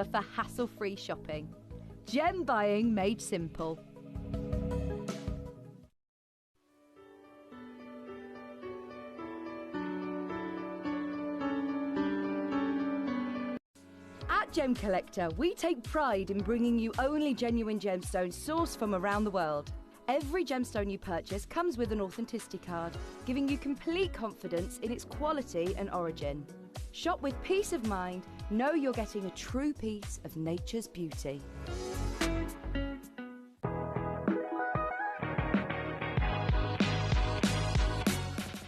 for hassle-free shopping. Gem buying made simple. At Gemcollector, we take pride in bringing you only genuine gemstones sourced from around the world. Every gemstone you purchase comes with an authenticity card, giving you complete confidence in its quality and origin. Shop with peace of mind, know you're getting a true piece of nature's beauty.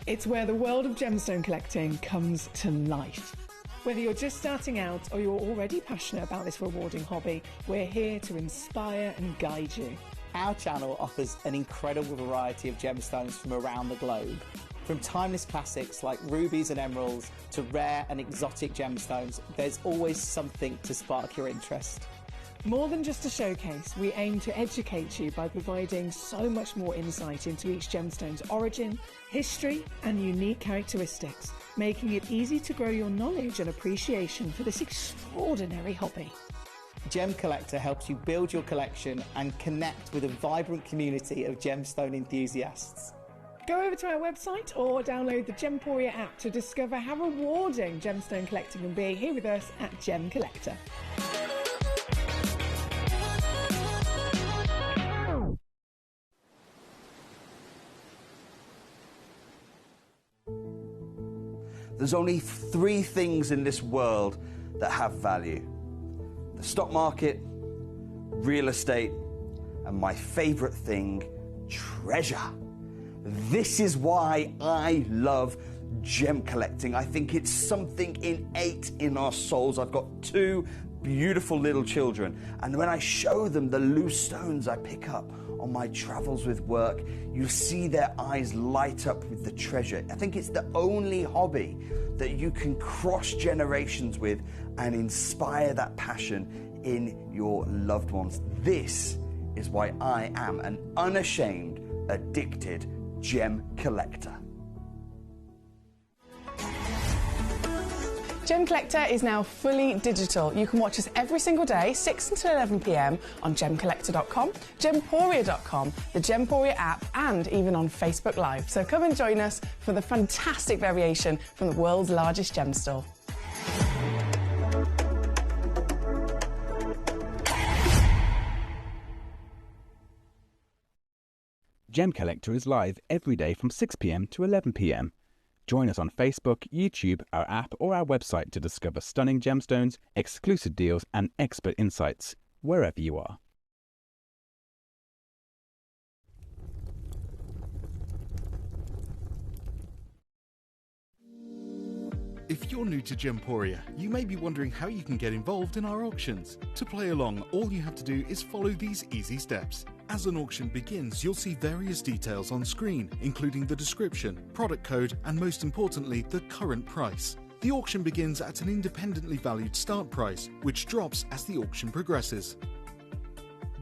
It's where the world of gemstone collecting comes to life. Whether you're just starting out or you're already passionate about this rewarding hobby, we're here to inspire and guide you. Our channel offers an incredible variety of gemstones from around the globe. From timeless classics like rubies and emeralds to rare and exotic gemstones, there's always something to spark your interest. More than just a showcase, we aim to educate you by providing so much more insight into each gemstone's origin, history, and unique characteristics, making it easy to grow your knowledge and appreciation for this extraordinary hobby. Gemcollector helps you build your collection and connect with a vibrant community of gemstone enthusiasts. Go over to our website or download the Gemporia app to discover how rewarding gemstone collecting can be here with us at Gemcollector. There's only 3 things in this world that have value: the stock market, real estate, and my favorite thing, treasure. This is why I love gem collecting. I think it's something innate in our souls. I've got 2 beautiful little children, and when I show them the loose stones I pick up on my travels with work, you see their eyes light up with the treasure. I think it's the only hobby that you can cross generations with and inspire that passion in your loved ones. This is why I am an unashamed, addicted gem collector. Gemcollector is now fully digital. You can watch us every single day, 6 until 11 p.m. on gemcollector.com, gemporia.com, the Gemporia app, and even on Facebook Live. So come and join us for the fantastic variation from the world's largest gem store. Gemcollector is live every day from 6 p.m. to 11 p.m. Join us on Facebook, YouTube, our app, or our website to discover stunning gemstones, exclusive deals, and expert insights wherever you are. If you're new to Gemporia, you may be wondering how you can get involved in our auctions. To play along, all you have to do is follow these easy steps. As an auction begins, you'll see various details on screen, including the description, product code, and most importantly, the current price. The auction begins at an independently valued start price, which drops as the auction progresses.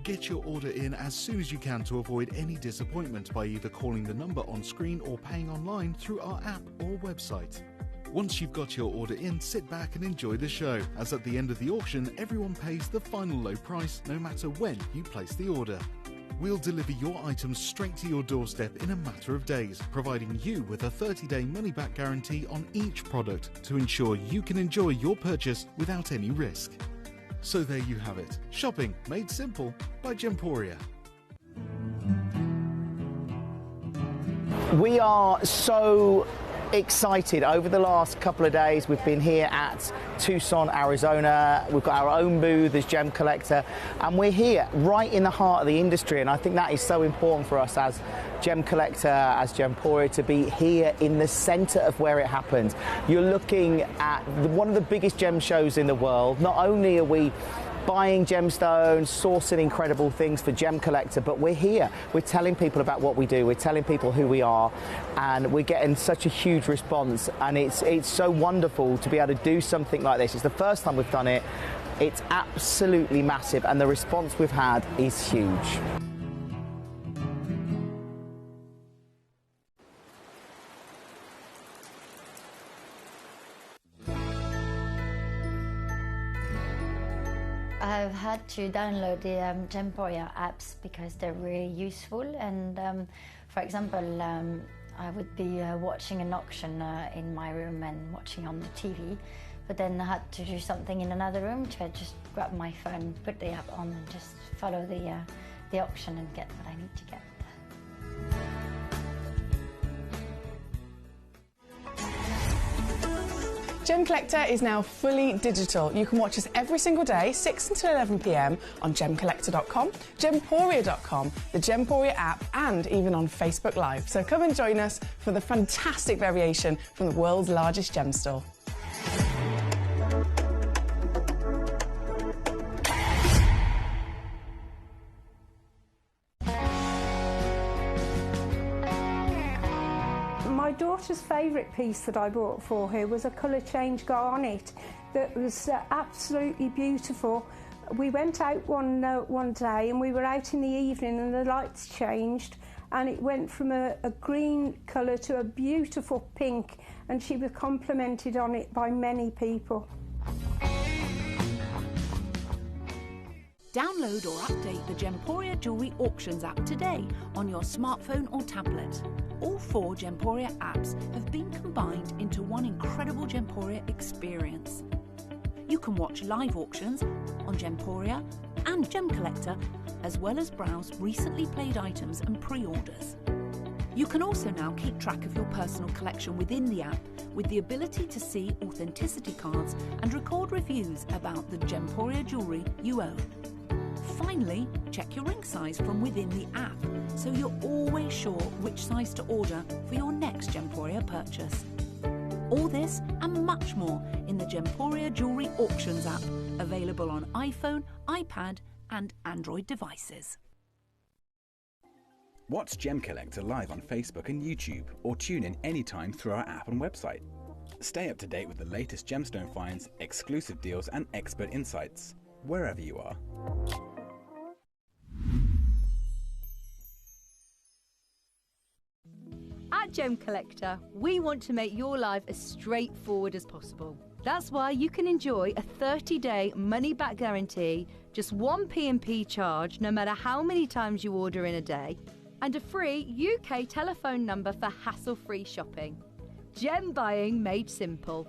Get your order in as soon as you can to avoid any disappointment by either calling the number on screen or paying online through our app or website. Once you've got your order in, sit back and enjoy the show, as at the end of the auction, everyone pays the final low price no matter when you place the order. We'll deliver your items straight to your doorstep in a matter of days, providing you with a 30-day money-back guarantee on each product to ensure you can enjoy your purchase without any risk. So there you have it, shopping made simple by Gemporia. We are so excited. Over the last couple of days, we've been here at Tucson, Arizona. We've got our own booth as Gemcollector, and we're here right in the heart of the industry, and I think that is so important for us as Gemcollector, as Gemporia, to be here in the center of where it happens. You're looking at one of the biggest gem shows in the world. Not only are we buying gemstones, sourcing incredible things for Gemcollector, but we're here. We're telling people about what we do. We're telling people who we are, and we're getting such a huge response. And it's so wonderful to be able to do something like this. It's the first time we've done it. It's absolutely massive, and the response we've had is huge. I've had to download the Gemporia apps because they're really useful, and for example, I would be watching an auction in my room and watching on the TV, but then I had to do something in another room, so I just grab my phone, put the app on and just follow the auction and get what I need to get. Gemcollector is now fully digital. You can watch us every single day, 6 until 11 p.m. on Gemcollector.com, Gemporia.com, the Gemporia app, and even on Facebook Live. So come and join us for the fantastic variation from the world's largest gem store. My daughter's favourite piece that I bought for her was a colour change garnet that was absolutely beautiful. We went out one day and we were out in the evening and the lights changed and it went from a green colour to a beautiful pink, and she was complimented on it by many people. Download or update the Gemporia Jewellery Auctions app today on your smartphone or tablet. All 4 Gemporia apps have been combined into one incredible Gemporia experience. You can watch live auctions on Gemporia and Gemcollector, as well as browse recently played items and pre-orders. You can also now keep track of your personal collection within the app with the ability to see authenticity cards and record reviews about the Gemporia jewellery you own. Finally, check your ring size from within the app, so you're always sure which size to order for your next Gemporia purchase. All this and much more in the Gemporia Jewellery Auctions app, available on iPhone, iPad and Android devices. Watch Gemcollector live on Facebook and YouTube, or tune in anytime through our app and website. Stay up to date with the latest gemstone finds, exclusive deals and expert insights, wherever you are. At Gemcollector, we want to make your life as straightforward as possible. That's why you can enjoy a 30-day money-back guarantee, just one P&P charge no matter how many times you order in a day, and a free UK telephone number for hassle-free shopping. Gem buying made simple.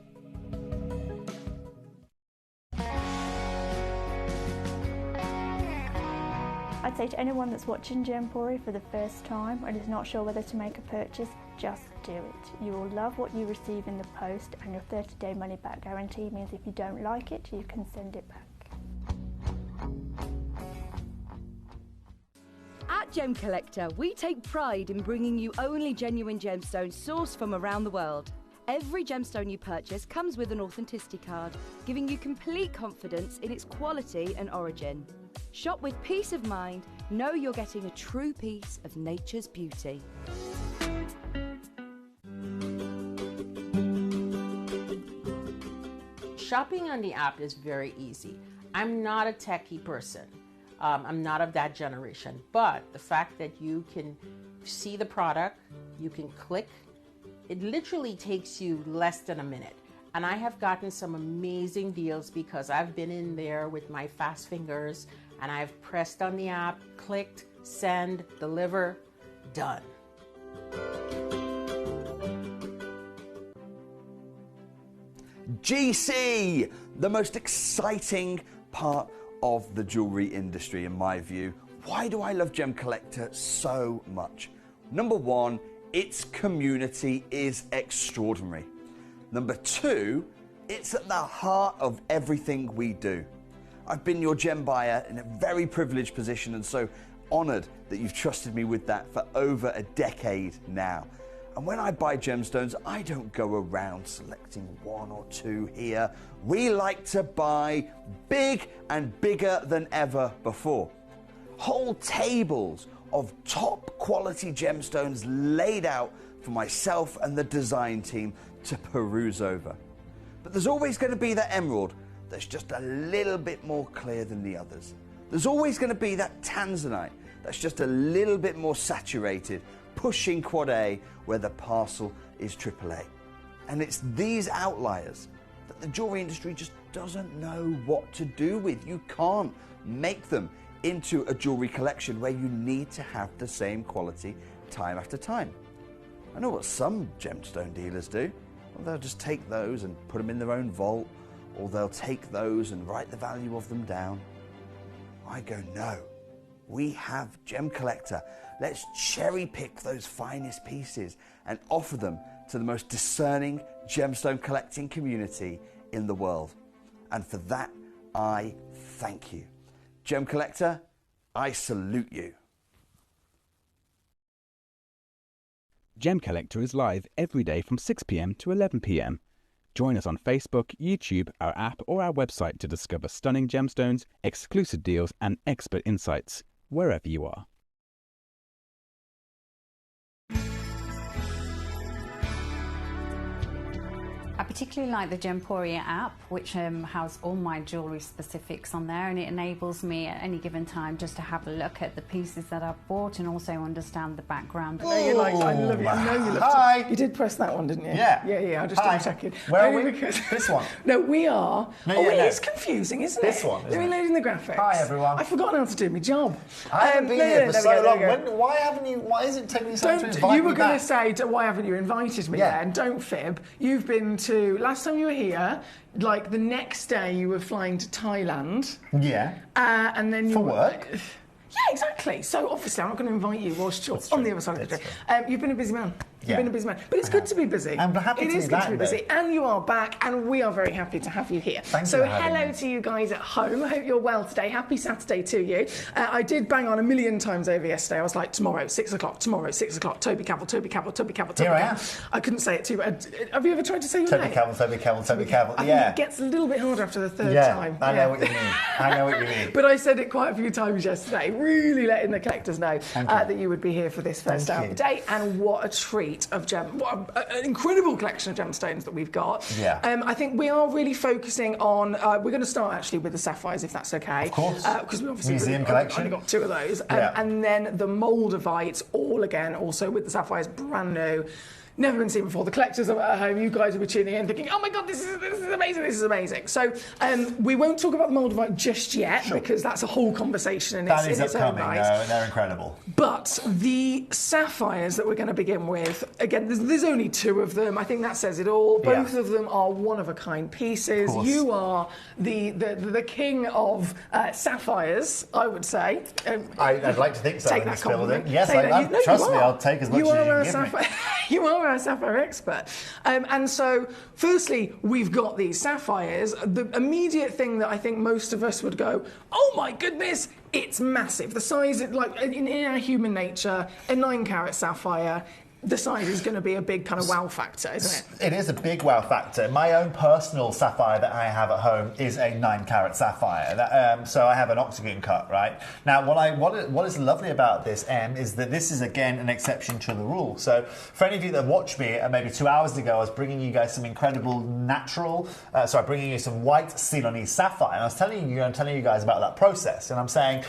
I'd say to anyone that's watching Gemporia for the first time and is not sure whether to make a purchase, just do it. You will love what you receive in the post, and your 30-day money-back guarantee means if you don't like it, you can send it back. At Gemcollector, we take pride in bringing you only genuine gemstones sourced from around the world. Every gemstone you purchase comes with an authenticity card, giving you complete confidence in its quality and origin. Shop with peace of mind, know you're getting a true piece of nature's beauty. Shopping on the app is very easy. I'm not a techie person. I'm not of that generation, but the fact that you can see the product, you can click, it literally takes you less than a minute. And I have gotten some amazing deals because I've been in there with my fast fingers and I've pressed on the app, clicked, send, deliver, done. GC, the most exciting part of the jewellery industry in my view. Why do I love Gemcollector so much? Number one, its community is extraordinary. Number two, it's at the heart of everything we do. I've been your gem buyer in a very privileged position and so honoured that you've trusted me with that for over a decade now. And when I buy gemstones, I don't go around selecting one or two here. We like to buy big and bigger than ever before. Whole tables of top quality gemstones laid out for myself and the design team to peruse over. But there's always going to be that emerald that's just a little bit more clear than the others. There's always going to be that tanzanite that's just a little bit more saturated, pushing quad A where the parcel is AAA. And it's these outliers that the jewellery industry just doesn't know what to do with. You can't make them into a jewellery collection where you need to have the same quality time after time. I know what some gemstone dealers do. Well, they'll just take those and put them in their own vault, or they'll take those and write the value of them down. I go, no, we have Gemcollector. Let's cherry pick those finest pieces and offer them to the most discerning gemstone collecting community in the world. And for that, I thank you. Gemcollector, I salute you. Gemcollector is live every day from 6 p.m. to 11 p.m. Join us on Facebook, YouTube, our app, or our website to discover stunning gemstones, exclusive deals, and expert insights, wherever you are. I particularly like the Gemporia app, which has all my jewellery specifics on there, and it enables me at any given time just to have a look at the pieces that I've bought and also understand the background. I know you liked it. I love it. I know you loved Hi. it. You did press that one, didn't you? Yeah. Yeah. I just double checking. Where are we? This one. No, we are. No, it is confusing, isn't it? This one. They're reloading the graphics. Hi, everyone. I've forgotten how to do my job. I haven't been here for so long. Why Why is it taking so long to invite me back? You were going to say, why haven't you invited me then? Don't fib. You've been to, last time you were here, like the next day you were flying to Thailand. Yeah. And then you For were, work? Yeah, exactly. So obviously I'm not going to invite you whilst you're on the other side of the trip. You've been a busy man. You've been a busy man. But it's good to be busy. I'm happy to be back. It is good to be busy. And you are back, and we are very happy to have you here. Thank so you for having hello me. to you guys at home. I hope you're well today. Happy Saturday to you. I did bang on a million times over yesterday. I was like, tomorrow, 6 o'clock, tomorrow, 6 o'clock, Toby Cavill, Toby Cavill, Toby Cavill, Toby Here I Cavill. I couldn't say it too bad. Have you ever tried to say your Toby name? Cavill, Toby Cavill, Toby Cavill. I Yeah. think it gets a little bit harder after the third time. I know what you mean. I know what you mean. But I said it quite a few times yesterday, really letting the collectors know that you would be here for this first hour of the day. And what a treat of what an incredible collection of gemstones that we've got. Yeah. I think we are really focusing on, we're going to start actually with the sapphires, if that's okay. Of course. Because we obviously Museum collection. only got 2 of those. Yeah. And then the Moldavites, all again, also with the sapphires, brand new. Never been seen before. The collectors are at home. You guys will be tuning in thinking, oh my God, this is amazing, this is amazing. So we won't talk about the Moldavite just yet because that's a whole conversation in its own right. That is upcoming. They're incredible. But the sapphires that we're going to begin with, again, there's only 2 of them. I think that says it all. Both of them are one-of-a-kind pieces. You are the king of sapphires, I would say. I'd like to think so. Take that compliment. Yes, trust me, I'll take as much as you can give me. You are our sapphire expert. And so, firstly, we've got these sapphires. The immediate thing that I think most of us would go, oh my goodness, it's massive. The size, like in our human nature, a 9-carat sapphire, the size is going to be a big kind of wow factor, isn't it? It is a big wow factor. My own personal sapphire that I have at home is a 9-carat sapphire. So I have an octagon cut, right? Now, what is lovely about this, is that this is, again, an exception to the rule. So for any of you that watched me maybe 2 hours ago, I was bringing you guys some incredible natural, bringing you some white Ceylonese sapphire. And I was telling you guys about that process. And I'm saying,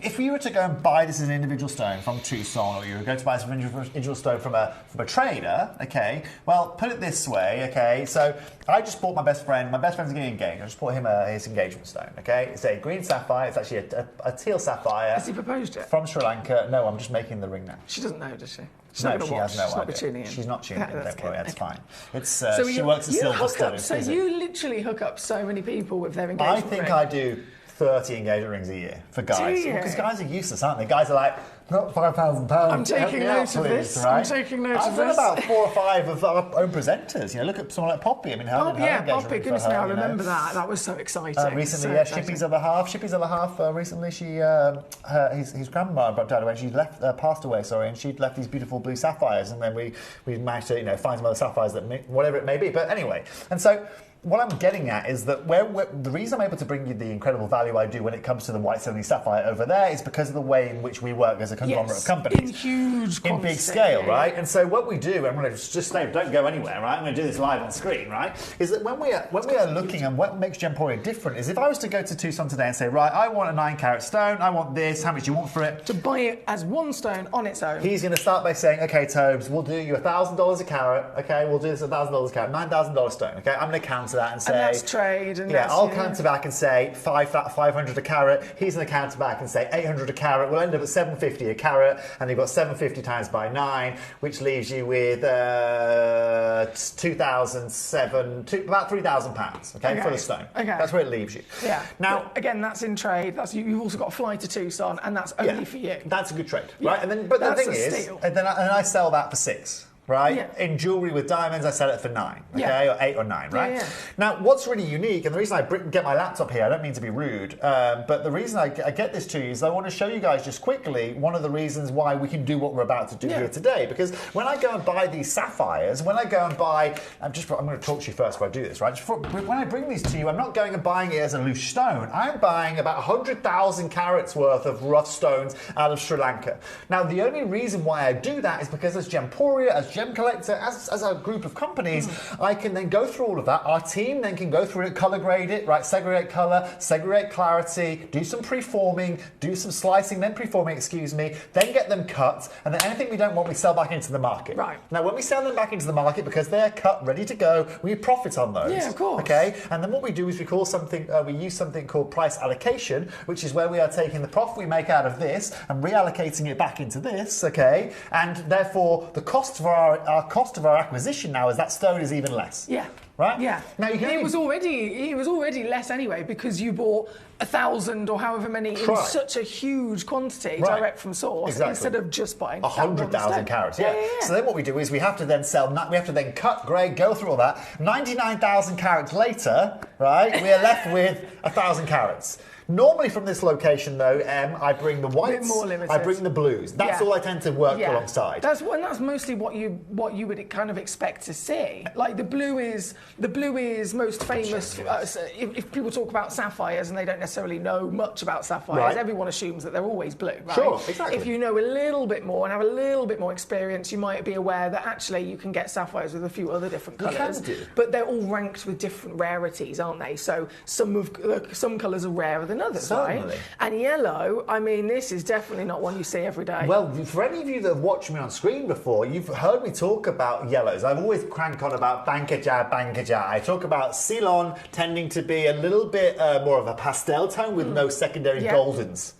if you were to go and buy this as an individual stone from Tucson, or you were going to buy this as an individual stone from a trader, okay, well, put it this way, okay, so I just bought my best friend's getting engaged. I just bought him his engagement stone, okay? It's a green sapphire. It's actually a teal sapphire. Has he proposed it? From Sri Lanka. No, I'm just making the ring now. She doesn't know, does she? She's not going to watch. She's not be tuning in. She's not tuning in, don't worry, that's fine. It's, so she works at Silver Stone. So you literally hook up so many people with their engagement I think ring. I do 30 engagement rings a year for guys. Because guys are useless, aren't they? Guys are like, not £5,000. I'm taking note of this. Right? I'm taking note of this. I've done about 4 or 5 of our own presenters. Look at someone like Poppy. I mean, Poppy, goodness me, I remember that. That was so exciting. Recently, Shippy's other half. Recently, his grandma died away. She passed away. And she'd left these beautiful blue sapphires, and then we managed to find some other sapphires that whatever it may be. But anyway, and so. What I'm getting at is that the reason I'm able to bring you the incredible value I do when it comes to the white Ceylonese sapphire over there is because of the way in which we work as a conglomerate of companies. In huge in big scale, right? And so what we do, I'm going to just say, don't go anywhere, right? I'm going to do this live on screen, right? Is that when we are looking and what makes Gemporia different is if I was to go to Tucson today and say, right, I want a 9-carat stone, I want this, how much do you want for it? To buy it as one stone on its own. He's going to start by saying, okay, Tobes, we'll do you $1,000 a carat, okay? We'll do this $1,000 a carat, $9,000 stone, okay? I'm going to counter that and say... And that's trade. And yeah, I'll counter back and say 500 a carat. He's going to counter back and say 800 a carat. We'll end up at 750 a carat, and you've got 750 times by 9, which leaves you with about £3,000, okay, for the stone. Okay. That's where it leaves you. Yeah. Now, but again, that's in trade. You've also got to fly to Tucson, and that's only for you. That's a good trade, right? And then, but the thing is, and I sell that for 6. Right? Yeah. In jewellery with diamonds, I sell it for 9, okay? Or 8 or 9, right? Yeah. Now, what's really unique, and the reason I get my laptop here, I don't mean to be rude, but the reason I get this to you is I want to show you guys just quickly one of the reasons why we can do what we're about to do here today. Because when I go and buy these sapphires, when I go and buy, I'm going to talk to you first before I do this, right? When I bring these to you, I'm not going and buying it as a loose stone. I'm buying about 100,000 carats worth of rough stones out of Sri Lanka. Now, the only reason why I do that is because as Gemporia, as Gemcollector, as a group of companies, I can then go through all of that. Our team then can go through it, colour grade it, right? Segregate colour, segregate clarity, do some preforming, do some slicing, then preforming, excuse me, then get them cut, and then anything we don't want, we sell back into the market. Right. Now, when we sell them back into the market, because they're cut, ready to go, we profit on those. Yeah, of course. Okay. And then what we do is we use something called price allocation, which is where we are taking the profit we make out of this and reallocating it back into this. Okay. And therefore, the cost of our cost of our acquisition now is that stone is even less. Yeah. Right? Yeah. Now it was already less anyway because you bought 1,000 or however many in such a huge quantity direct from source instead of just buying 100,000 carats. Yeah. So then what we do is we have to then cut, grade, go through all that. 99,000 carats later, right? We are left with 1,000 carats. Normally from this location, though, I bring the whites, I bring the blues. That's all I tend to work alongside. That's mostly what you would kind of expect to see. Like the blue is most famous. If people talk about sapphires and they don't necessarily know much about sapphires, everyone assumes that they're always blue. Right? Sure, exactly. If you know a little bit more and have a little bit more experience, you might be aware that actually you can get sapphires with a few other different colours. But they're all ranked with different rarities, aren't they? So some colours are rarer than others, certainly. Right? And yellow, I mean, this is definitely not one you see every day. Well, for any of you that have watched me on screen before, you've heard me talk about yellows. I've always crank on about Bankaja. I talk about Ceylon tending to be a little bit more of a pastel tone with no secondary goldens.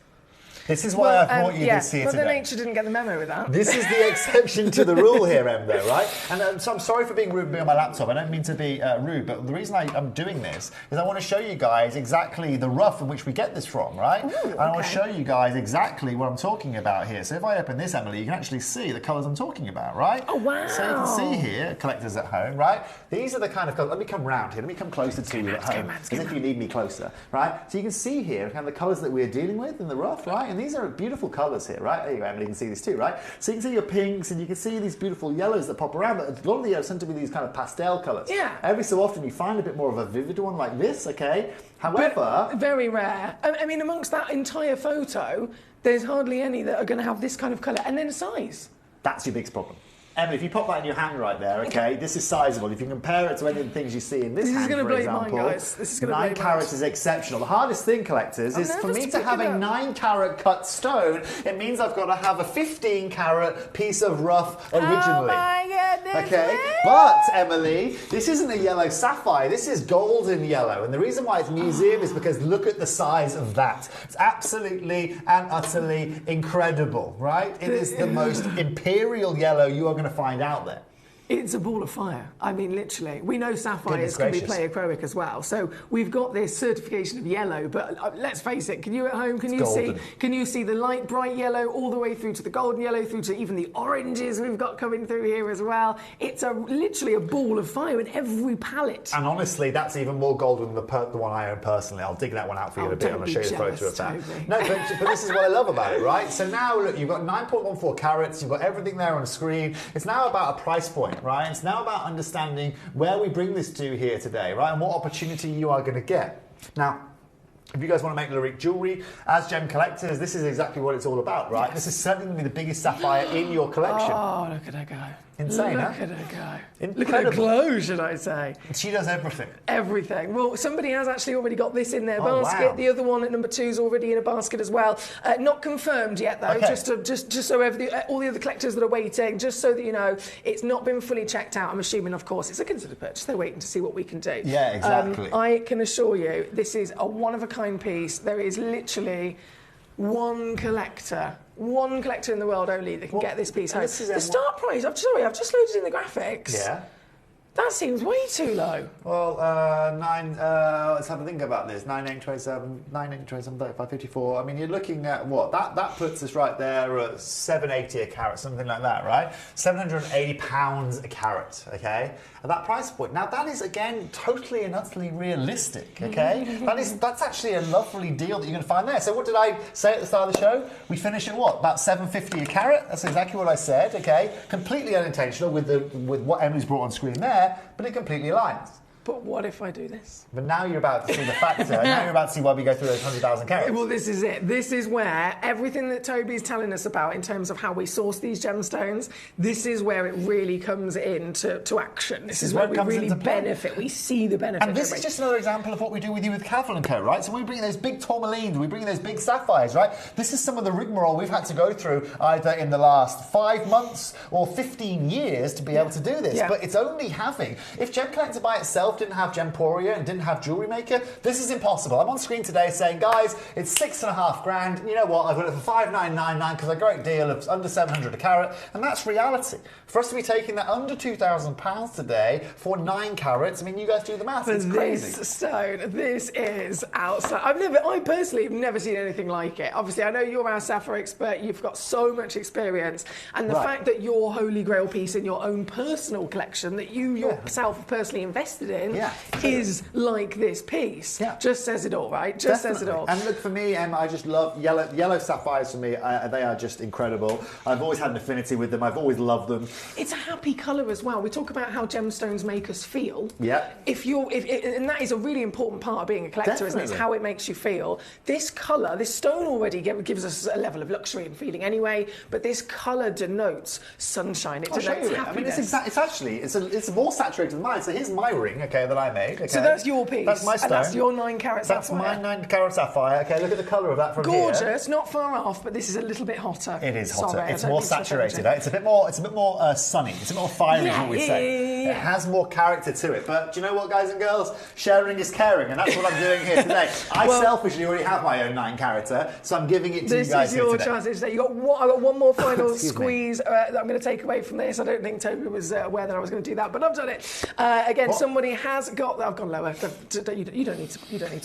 This is why I brought you this here today. Mother Nature didn't get the memo with that. This is the exception to the rule here, Em, though, right? And so I'm sorry for being rude and being on my laptop. I don't mean to be rude, but the reason I'm doing this is I want to show you guys exactly the rough in which we get this from, right? Ooh, and I want to show you guys exactly what I'm talking about here. So if I open this, Emily, you can actually see the colours I'm talking about, right? Oh, wow. So you can see here, collectors at home, right? These are the kind of colours. Let me come round here. Let me come closer to you at home, as if you need me closer, right? So you can see here kind of the colours that we're dealing with in the rough, right? And these are beautiful colours here, right? There you go, Emily, you can see this too, right? So you can see your pinks and you can see these beautiful yellows that pop around, but a lot of the yellows tend to be these kind of pastel colours. Yeah. Every so often you find a bit more of a vivid one like this, okay? However... But very rare. I mean, amongst that entire photo, there's hardly any that are going to have this kind of colour, and then a size. That's your biggest problem. Emily, if you pop that in your hand right there, okay, this is sizable. If you compare it to any of the things you see in this hand, for example, 9 carats is exceptional. The hardest thing, collectors, is for me to have a 9-carat cut stone, it means I've got to have a 15-carat piece of rough originally. Oh my goodness. Okay, but Emily, this isn't a yellow sapphire. This is golden yellow, and the reason why it's museum is because look at the size of that. It's absolutely and utterly incredible, right? It is the most imperial yellow you are going to find out there. It's a ball of fire. I mean, literally. We know sapphires can be pleochroic as well. So we've got this certification of yellow, but let's face it, can you at home, can you see the light bright yellow all the way through to the golden yellow, through to even the oranges we've got coming through here as well? It's literally a ball of fire in every palette. And honestly, that's even more golden than the one I own personally. I'll dig that one out for you in a bit and I'll show you the photo of that. No, but this is what I love about it, right? So now, look, you've got 9.14 carats, you've got everything there on the screen. It's now about a price point, right? It's now about understanding where we bring this to here today, right? And what opportunity you are going to get. Now, If you guys want to make Larique jewellery, as gem collectors, this is exactly what it's all about, right? Yes. This is certainly going to be the biggest sapphire in your collection. Oh, look at her go. Insane, Look huh? at her go. Incredible. Look at her glow, should I say. She does everything. Everything. Well, somebody has actually already got this in their Oh, basket. wow. The other one at number 2 is already in a basket as well. Not confirmed yet, though. Okay. Just so all the other collectors that are waiting, just so that you know, it's not been fully checked out. I'm assuming, of course, it's a considered purchase. They're waiting to see what we can do. Yeah, exactly. I can assure you, this is a one-of-a-kind piece. There is literally one collector in the world only that can get this piece home. The start price, I've just loaded in the graphics. Yeah. That seems way too low. Well, let's have a think about this. 9827, 35, 54. I mean, you're looking at what? That puts us right there at 780 a carat, something like that, right? £780 a carat, okay? At that price point. Now, that is, again, totally and utterly realistic, okay? That's actually a lovely deal that you're going to find there. So what did I say at the start of the show? We finish at what? About £750 a carat? That's exactly what I said, okay? Completely unintentional with what Emily's brought on screen there, but it completely aligns. But what if I do this? But now you're about to see the factor. Now you're about to see why we go through those 100,000 carats. Well, this is it. This is where everything that Toby's telling us about in terms of how we source these gemstones, this is where it really comes into action. This is where we really benefit. We see the benefit. And this is just another example of what we do with you with Cavil & Co, right? So we bring in those big tourmalines, we bring in those big sapphires, right? This is some of the rigmarole we've had to go through either in the last 5 months or 15 years to be able to do this. Yeah. But it's only having... If Gem Collector by itself didn't have Gemporia and didn't have Jewellery Maker, this is impossible. I'm on screen today saying, guys, it's $6,500. You know what? I've got it for $5,999 because a great deal of under $700 a carat, and that's reality. For us to be taking that under £2,000 today for 9 carats, I mean, you guys do the maths. It's crazy. This stone, this is outside. I personally have never seen anything like it. Obviously, I know you're our sapphire expert. You've got so much experience, and the fact that your Holy Grail piece in your own personal collection that you yourself have personally invested in is like this piece. Just says it all, right? Just says it all. And look, for me, I just love yellow sapphires. For me, they are just incredible. I've always had an affinity with them. I've always loved them. It's a happy colour as well. We talk about how gemstones make us feel. Yeah. And that is a really important part of being a collector, isn't it? It's how it makes you feel. This colour, this stone already gives us a level of luxury and feeling anyway, but this colour denotes sunshine. It denotes happiness. It's more saturated than mine. So here's my ring, okay, that I made. Okay. So that's your piece. That's my stone. And that's your 9 carat sapphire. That's my 9 carat sapphire. Okay, look at the colour of that from here. Gorgeous, not far off, but this is a little bit hotter. It is hotter. Sorry, it's more saturated. It's a bit more sunny. It's a bit more fiery, is what we say. It has more character to it. But do you know what, guys and girls? Sharing is caring, and that's what I'm doing here today. I selfishly already have my own 9 character, so I'm giving it to you guys here today. This is your chance today. I've got one more final squeeze that I'm going to take away from this. I don't think Toby was aware that I was going to do that, but I've done it. Again, somebody has got... I've gone lower. You don't need to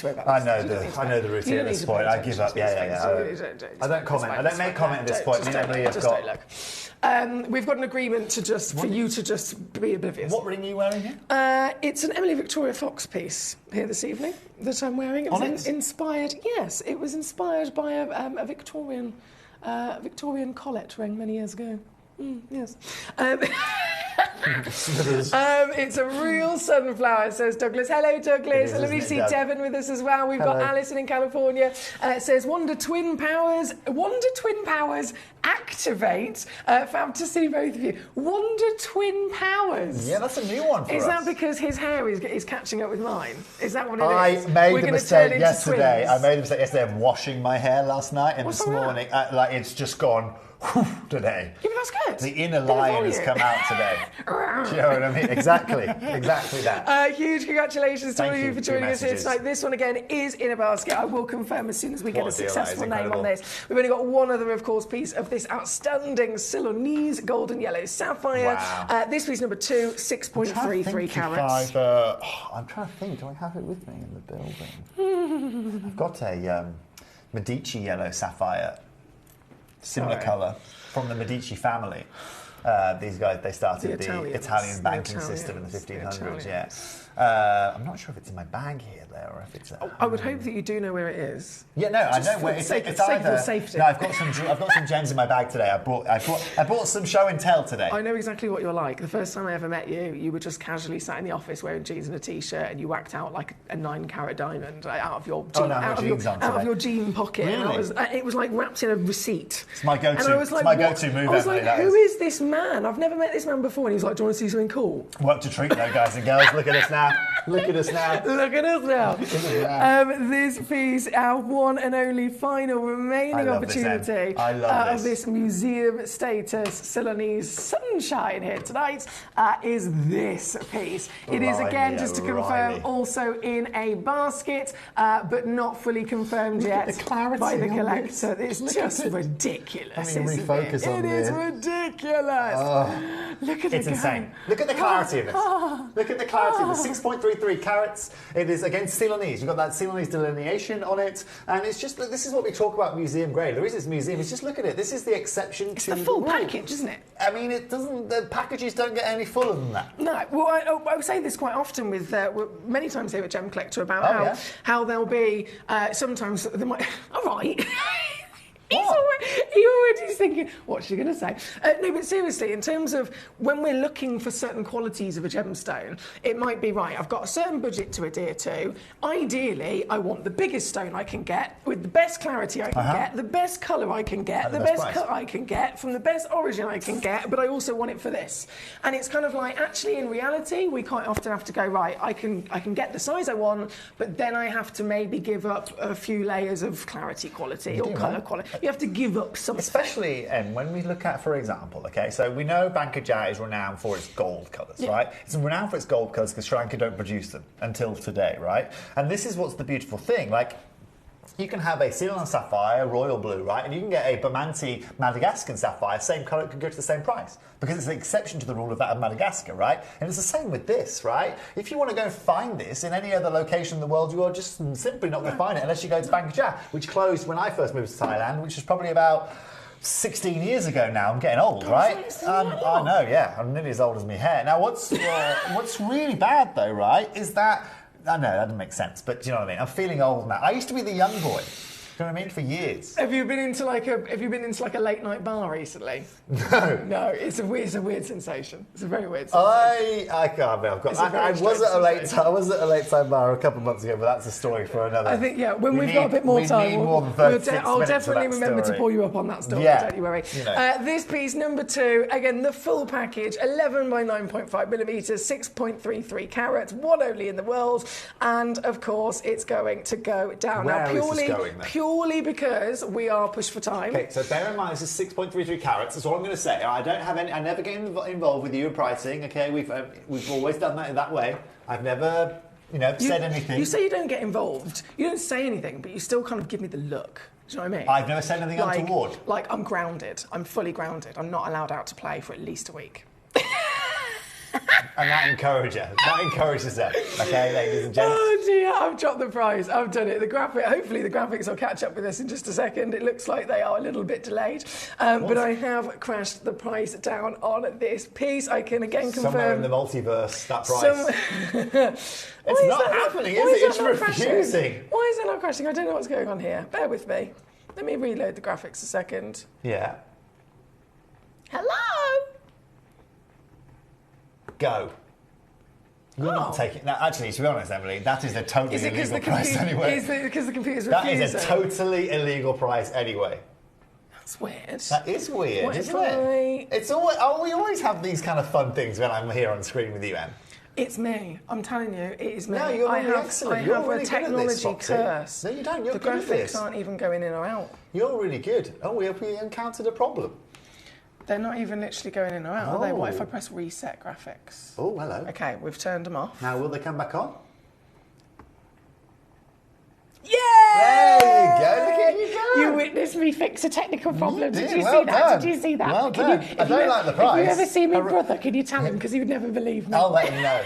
worry about this. I know the routine at this point. I give up. I don't comment. I don't make comment at this point. Me and Emily have got... We've got an agreement for you to just be oblivious. What ring are you wearing here? It's an Emily Victoria Fox piece here this evening that I'm wearing. It was inspired. Yes, it was inspired by a Victorian collet ring many years ago. Yes. It's a real sunflower, says Douglas. Hello, Douglas. Lovely to see Devon with us as well. We've got Alison in California. Says Wonder Twin Powers activate. Fab to see both of you. Wonder Twin Powers. Yeah, that's a new one for us. Is that because his hair is catching up with mine? Is that what it is? I made the mistake yesterday. of washing my hair last night, and this morning, it's just gone. Today. Yeah, but that's good. The inner lion has come out today. Do you know what I mean? Exactly that. Huge congratulations to all of you for joining us here tonight. This one again is in a basket. I will confirm as soon as we get a successful name on this. We've only got one other, of course, piece of this outstanding Ceylonese golden yellow sapphire. Wow. This piece number 2, 6.33 carats. I'm trying to think. Do I have it with me in the building? I've got a Medici yellow sapphire. Similar colour from the Medici family. These guys, they started the Italian banking system in the 1500s. I'm not sure if it's in my bag here, though, or if it's. I would hope that you do know where it is. Yeah, no, I know where it's either. Safety. No, I've got some gems in my bag today. I bought some show and tell today. I know exactly what you're like. The first time I ever met you, you were just casually sat in the office wearing jeans and a t-shirt, and you whacked out like a 9-carat diamond out of your jean, out of your jean pocket. Really? And it was like wrapped in a receipt. It's my go-to. And I was like, it's my go-to move. I was like, who is this man? I've never met this man before. And he was like, do you want to see something cool? Worked a treat though, guys and girls. Look at us now. Look at us now. Look at us now. This piece, our one and only final remaining opportunity of this museum status Ceylonese sunshine here tonight is this piece. It is again, just to confirm, also in a basket, but not fully confirmed yet by the collector. It's just ridiculous. Let me refocus on this. It is ridiculous. Look at it. It's insane. Look at the clarity of this. Look at the clarity of this. 6.33 carats. It is against Ceylonese. You've got that Ceylonese delineation on it, and it's just this is what we talk about museum grade. There is this museum. It's just look at it. This is the exception it's to the full rule. package, isn't it? I mean, it doesn't. The packages don't get any fuller than that. No. Well, I say this quite often with many times here at Gemcollector about how there'll be sometimes they might. All right. He's already thinking, what's she going to say? No, but seriously, in terms of when we're looking for certain qualities of a gemstone, it might be, right, I've got a certain budget to adhere to. Ideally, I want the biggest stone I can get, with the best clarity I can get, the best colour I can get, the best cut I can get, from the best origin I can get, but I also want it for this. And it's kind of like, actually, in reality, we quite often have to go, right, I can get the size I want, but then I have to maybe give up a few layers of clarity quality or colour quality. You have to give up something. Especially when we look at, for example, okay, so we know Bangkok is renowned for its gold colours, right? It's renowned for its gold colours because Sri Lanka don't produce them until today, right? And this is what's the beautiful thing, like, you can have a Ceylon sapphire, royal blue, right? And you can get a Bamanti Madagascan sapphire, same colour, it can go to the same price. Because it's an exception to the rule of that of Madagascar, right? And it's the same with this, right? If you want to go and find this in any other location in the world, you are just simply not going to find it unless you go to Bangkok, which closed when I first moved to Thailand, which was probably about 16 years ago now. I'm getting old, right? I know, yeah. I'm nearly as old as my hair. Now, what's really bad, though, right, is that... I know, that doesn't make sense, but do you know what I mean? I'm feeling old now. I used to be the young boy. Do you know what I mean? For years. Have you been into like a late night bar recently? No. No, it's a weird sensation. It's a very weird sensation. I can't be. I was at a late time bar a couple of months ago, but that's a story for another. I think when we've got a bit more time, I'll definitely remember to pull you up on that story. Yeah. Don't you worry. You know. This piece number 2, again the full package, 11 by 9.5 millimeters, 6.33 carats, one only in the world, and of course it's going to go down. Where is this going, then? Purely because we are pushed for time. Okay, so bear in mind this is 6.33 carats. That's all I'm going to say. I don't have any. I never get involved with you in pricing. Okay, we've always done that in that way. I've never, said anything. You say you don't get involved. You don't say anything, but you still kind of give me the look. Do you know what I mean? I've never said anything untoward. Like I'm grounded. I'm fully grounded. I'm not allowed out to play for at least a week. And that encourages her. Okay, ladies and gents. Oh dear, I've dropped the prize. I've done it. Hopefully the graphics will catch up with us in just a second. It looks like they are a little bit delayed. But I have crashed the price down on this piece. I can again confirm. Somewhere in the multiverse, that price. It's not happening, is it? It's refusing. Why is it not crashing? I don't know what's going on here. Bear with me. Let me reload the graphics a second. Yeah. Hello? Go. You're not taking... Now, actually, to be honest, Emily, that is a totally illegal price anyway. Is it because the computer's refusing? That is a totally illegal price anyway. That's weird. That is weird, isn't it? It's always... we always have these kind of fun things when I'm here on screen with you, Em. It's me. I'm telling you, it is me. No, you're really excellent. I You're have really a technology curse. No, you don't. You're the good at this. graphics aren't even going in or out. You're really good. Oh, we encountered a problem. They're not even literally going in or out, are they? What if I press reset graphics? Oh, hello. Okay, we've turned them off. Now, will they come back on? Yeah! There you go. Look at you go. You witnessed me fix a technical problem. Did you well see that? done. Did you see that? Well done. I don't like the price. If you ever see me brother, can you tell him? Because he would never believe me. I'll let him know.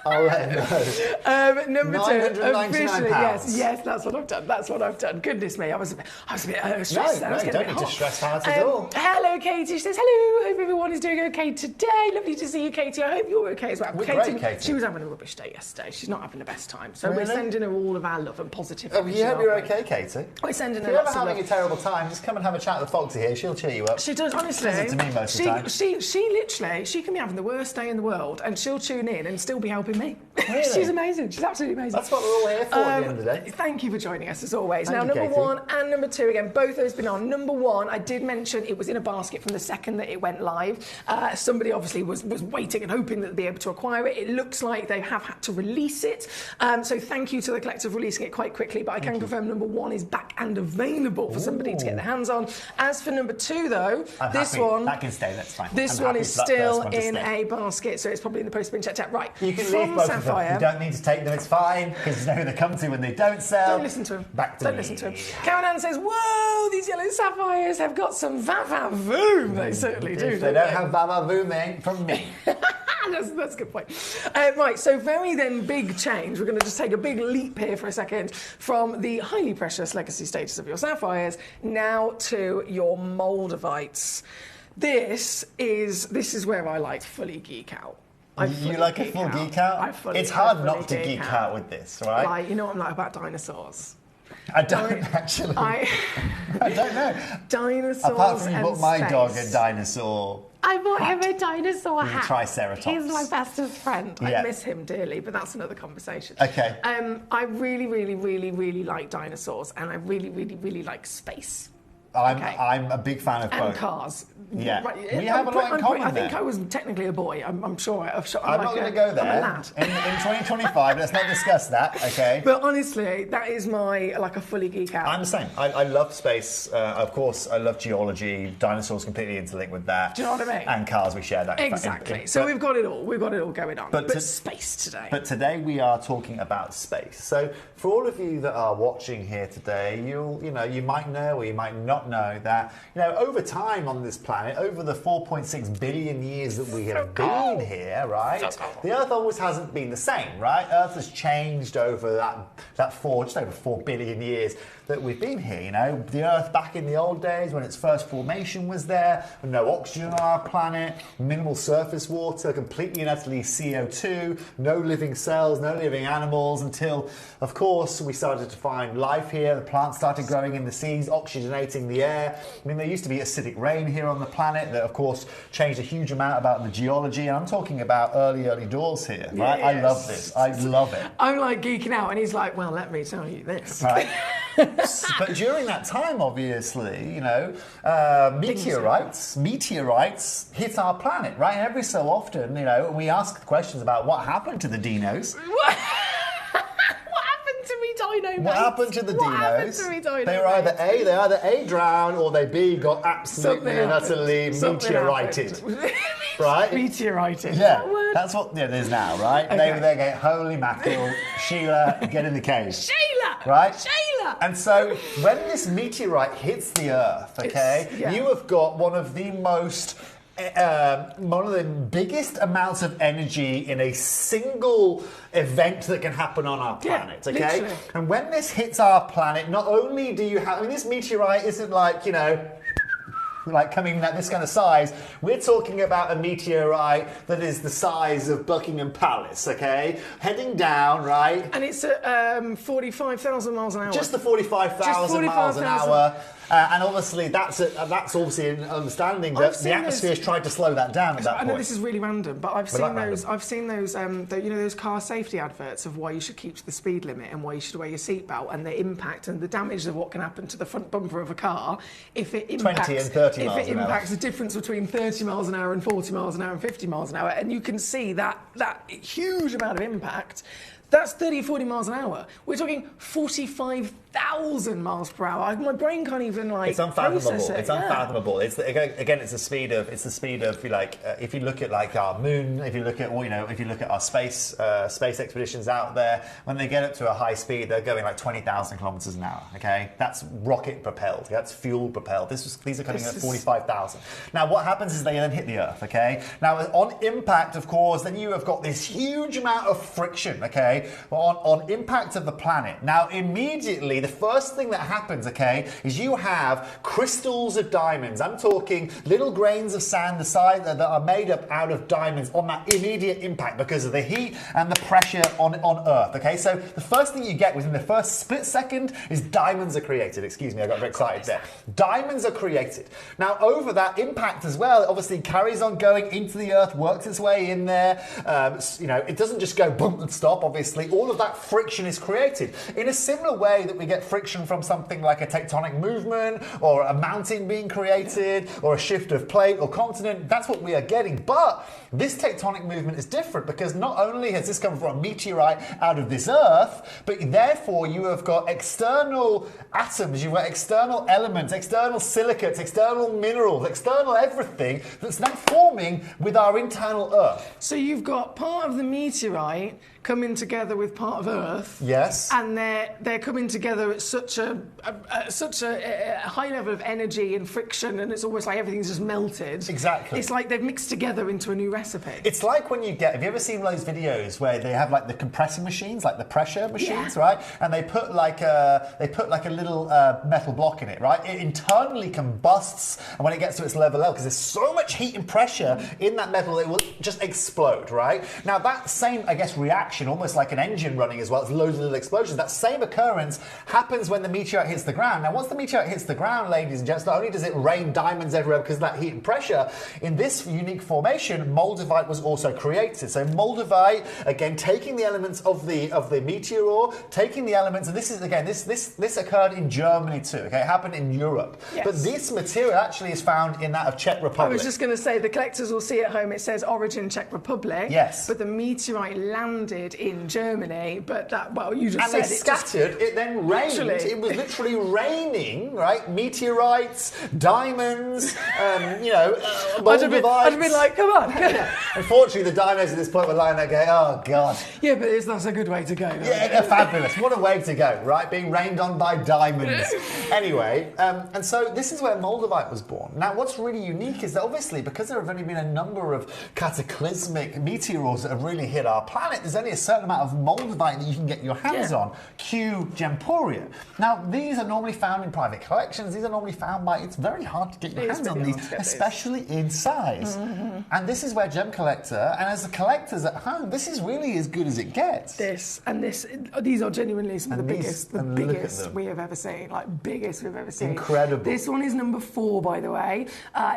I'll let him know. Number 2, officially, £999. yes, that's what I've done. That's what I've done. Goodness me, I was a bit stressed. No, I was getting a don't bit need to hot. stress out at all. Hello, Katie. She says, hello. Hope everyone is doing okay today. Lovely to see you, Katie. I hope you're okay as well. We're great, Katie. She was having a rubbish day yesterday. She's not having the best time. So Really? we're sending her all of our love and positivity. Oh, you hope you're okay, Katie. We're sending If her you're ever lots of having love. a terrible time, just come and have a chat with Foxy here. She'll cheer you up. She does, honestly. She does it to me most of the time. She literally, she can be having the worst day in the world and she'll tune in and still be helping me. Really? She's amazing. She's absolutely amazing. That's what we're all here for at the end of the day. Thank you for joining us as always. Thank Now, you, number Katie. 1 and number 2, again, both those been on. Number 1, I did mention it was in a basket from the second that it went live. Somebody obviously was waiting and hoping that they'd be able to acquire it. It looks like they have had to release it. So thank you to the collector for releasing it quite quickly, but I can confirm number 1 is back and available for somebody to get their hands on. As for number 2, though, That can stay, that's fine. this I'm one happy is for that still first one to in stay. a basket, so it's probably in the post bin checked out. Right, You can from leave both Sapphire. of them. You don't need to take them, it's fine, because you know who they come to when they don't sell. Don't listen to him. Back to Don't me. listen to him. Karen Ann says, whoa, these yellow sapphires have got some va-va-voom. They certainly do. If they don't have va-va-voom, they ain't from me. That's a good point. Right, so very then big change. We're going to just take a big leap here for a second from the highly precious legacy status of your sapphires now to your moldavites. This is where I like fully geek out. You like a full geek out? It's hard not to geek out with this, right? Like, you know what I'm like about dinosaurs? I don't actually. I don't know. Dinosaurs. Apart from you bought my space. dog a dinosaur. I bought him a dinosaur He's a hat. Triceratops. He's my bestest friend. Yeah. I miss him dearly, but that's another conversation. Okay. I really, really, really, really like dinosaurs, and I really, really, really like space. I'm a big fan of And both. cars. Yeah. Right, We have a lot in common I think there. I was technically a boy. I'm sure. I'm not going to go I'm a there. lad. In 2025, let's not discuss that, okay? But honestly, that is my, like, a fully geek out. I'm the same. I love space. Of course, I love geology. Dinosaurs completely interlinked with that. Do you know what I mean? And cars, we share that. Exactly. So we've got it all. We've got it all going on. But space today. But today we are talking about space. So for all of you that are watching here today, you might know or you might not know that over time on this planet, over the 4.6 billion years that we have been here, right? The Earth always hasn't been the same, right? Earth has changed over that just over 4 billion years that we've been here. The Earth back in the old days when its first formation was there, no oxygen on our planet, minimal surface water, completely and utterly CO2, no living cells, no living animals until, of course, we started to find life here. The plants started growing in the seas, oxygenating the air. I mean, there used to be acidic rain here on the planet that, of course, changed a huge amount about the geology. And I'm talking about early doors here, right? I love this. I love it. I'm like geeking out, and he's like, well, let me tell you this. Right. But during that time, obviously, meteorites hit our planet, right? And every so often, we ask questions about what happened to the dinos. What happened to me, dino? What happened to the dinos? What happened to me, dino? They either A, drowned, or they B, got absolutely and utterly meteorited. Right? Meteorited. Yeah, that's what it is now, right? Okay. They get holy mackerel. Sheila, get in the cave. Sheila! Right? Sheila! And so when this meteorite hits the Earth, you have got one of the biggest amounts of energy in a single event that can happen on our planet, okay? Literally. And when this hits our planet, not only do you have... this meteorite isn't like, like coming at this kind of size. We're talking about a meteorite that is the size of Buckingham Palace, okay? Heading down, right? And it's at 45,000 miles an hour. Just the 45,000 miles an hour. And obviously, that's obviously an understanding that the atmosphere has tried to slow that down at that point. I know this is really random, but I've seen those those car safety adverts of why you should keep to the speed limit and why you should wear your seatbelt and the impact and the damage of what can happen to the front bumper of a car if it impacts 20 and 30 miles if it an hour. impacts the difference between 30 miles an hour and 40 miles an hour and 50 miles an hour, and you can see that huge amount of impact. That's 30, 40 miles an hour. We're talking 45,000 1,000 miles per hour. My brain can't even like. It's unfathomable. Process it. It's unfathomable. It's again, it's the speed of if you look at like our moon, if you look at if you look at our space expeditions out there, when they get up to a high speed, they're going like 20,000 kilometers an hour. Okay, that's rocket propelled. That's fuel propelled. These are coming at 45,000. Now, what happens is they then hit the Earth. Okay, now on impact, of course, then you have got this huge amount of friction. Okay, on impact of the planet. Now, immediately, the first thing that happens, okay, is you have crystals of diamonds. I'm talking little grains of sand the size that are made up out of diamonds on that immediate impact because of the heat and the pressure on Earth. Okay, so the first thing you get within the first split second is diamonds are created. Excuse me, I got very excited there. Diamonds are created. Now, over that impact as well, it obviously carries on going into the Earth, works its way in there. It doesn't just go boom and stop, obviously. All of that friction is created. In a similar way that we get friction from something like a tectonic movement or a mountain being created or a shift of plate or continent, that's what we are getting. But this tectonic movement is different because not only has this come from a meteorite out of this Earth, but therefore you have got external atoms, you've got external elements, external silicates, external minerals, external everything that's now forming with our internal Earth. So you've got part of the meteorite coming together with part of Earth. Yes. And they're coming together at such a high level of energy and friction, and it's almost like everything's just melted. Exactly. It's like they've mixed together into a new recipe. It's like when have you ever seen those videos where they have like the compressing machines, like the pressure machines, right? And they put like a little metal block in it, right? It internally combusts, and when it gets to its level because there's so much heat and pressure in that metal, it will just explode, right? Now that same, I guess, reaction, almost like an engine running as well, it's loads of little explosions. That same occurrence happens when the meteorite hits the ground. Now, once the meteorite hits the ground, ladies and gents, not only does it rain diamonds everywhere because of that heat and pressure, in this unique formation, moldavite was also created. So moldavite, again, taking the elements of the meteor, taking the elements, and this is again, this occurred in Germany too. Okay, it happened in Europe. Yes. But this material actually is found in that of Czech Republic. I was just going to say, the collectors will see at home, it says origin Czech Republic. Yes. But the meteorite landed in Germany, but you just said and they scattered. It then rained. Literally. It was literally raining, right? Meteorites, diamonds, I'd have been like, come on. Unfortunately, the dinos at this point were lying there going, oh God. Yeah, but that's a good way to go. Yeah, they're fabulous. What a way to go, right? Being rained on by diamonds. Anyway, and so this is where moldavite was born. Now, what's really unique is that obviously, because there have only been a number of cataclysmic meteors that have really hit our planet, there's only a certain amount of moldavite that you can get your hands on. Cue Gemporia. Now, these are normally found in private collections. These are normally found by, it's very hard to get your hands on these, especially in size. Mm-hmm. And this is where Gemcollector, and as the collectors at home, this is really as good as it gets. These are genuinely some of the biggest we have ever seen. Like, biggest we've ever seen. Incredible. This one is number 4, by the way.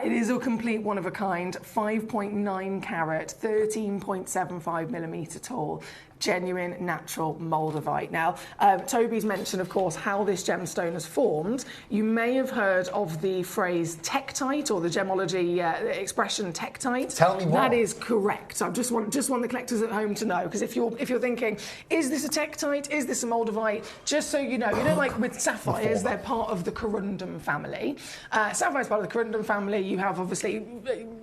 It is a complete one of a kind, 5.9 carat, 13.75 millimetre tall. Genuine natural moldavite. Now, Toby's mentioned, of course, how this gemstone has formed. You may have heard of the phrase tektite, or the gemology expression tektite. Tell me more. That is correct. I just want the collectors at home to know, because if you're thinking, is this a tektite? Is this a moldavite? Just so you know, like with sapphires, they're part of the corundum family. Sapphire is part of the corundum family. You have obviously,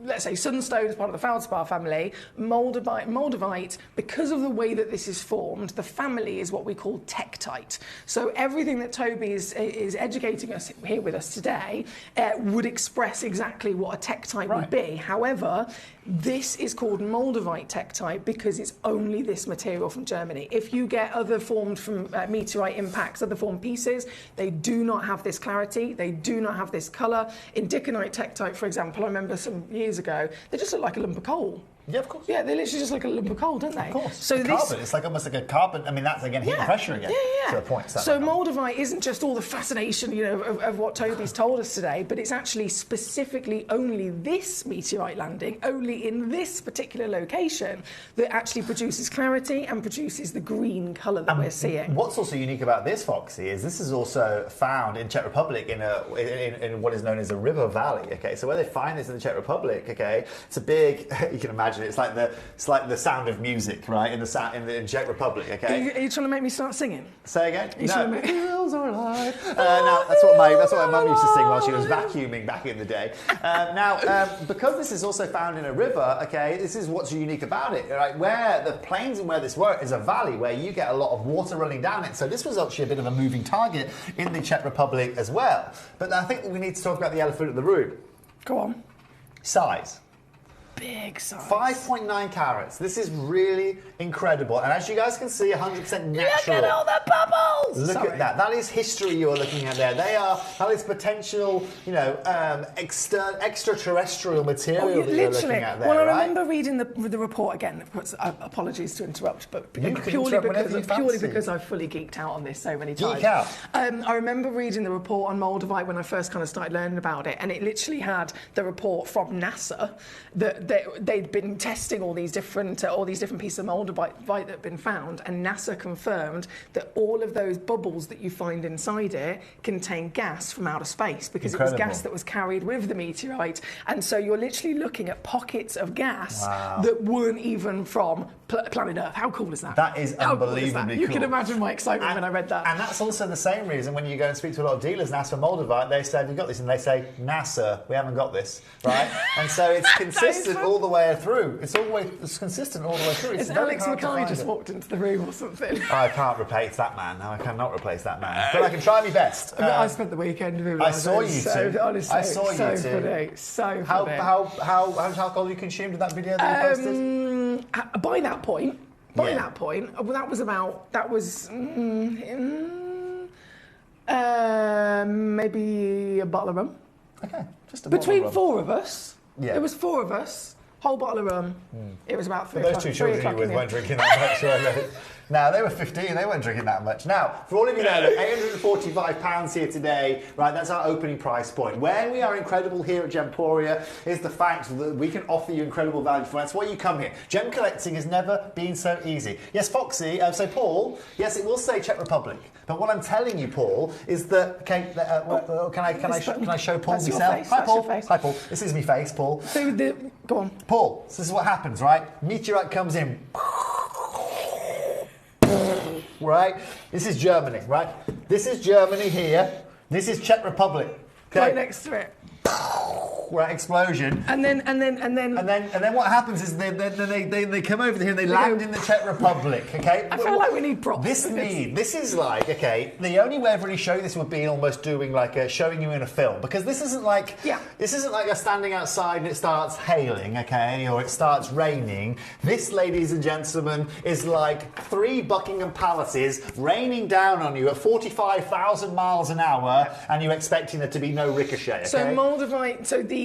let's say, sunstone is part of the feldspar family. Moldavite, because of the way that this is formed, the family is what we call tektite. So everything that Toby is educating us here with us today would express exactly what a tektite would be. However, this is called moldavite tektite because it's only this material from Germany. If you get other formed from meteorite impacts, other formed pieces, they do not have this clarity, they do not have this colour. In dickonite tektite, for example, I remember some years ago, they just look like a lump of coal. Yeah, of course. Yeah, they literally just like a lump of coal, don't they? Of course. So carbon, it's like almost like a carbon. I mean, that's again heat and pressure again. Yeah. To a point. So moldavite isn't just all the fascination, of what Toby's told us today, but it's actually specifically only this meteorite landing, only in this particular location, that actually produces clarity and produces the green colour that we're seeing. What's also unique about this, Foxy, is this is also found in Czech Republic in what is known as a river valley. Okay, so where they find this in the Czech Republic, okay, it's a big. You can imagine imagine it's like the sound of music, right? In the Czech Republic, okay? Are you trying to make me start singing? Say again? No. Wheels are alive. Now, that's what my mum used to sing while she was vacuuming back in the day. Because this is also found in a river, okay, this is what's unique about it, right? Where the plains and where this works is a valley where you get a lot of water running down it. So this was actually a bit of a moving target in the Czech Republic as well. But I think we need to talk about the elephant in the room. Go on. Size. Big size. 5.9 carats. This is really incredible. And as you guys can see, 100% natural. Look at all the bubbles! Look at that. That is history you're looking at there. That is potential, extraterrestrial material that you're looking at there, Well, I right? remember reading the report again. Apologies to interrupt, but purely because I've fully geeked out on this so many times. Geek out. I remember reading the report on Moldavite when I first kind of started learning about it, and it literally had the report from NASA that they'd been testing all these different pieces of Moldavite that had been found, and NASA confirmed that all of those bubbles that you find inside it contain gas from outer space, because it was gas that was carried with the meteorite. And so you're literally looking at pockets of gas that weren't even from planet Earth. How cool is that? That is unbelievably cool. You can imagine my excitement when I read that. And that's also the same reason when you go and speak to a lot of dealers and ask for Moldavite, they say, have you got this? And they say, NASA, we haven't got this, right? And so it's consistent all the way through. It's consistent all the way through. Is Alex Mackay just walked into the room or something? I can't replace that man. No, I cannot replace that man. But I can try my best. I spent the weekend with him. I saw you too. Honestly, I saw you too. Funny, so how funny. How much alcohol you consumed in that video that you posted? By that point, that was maybe a bottle of rum. Okay, just a Between bottle of rum. four of us. Yeah. It was four of us. Whole bottle of rum. It was about 3 o'clock. Those two children you were with weren't drinking that much, were they? Now, they were 15, they weren't drinking that much. Now, for all of you know, look, £845 here today, right, that's our opening price point. Where we are incredible here at Gemporia is the fact that we can offer you incredible value for that's why you come here. Gem collecting has never been so easy. Yes, Foxy, so Paul, yes, it will say Czech Republic, but what I'm telling you, Paul, is that, okay, can I show Paul myself? Hi, Paul. Hi, Paul. This is me face, Paul. Go on. Paul, so this is what happens, right? Meteorite comes in. Right? This is Germany, right? This is Germany here. This is Czech Republic. Okay? Right next to it. Right, explosion. And then what happens is they come over here and they land in the Czech Republic. Okay. I feel like we need props. This is like, okay, the only way I've really shown this would be almost doing like showing you in a film, because this isn't like us standing outside and it starts hailing, okay, or it starts raining. This, ladies and gentlemen, is like 3 Buckingham Palaces raining down on you at 45,000 miles an hour, and you're expecting there to be no ricochet. Okay? So Moldavite, so the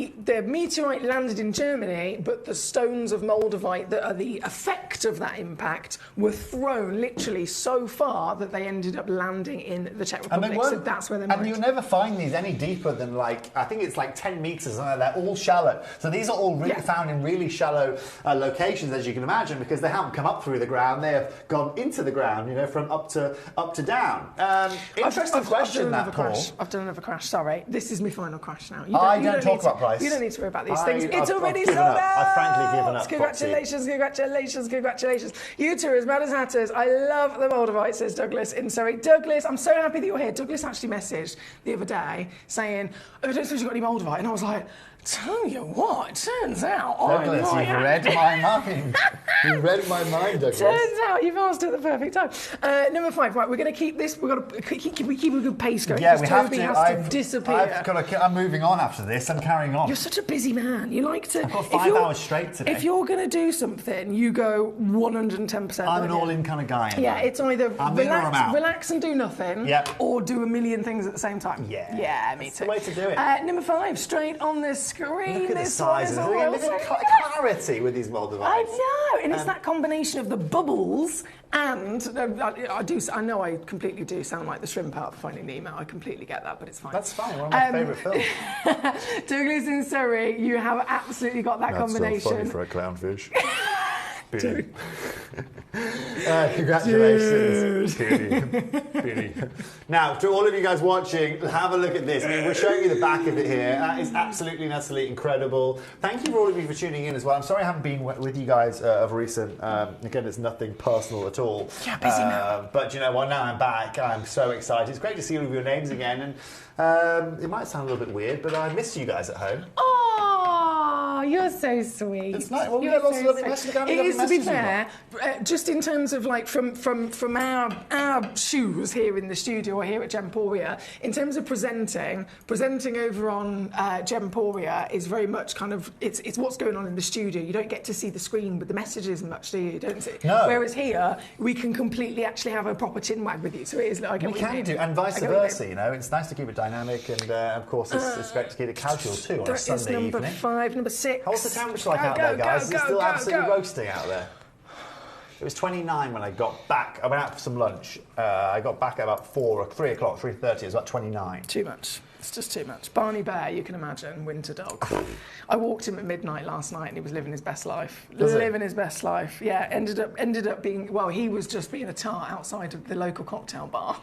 meteorite landed in Germany, but the stones of Moldavite that are the effect of that impact were thrown literally so far that they ended up landing in the Czech Republic. So that's where they're And you'll never find these any deeper than like, I think it's like 10 metres, and they're all shallow. So these are all found in really shallow locations, as you can imagine, because they haven't come up through the ground, they have gone into the ground, you know, from up to down. Interesting question, that, Paul. I've done another crash, sorry. This is my final crash now. I don't talk about price. You don't need to worry about these things. It's I've already given sold up. out. I've frankly given up. Congratulations, congratulations, congratulations. You two are as mad as hatters. I love the Moldavite, says Douglas in Surrey. Douglas, I'm so happy that you're here. Douglas actually messaged the other day saying, oh, I don't suppose you've got any Moldavite. And I was like, tell you what, it turns out Douglas, you've read my mind. You've read my mind, Douglas. Turns out you've asked at the perfect time. Number 5, right, we're going to keep this, we've got to keep a good pace going. Yeah, we Toby have to disappear. I'm moving on after this, I'm carrying on. You're such a busy man. You like to... I've got 5 hours straight today. If you're going to do something, you go 110%. I'm an all-in kind of guy. Yeah, it's either relax, relax and do nothing, or do a million things at the same time. Yeah, me too. That's the way to do it. Number 5, straight on the screen. Look at the sizes. Look at clarity with these Moldavites. I know, and it's that combination of the bubbles and I know I completely do sound like the shrimp out of Finding Nemo. I completely get that, but it's fine. That's fine. One of my favourite films. Douglas in Surrey, you have absolutely got that combination. That's so funny for a clownfish. Beauty. Congratulations. Beauty. Now, to all of you guys watching, have a look at this. I mean, we're showing you the back of it here. That is absolutely and utterly incredible. Thank you for all of you for tuning in as well. I'm sorry I haven't been with you guys of recent. Again, it's nothing personal at all. Yeah, busy now. But you know what? Now I'm back. I'm so excited. It's great to see all of your names again. And it might sound a little bit weird, but I miss you guys at home. Oh, you're so sweet. It's nice. Well, we get lots of lovely messages. It is, to be fair, just in terms of like from our shoes here in the studio or here at Gemporia, in terms of presenting over on Gemporia is very much kind of it's what's going on in the studio. You don't get to see the screen with the messages much, do you? Don't you? No. Whereas here we can completely actually have a proper chinwag with you. So it is like we can do, and vice versa. You know, it's nice to keep it dynamic, and of course it's great to keep it casual too on a Sunday number evening. 5, number 6. What's the temperature like out there, guys? Is it still absolutely roasting out there? It was 29 when I got back. I went out for some lunch. I got back at about 3 o'clock, 3:30. It was about 29. Too much. It's just too much. Barney Bear, you can imagine, winter dog. I walked him at midnight last night and he was living his best life. His best life. Yeah, ended up being, well, he was just being a tart outside of the local cocktail bar.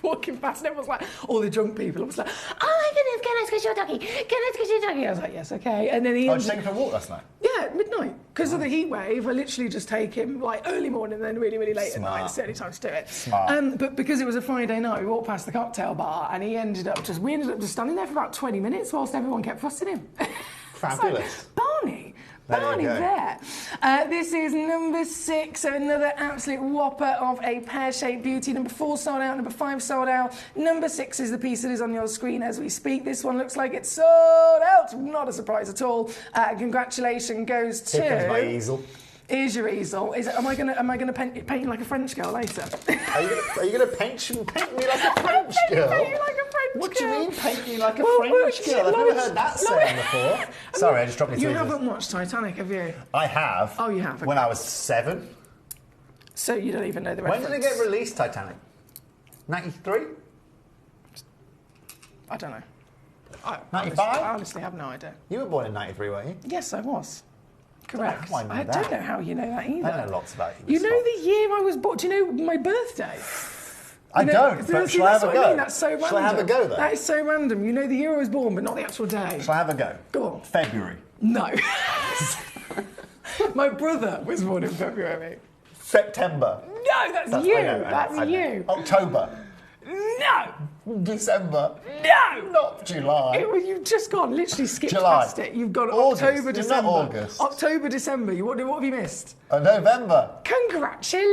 Walking past and everyone's like, all the drunk people, I was like, oh my goodness, can I squish your doggy? Can I squish your doggy? I was like, yes, okay. And then he... I was taking for a walk last night? Yeah, at midnight. Because of the heat wave, I literally just take him like early morning and then really, really late at night. It's the only time to do it. Smart. But because it was a Friday night, we walked past the cocktail bar and we ended up just standing there for about 20 minutes whilst everyone kept fussing him. Fabulous. Like, Barney there. This is number 6, so another absolute whopper of a pear-shaped beauty. Number 4 sold out, number 5 sold out. Number 6 is the piece that is on your screen as we speak. This one looks like it's sold out. Not a surprise at all. Congratulations goes to... Here comes my easel. Here's your easel. Am I gonna paint you like a French girl later? Are you gonna paint me like a French girl? Paint you like a French What girl. do you mean paint me like a French girl? I've never heard that saying before. Sorry, I just dropped my You tweezers. haven't watched Titanic, have you? I have. Oh, you have. Okay. When I was 7. So you don't even know the When reference. did it get released, Titanic? 93? I don't know. 95? I honestly have no idea. You were born in 93, weren't you? Yes, I was. Correct. How do I know that? don't know how you know that either. I know lots about you. You know the year I was born. Do you know my birthday? I don't, but shall I have a go? That's so random. Shall I have a go, though? That is so random. You know the year I was born, but not the actual day. Shall I have a go? Go on. February. No. My brother was born in February. September. No, that's you. That's you. October. No. December. No. Not July. You've just gone, literally skipped July. past it. You've gone August. October, It's December. not August. October, December. What have you missed? November. Congratulations.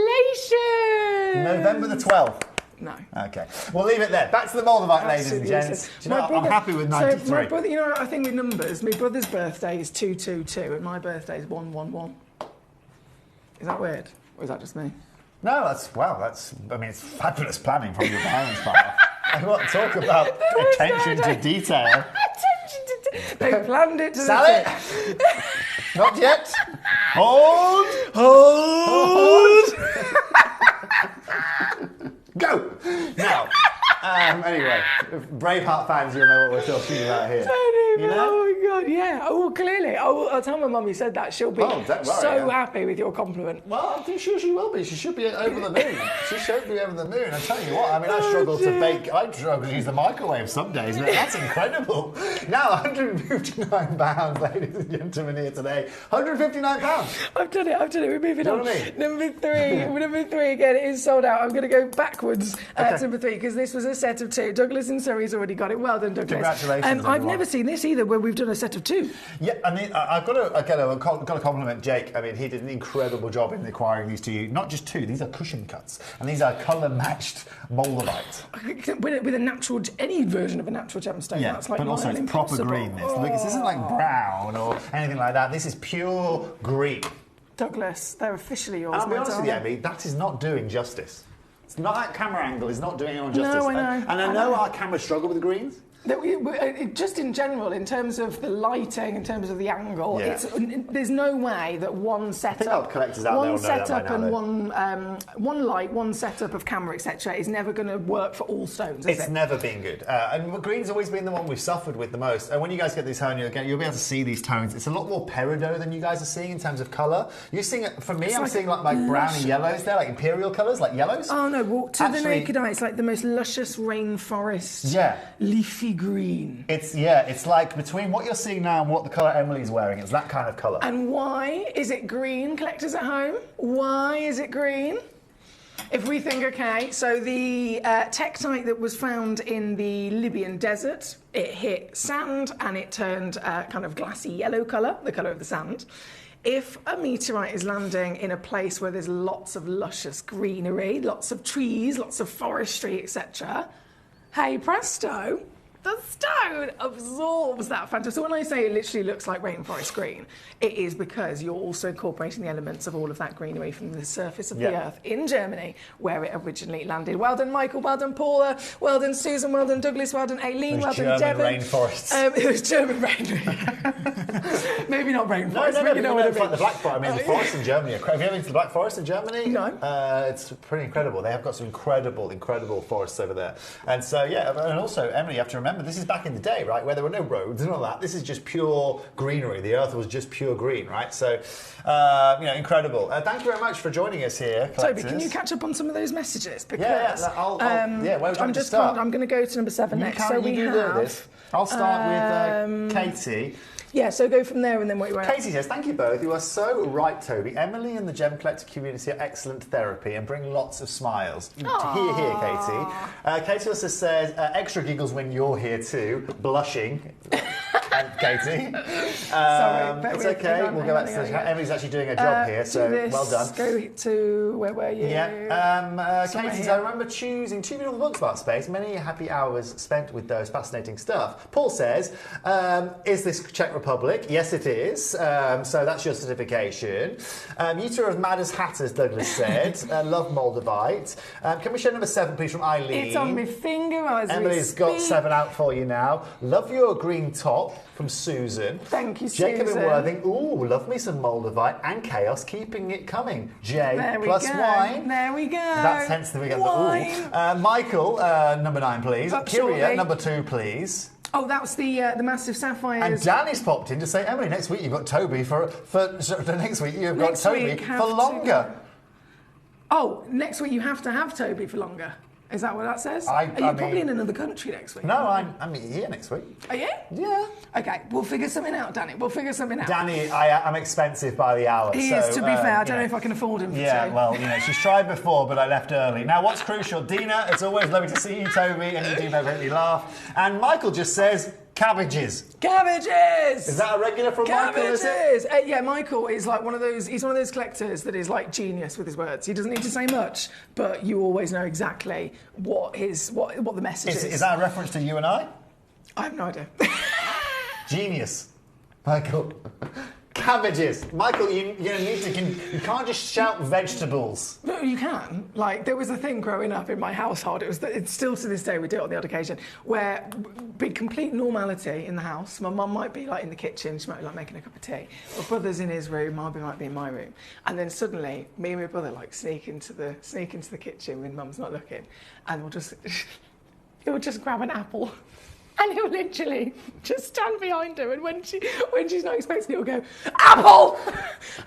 November the 12th. No. Okay. We'll leave it there. Back to the Moldavite, ladies and Absolutely gents. useless. Do you know, My brother- I'm happy with 93. So my brother, you know, I think with numbers, my brother's birthday is 222 and my birthday is 111. Is that weird? Or is that just me? No, it's fabulous planning from your parents' part. I want to talk about attention to detail. Attention to detail. They planned it to Sally! Not yet. Hold! Go! Now, anyway, Braveheart fans, you'll know what we're talking about here. You know? Oh my God, yeah. Oh, well, clearly. I'll tell my mum you said that. She'll be so happy with your compliment. Well, I'm sure she will be. She should be over the moon. She should be over the moon. I tell you what, I mean, I struggle to bake. I struggle to use the microwave some days, but that's incredible. Now, £159, ladies and gentlemen, here today. £159. I've done it. We're moving on. What I mean? Number 3 again, it is sold out. I'm going to go backwards to number 3 because this was a set of 2. Douglas and Surrey's already got it. Well done, Douglas. Congratulations, I've never seen this either, where we've done a set of 2. Yeah, I mean, I've got to compliment Jake. I mean, he did an incredible job in acquiring these 2. Not just 2; these are cushion cuts, and these are colour-matched Moldavite. With a natural, any version of a natural gemstone. Yeah, that's like but also it's proper green. This isn't like brown or anything like that. This is pure green. Douglas, they're officially yours. And I'll be honest with you, Emmy, that is not doing justice. It's not that camera angle is not doing it on justice. No, I know. And I know our cameras struggle with the greens. Just in general, in terms of the lighting, in terms of the angle, there's no way that one setup, and one light, one setup of camera, etc., is never going to work for all stones. It's never been good, and green's always been the one we've suffered with the most. And when you guys get these home, you'll be able to see these tones. It's a lot more peridot than you guys are seeing in terms of colour. You're seeing it. For me, I'm seeing like browny yellows there, like imperial colours, like yellows. Oh no! To the naked eye, it's like the most luscious rainforest, leafy green. It's like between what you're seeing now and what the colour Emily's wearing, it's that kind of colour. And why is it green, collectors at home? Why is it green? If we think, okay, so the tektite that was found in the Libyan desert, it hit sand and it turned kind of glassy yellow colour, the colour of the sand. If a meteorite is landing in a place where there's lots of luscious greenery, lots of trees, lots of forestry, etc., hey presto, the stone absorbs that phantom. So when I say it literally looks like rainforest green, it is because you're also incorporating the elements of all of that greenery from the surface of the earth in Germany, where it originally landed. Well done, Michael. Well done, Paula. Well done, Susan. Well done, Douglas. Well done, Aileen. Well done, Devon. Rainforests. It was German rain. Maybe not rainforest, but you know what I mean. Like the Black Forest. I mean, the forests in Germany. Have you ever been to the Black Forest in Germany? No. It's pretty incredible. They have got some incredible forests over there. And so, and also, Emily, you have to remember, this is back in the day, right, where there were no roads and all that. This is just pure greenery. The earth was just pure green, right? So, incredible. Thank you very much for joining us here, collectors. Toby, can you catch up on some of those messages? Because where would you like to start? I'm going to go to number 7 next. I'll start with Katie. Yeah, so go from there and then what you want. Katie says, thank you both. You are so right, Toby. Emily and the Gem Collector community are excellent therapy and bring lots of smiles. Hear, Katie. Katie also says, extra giggles when you're here too. Blushing. Katie. Sorry, it's okay. We'll go back to Emily's actually doing her job here, so well done. Go to, where were you? Yeah. Katie says, I remember choosing 2 beautiful books about space. Many happy hours spent with those fascinating stuff. Paul says, is this Czech Republic? Yes, it is. So that's your certification. You two are as mad as hatters, Douglas said. Love Moldavite. Can we share number 7, please, from Eileen? It's on my finger as Emily's got 7 out for you now. Love your green top, from Susan. Thank you, Susan. Jacob and Worthing. Ooh, love me some Moldavite and Chaos, keeping it coming. Jay plus wine. There we go. That's hence the we get the ooh. Michael, number 9, please. Kyria, number 2, please. Oh, that's the massive sapphires. And Danny's popped in to say, Emily, next week you've got Toby for next week you've got Toby for longer. Oh, next week you have to have Toby for longer. Is that what that says? Are you probably in another country next week? No, I'm here next week. Are you? Yeah. Okay, we'll figure something out, Danny. We'll figure something out. Danny, I'm expensive by the hour. He is, to be fair. I don't know if I can afford him. Yeah, well, she's tried before, but I left early. Now, what's crucial? Dina, it's always lovely to see you, Toby, and you do make me laugh. And Michael just says, cabbages. Cabbages! Is that a regular from Michael, is it? Yeah, Michael is like he's one of those collectors that is like genius with his words. He doesn't need to say much, but you always know exactly what the message is. Is that a reference to you and I? I have no idea. Genius. Michael. Cabbages. Michael, you can't just shout vegetables. No, you can. Like, there was a thing growing up in my household, it's still to this day, we do it on the odd occasion, where be complete normality in the house. My mum might be like in the kitchen, she might be like making a cup of tea. My brother's in his room, might be in my room. And then suddenly, me and my brother like sneak into the kitchen when mum's not looking, and he'll just grab an apple. And he'll literally just stand behind her, and when she's not expecting it, he'll go, apple!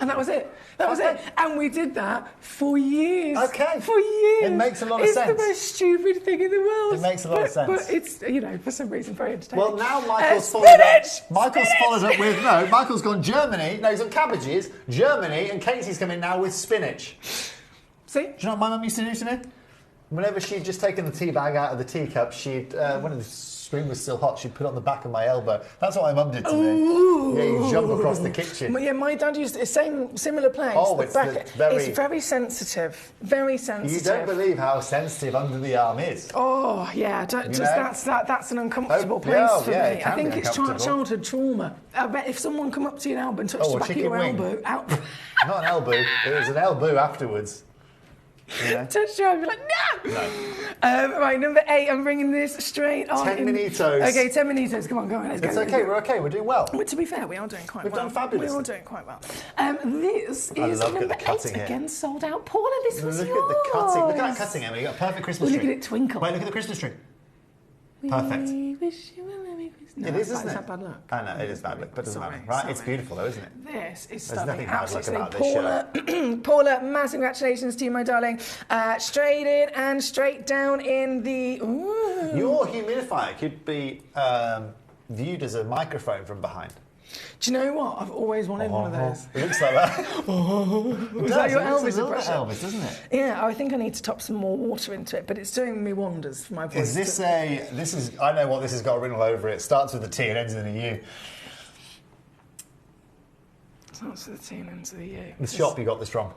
And that was it. That was it. And we did that for years. Okay. For years. It makes a lot of sense. It's the most stupid thing in the world. It makes a lot of sense. But it's, for some reason, very entertaining. Well, now Michael's followed up with, Michael's gone Germany. No, he's on cabbages, Germany, and Katie's come in now with spinach. See? Do you know what my mum used to do to me? Whenever she'd just taken the tea bag out of the teacup, she'd, when the spoon was still hot, she'd put it on the back of my elbow. That's what my mum did to me. Yeah, you jump across the kitchen. Yeah, my dad used the similar place. Oh, it's very sensitive. Very sensitive. You don't believe how sensitive under the arm is. Oh, yeah. That's an uncomfortable place for me. I think it's childhood trauma. I bet if someone come up to your elbow and touched the back of your elbow... Not an elbow. It was an elbow afterwards. You know? Touch your arm, you're like, no! Right, number 8, I'm bringing this straight on. 10 Minitos. Okay, 10 Minitos. Come on, let's go. It's okay, we're okay, we're doing well. Well, to be fair, we are doing quite well. We've done fabulous. We are doing quite well. This I is love number the 8, cutting here. again sold out. Paula, this was Look yours. at the cutting. Look at that cutting, Emily. You've got a perfect Christmas tree. Look at it twinkle. Wait, look at the Christmas tree. Perfect. We wish you a Merry Christmas. No, It is, isn't Is it? that bad luck? I know, it is bad luck, but it doesn't Sorry, matter. Right, sorry. it's beautiful though, isn't it? This is There's stunning. nothing bad luck about this shirt. Paula, massive congratulations to you, my darling. Straight in and straight down in the... Ooh. Your humidifier could be viewed as a microphone from behind. Do you know what? I've always wanted one of those. It looks like that. Was that your Elvis impression? Elvis, doesn't it? Yeah, I think I need to top some more water into it, but it's doing me wonders for my voice. Is this I know what this has got written all over it. It starts with a T and ends in a U. Starts with a T and ends with a U. The shop you got this from.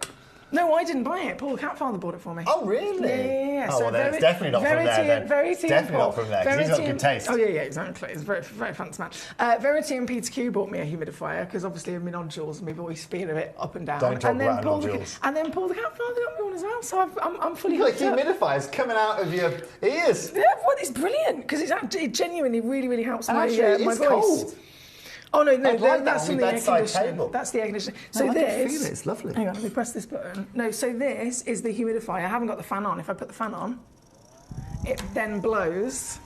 No, I didn't buy it. Paul the Catfather bought it for me. Oh, really? Yeah. Oh, well, then it's definitely not from there, then. Verity Definitely not from there, 'cause he's got good taste. Oh, yeah, exactly. It's a very, very fancy man. Verity and Peter Q bought me a humidifier, because obviously of my nodules, and my voice being a bit up and down. Don't talk and then about Paul nodules. And then Paul the Catfather got me one as well, so I'm fully You've hooked got up. humidifiers coming out of your ears. Yeah, well, it's brilliant, because it genuinely really, really helps And my, actually, it my is voice. cold. Oh, no, I'd like that that's on from my the air bedside conditioning. table. That's the air conditioning. No, So I this... can feel it. It's lovely. Hang on, let me press this button. No, so this is the humidifier. I haven't got the fan on. If I put the fan on, it then blows.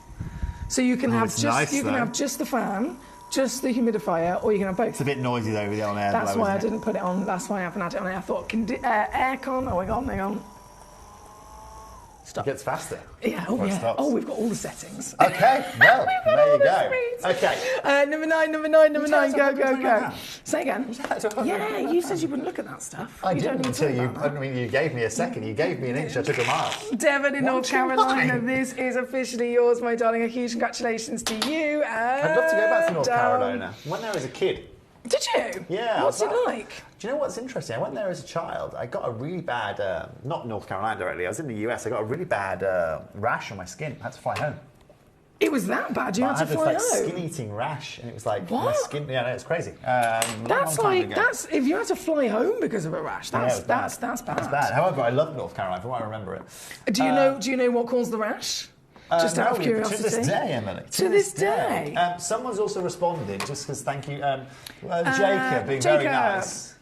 So you can have have just the fan, just the humidifier, or you can have both. It's a bit noisy though with the on air. That's why I didn't put it on. That's why I haven't had it on air. I thought aircon. Oh, hang on. Stop. It gets faster. Yeah. Oh, Or it yeah. stops. Oh, we've got all the settings. Okay. Well, there you go. Okay. Number nine. Go. Say again. Yeah, Yeah, you said you wouldn't look at that stuff. I You don't didn't need to until you. talk about I mean, you gave me a second. You gave me an inch. I took a mile. Devon in What North do you Carolina, mind? this is officially yours, my darling. A huge congratulations to you. I'd love to go back to North Carolina. I went there as a kid. Did you? Yeah. What's it like? Do you know what's interesting? I went there as a child. I got a really bad, not North Carolina directly, I was in the US. I got a really bad rash on my skin. I had to fly home. It was that bad? You had to fly I had this home? skin-eating rash, and it was like my What? skin. Yeah, no, it's crazy. That's if you had to fly home because of a rash. That's bad. It's bad. However, I love North Carolina from what I remember it. Do you know what caused the rash? Just out of curiosity. To this day, Emily. To this day. Someone's also responded, just because thank you, Jacob being very nice.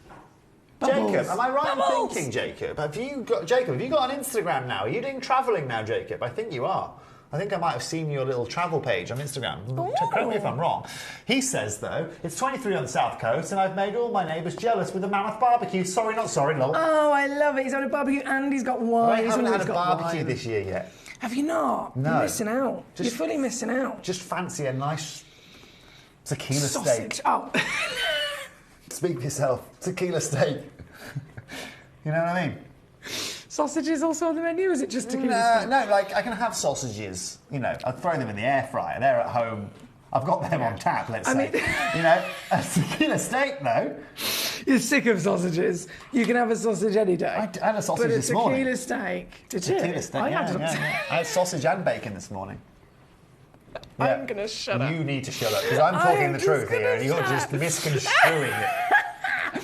Bubbles. Jacob, am I right Bubbles. in thinking, Jacob? Have you got an Instagram now? Are you doing travelling now, Jacob? I think you are. I think I might have seen your little travel page on Instagram. Correct me if I'm wrong. He says, though, it's 23 on the South Coast, and I've made all my neighbours jealous with a mammoth barbecue. Sorry, not sorry, lol. Oh, I love it. He's had a barbecue and he's got wine. I haven't had a barbecue wine. this year yet. Have you not? No. You're missing out. You're fully missing out. Just fancy a nice tequila Sausage. steak. Oh. Speak for yourself. Tequila steak. You know what I mean? Sausage is also on the menu, or is it just tequila steak? No, like I can have sausages, I'll throw them in the air fryer. They're at home. I've got them on tap, let's say. A tequila steak, though. You're sick of sausages. You can have a sausage any day. I had a sausage this morning. But a tequila steak. Did you? Tequila steak, I I had sausage and bacon this morning. I'm going to shut up. You need to shut up, because I'm talking the truth here, and you're just misconstruing it.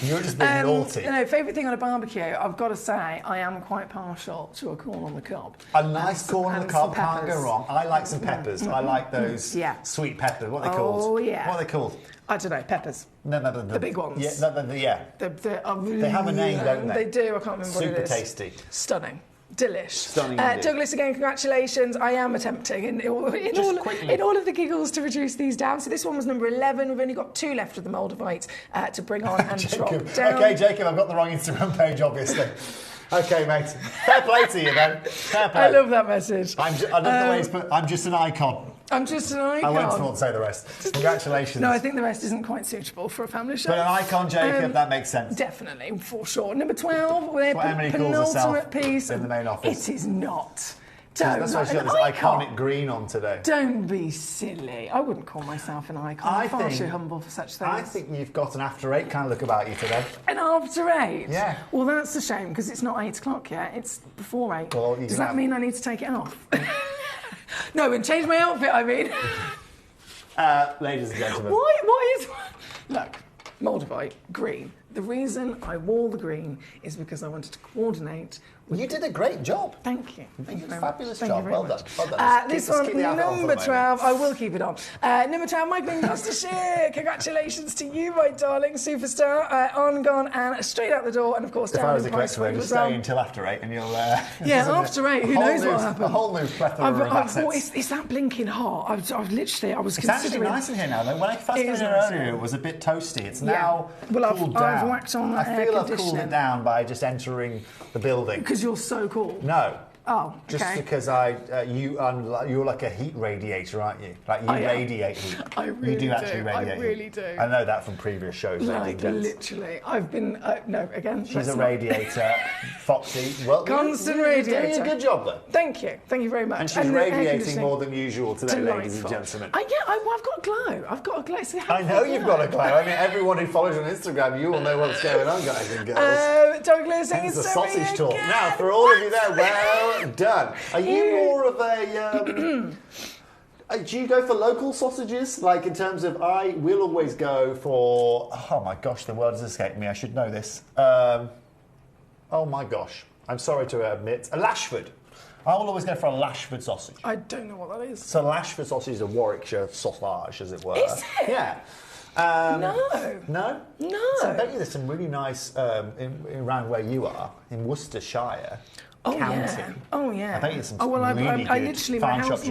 You're just being naughty. No, favourite thing on a barbecue, I've got to say, I am quite partial to a corn on the cob. A nice corn on the cob can't go peppers. wrong. I like some peppers. I like those sweet peppers. What are they called? Oh, yeah. What are they called? I don't know, peppers. No, the big ones. Yeah, They have a name, don't they? They do, I can't remember what it is. Super tasty. Stunning. Delish. Stunning indeed. Douglas, again, congratulations. I am attempting in all of the giggles to reduce these down. So this one was number 11. We've only got 2 left of the Moldavite to bring on and drop down. Okay, Jacob, I've got the wrong Instagram page, obviously. Okay, mate. Fair play to you, then. Fair play. I love that message. I love the way it's put. I'm just an icon. I'm just an icon. I won't say the rest. Congratulations. No, I think the rest isn't quite suitable for a family show. But an icon, Jacob, that makes sense. Definitely, for sure. Number 12, their what Emily calls herself penultimate piece. In the main office. It is not. That's why she's got this iconic green on today. Don't be silly. I wouldn't call myself an icon. I'm far too humble for such things. I think you've got an after 8 kind of look about you today. An after 8? Yeah. Well, that's a shame, because it's not 8 o'clock yet. It's before 8. Well, does that mean I need to take it off? No, and change my outfit, I mean. Ladies and gentlemen. What is... Look, Moldavite, green. The reason I wore the green is because I wanted to coordinate. You did a great job. Thank you. Thank you very Fabulous much. job. Well done. Well done. This one, number 12. I will keep it on. Number 12, Michael in Gloucestershire. Congratulations to you, my darling superstar. On, gone, and straight out the door. And of course, if down I was in the price collector, range just as well. stay until after 8 and you'll... Yeah, after 8, who knows what happens. A whole new plethora of assets. It's that blinking hot. I was considering... It's actually nice in here now, though. When I first came in here earlier, it was a bit toasty. It's now cooled down. I've whacked on I feel I've cooled it down by just entering the building. Because you're so cool. No. Oh, just okay. because you're like a heat radiator, aren't you? Like you radiate heat. I really you do. Actually radiate I really heat. do. I know that from previous shows. Like literally, I've been no again. She's a radiator, Foxy. Well, constant radiator. You're doing a good job though. Thank you very much. And she's radiating more than usual today, ladies and gentlemen. I've got a glow. I've got a glow. So I know you've got a glow. I mean, everyone who follows you on Instagram, you all know what's going on, guys and girls. Douglas, hence the sausage talk. Now, for all of you there, well done. Are you more of a... do you go for local sausages? Like in terms of, I will always go for... Oh my gosh, the word has escaped me. I should know this. Oh my gosh. I'm sorry to admit. A Lashford. I will always go for a Lashford sausage. I don't know what that is. So Lashford sausage is a Warwickshire sausage, as it were. Is it? Yeah. No. No? No. So I bet you there's some really nice, around where you are, in Worcestershire. Oh County. yeah. Oh yeah. I bet you some really I literally my house.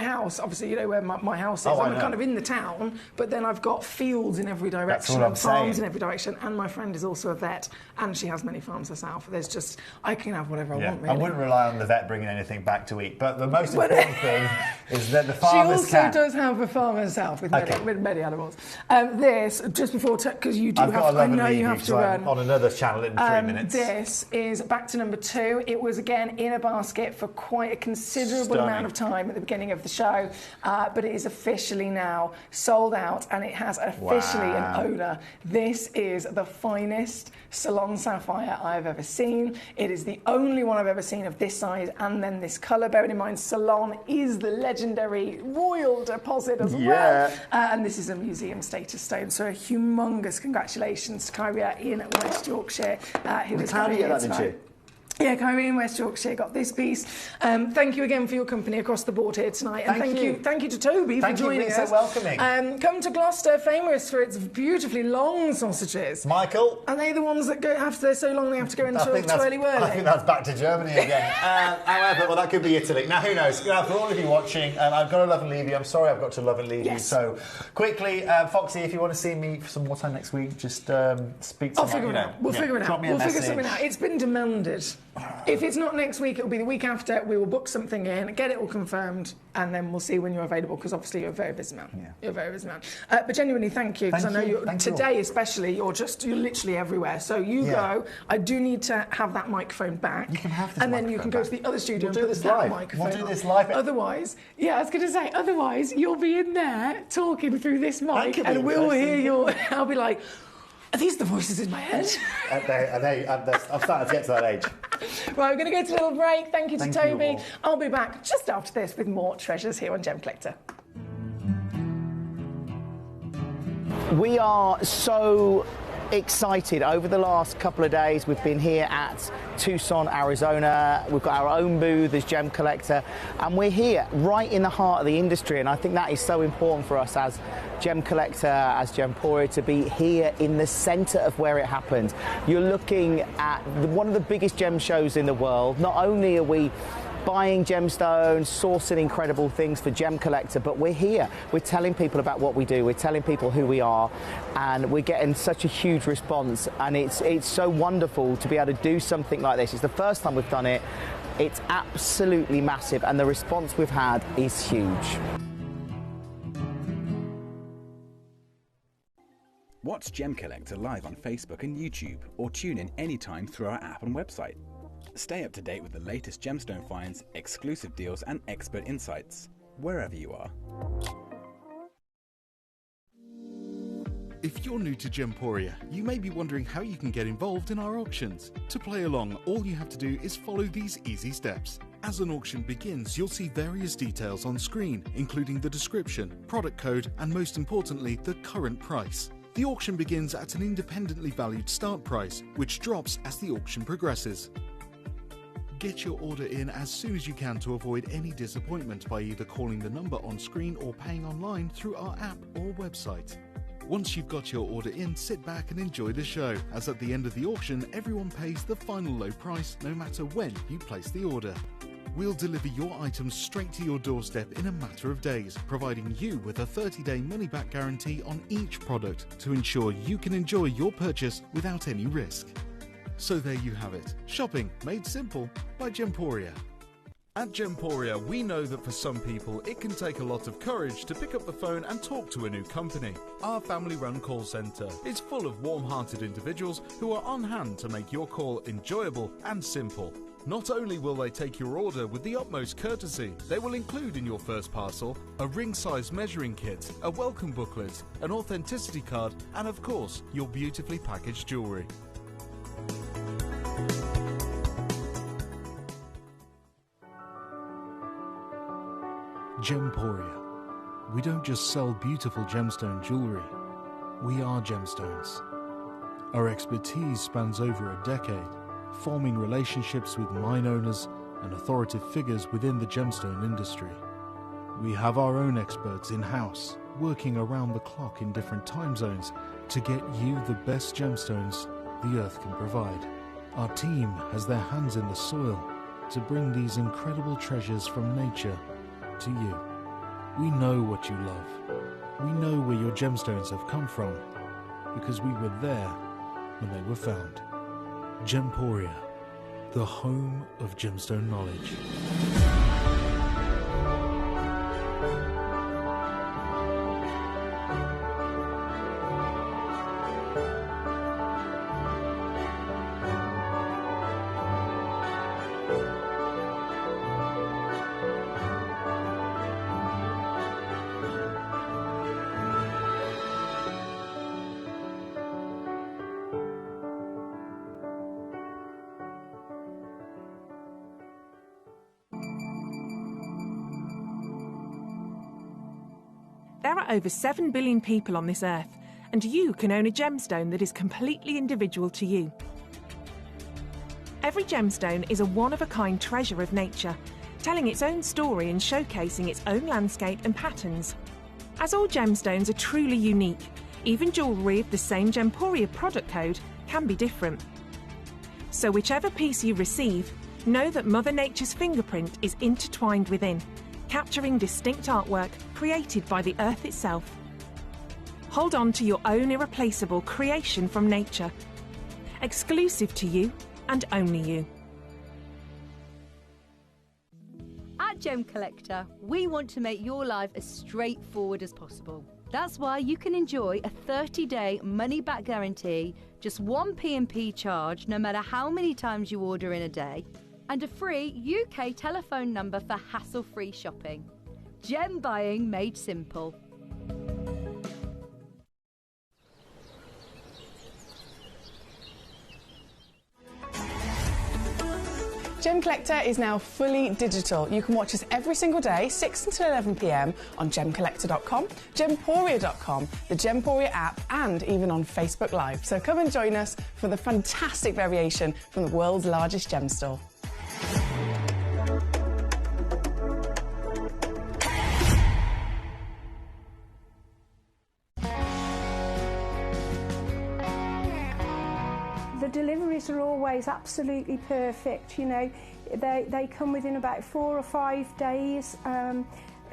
house. Obviously, you know where my house is. Oh, I'm kind of in the town, but then I've got fields in every direction and farms in every direction. And my friend is also a vet, and she has many farms herself. There's just I can have whatever I want. Really. I wouldn't rely on the vet bringing anything back to eat, but the most important thing is that the farmers She also does have a farm herself with many animals. This just before because you do have. I know you have to run on another channel in 3 minutes. This is back to number 2. It was again in a basket for quite a considerable amount of time at the beginning of the show, but it is officially now sold out and it has officially an owner. This is the finest Salon Sapphire I've ever seen. It is the only one I've ever seen of this size and then this colour. Bearing in mind, Salon is the legendary royal deposit as well. And this is a museum status stone. So a humongous congratulations to Kyria in West Yorkshire, who is coming here tonight. Yeah, Kyrie in West Yorkshire got this piece. Thank you again for your company across the board here tonight. And thank you to Toby for joining us. Thank you for being so welcoming. Come to Gloucester, famous for its beautifully long sausages. Michael. Are they the ones that they're so long they have to go into early whirling? I think that's back to Germany again. However, well, that could be Italy. Now, who knows? Now, for all of you watching, I've got to love and leave you. I'm sorry I've got to love and leave you. So, quickly, Foxy, if you want to see me for some more time next week, just speak to me. I'll figure it out. We'll figure it out. We'll figure something out. It's been demanded. If it's not next week, it'll be the week after. We will book something in, get it all confirmed, and then we'll see when you're available, because obviously you're a very busy man. Yeah. You're a very busy man. But genuinely, thank you, because I know today especially, you're literally everywhere. So you go. I do need to have that microphone back. You can have this and then you can go to the other studio and put this that live. microphone We'll do this live. Otherwise, I was going to say, otherwise you'll be in there talking through this mic, and we'll hear your... I'll be like... Are these the voices in my head? I'm starting to get to that age. Right, we're going to go to a little break. Thank you to Toby. I'll be back just after this with more treasures here on Gemcollector. We are so excited. Over the last couple of days, we've been here at Tucson, Arizona. We've got our own booth as Gemcollector, and we're here right in the heart of the industry, and I think that is so important for us as Gemcollector, as Gemporia, to be here in the centre of where it happened. You're looking at one of the biggest gem shows in the world. Not only are we buying gemstones, sourcing incredible things for Gemcollector, but we're here. We're telling people about what we do. We're telling people who we are, and we're getting such a huge response. And it's so wonderful to be able to do something like this. It's the first time we've done it. It's absolutely massive, and the response we've had is huge. Watch Gemcollector live on Facebook and YouTube, or tune in anytime through our app and website. Stay up to date with the latest gemstone finds, exclusive deals and expert insights, wherever you are. If you're new to Gemporia, you may be wondering how you can get involved in our auctions. To play along, all you have to do is follow these easy steps. As an auction begins, you'll see various details on screen, including the description, product code, and most importantly, the current price. The auction begins at an independently valued start price, which drops as the auction progresses. Get your order in as soon as you can to avoid any disappointment by either calling the number on screen or paying online through our app or website. Once you've got your order in, sit back and enjoy the show, as at the end of the auction, everyone pays the final low price no matter when you place the order. We'll deliver your items straight to your doorstep in a matter of days, providing you with a 30-day money-back guarantee on each product to ensure you can enjoy your purchase without any risk. So there you have it, shopping made simple by Gemporia. At Gemporia, we know that for some people it can take a lot of courage to pick up the phone and talk to a new company. Our family-run call centre is full of warm-hearted individuals who are on hand to make your call enjoyable and simple. Not only will they take your order with the utmost courtesy, they will include in your first parcel a ring-size measuring kit, a welcome booklet, an authenticity card, and of course, your beautifully packaged jewellery. Gemporia. We don't just sell beautiful gemstone jewellery, we are gemstones. Our expertise spans over a decade, forming relationships with mine owners and authoritative figures within the gemstone industry. We have our own experts in-house, working around the clock in different time zones to get you the best gemstones the earth can provide. Our team has their hands in the soil to bring these incredible treasures from nature to you. We know what you love. We know where your gemstones have come from, because we were there when they were found. Gemporia, the home of gemstone knowledge. There are over 7 billion people on this earth, and you can own a gemstone that is completely individual to you. Every gemstone is a one-of-a-kind treasure of nature, telling its own story and showcasing its own landscape and patterns. As all gemstones are truly unique, even jewellery of the same Gemporia product code can be different. So whichever piece you receive, know that Mother Nature's fingerprint is intertwined within, capturing distinct artwork created by the earth itself. Hold on to your own irreplaceable creation from nature, exclusive to you and only you. At Gemcollector, we want to make your life as straightforward as possible. That's why you can enjoy a 30-day money-back guarantee, just one P&P charge no matter how many times you order in a day, and a free UK telephone number for hassle-free shopping. Gem buying made simple. Gemcollector is now fully digital. You can watch us every single day, 6 until 11 p.m. on Gemcollector.com, Gemporia.com, the Gemporia app, and even on Facebook Live. So come and join us for the fantastic variation from the world's largest gem store. The deliveries are always absolutely perfect, you know. They come within about 4 or 5 days.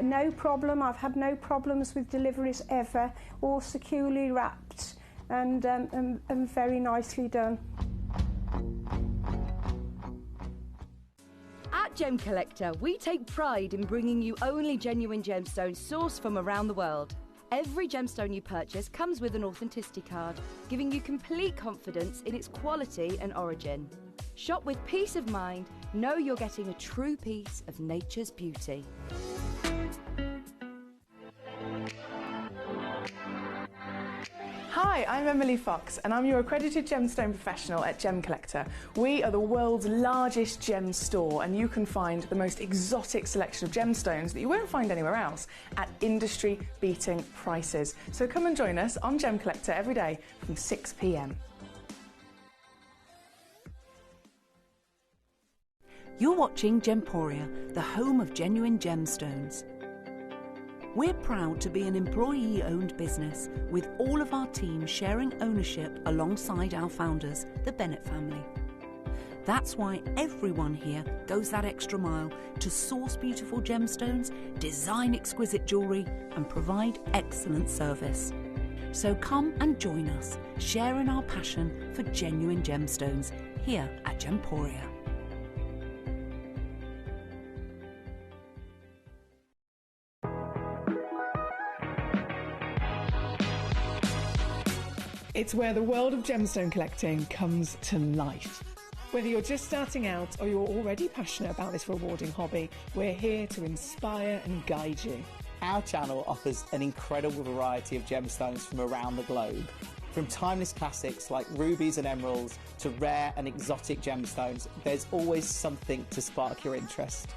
No problem. I've had no problems with deliveries ever. All securely wrapped and very nicely done. At Gemcollector, we take pride in bringing you only genuine gemstones sourced from around the world. Every gemstone you purchase comes with an authenticity card, giving you complete confidence in its quality and origin. Shop with peace of mind, know you're getting a true piece of nature's beauty. Hi, I'm Emily Fox and I'm your accredited gemstone professional at Gemcollector. We are the world's largest gem store and you can find the most exotic selection of gemstones that you won't find anywhere else at industry-beating prices. So come and join us on Gemcollector every day from 6 p.m. You're watching Gemporia, the home of genuine gemstones. We're proud to be an employee-owned business with all of our team sharing ownership alongside our founders, the Bennett family. That's why everyone here goes that extra mile to source beautiful gemstones, design exquisite jewellery and provide excellent service. So come and join us, sharing our passion for genuine gemstones here at Gemporia. It's where the world of gemstone collecting comes to life. Whether you're just starting out or you're already passionate about this rewarding hobby, we're here to inspire and guide you. Our channel offers an incredible variety of gemstones from around the globe. From timeless classics like rubies and emeralds to rare and exotic gemstones, there's always something to spark your interest.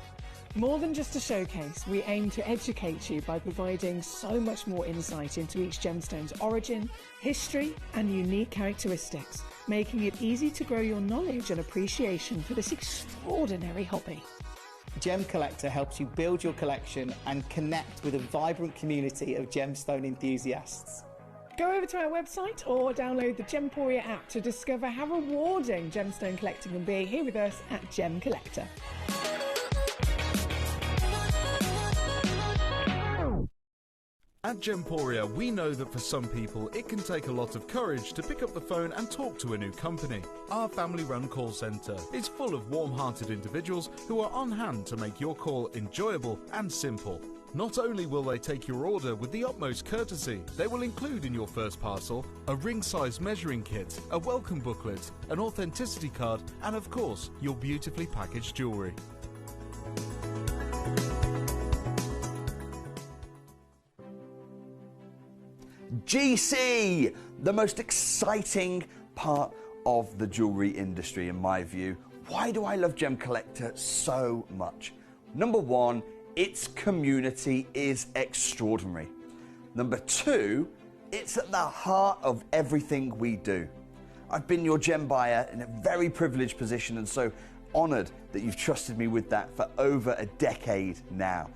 More than just a showcase, we aim to educate you by providing so much more insight into each gemstone's origin, history and unique characteristics, making it easy to grow your knowledge and appreciation for this extraordinary hobby. Gemcollector helps you build your collection and connect with a vibrant community of gemstone enthusiasts. Go over to our website or download the Gemporia app to discover how rewarding gemstone collecting can be here with us at Gemcollector. At Gemporia, we know that for some people it can take a lot of courage to pick up the phone and talk to a new company. Our family-run call centre is full of warm-hearted individuals who are on hand to make your call enjoyable and simple. Not only will they take your order with the utmost courtesy, they will include in your first parcel a ring-size measuring kit, a welcome booklet, an authenticity card and of course your beautifully packaged jewellery. GC, the most exciting part of the jewellery industry in my view. Why do I love Gemcollector so much? Number one, its community is extraordinary. Number two, it's at the heart of everything we do. I've been your gem buyer in a very privileged position and so honoured that you've trusted me with that for over a decade now.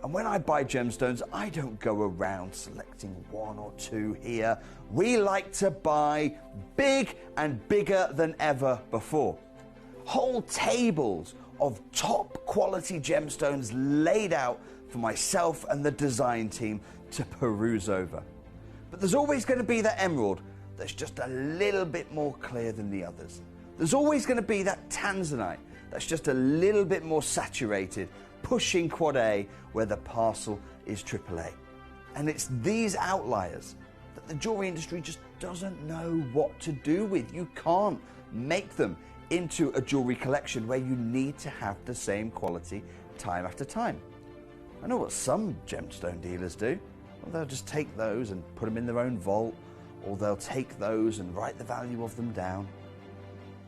And when I buy gemstones, I don't go around selecting one or two here. We like to buy big and bigger than ever before. Whole tables of top quality gemstones laid out for myself and the design team to peruse over. But there's always going to be that emerald that's just a little bit more clear than the others. There's always going to be that tanzanite that's just a little bit more saturated, pushing quad A where the parcel is AAA. And it's these outliers that the jewellery industry just doesn't know what to do with. You can't make them into a jewellery collection where you need to have the same quality time after time. I know what some gemstone dealers do. Well, they'll just take those and put them in their own vault, or they'll take those and write the value of them down.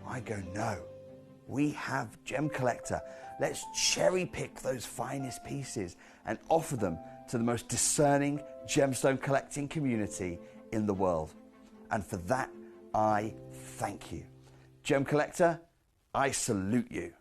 I go, no. We have Gemcollector. Let's cherry pick those finest pieces and offer them to the most discerning gemstone collecting community in the world. And for that, I thank you. Gemcollector, I salute you.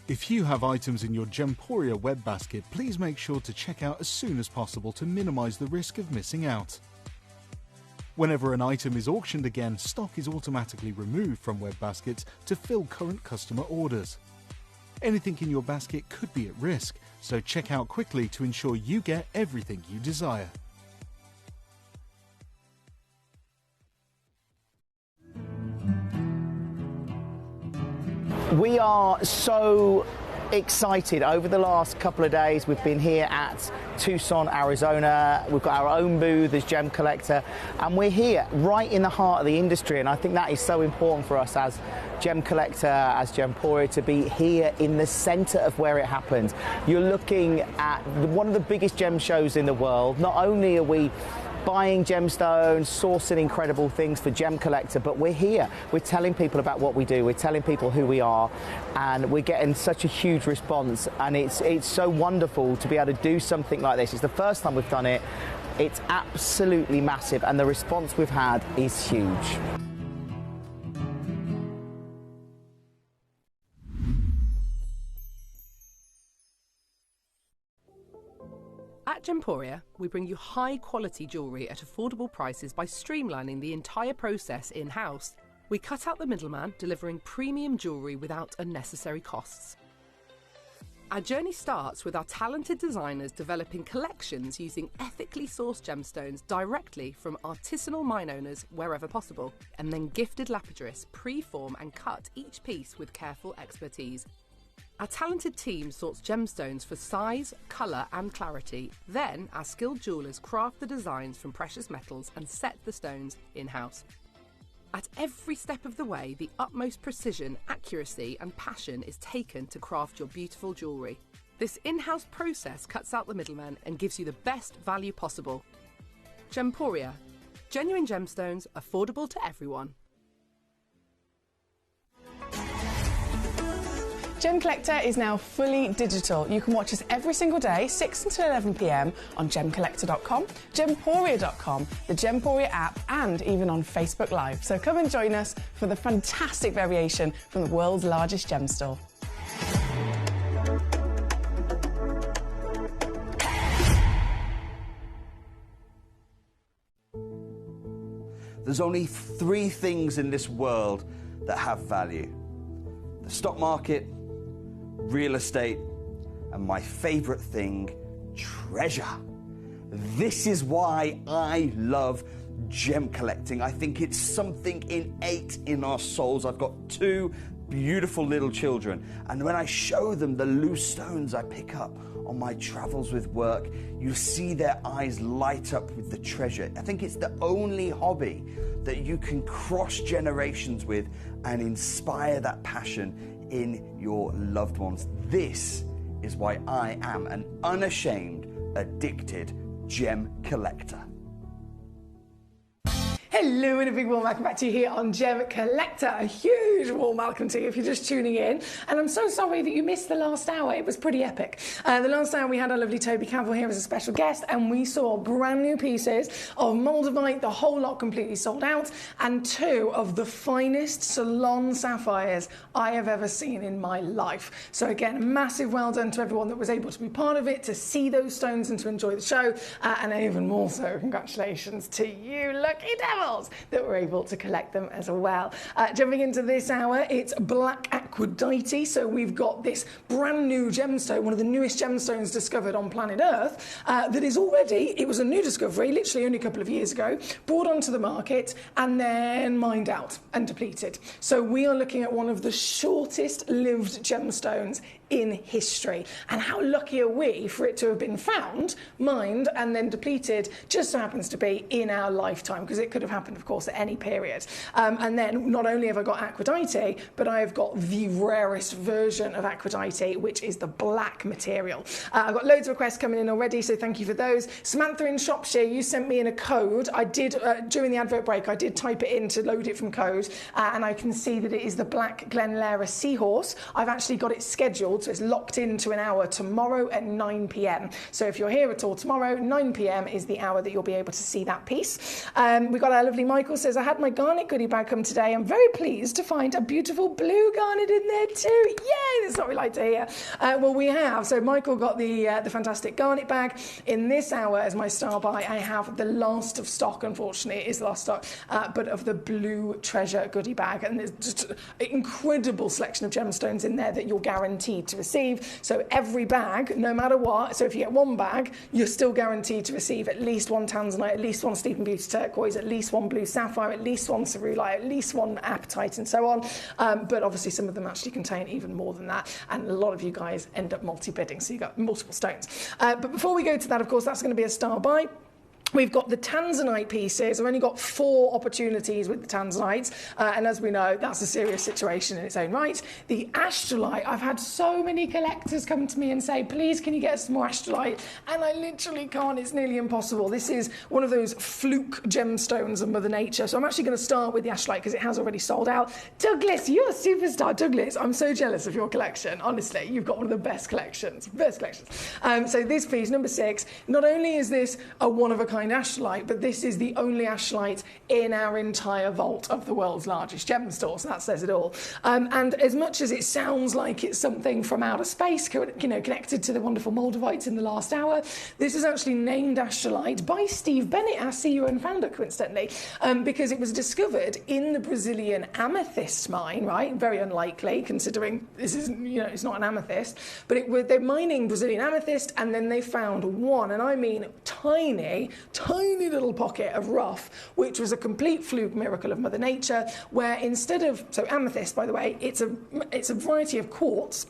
If you have items in your Gemporia web basket, please make sure to check out as soon as possible to minimise the risk of missing out. Whenever an item is auctioned again, stock is automatically removed from web baskets to fill current customer orders. Anything in your basket could be at risk, so check out quickly to ensure you get everything you desire. We are so excited. Over the last couple of days, we've been here at Tucson, Arizona. We've got our own booth as Gemcollector, and we're here right in the heart of the industry, and I think that is so important for us as Gemcollector, as Gemporia, to be here in the centre of where it happens. You're looking at one of the biggest gem shows in the world. Not only are we buying gemstones, sourcing incredible things for Gemcollector, but we're here. We're telling people about what we do. We're telling people who we are, and we're getting such a huge response. And it's so wonderful to be able to do something like this. It's the first time we've done it. It's absolutely massive, and the response we've had is huge. At Gemporia, we bring you high-quality jewellery at affordable prices by streamlining the entire process in-house. We cut out the middleman, delivering premium jewellery without unnecessary costs. Our journey starts with our talented designers developing collections using ethically sourced gemstones directly from artisanal mine owners wherever possible, and then gifted lapidarists pre-form and cut each piece with careful expertise. Our talented team sorts gemstones for size, colour and clarity. Then our skilled jewellers craft the designs from precious metals and set the stones in-house. At every step of the way, the utmost precision, accuracy and passion is taken to craft your beautiful jewellery. This in-house process cuts out the middleman and gives you the best value possible. Gemporia. Genuine gemstones, affordable to everyone. Gemcollector is now fully digital. You can watch us every single day, 6 until 11 p.m. on Gemcollector.com, Gemporia.com, the Gemporia app, and even on Facebook Live. So come and join us for the fantastic variation from the world's largest gem store. There's only 3 things in this world that have value: the stock market, real estate, and my favourite thing, treasure. This is why I love gem collecting. I think it's something innate in our souls. I've got 2 beautiful little children, and when I show them the loose stones I pick up on my travels with work, you see their eyes light up with the treasure. I think it's the only hobby that you can cross generations with and inspire that passion in your loved ones. This is why I am an unashamed, addicted gem collector. Hello and a big warm welcome back to you here on Gemcollector. A huge warm welcome to you if you're just tuning in. And I'm so sorry that you missed the last hour. It was pretty epic. The last hour we had our lovely Toby Campbell here as a special guest, and we saw brand new pieces of Moldavite, the whole lot completely sold out, and 2 of the finest salon sapphires I have ever seen in my life. So again, a massive well done to everyone that was able to be part of it, to see those stones and to enjoy the show. And even more so, congratulations to you lucky devils that were able to collect them as well. Jumping into this hour, it's Black Aquadite. So we've got this brand new gemstone, one of the newest gemstones discovered on planet Earth, that is already, it was a new discovery, literally only a couple of years ago, brought onto the market and then mined out and depleted. So we are looking at one of the shortest lived gemstones in history. And how lucky are we for it to have been found, mined, and then depleted, just so happens to be in our lifetime, because it could have happened, of course, at any period. And then not only have I got Aquadite, but I have got the rarest version of Aquadite, which is the black material. I've got loads of requests coming in already, so thank you for those. Samantha in Shropshire, you sent me in a code. I did, during the advert break, I did type it in to load it from code, and I can see that it is the Black Glenlara Seahorse. I've actually got it scheduled, so it's locked into an hour tomorrow at 9 p.m. So if you're here at all tomorrow, 9 p.m. is the hour that you'll be able to see that piece. We've got our Lovely Michael says, I had my garnet goodie bag come today. I'm very pleased to find a beautiful blue garnet in there too. Yay, that's what we like to hear. Well, we have. So Michael got the fantastic garnet bag. In this hour, as my star buy, I have the last of stock, unfortunately, it is the last stock, but of the blue treasure goodie bag. And there's just an incredible selection of gemstones in there that you're guaranteed to receive. So every bag, no matter what, so if you get one bag, you're still guaranteed to receive at least one tanzanite, at least one Steven Beauty turquoise, at least one blue sapphire, at least one cerulite, at least one apatite, and so on. But obviously some of them actually contain even more than that, and a lot of you guys end up multi-bidding, so you've got multiple stones. But before we go to that, of course, that's going to be a star buy. We've got the tanzanite pieces. I've only got 4 opportunities with the tanzanites, and as we know, that's a serious situation in its own right. The astrolite, I've had so many collectors come to me and say, please, can you get us some more astrolite? And I literally can't. It's nearly impossible. This is one of those fluke gemstones of Mother Nature. So I'm actually going to start with the astrolite because it has already sold out. Douglas, you're a superstar. Douglas, I'm so jealous of your collection. Honestly, you've got one of the best collections. So this piece, number 6, not only is this a one-of-a-kind astrolite, but this is the only astrolite in our entire vault of the world's largest gem store, so that says it all. And as much as it sounds like it's something from outer space, connected to the wonderful Moldavites in the last hour, this is actually named astrolite by Steve Bennett, our CEO and founder, coincidentally, because it was discovered in the Brazilian amethyst mine, right? Very unlikely, considering this isn't, it's not an amethyst, but they're mining Brazilian amethyst, and then they found one, and I mean tiny little pocket of rough, which was a complete fluke miracle of Mother Nature, where instead of, so amethyst, by the way, it's a variety of quartz,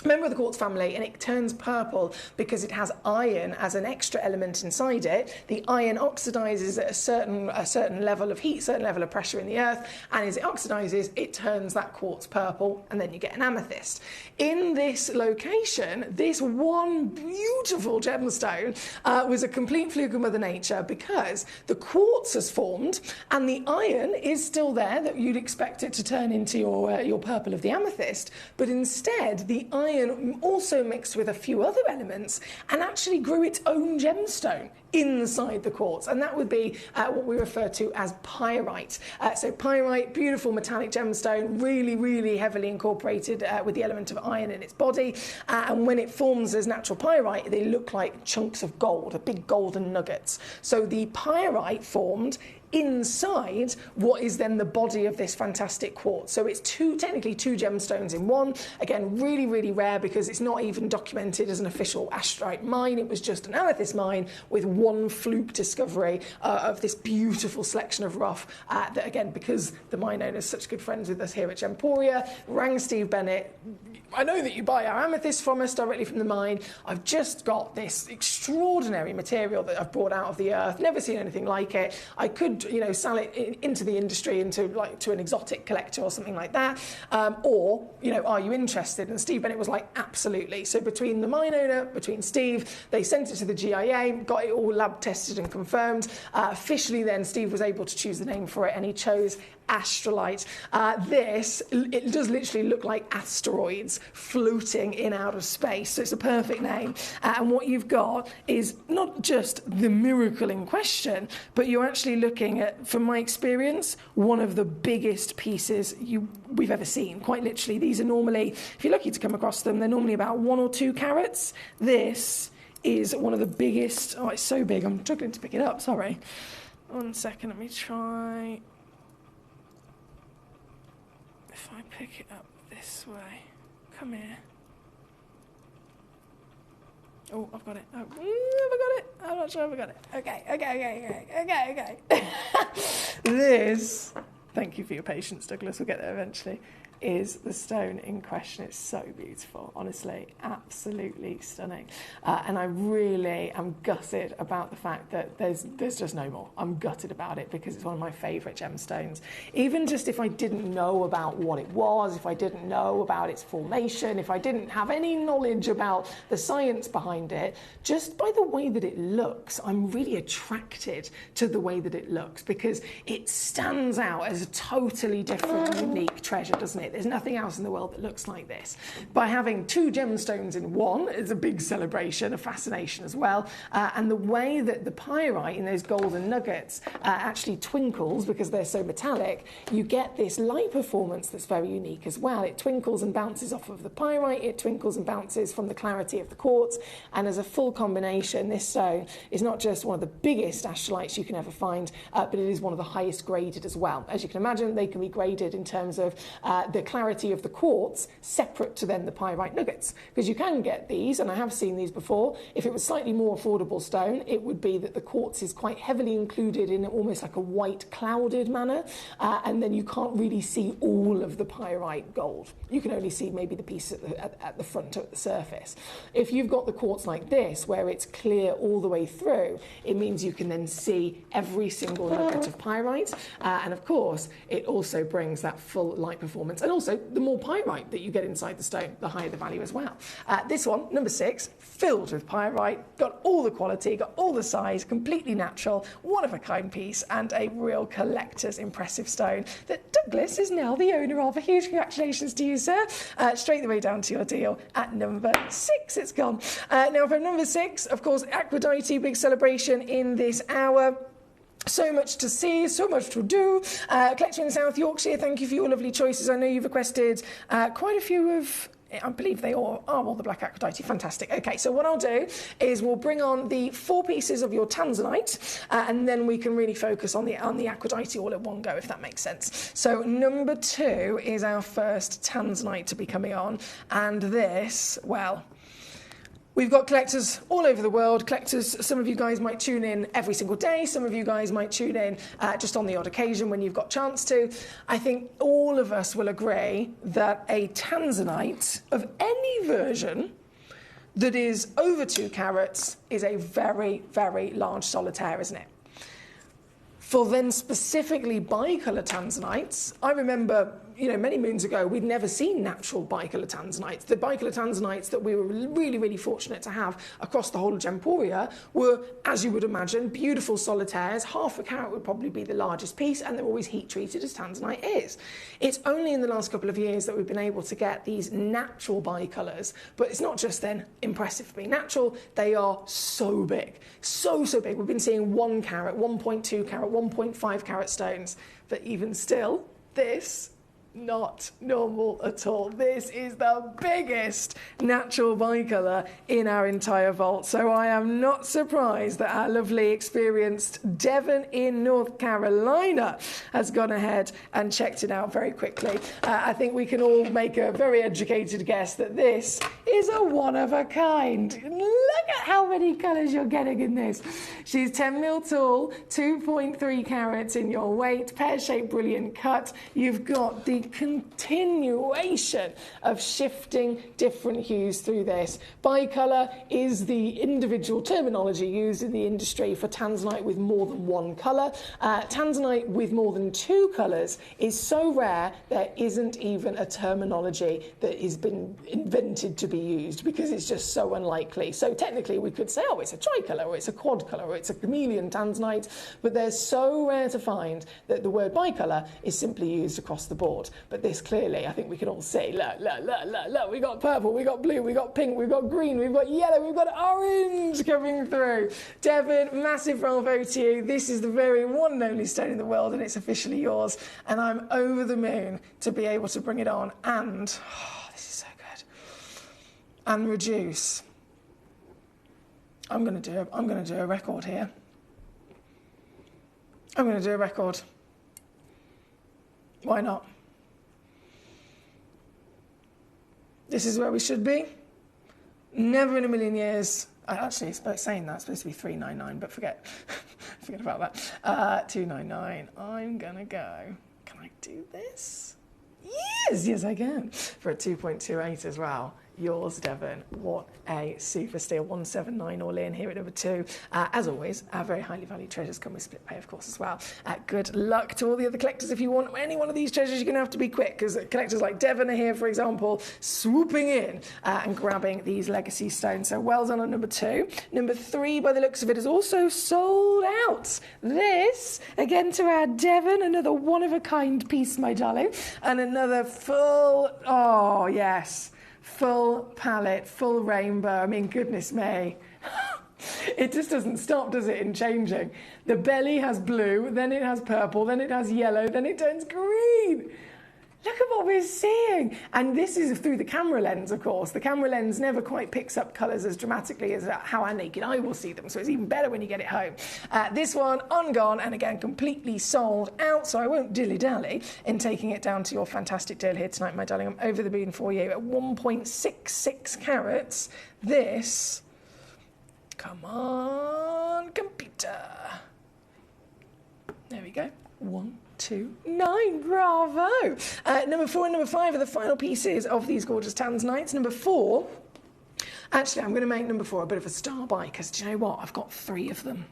member of the quartz family, and it turns purple because it has iron as an extra element inside it. The iron oxidizes at a certain level of heat, certain level of pressure in the earth, and as it oxidizes, it turns that quartz purple, and then you get an amethyst. In this location, this one beautiful gemstone was a complete fluke of Mother Nature because the quartz has formed and the iron is still there that you'd expect it to turn into your purple of the amethyst, but instead the iron also mixed with a few other elements and actually grew its own gemstone inside the quartz, and that would be what we refer to as pyrite. So pyrite, beautiful metallic gemstone, really heavily incorporated with the element of iron in its body, and when it forms as natural pyrite, they look like chunks of gold, big golden nuggets. So the pyrite formed inside what is then the body of this fantastic quartz. So it's technically two gemstones in one. Again, really rare because it's not even documented as an official astrolite mine. It was just an amethyst mine with one fluke discovery of this beautiful selection of rough that, again, because the mine owner's such good friends with us here at Gemporia, rang Steve Bennett. I know that you buy our amethyst from us directly from the mine. I've just got this extraordinary material that I've brought out of the earth. Never seen anything like it. I could, sell it into the industry, to an exotic collector or something like that. Or, are you interested? And Steve Bennett was like, absolutely. So between the mine owner, between Steve, they sent it to the GIA, got it all lab tested and confirmed. Officially then, Steve was able to choose the name for it, and he chose astrolite. It does literally look like asteroids floating in outer space, so it's a perfect name. And what you've got is not just the miracle in question, but you're actually looking at, from my experience, one of the biggest pieces we've ever seen. Quite literally, these are normally, if you're lucky to come across them, they're normally about 1 or 2 carats. This is one of the biggest. Oh, it's so big, I'm struggling to pick it up, sorry. 1 second, let me try. If I pick it up this way, come here. Oh, I've got it. Oh, have I got it? I'm not sure if I got it. Okay. This, thank you for your patience, Douglas, we'll get there eventually, is the stone in question. It's so beautiful, honestly, absolutely stunning. And I really am gutted about the fact that there's just no more. I'm gutted about it because it's one of my favourite gemstones. Even just if I didn't know about what it was, if I didn't know about its formation, if I didn't have any knowledge about the science behind it, just by the way that it looks, I'm really attracted to the way that it looks because it stands out as a totally different, unique treasure, doesn't it? fantastic. There's nothing else in the world that looks like this. By having 2 gemstones in one, it's a big celebration, a fascination as well. And the way that the pyrite in those golden nuggets actually twinkles because they're so metallic, you get this light performance that's very unique as well. It twinkles and bounces off of the pyrite, it twinkles and bounces from the clarity of the quartz, and as a full combination, this stone is not just one of the biggest astrolites you can ever find, but it is one of the highest graded as well. As you can imagine, they can be graded in terms of the clarity of the quartz separate to then the pyrite nuggets, because you can get these, and I have seen these before. If it was slightly more affordable stone, it would be that the quartz is quite heavily included in almost like a white clouded manner, and then you can't really see all of the pyrite gold. You can only see maybe the piece at the front, at the surface. If you've got the quartz like this, where it's clear all the way through, it means you can then see every single nugget of pyrite, and of course it also brings that full light performance, and also the more pyrite that you get inside the stone, the higher the value as well. This one, number 6, filled with pyrite, got all the quality, got all the size, completely natural, one of a kind piece, and a real collector's impressive stone that Douglas is now the owner of. A huge congratulations to you, sir. Straight the way down to your deal at number 6. It's gone. Now for number 6, of course, Aphrodite, big celebration in this hour. So much to see, so much to do. Collector in South Yorkshire, thank you for your lovely choices. I know you've requested quite a few of, I believe they all are all the black Aphrodite. Fantastic. Okay, so what I'll do is we'll bring on the 4 pieces of your tanzanite, and then we can really focus on the Aphrodite all at one go, if that makes sense. So number 2 is our first tanzanite to be coming on, and this, well, we've got collectors all over the world. Collectors, some of you guys might tune in every single day. Some of you guys might tune in just on the odd occasion when you've got chance to. I think all of us will agree that a tanzanite of any version that is over 2 carats is a very, very large solitaire, isn't it? For then specifically bicolour tanzanites, I remember, many moons ago, we'd never seen natural bicolour tanzanites. The bicolour tanzanites that we were really, really fortunate to have across the whole of Gemporia were, as you would imagine, beautiful solitaires. Half a carat would probably be the largest piece, and they're always heat treated as tanzanite is. It's only in the last couple of years that we've been able to get these natural bicolours, but it's not just then impressive for being natural, they are so big, so big. We've been seeing 1 carat, 1.2 carat, 1.5 carat stones, but even still, this not normal at all. This is the biggest natural bicolour in our entire vault, so I am not surprised that our lovely experienced Devon in North Carolina has gone ahead and checked it out very quickly. I think we can all make a very educated guess that this is a one of a kind. Look at how many colours you're getting in this. She's 10 mil tall, 2.3 carats in your weight, pear-shaped brilliant cut. You've got the continuation of shifting different hues through this. Bicolour is the individual terminology used in the industry for tanzanite with more than 1 colour. Tanzanite with more than 2 colours is so rare there isn't even a terminology that has been invented to be used because it's just so unlikely. So technically we could say, oh, it's a tricolour or it's a quadcolour or it's a chameleon tanzanite, but they're so rare to find that the word bicolour is simply used across the board. But this clearly, I think we can all see, look, we got purple, we got blue, we got pink, we've got green, we've got yellow, we've got orange coming through. Devon, massive bravo to you. This is the very one and only stone in the world, and it's officially yours. And I'm over the moon to be able to bring it on and, this is so good, and reduce. I'm going to do a record here. I'm going to do a record. Why not? This is where we should be. Never in a million years. Actually, saying that, it's supposed to be 399, but forget about that. 299. I'm gonna go. Can I do this? Yes, I can. For a 2.28 as well. yours, Devon. What a super steal. 179 all in here at number 2. As always, our very highly valued treasures come with split pay, of course, as well. Good luck to all the other collectors. If you want any one of these treasures, you're going to have to be quick, because collectors like Devon are here, for example, swooping in and grabbing these legacy stones. So well done on number 2. Number 3, by the looks of it, is also sold out. This, again, to our Devon, another one-of-a-kind piece, my darling, and another full, oh, yes, full palette, full rainbow. I mean, goodness me. It just doesn't stop, does it, in changing? The belly has blue, then it has purple, then it has yellow, then it turns green. Look at what we're seeing. And this is through the camera lens, of course. The camera lens never quite picks up colours as dramatically as how our naked eye will see them, so it's even better when you get it home. This one, on gone, and again, completely sold out, so I won't dilly-dally in taking it down to your fantastic deal here tonight, my darling. I'm over the moon for you at 1.66 carats. This, come on, computer. There we go. 1, 2, 9, bravo. Number 4 and number 5 are the final pieces of these gorgeous tanzanites. Number 4, actually, I'm going to make number 4 a bit of a star buy, because do you know what? I've got 3 of them,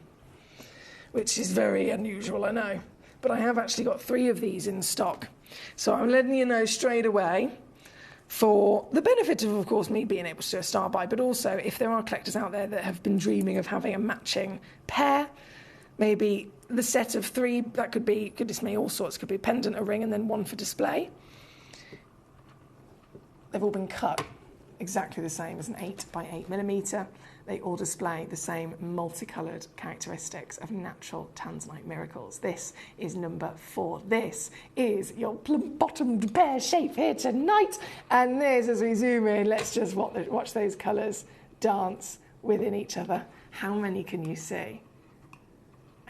which is very unusual, I know. But I have actually got 3 of these in stock. So I'm letting you know straight away, for the benefit of course, me being able to do a star buy, but also if there are collectors out there that have been dreaming of having a matching pair, maybe the set of 3, that could be, goodness me, all sorts. Could be a pendant, a ring, and then one for display. They've all been cut exactly the same as an 8 by 8 millimetre. They all display the same multicoloured characteristics of natural tanzanite miracles. This is number 4. This is your plum-bottomed pear shape here tonight. And this, as we zoom in, let's just watch those colours dance within each other. How many can you see?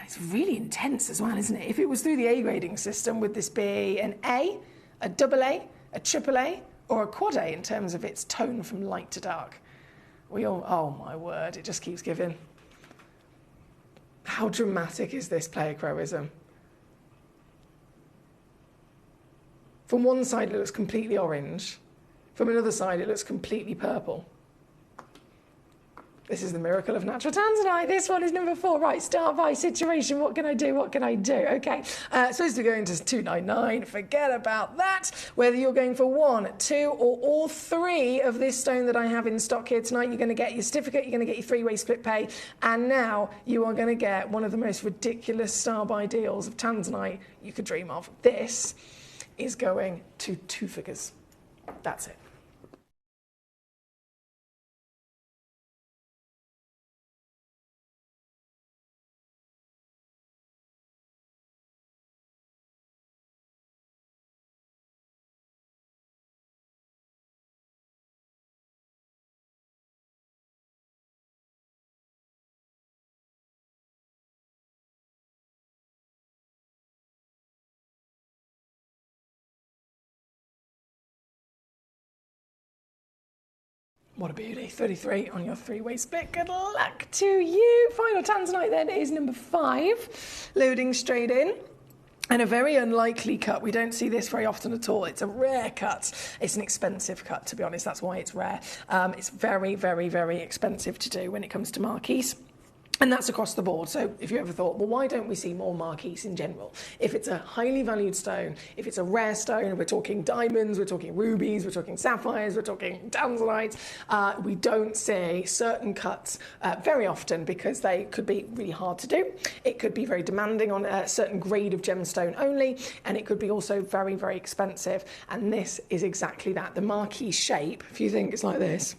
It's really intense as well, isn't it? If it was through the A grading system, would this be an A, a double A, a triple A, or a quad A in terms of its tone from light to dark? Oh my word, it just keeps giving. How dramatic is this pleiochroism? From one side, it looks completely orange. From another side, it looks completely purple. This is the miracle of natural tanzanite. This one is number 4. Right, start buy situation. What can I do? What can I do? Okay, supposed to go into 299. Forget about that. Whether you're going for 1, 2, or all 3 of this stone that I have in stock here tonight, you're going to get your certificate, you're going to get your 3-way split pay, and now you are going to get one of the most ridiculous star buy deals of tanzanite you could dream of. This is going to 2 figures. That's it. What a beauty. 33 on your 3-way split. Good luck to you. Final tanzanite then is number 5, loading straight in. And a very unlikely cut. We don't see this very often at all. It's a rare cut. It's an expensive cut, to be honest. That's why it's rare. It's very, very, very expensive to do when it comes to marquise. And that's across the board. So if you ever thought, well, why don't we see more marquise in general? If it's a highly valued stone, if it's a rare stone, we're talking diamonds, we're talking rubies, we're talking sapphires, we're talking tanzanites, we don't see certain cuts very often because they could be really hard to do. It could be very demanding on a certain grade of gemstone only, and it could be also very, very expensive. And this is exactly that. The marquise shape, if you think it's like this,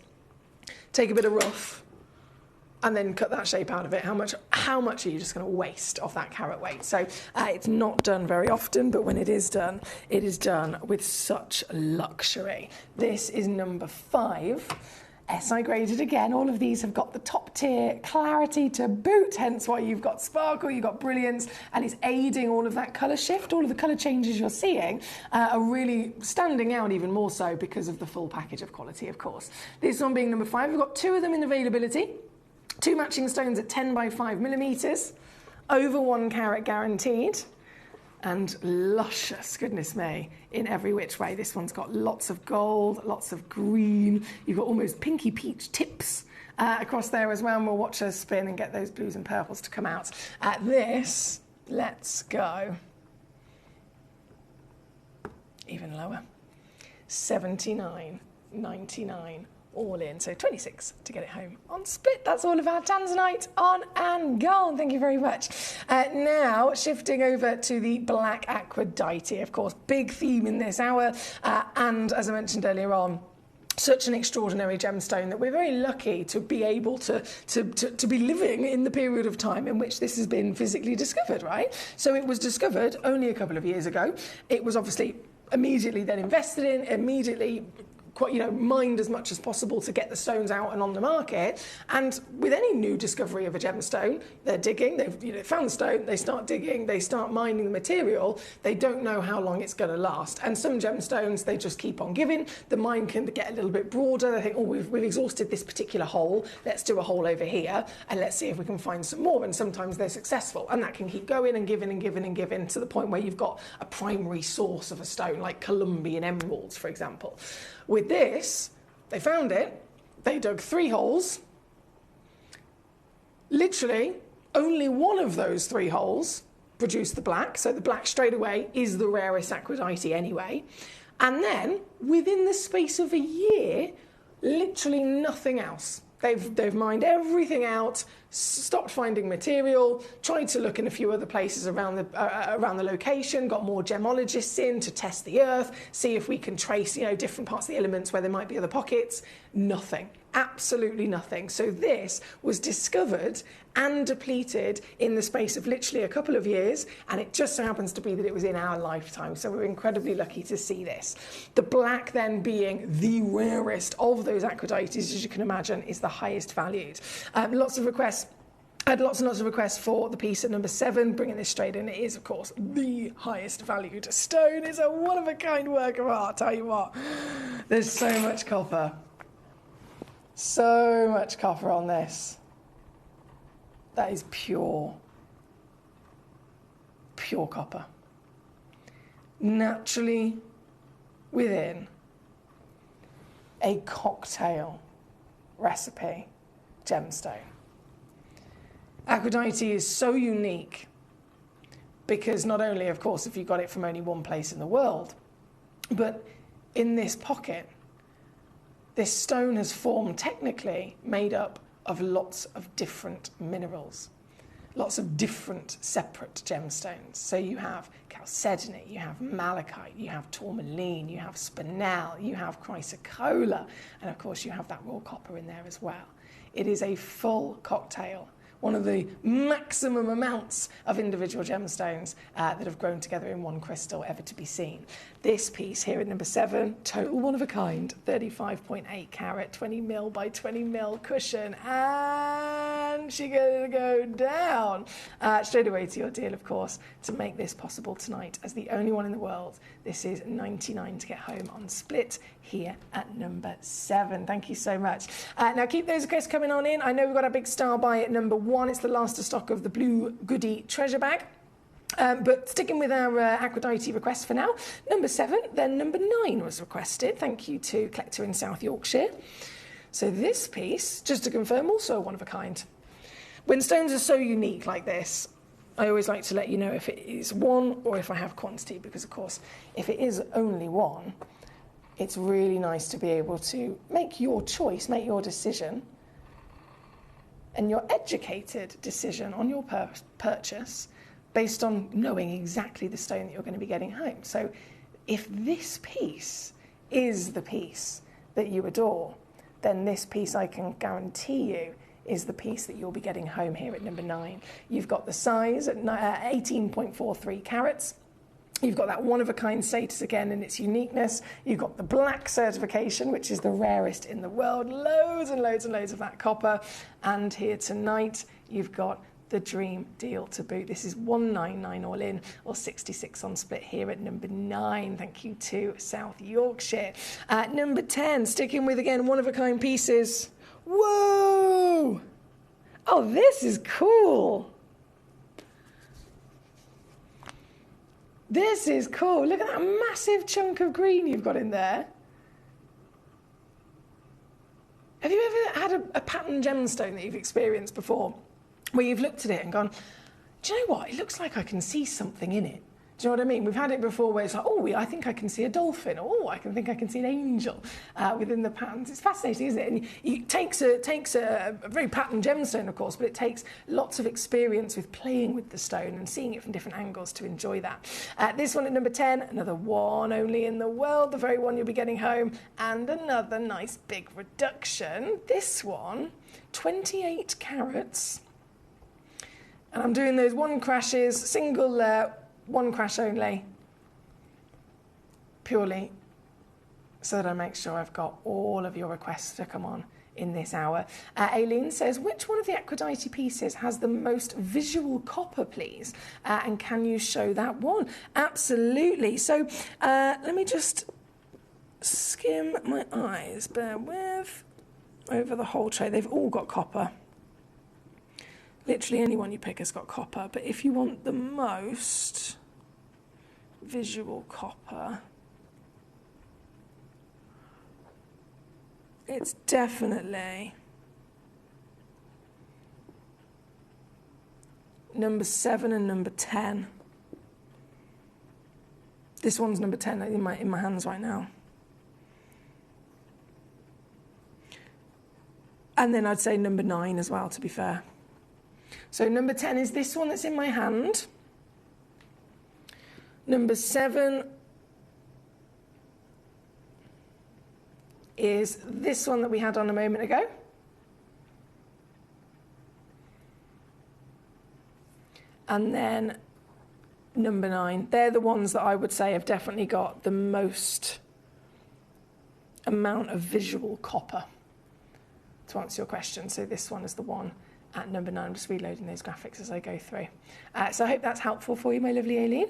take a bit of rough, and then cut that shape out of it. How much are you just going to waste off that carat weight? So it's not done very often, but when it is done with such luxury. This is number 5. SI graded again. All of these have got the top tier clarity to boot, hence why you've got sparkle, you've got brilliance, and it's aiding all of that colour shift. All of the colour changes you're seeing are really standing out even more so because of the full package of quality, of course. This one being number 5, we've got 2 of them in availability. 2 matching stones at 10 by 5 millimetres, over 1 carat guaranteed. and luscious, goodness me, in every which way. This one's got lots of gold, lots of green. You've got almost pinky peach tips across there as well, and we'll watch her spin and get those blues and purples to come out. At this, let's go even lower. $79.99 all in, so 26 to get it home on split. That's all of our Tanzanite on and gone. Thank you very much. Now shifting over to the black Aphrodite, of course, big theme in this hour, and as I mentioned earlier on, such an extraordinary gemstone that we're very lucky to be able to be living in the period of time in which this has been physically discovered, right? So it was discovered only a couple of years ago. It was obviously immediately then invested in, immediately mined as much as possible to get the stones out and on the market. And with any new discovery of a gemstone, they're digging, they've found the stone, they start digging, they start mining the material. They don't know how long it's going to last. And some gemstones, they just keep on giving. The mine can get a little bit broader. They think, oh, we've exhausted this particular hole. Let's do a hole over here and let's see if we can find some more. And sometimes they're successful. And that can keep going and giving and giving and giving to the point where you've got a primary source of a stone, like Columbian emeralds, for example. With this, they found it, they dug 3 holes. Literally, only one of those 3 holes produced the black, so the black straight away is the rarest Aphrodite anyway. And then, within the space of a year, literally nothing else. They've mined everything out, stopped finding material, tried to look in a few other places around the location, got more gemologists in to test the earth, see if we can trace, different parts of the elements where there might be other pockets. Nothing. Absolutely nothing. So this was discovered and depleted in the space of literally a couple of years, and it just so happens to be that it was in our lifetime, so we're incredibly lucky to see this. The black then being the rarest of those Aphrodites, as you can imagine, is the highest valued. Lots of requests. I had lots and lots of requests for the piece at number 7, bringing this straight in. It is, of course, the highest valued stone. It's a one-of-a-kind work of art, tell you what. There's so much copper. So much copper on this. That is pure copper. Naturally within a cocktail recipe gemstone. Aphrodite is so unique because not only, of course, if you got it from only one place in the world, but in this pocket, this stone has formed technically made up of lots of different minerals, lots of different separate gemstones. So you have chalcedony, you have malachite, you have tourmaline, you have spinel, you have chrysocolla, and of course you have that raw copper in there as well. It is a full cocktail, one of the maximum amounts of individual gemstones that have grown together in one crystal ever to be seen. This piece here at number 7, total one of a kind, 35.8 carat, 20 mil by 20 mil cushion, and she's gonna go down. Straight away to your deal, of course, to make this possible tonight as the only one in the world. This is $99 to get home on split here at number 7. Thank you so much. Now keep those requests coming on in. I know we've got a big star buy at number 1. It's the last of stock of the Blue Goody treasure bag. But sticking with our Aphrodite request for now, number 7, then number 9 was requested. Thank you to Collector in South Yorkshire. So this piece, just to confirm, also one of a kind. When stones are so unique like this, I always like to let you know if it is one or if I have quantity, because of course, if it is only one, it's really nice to be able to make your choice, make your decision, and your educated decision on your purchase based on knowing exactly the stone that you're going to be getting home. So if this piece is the piece that you adore, then this piece, I can guarantee you, is the piece that you'll be getting home here at number 9. You've got the size at 18.43 carats. You've got that one-of-a-kind status again in its uniqueness. You've got the black certification, which is the rarest in the world. Loads and loads and loads of that copper. And here tonight, you've got the dream deal to boot. This is $199 all in, or $66 on split here at number 9. Thank you to South Yorkshire. Number 10, sticking with, again, one-of-a-kind pieces. Whoa! Oh, this is cool. This is cool. Look at that massive chunk of green you've got in there. Have you ever had a pattern gemstone that you've experienced before, where you've looked at it and gone, do you know what? It looks like I can see something in it. Do you know what I mean? We've had it before where it's like, oh, I think I can see a dolphin, or oh, I can see an angel within the patterns. It's fascinating, isn't it? And it takes a very patterned gemstone, of course, but it takes lots of experience with playing with the stone and seeing it from different angles to enjoy that. This one at number 10, another one only in the world, the very one you'll be getting home, and another nice big reduction. This one, 28 carats. And I'm doing those one crashes, single one crash only, purely so that I make sure I've got all of your requests to come on in this hour. Aileen says, which one of the Aphrodite pieces has the most visual copper, please? And can you show that one? Absolutely. So let me just skim my eyes, bear with, over the whole tray. They've all got copper. Literally anyone you pick has got copper, but if you want the most visual copper, it's definitely number 7 and number 10. This one's number 10 in my hands right now. And then I'd say number 9 as well, to be fair. So number 10 is this one that's in my hand. Number 7 is this one that we had on a moment ago. And then number 9. They're the ones that I would say have definitely got the most amount of visual copper, to answer your question. So this one is the one at number 9. I'm just reloading those graphics as I go through. So I hope that's helpful for you, my lovely Aileen.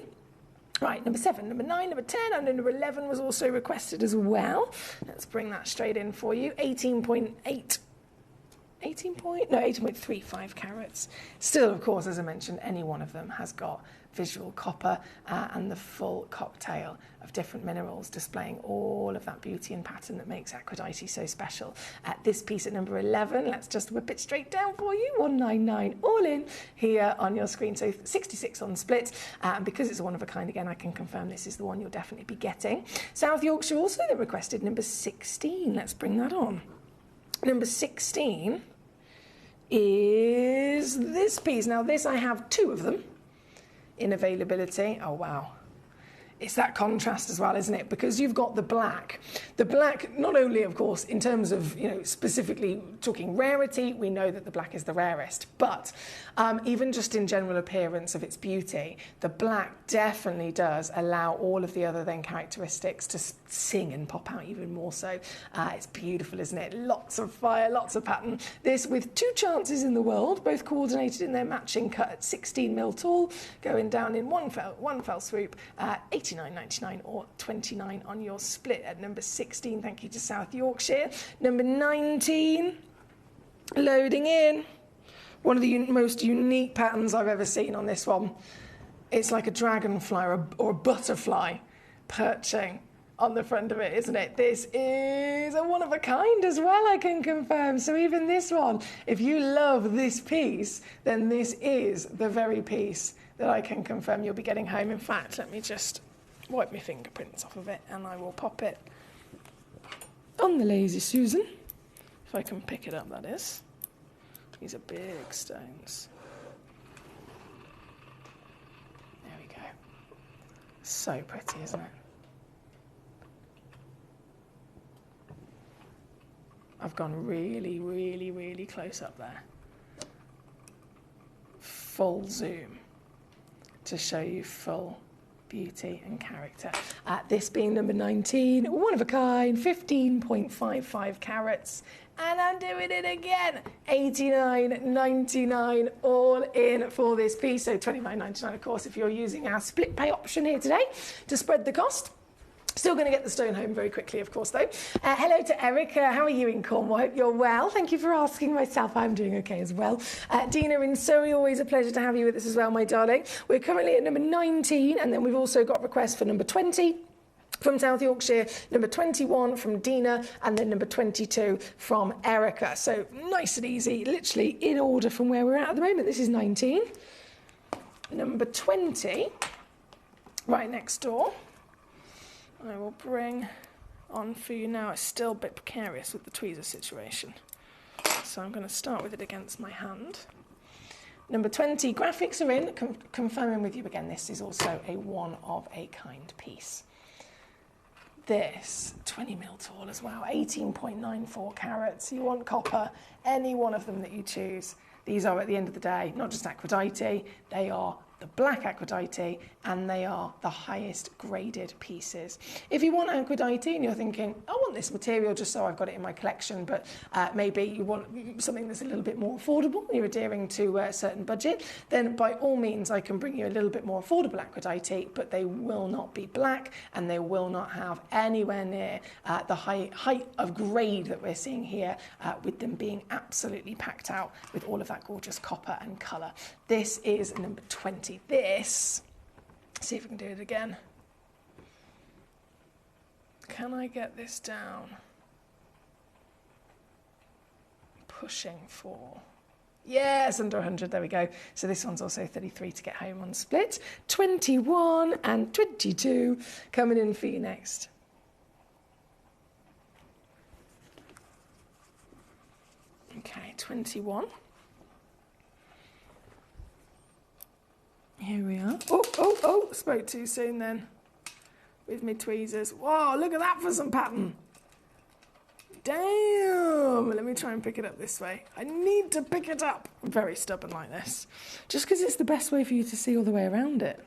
Right, number 7, number 9, number 10, and number 11 was also requested as well. Let's bring that straight in for you. 18.35 carats. Still, of course, as I mentioned, any one of them has got visual copper and the full cocktail of different minerals displaying all of that beauty and pattern that makes Aphrodite so special. This piece at number 11, let's just whip it straight down for you, 199 all in here on your screen, so 66 on split, and because it's a one of a kind again, I can confirm this is the one you'll definitely be getting. South Yorkshire also, they requested number 16, let's bring that on. Number 16 is this piece. Now this, I have 2 of them in availability. Oh wow, it's that contrast as well, isn't it? Because you've got the black not only, of course, in terms of, you know, specifically talking rarity, we know that the black is the rarest, but even just in general appearance of its beauty, the black definitely does allow all of the other then characteristics to sing and pop out even more so. It's beautiful, isn't it? Lots of fire, lots of pattern. This with 2 chances in the world, both coordinated in their matching cut at 16 mil tall, going down in one fell swoop, 89.99 or 29 on your split at number 16. Thank you to South Yorkshire. Number 19, loading in. One of the most unique patterns I've ever seen on this one. It's like a dragonfly or a butterfly perching on the front of it, isn't it? This is a one of a kind as well, I can confirm. So even this one, if you love this piece, then this is the very piece that I can confirm you'll be getting home. In fact, let me just wipe my fingerprints off of it and I will pop it on the Lazy Susan, if I can pick it up, that is. These are big stones. There we go. So pretty, isn't it? I've gone really, really, really close up there. Full zoom to show you full beauty and character. This being number 19, one of a kind, 15.55 carats. And I'm doing it again, 89.99 all in for this piece. So 29.99, of course, if you're using our split pay option here today to spread the cost. Still going to get the stone home very quickly, of course, though. Hello to Erica. How are you in Cornwall? Hope you're well. Thank you for asking. Myself, I'm doing okay as well. Dina in Surrey, always a pleasure to have you with us as well, my darling. We're currently at number 19, and then we've also got requests for number 20 from South Yorkshire, number 21 from Dina, and then number 22 from Erica. So nice and easy, literally in order from where we're at the moment. This is 19. Number 20, right next door. I will bring on for you now. It's still a bit precarious with the tweezer situation. So I'm going to start with it against my hand. Number 20, graphics are in. Confirming with you again, this is also a one-of-a-kind piece. This, 20 mil tall as well, 18.94 carats. You want copper, any one of them that you choose. These are, at the end of the day, not just Aphrodite, they are the black Aphrodite, and they are the highest graded pieces. If you want Aphrodite and you're thinking, I want this material just so I've got it in my collection, but maybe you want something that's a little bit more affordable, you're adhering to a certain budget, then by all means I can bring you a little bit more affordable Aphrodite, but they will not be black and they will not have anywhere near the height of grade that we're seeing here, with them being absolutely packed out with all of that gorgeous copper and colour. This is number 20. This, see if we can do it again. Can I get this down? Pushing for, yes, under 100, there we go. So this one's also 33 to get home on split. 21 and 22 coming in for you next. Okay, 21. Here we are. Oh, spoke too soon then with my tweezers. Whoa, look at that for some pattern. Damn. Let me try and pick it up this way. I need to pick it up. I'm very stubborn like this. Just because it's the best way for you to see all the way around it.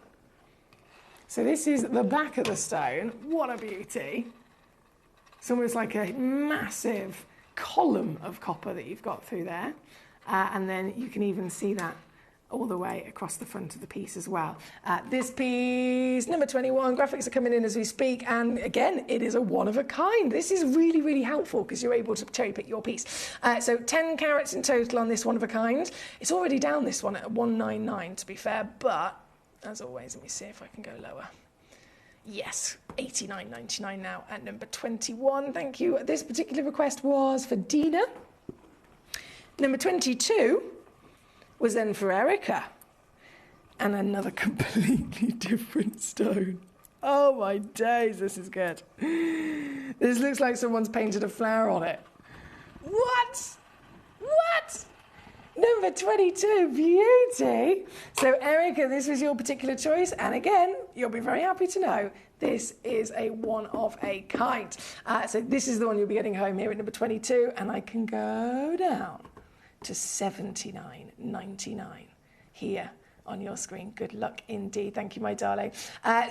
So this is the back of the stone. What a beauty. It's almost like a massive column of copper that you've got through there. And then you can even see that all the way across the front of the piece as well. This piece, number 21, graphics are coming in as we speak, and again, it is a one of a kind. This is really, really helpful because you're able to cherry pick your piece. So 10 carats in total on this one of a kind. It's already down this one at 199 to be fair, but as always, let me see if I can go lower. Yes, 89.99 now at number 21. Thank you. This particular request was for Dina. Number 22 was then for Erica, and another completely different stone. Oh my days, this is good. This looks like someone's painted a flower on it. What? Number 22, beauty. So Erica, this was your particular choice, and again, you'll be very happy to know this is a one of a kind. So this is the one you'll be getting home here at number 22, and I can go down to $79.99 here on your screen. Good luck indeed. Thank you, my darling.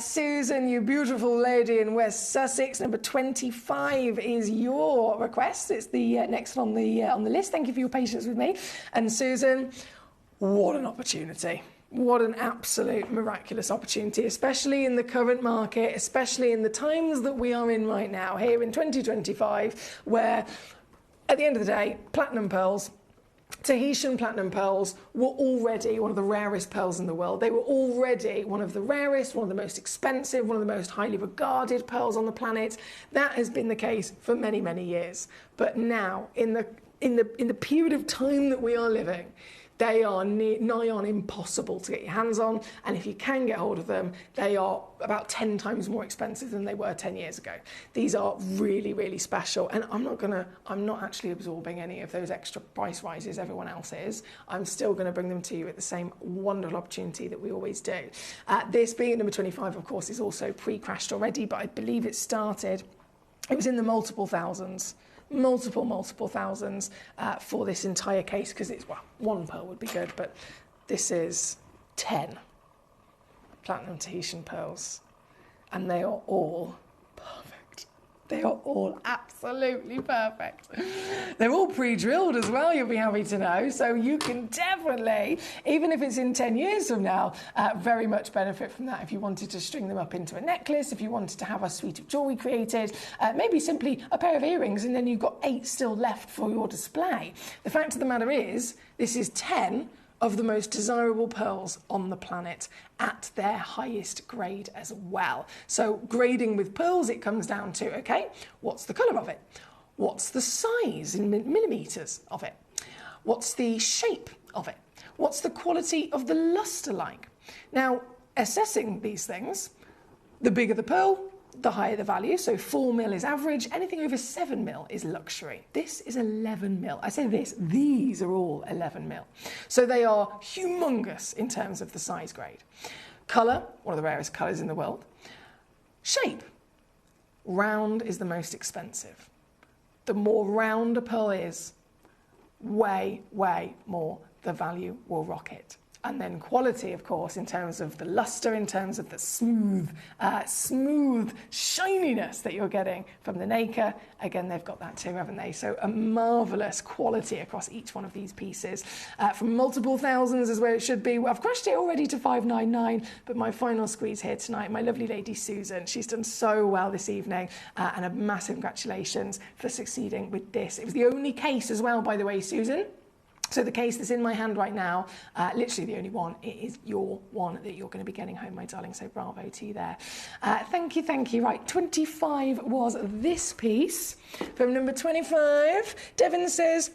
Susan, you beautiful lady in West Sussex, number 25 is your request. It's the next one on the list. Thank you for your patience with me. And Susan, what an opportunity. What an absolute miraculous opportunity, especially in the current market, especially in the times that we are in right now, here in 2025, where at the end of the day, platinum pearls, Tahitian platinum pearls were already one of the rarest pearls in the world. They were already one of the rarest, one of the most expensive, one of the most highly regarded pearls on the planet. That has been the case for many, many years. But now, in the period of time that we are living, they are nigh on impossible to get your hands on, and if you can get hold of them, they are about 10 times more expensive than they were 10 years ago. These are really, really special, and I'm not actually absorbing any of those extra price rises everyone else is. I'm still going to bring them to you at the same wonderful opportunity that we always do. This being number 25, of course, is also pre-crashed already, but I believe it was in the multiple thousands for this entire case, because it's, well, one pearl would be good, but this is 10 platinum Tahitian pearls, and they are all perfect. They are all absolutely perfect. They're all pre-drilled as well, you'll be happy to know. So you can definitely, even if it's in 10 years from now, very much benefit from that if you wanted to string them up into a necklace, if you wanted to have a suite of jewellery created, maybe simply a pair of earrings, and then you've got 8 still left for your display. The fact of the matter is, this is 10 of the most desirable pearls on the planet at their highest grade as well. So grading with pearls, it comes down to, okay, what's the colour of it? What's the size in millimetres of it? What's the shape of it? What's the quality of the lustre like? Now, assessing these things, the bigger the pearl, the higher the value. So 4 mil is average. Anything over 7 mil is luxury. This is 11 mil. I say this, these are all 11 mil. So they are humongous in terms of the size grade. Colour, one of the rarest colours in the world. Shape, round is the most expensive. The more round a pearl is, way, way more the value will rocket. And then quality, of course, in terms of the luster, in terms of the smooth shininess that you're getting from the nacre. Again, they've got that too, haven't they? So a marvellous quality across each one of these pieces. From multiple thousands is where it should be. Well, I've crashed it already to $599, but my final squeeze here tonight, my lovely lady Susan, she's done so well this evening, and a massive congratulations for succeeding with this. It was the only case as well, by the way, Susan. So the case that's in my hand right now, literally the only one, it is your one that you're going to be getting home, my darling, so bravo to you there. Thank you. Right, 25 was this piece. From number 25, Devon says,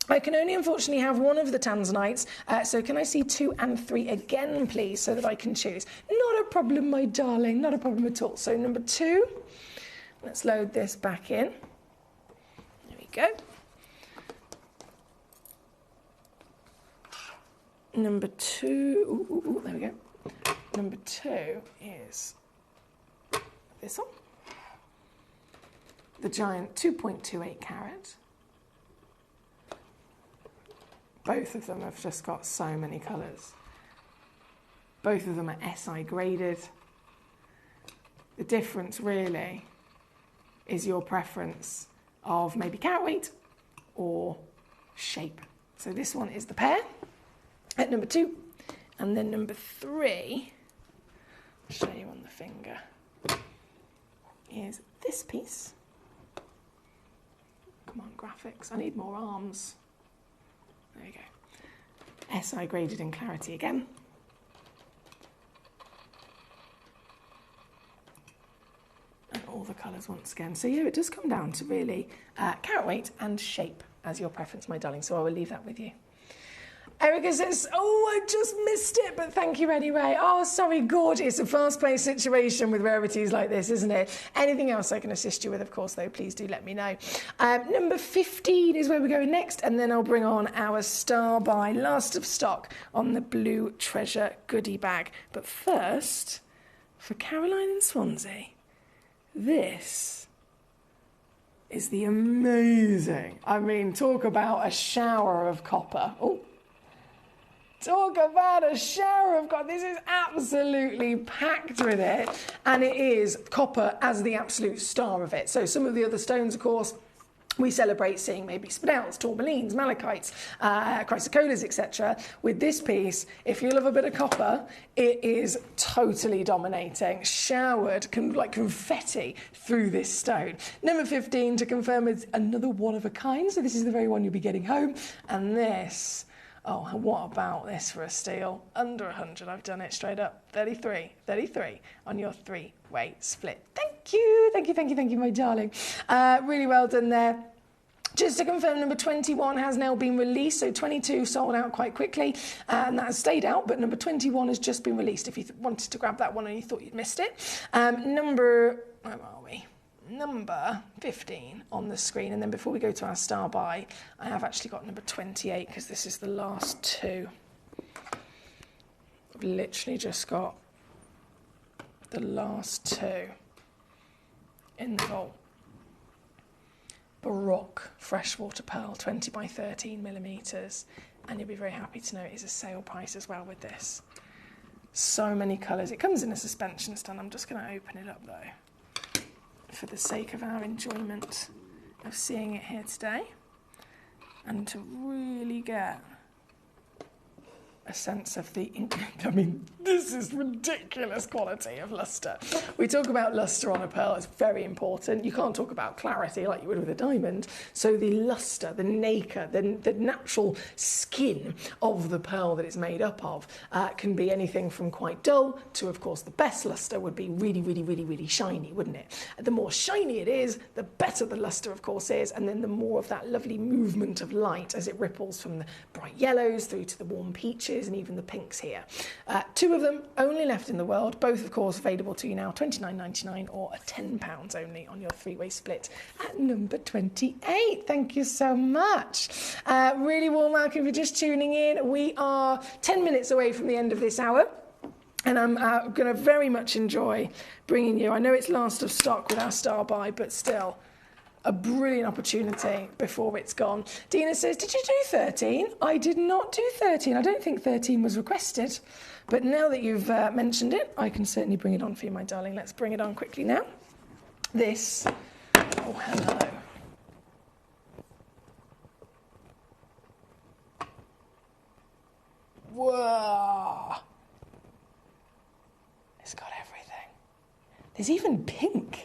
I can only unfortunately have one of the tanzanites, so can I see 2 and 3 again, please, so that I can choose? Not a problem, my darling, not a problem at all. So number 2, let's load this back in. There we go. Number 2, there we go. Number 2 is this one. The giant 2.28 carat. Both of them have just got so many colours. Both of them are SI graded. The difference really is your preference of maybe carat weight or shape. So this one is the pair at number 2, and then number 3, I'll show you on the finger, is this piece. Come on, graphics, I need more arms. There you go. SI graded in clarity again. And all the colours once again. So yeah, it does come down to really carat weight and shape as your preference, my darling, so I will leave that with you. Erica says, oh, I just missed it, but thank you anyway. Oh, sorry, gorgeous. It's a fast-paced situation with rarities like this, isn't it? Anything else I can assist you with, of course, though, please do let me know. Number 15 is where we're going next, and then I'll bring on our star buy, last of stock, on the Blue Treasure goodie bag. But first, for Caroline in Swansea, this is the amazing, I mean, talk about a shower of copper. Oh. Talk about a shower of copper. This is absolutely packed with it. And it is copper as the absolute star of it. So some of the other stones, of course, we celebrate seeing maybe spinels, tourmalines, malachites, chrysocollars, etc. With this piece, if you love a bit of copper, it is totally dominating, showered like confetti through this stone. Number 15, to confirm, is another one of a kind. So this is the very one you'll be getting home. And this... oh, what about this for a steal? Under 100, I've done it straight up. 33 on your 3-way split. Thank you, my darling. Really well done there. Just to confirm, number 21 has now been released, so 22 sold out quite quickly, and that has stayed out, but number 21 has just been released if you wanted to grab that one and you thought you'd missed it. Where are we? Number 15 on the screen, and then before we go to our star buy, I have actually got number 28 because this is the last 2. I've literally just got the last 2 in the vault. Baroque freshwater pearl, 20 by 13 millimetres, and you'll be very happy to know it is a sale price as well with this. So many colours. It comes in a suspension stand. I'm just going to open it up though. for the sake of our enjoyment of seeing it here today, and to really get a sense of the ink. I mean, this is ridiculous quality of lustre. We talk about lustre on a pearl, it's very important. You can't talk about clarity like you would with a diamond. So the lustre, the nacre, the natural skin of the pearl that it's made up of can be anything from quite dull to, of course, the best lustre would be really, really, really, really shiny, wouldn't it? The more shiny it is, the better the lustre, of course, is, and then the more of that lovely movement of light as it ripples from the bright yellows through to the warm peaches and even the pinks here. 2 of them only left in the world, both of course available to you now, $29.99 or £10 only on your 3-way split at number 28. Thank you so much. Really warm welcome if you're just tuning in. We are 10 minutes away from the end of this hour. And I'm going to very much enjoy bringing you, I know it's last of stock with our star buy, but still, a brilliant opportunity before it's gone. Dina says, did you do 13? I did not do 13. I don't think 13 was requested. But now that you've mentioned it, I can certainly bring it on for you, my darling. Let's bring it on quickly now. This, oh, hello. Whoa. It's got everything. There's even pink.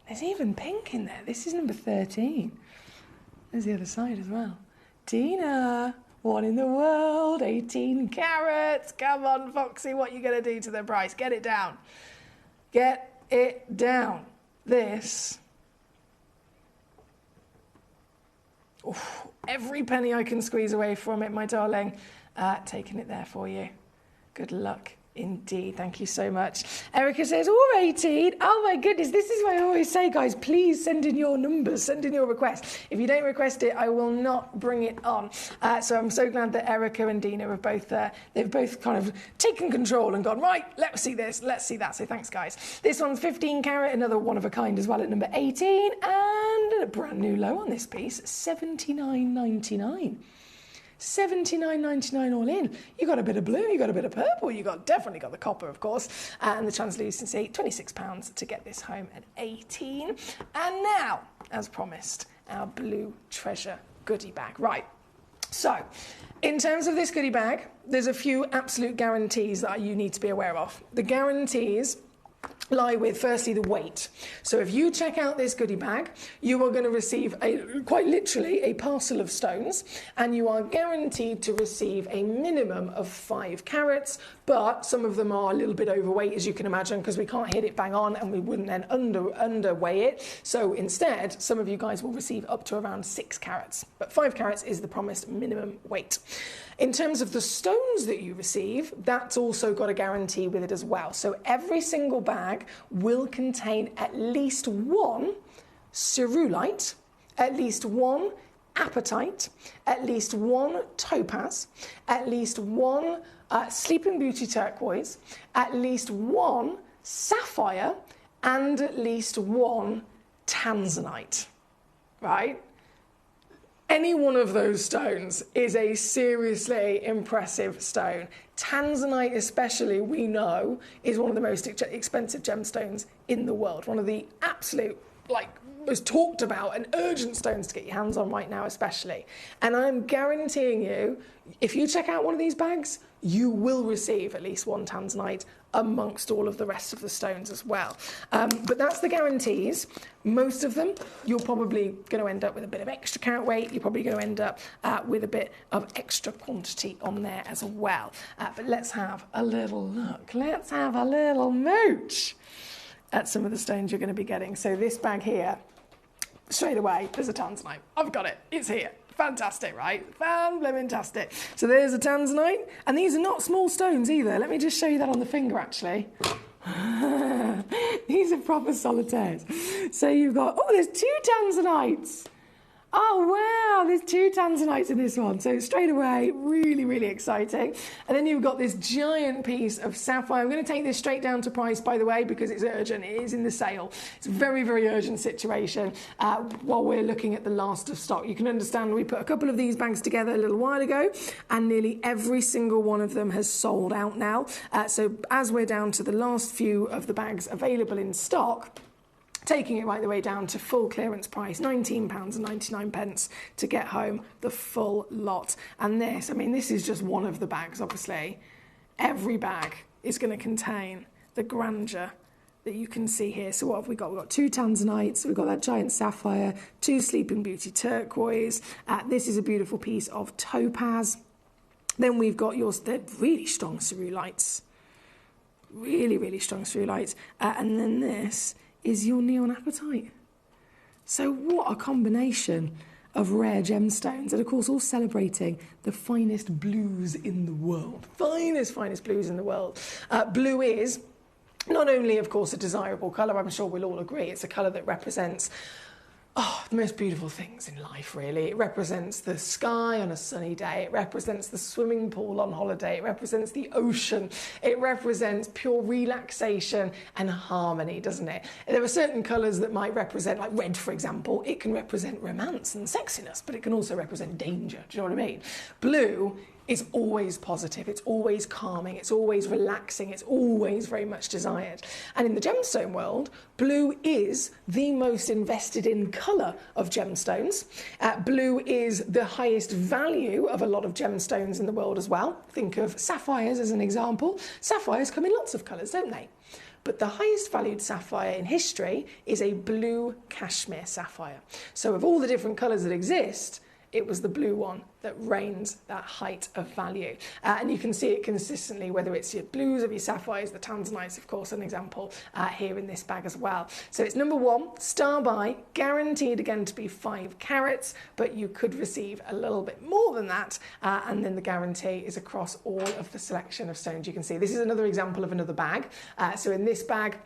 There's even pink in there. This is number 13. There's the other side as well. Dina, 1 in the world, 18 carats. Come on, Foxy, what are you going to do to the price? Get it down. Get it down. This. Oof, every penny I can squeeze away from it, my darling. Taking it there for you. Good luck. Indeed, thank you so much. Erica says, or 18. Oh my goodness, this is what I always say, guys. Please send in your numbers, send in your requests. If you don't request it, I will not bring it on. So I'm so glad that Erica and Dina have both, they've both kind of taken control and gone, right, let's see this, let's see that. So thanks, guys. This one's 15 carat, another one of a kind as well at number 18. And a brand new low on this piece, $79.99. $79.99 all in. You got a bit of blue, you got a bit of purple, you definitely got the copper, of course, and the translucency. £26 to get this home at 18. And now, as promised, our blue treasure goodie bag. Right. So, in terms of this goodie bag, there's a few absolute guarantees that you need to be aware of. The guarantees lie with, firstly, the weight. So if you check out this goodie bag, you are going to receive, quite literally, a parcel of stones, and you are guaranteed to receive a minimum of 5 carats, but some of them are a little bit overweight, as you can imagine, because we can't hit it bang on, and we wouldn't then underweigh it. So instead, some of you guys will receive up to around 6 carats, but 5 carats is the promised minimum weight. In terms of the stones that you receive, that's also got a guarantee with it as well. So every single bag will contain at least 1 cerulite, at least 1 apatite, at least 1 topaz, at least 1 Sleeping Beauty turquoise, at least 1 sapphire, and at least 1 tanzanite, right? Any one of those stones is a seriously impressive stone. Tanzanite especially, we know, is one of the most expensive gemstones in the world. One of the absolute, most talked about and urgent stones to get your hands on right now especially. And I'm guaranteeing you, if you check out one of these bags, you will receive at least 1 tanzanite amongst all of the rest of the stones as well. But that's the guarantees. Most of them, you're probably going to end up with a bit of extra carat weight. You're probably going to end up with a bit of extra quantity on there as well. But let's have a little look. Let's have a little mooch at some of the stones you're going to be getting. So this bag here, straight away, there's a tanzanite. I've got it. It's here. Fantastic, right? Fan-blimmin-tastic. So there's a tanzanite. And these are not small stones either. Let me just show you that on the finger, actually. These are proper solitaires. So you've got, oh, there's 2 tanzanites. Oh, wow, there's 2 tanzanites in this one. So straight away, really, really exciting. And then you've got this giant piece of sapphire. I'm going to take this straight down to price, by the way, because it's urgent. It is in the sale. It's a very, very urgent situation while we're looking at the last of stock. You can understand we put a couple of these bags together a little while ago, and nearly every single one of them has sold out now. So as we're down to the last few of the bags available in stock, taking it right the way down to full clearance price, £19.99 to get home the full lot. And this, I mean, this is just one of the bags, obviously. Every bag is going to contain the grandeur that you can see here. So what have we got? We've got 2 tanzanites, we've got that giant sapphire, 2 Sleeping Beauty turquoise. This is a beautiful piece of topaz. Then we've got they're really strong cerulites. Really, really strong cerulites. And then this is your neon apatite. So what a combination of rare gemstones, and of course all celebrating the finest blues in the world. Finest blues in the world. Blue is not only, of course, a desirable colour, I'm sure we'll all agree, it's a colour that represents the most beautiful things in life, really. It represents the sky on a sunny day. It represents the swimming pool on holiday. It represents the ocean. It represents pure relaxation and harmony, doesn't it? There are certain colours that might represent, like red, for example. It can represent romance and sexiness, but it can also represent danger. Do you know what I mean? Blue is always positive, it's always calming, it's always relaxing, it's always very much desired. And in the gemstone world, blue is the most invested in colour of gemstones. Blue is the highest value of a lot of gemstones in the world as well. Think of sapphires as an example. Sapphires come in lots of colours, don't they? But the highest valued sapphire in history is a blue cashmere sapphire. So of all the different colours that exist, it was the blue one that reigns that height of value. And you can see it consistently, whether it's your blues or your sapphires, the tanzanites, of course, an example here in this bag as well. So it's number 1, star buy, guaranteed again to be 5 carats, but you could receive a little bit more than that. And then the guarantee is across all of the selection of stones you can see. This is another example of another bag. So in this bag,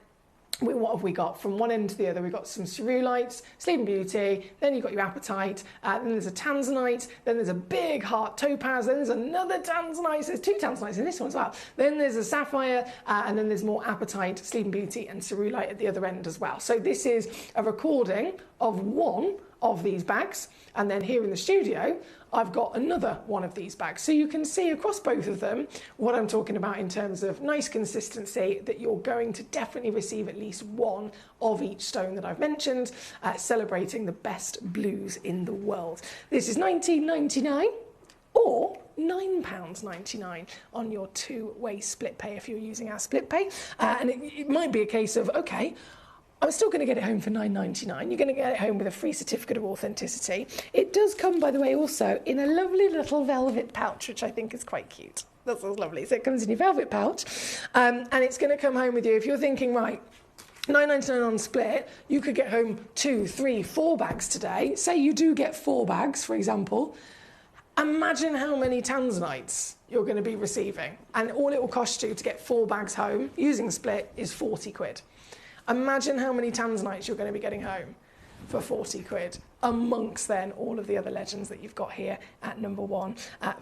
what have we got? From one end to the other, we've got some cerulites, Sleeping Beauty, then you've got your apatite, then there's a tanzanite, then there's a big heart topaz, then there's another tanzanite, so there's 2 tanzanites in this one as well. Then there's a sapphire, and then there's more apatite, Sleeping Beauty and cerulite at the other end as well. So this is a recording of one of these bags, and then here in the studio I've got another one of these bags. So you can see across both of them what I'm talking about in terms of nice consistency, that you're going to definitely receive at least one of each stone that I've mentioned, celebrating the best blues in the world. This is £19.99 or £9.99 on your 2-way split pay if you're using our split pay. And it might be a case of, okay, I'm still going to get it home for £9.99. You're going to get it home with a free certificate of authenticity. It does come, by the way, also in a lovely little velvet pouch, which I think is quite cute. That's lovely. So it comes in your velvet pouch, and it's going to come home with you. If you're thinking, right, £9.99 on split, you could get home 2, 3, 4 bags today. Say you do get 4 bags, for example. Imagine how many tanzanites you're going to be receiving. And all it will cost you to get 4 bags home using split is 40 quid. Imagine how many tanzanites you're going to be getting home for 40 quid, amongst then all of the other legends that you've got here at number 1.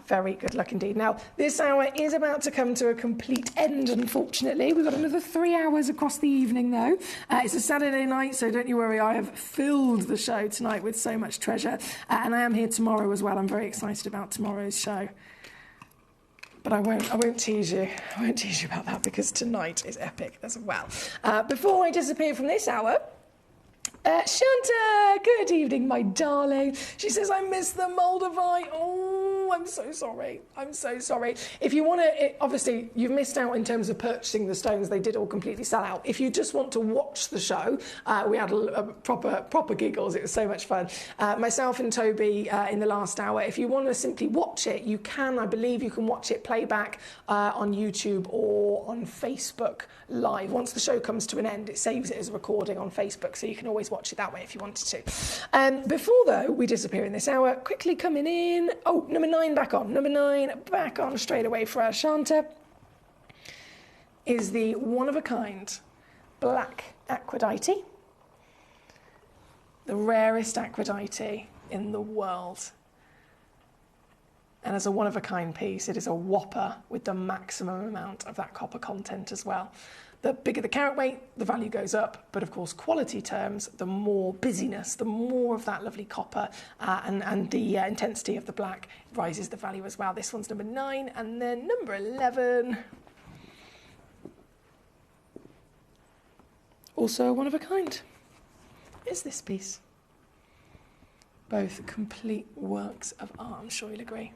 Very good luck indeed. Now, this hour is about to come to a complete end, unfortunately. We've got another 3 hours across the evening, though. It's a Saturday night, so don't you worry. I have filled the show tonight with so much treasure. And I am here tomorrow as well. I'm very excited about tomorrow's show. But I won't tease you. I won't tease you about that because tonight is epic as well. Before I disappear from this hour, Shanta, good evening, my darling. She says, I miss the Moldavite. Oh, I'm so sorry. I'm so sorry. If you want to, obviously, you've missed out in terms of purchasing the stones. They did all completely sell out. If you just want to watch the show, we had a proper giggles. It was so much fun. Myself and Toby in the last hour. If you want to simply watch it, you can. I believe you can watch it playback on YouTube or on Facebook Live. Once the show comes to an end, it saves it as a recording on Facebook, so you can always watch it that way if you wanted to. Before, though, we disappear in this hour, quickly coming in. Oh, number 9 back on. Number 9 back on straight away for our Shanta is the one-of-a-kind black aquadite. The rarest aquadite in the world. And as a one-of-a-kind piece, it is a whopper with the maximum amount of that copper content as well. The bigger the carat weight, the value goes up, but of course, quality terms, the more busyness, the more of that lovely copper and the intensity of the black rises the value as well. This one's number 9, and then number 11. Also a one-of-a-kind is this piece. Both complete works of art, I'm sure you'll agree.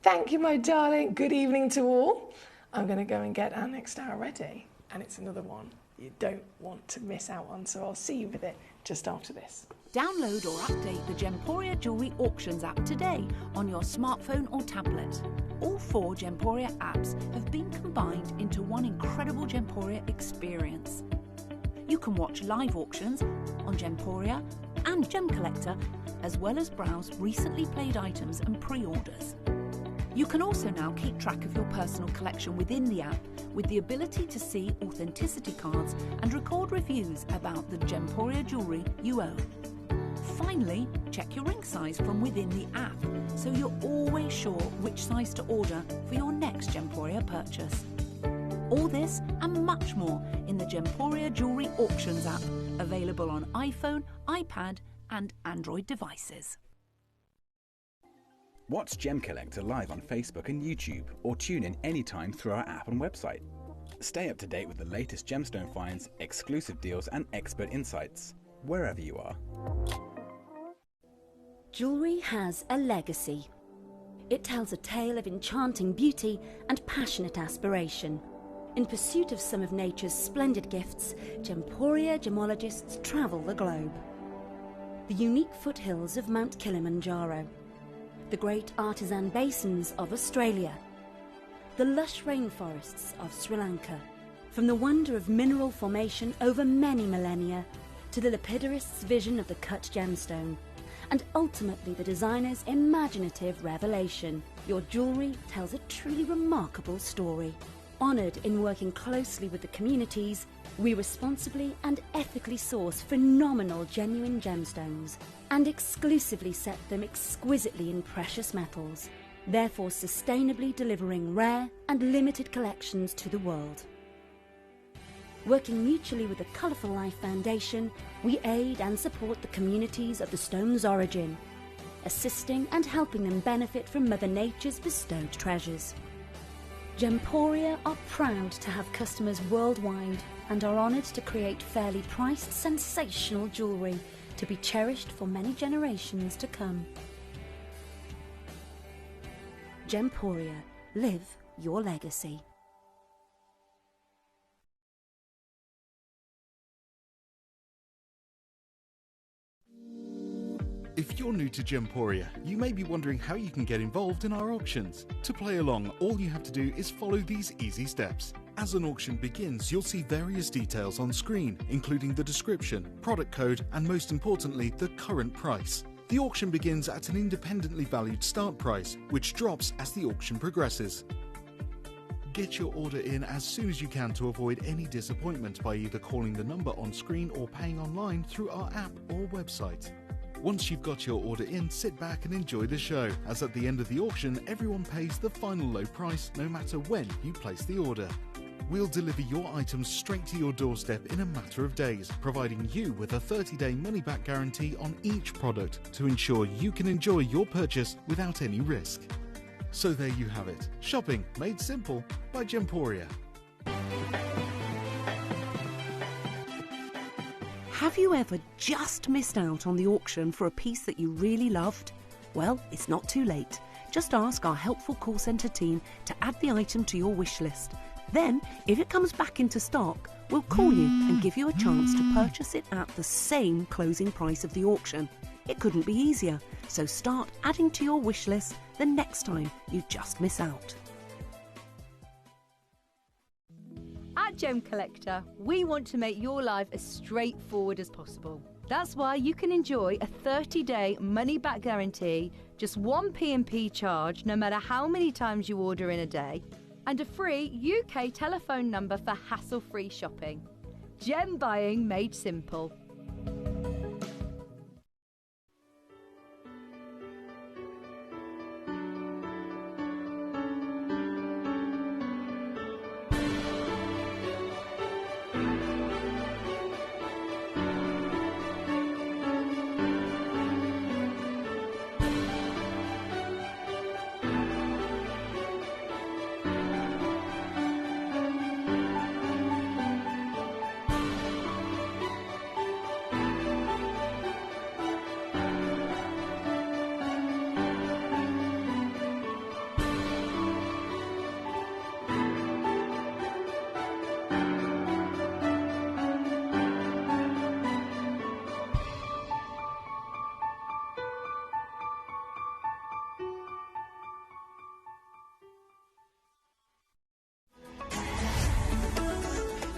Thank you, my darling. Good evening to all. I'm going to go and get our next hour ready, and it's another one you don't want to miss out on, so I'll see you with it just after this. Download or update the Gemporia Jewellery Auctions app today on your smartphone or tablet. All 4 Gemporia apps have been combined into one incredible Gemporia experience. You can watch live auctions on Gemporia and Gemcollector, as well as browse recently played items and pre-orders. You can also now keep track of your personal collection within the app with the ability to see authenticity cards and record reviews about the Gemporia jewellery you own. Finally, check your ring size from within the app so you're always sure which size to order for your next Gemporia purchase. All this and much more in the Gemporia Jewellery Auctions app, available on iPhone, iPad and Android devices. Watch Gemcollector live on Facebook and YouTube, or tune in anytime through our app and website. Stay up to date with the latest gemstone finds, exclusive deals and expert insights, wherever you are. Jewellery has a legacy. It tells a tale of enchanting beauty and passionate aspiration. In pursuit of some of nature's splendid gifts, Gemporia gemologists travel the globe. The unique foothills of Mount Kilimanjaro, the great artisan basins of Australia, the lush rainforests of Sri Lanka, from the wonder of mineral formation over many millennia to the lapidarists' vision of the cut gemstone, and ultimately the designer's imaginative revelation, your jewellery tells a truly remarkable story. Honoured in working closely with the communities, we responsibly and ethically source phenomenal genuine gemstones and exclusively set them exquisitely in precious metals, therefore sustainably delivering rare and limited collections to the world. Working mutually with the Colourful Life Foundation, we aid and support the communities of the stone's origin, assisting and helping them benefit from Mother Nature's bestowed treasures. Gemporia are proud to have customers worldwide and are honoured to create fairly priced, sensational jewellery to be cherished for many generations to come. Gemporia, live your legacy. If you're new to Gemporia, you may be wondering how you can get involved in our auctions. To play along, all you have to do is follow these easy steps. As an auction begins, you'll see various details on screen, including the description, product code, and most importantly, the current price. The auction begins at an independently valued start price, which drops as the auction progresses. Get your order in as soon as you can to avoid any disappointment by either calling the number on screen or paying online through our app or website. Once you've got your order in, sit back and enjoy the show, as at the end of the auction, everyone pays the final low price no matter when you place the order. We'll deliver your items straight to your doorstep in a matter of days, providing you with a 30-day money-back guarantee on each product to ensure you can enjoy your purchase without any risk. So there you have it, shopping made simple by Gemporia. Have you ever just missed out on the auction for a piece that you really loved? Well, it's not too late. Just ask our helpful call centre team to add the item to your wish list. Then, if it comes back into stock, we'll call you and give you a chance to purchase it at the same closing price of the auction. It couldn't be easier, so start adding to your wish list the next time you just miss out. At Gemcollector, we want to make your life as straightforward as possible. That's why you can enjoy a 30-day money-back guarantee, just one P&P charge no matter how many times you order in a day, and a free UK telephone number for hassle-free shopping. Gem buying made simple.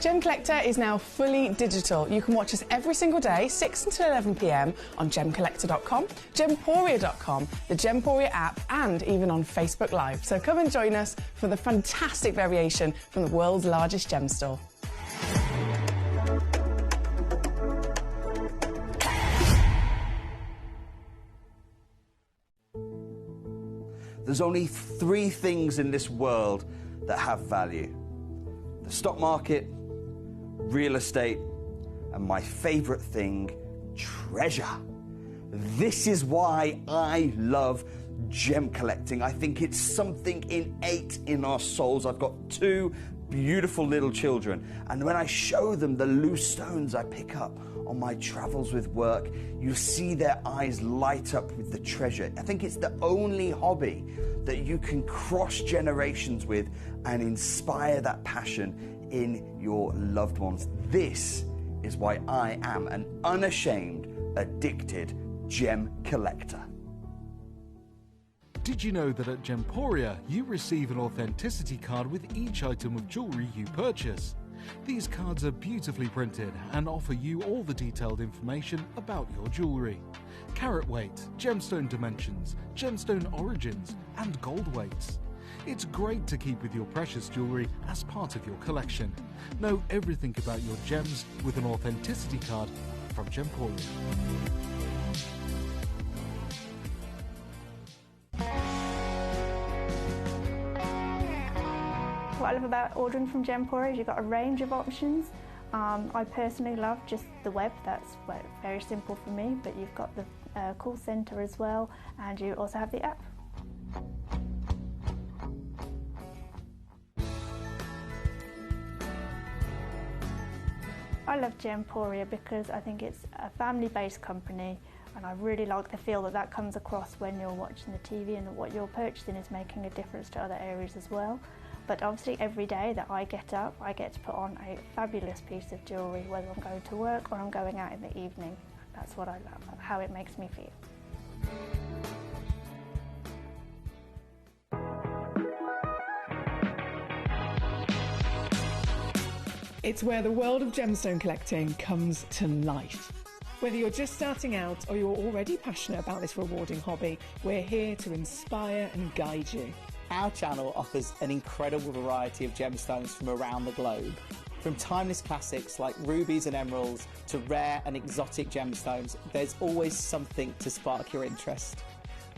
Gem Collector is now fully digital. You can watch us every single day, 6 until 11 p.m. on Gemcollector.com, Gemporia.com, the Gemporia app, and even on Facebook Live. So come and join us for the fantastic variation from the world's largest gem store. There's only 3 things in this world that have value: the stock market, real estate, and my favorite thing, treasure. This is why I love gem collecting. I think it's something innate in our souls. I've got 2 beautiful little children, and when I show them the loose stones I pick up on my travels with work, you see their eyes light up with the treasure. I think it's the only hobby that you can cross generations with and inspire that passion in your loved ones. This is why I am an unashamed, addicted gem collector. Did you know that at Gemporia you receive an authenticity card with each item of jewellery you purchase? These cards are beautifully printed and offer you all the detailed information about your jewellery. Carat weight, gemstone dimensions, gemstone origins and gold weights. It's great to keep with your precious jewellery as part of your collection. Know everything about your gems with an authenticity card from Gemporia. What I love about ordering from Gemporia is you've got a range of options. I personally love just the web, that's very simple for me, but you've got the call centre as well, and you also have the app. I love Gemporia because I think it's a family-based company, and I really like the feel that comes across when you're watching the TV, and that what you're purchasing is making a difference to other areas as well. But obviously every day that I get up, I get to put on a fabulous piece of jewellery, whether I'm going to work or I'm going out in the evening. That's what I love, how it makes me feel. It's where the world of gemstone collecting comes to life. Whether you're just starting out or you're already passionate about this rewarding hobby, we're here to inspire and guide you. Our channel offers an incredible variety of gemstones from around the globe. From timeless classics like rubies and emeralds to rare and exotic gemstones, there's always something to spark your interest.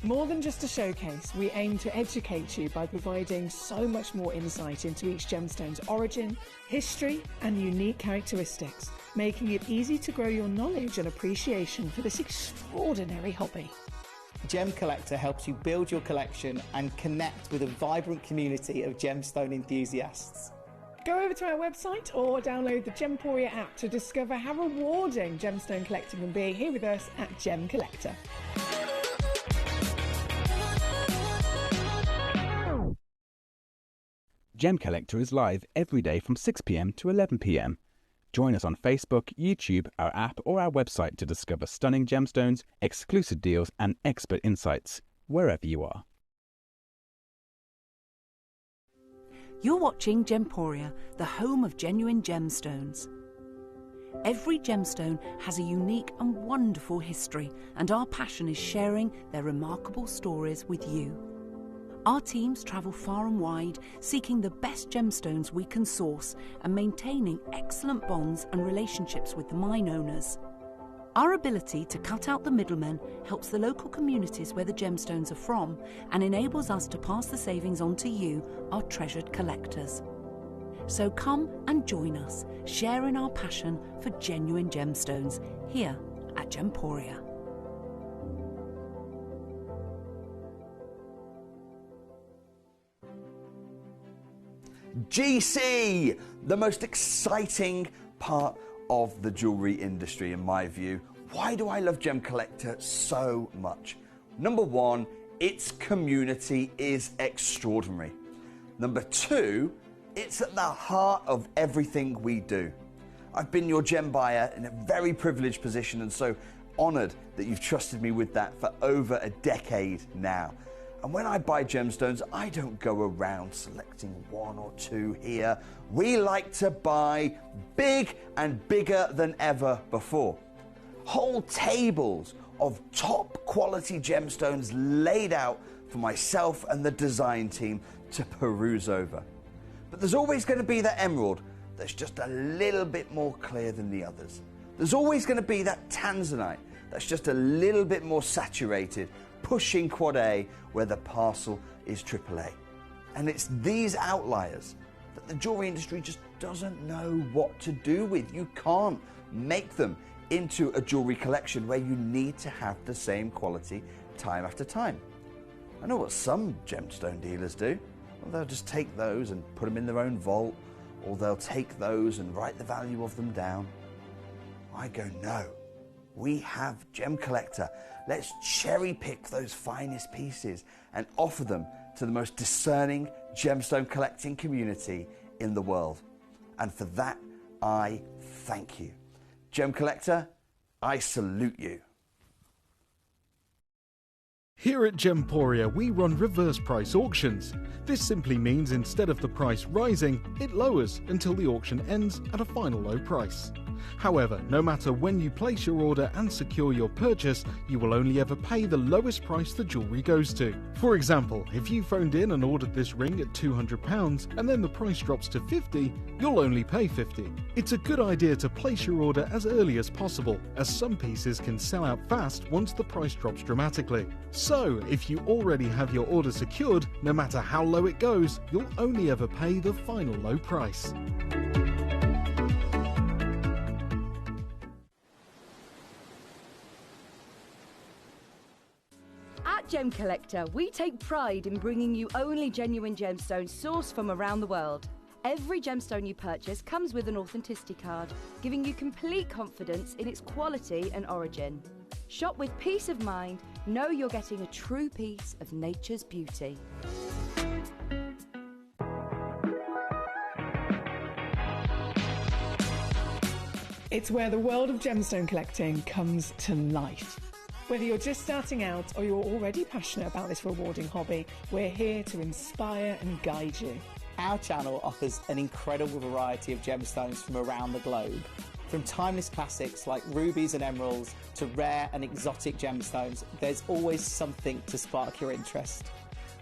More than just a showcase, we aim to educate you by providing so much more insight into each gemstone's origin, history and unique characteristics, making it easy to grow your knowledge and appreciation for this extraordinary hobby. Gem Collector helps you build your collection and connect with a vibrant community of gemstone enthusiasts. Go over to our website or download the Gemporia app to discover how rewarding gemstone collecting can be here with us at Gem Collector. Gem Collector is live every day from 6 p.m. to 11 p.m. Join us on Facebook, YouTube, our app or our website to discover stunning gemstones, exclusive deals and expert insights, wherever you are. You're watching Gemporia, the home of genuine gemstones. Every gemstone has a unique and wonderful history, and our passion is sharing their remarkable stories with you. Our teams travel far and wide, seeking the best gemstones we can source and maintaining excellent bonds and relationships with the mine owners. Our ability to cut out the middlemen helps the local communities where the gemstones are from and enables us to pass the savings on to you, our treasured collectors. So come and join us, sharing our passion for genuine gemstones here at Gemporia. GC, the most exciting part of the jewellery industry in my view. Why do I love Gem Collector so much? Number one, its community is extraordinary. Number two, it's at the heart of everything we do. I've been your gem buyer in a very privileged position and so honoured that you've trusted me with that for over a decade now. And when I buy gemstones, I don't go around selecting one or two here. We like to buy big and bigger than ever before. Whole tables of top quality gemstones laid out for myself and the design team to peruse over. But there's always going to be that emerald that's just a little bit more clear than the others. There's always going to be that tanzanite that's just a little bit more saturated, pushing quad A where the parcel is AAA. And it's these outliers that the jewelry industry just doesn't know what to do with. You can't make them into a jewelry collection where you need to have the same quality time after time. I know what some gemstone dealers do. Well, they'll just take those and put them in their own vault, or they'll take those and write the value of them down. I go, no, we have Gemcollector. Let's cherry pick those finest pieces and offer them to the most discerning gemstone collecting community in the world. And for that, I thank you. Gemcollector, I salute you. Here at Gemporia, we run reverse price auctions. This simply means instead of the price rising, it lowers until the auction ends at a final low price. However, no matter when you place your order and secure your purchase, you will only ever pay the lowest price the jewellery goes to. For example, if you phoned in and ordered this ring at £200 and then the price drops to £50, you'll only pay £50. It's a good idea to place your order as early as possible, as some pieces can sell out fast once the price drops dramatically. So, if you already have your order secured, no matter how low it goes, you'll only ever pay the final low price. At Gemcollector, we take pride in bringing you only genuine gemstones sourced from around the world. Every gemstone you purchase comes with an authenticity card, giving you complete confidence in its quality and origin. Shop with peace of mind, know you're getting a true piece of nature's beauty. It's where the world of gemstone collecting comes to life. Whether you're just starting out or you're already passionate about this rewarding hobby, we're here to inspire and guide you. Our channel offers an incredible variety of gemstones from around the globe. From timeless classics like rubies and emeralds to rare and exotic gemstones, there's always something to spark your interest.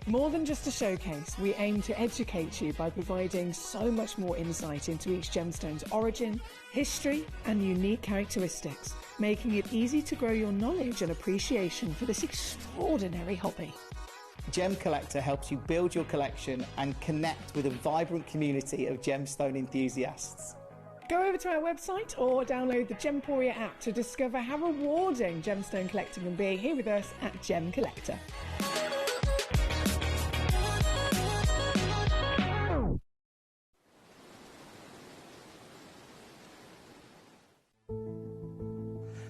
More than just a showcase, we aim to educate you by providing so much more insight into each gemstone's origin, history, and unique characteristics, making it easy to grow your knowledge and appreciation for this extraordinary hobby. Gemcollector helps you build your collection and connect with a vibrant community of gemstone enthusiasts. Go over to our website or download the Gemporia app to discover how rewarding gemstone collecting can be here with us at Gemcollector.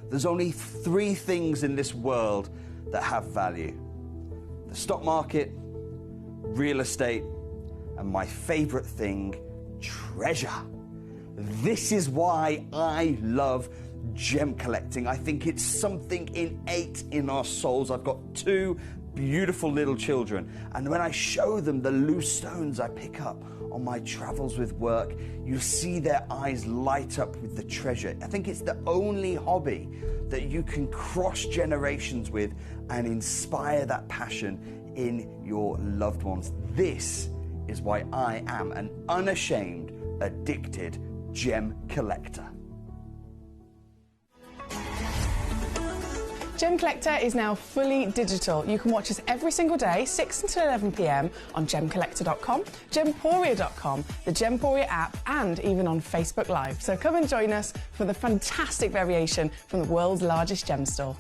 There's only three things in this world that have value: the stock market, real estate, and my favorite thing, treasure. This is why I love gem collecting. I think it's something innate in our souls. I've got two beautiful little children, and when I show them the loose stones I pick up on my travels with work, you see their eyes light up with the treasure. I think it's the only hobby that you can cross generations with and inspire that passion in your loved ones. This is why I am an unashamed, addicted gem collector. Gemcollector is now fully digital. You can watch us every single day, 6 until 11 p.m. on Gemcollector.com, Gemporia.com, the Gemporia app, and even on Facebook Live. So come and join us for the fantastic variation from the world's largest gem store.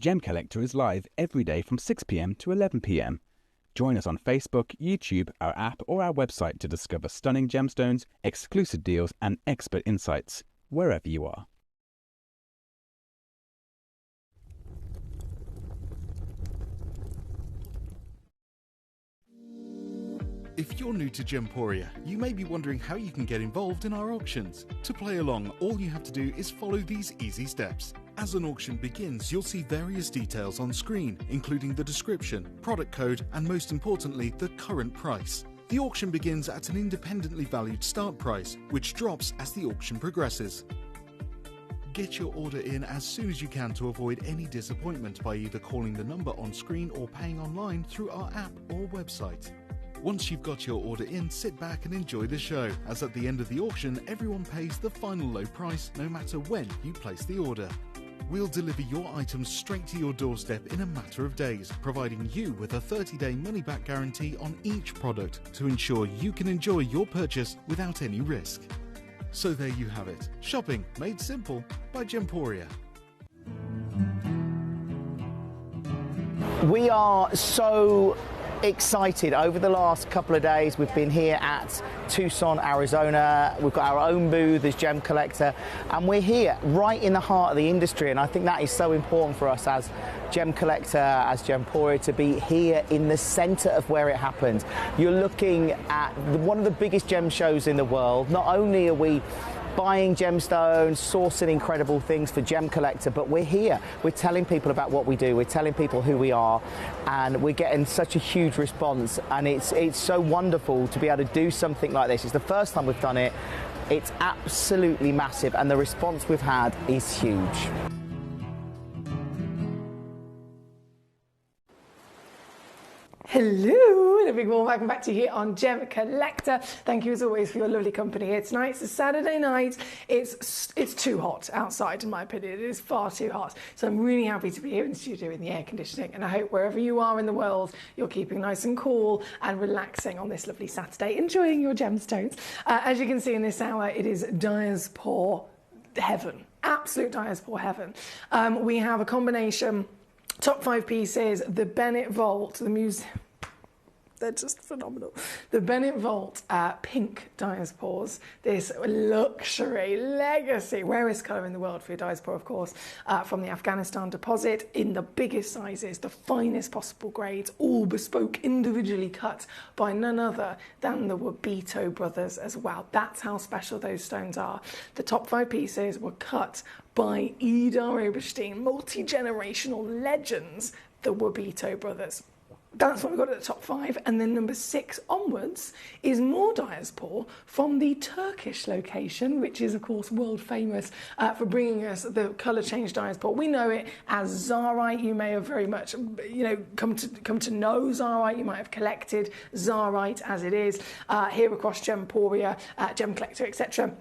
Gemcollector is live every day from 6 p.m. to 11 p.m. Join us on Facebook, YouTube, our app, or our website to discover stunning gemstones, exclusive deals, and expert insights, wherever you are. If you're new to Gemporia, you may be wondering how you can get involved in our auctions. To play along, all you have to do is follow these easy steps. As an auction begins, you'll see various details on screen, including the description, product code, and most importantly, the current price. The auction begins at an independently valued start price, which drops as the auction progresses. Get your order in as soon as you can to avoid any disappointment by either calling the number on screen or paying online through our app or website. Once you've got your order in, sit back and enjoy the show, as at the end of the auction, everyone pays the final low price no matter when you place the order. We'll deliver your items straight to your doorstep in a matter of days, providing you with a 30-day money-back guarantee on each product to ensure you can enjoy your purchase without any risk. So there you have it, shopping made simple by Gemporia. We are so excited. Over the last couple of days, we've been here at Tucson, Arizona. We've got our own booth as Gemcollector, and we're here right in the heart of the industry, and I think that is so important for us as Gemcollector, as Gemporia, to be here in the centre of where it happens. You're looking at one of the biggest gem shows in the world. Not only are we buying gemstones, sourcing incredible things for Gemcollector, but we're here. We're telling people about what we do. We're telling people who we are, and we're getting such a huge response. And it's so wonderful to be able to do something like this. It's the first time we've done it. It's absolutely massive, and the response we've had is huge. Hello, and a big warm welcome back to you here on Gemcollector. Thank you as always for your lovely company here tonight. It's a Saturday night. It's too hot outside, in my opinion. It is far too hot. So I'm really happy to be here in the studio in the air conditioning, and I hope wherever you are in the world, you're keeping nice and cool and relaxing on this lovely Saturday, enjoying your gemstones. As you can see in this hour, it is diaspora heaven. Absolute diaspora heaven. We have a combination. Top 5 pieces, the Bennett Vault, the museum, they're just phenomenal. The Bennett Vault pink diasporas, this luxury legacy, rarest colour in the world for your diaspora, of course, from the Afghanistan deposit in the biggest sizes, the finest possible grades, all bespoke, individually cut by none other than the Wabito brothers as well. That's how special those stones are. The top 5 pieces were cut by Idar Oberstein, multi-generational legends, the Wabito brothers. That's what we've got at the top 5. And then number 6 onwards is more diaspora from the Turkish location, which is, of course, world famous for bringing us the colour change diaspora. We know it as Zarite. You may have very much, come to know Zarite. You might have collected Zarite as it is here across Gemporia, Gemcollector, etc.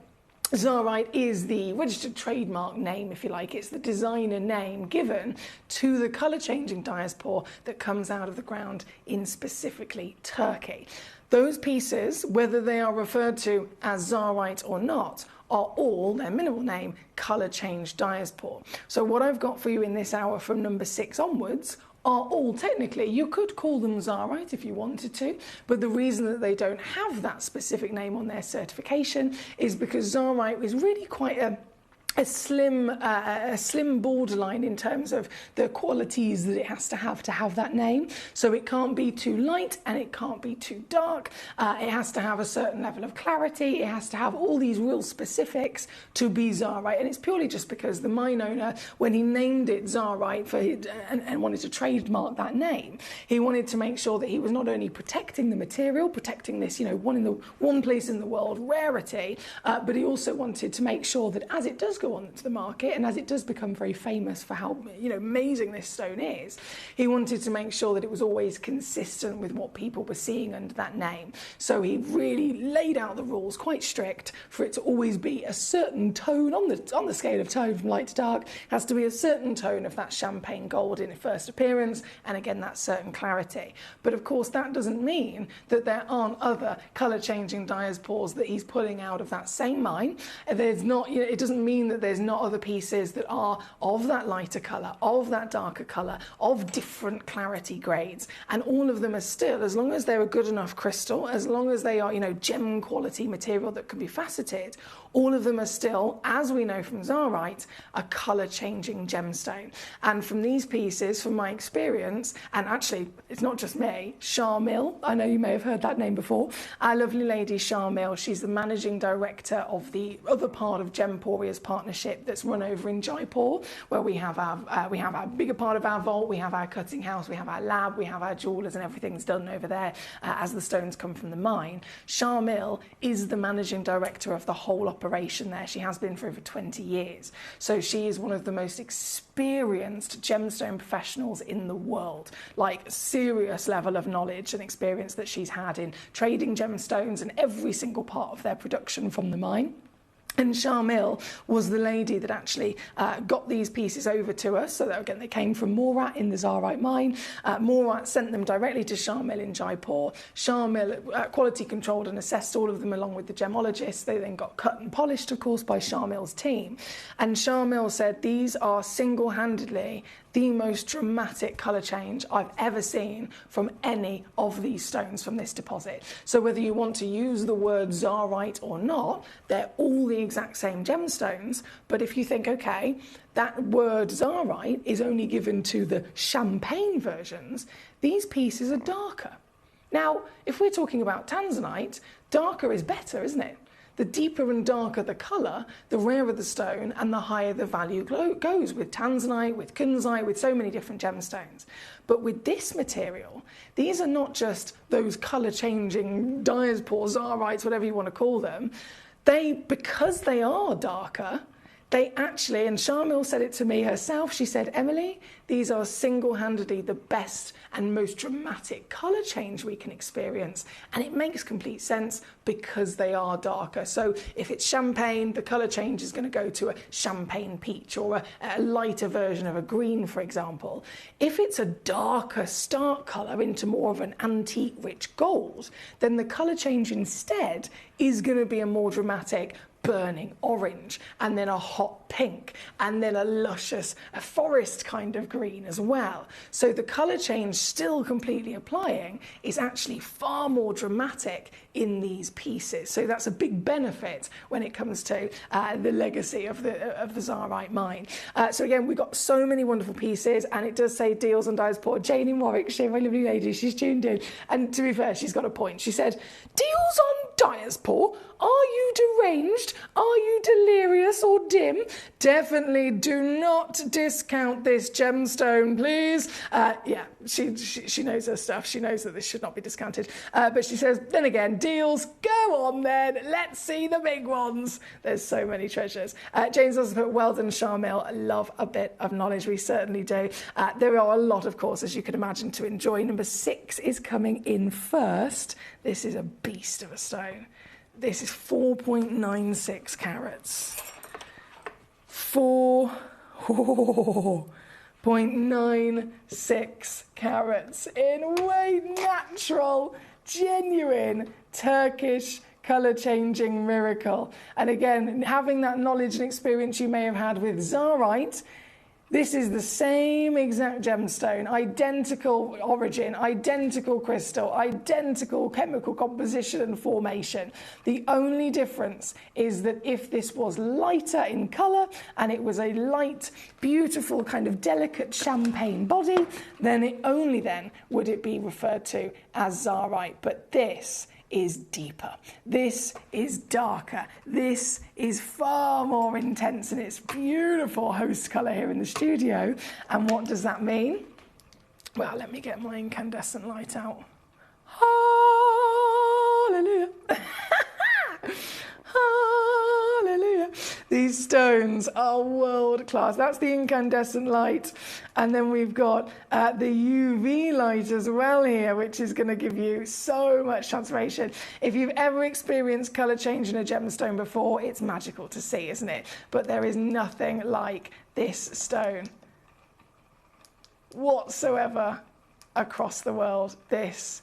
Zarite is the registered trademark name, if you like. It's the designer name given to the colour-changing diaspora that comes out of the ground in specifically Turkey. Those pieces, whether they are referred to as Zarite or not, are all their minimal name, colour change diaspora. So what I've got for you in this hour from number 6 onwards are all technically, you could call them Zarite if you wanted to, but the reason that they don't have that specific name on their certification is because Zarite is really quite a slim borderline in terms of the qualities that it has to have that name. So it can't be too light and it can't be too dark. It has to have a certain level of clarity. It has to have all these real specifics to be Zarite. And it's purely just because the mine owner, when he named it Zarite and wanted to trademark that name, he wanted to make sure that he was not only protecting the material, protecting this, one place in the world rarity, but he also wanted to make sure that as it does go onto the market and as it does become very famous for how amazing this stone is, he wanted to make sure that it was always consistent with what people were seeing under that name. So he really laid out the rules quite strict for it to always be a certain tone on the scale of tone from light to dark. It has to be a certain tone of that champagne gold in first appearance, and again that certain clarity. But of course that doesn't mean that there aren't other colour changing diasporas that he's pulling out of that same mine. There's not, it doesn't mean that that there's not other pieces that are of that lighter colour, of that darker colour, of different clarity grades, and all of them are still, as long as they're a good enough crystal, as long as they are, you know, gem quality material that can be faceted, all of them are still, as we know from Zarite, a colour-changing gemstone. And from these pieces, from my experience, and actually, it's not just me, Sharmil, I know you may have heard that name before, our lovely lady Sharmil, she's the managing director of the other part of Gemporia's partnership that's run over in Jaipur, where we have our bigger part of our vault, we have our cutting house, we have our lab, we have our jewellers, and everything's done over there as the stones come from the mine. Sharmil is the managing director of the whole operation there. She has been for over 20 years. So she is one of the most experienced gemstone professionals in the world, like serious level of knowledge and experience that she's had in trading gemstones and every single part of their production from the mine. And Sharmil was the lady that actually got these pieces over to us. So that, again, they came from Morat in the Zarite mine. Morat sent them directly to Sharmil in Jaipur. Sharmil quality controlled and assessed all of them along with the gemologists. They then got cut and polished, of course, by Sharmil's team. And Sharmil said these are single-handedly the most dramatic colour change I've ever seen from any of these stones from this deposit. So whether you want to use the word Zarite or not, they're all the exact same gemstones. But if you think, okay, that word Zarite is only given to the champagne versions, these pieces are darker. Now, if we're talking about tanzanite, darker is better, isn't it? The deeper and darker the colour, the rarer the stone and the higher the value goes with tanzanite, with kunzite, with so many different gemstones. But with this material, these are not just those colour-changing diaspore, Zarites, whatever you want to call them. Because they are darker, they actually, and Sharmil said it to me herself, she said, Emily, these are single-handedly the best and most dramatic colour change we can experience. And it makes complete sense because they are darker. So if it's champagne, the colour change is going to go to a champagne peach or a lighter version of a green, for example. If it's a darker, stark colour into more of an antique, rich gold, then the colour change instead is going to be a more dramatic burning orange, and then a hot pink, and then a luscious, a forest kind of green as well. So the colour change still completely applying is actually far more dramatic in these pieces. So that's a big benefit when it comes to the legacy of the Zarite mine. So again, we've got so many wonderful pieces, and it does say deals on Diasport. Jane in Warwickshire, my lovely lady, she's tuned in. And to be fair, she's got a point. She said, deals on Diasport? Are you deranged? Are you delirious or dim? Definitely do not discount this gemstone, please. Yeah, she knows her stuff. She knows that this should not be discounted. But she says, then again, deals, go on then. Let's see the big ones. There's so many treasures. James also put, well done, Sharmil. I love a bit of knowledge. We certainly do. There are a lot, of course, as you can imagine, to enjoy. Number 6 is coming in first. This is a beast of a stone. This is 4.96 carats. 4.96 carats in weight, natural, genuine, Turkish colour-changing miracle. And again, having that knowledge and experience you may have had with Zarite, this is the same exact gemstone, identical origin, identical crystal, identical chemical composition and formation. The only difference is that if this was lighter in colour and it was a light, beautiful, kind of delicate champagne body, then it only then would it be referred to as Zarite. But this is deeper. This is darker. This is far more intense, and it's beautiful host colour here in the studio. And what does that mean? Well, let me get my incandescent light out. Hallelujah. Hallelujah. These stones are world class. That's the incandescent light. And then we've got the UV light as well here, which is going to give you so much transformation. If you've ever experienced colour change in a gemstone before, it's magical to see, isn't it? But there is nothing like this stone whatsoever across the world. This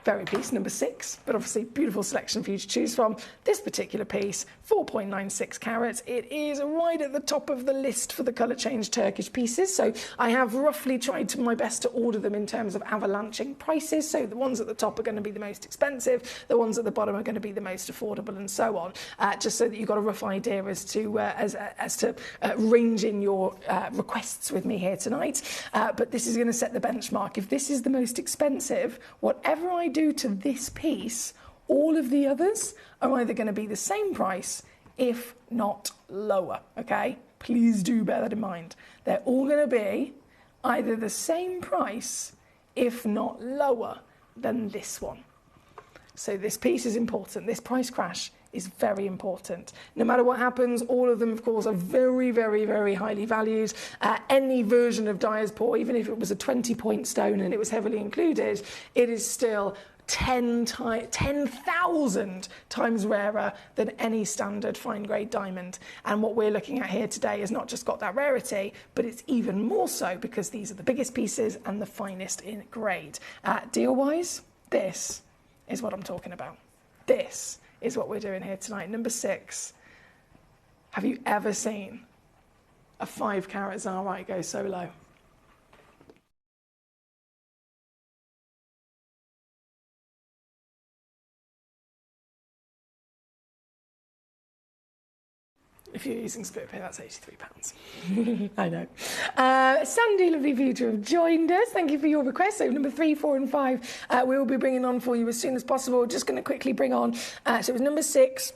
very piece, number 6, but obviously beautiful selection for you to choose from. This particular piece, 4.96 carats. It is right at the top of the list for the colour change Turkish pieces, so I have roughly tried my best to order them in terms of avalanching prices, so the ones at the top are going to be the most expensive, the ones at the bottom are going to be the most affordable, and so on, just so that you've got a rough idea as to range in your requests with me here tonight. But this is going to set the benchmark. If this is the most expensive, whatever I do to this piece, all of the others are either going to be the same price, if not lower, okay? Please do bear that in mind. They're all going to be either the same price, if not lower than this one. So this piece is important. This price crash is very important. No matter what happens, all of them, of course, are very, very, very highly valued. Any version of Diaspor, even if it was a 20-point stone and it was heavily included, it is still 10,000 times rarer than any standard fine-grade diamond. And what we're looking at here today has not just got that rarity, but it's even more so because these are the biggest pieces and the finest in grade. Deal-wise, this is what I'm talking about. This is what we're doing here tonight. Number 6. Have you ever seen a 5-carat Zarite go so low? If you're using split pay, that's £83. I know. Sandy, lovely of you to have joined us. Thank you for your request. So number 3, 4 and 5 we will be bringing on for you as soon as possible. Just going to quickly bring on, so it was number 6,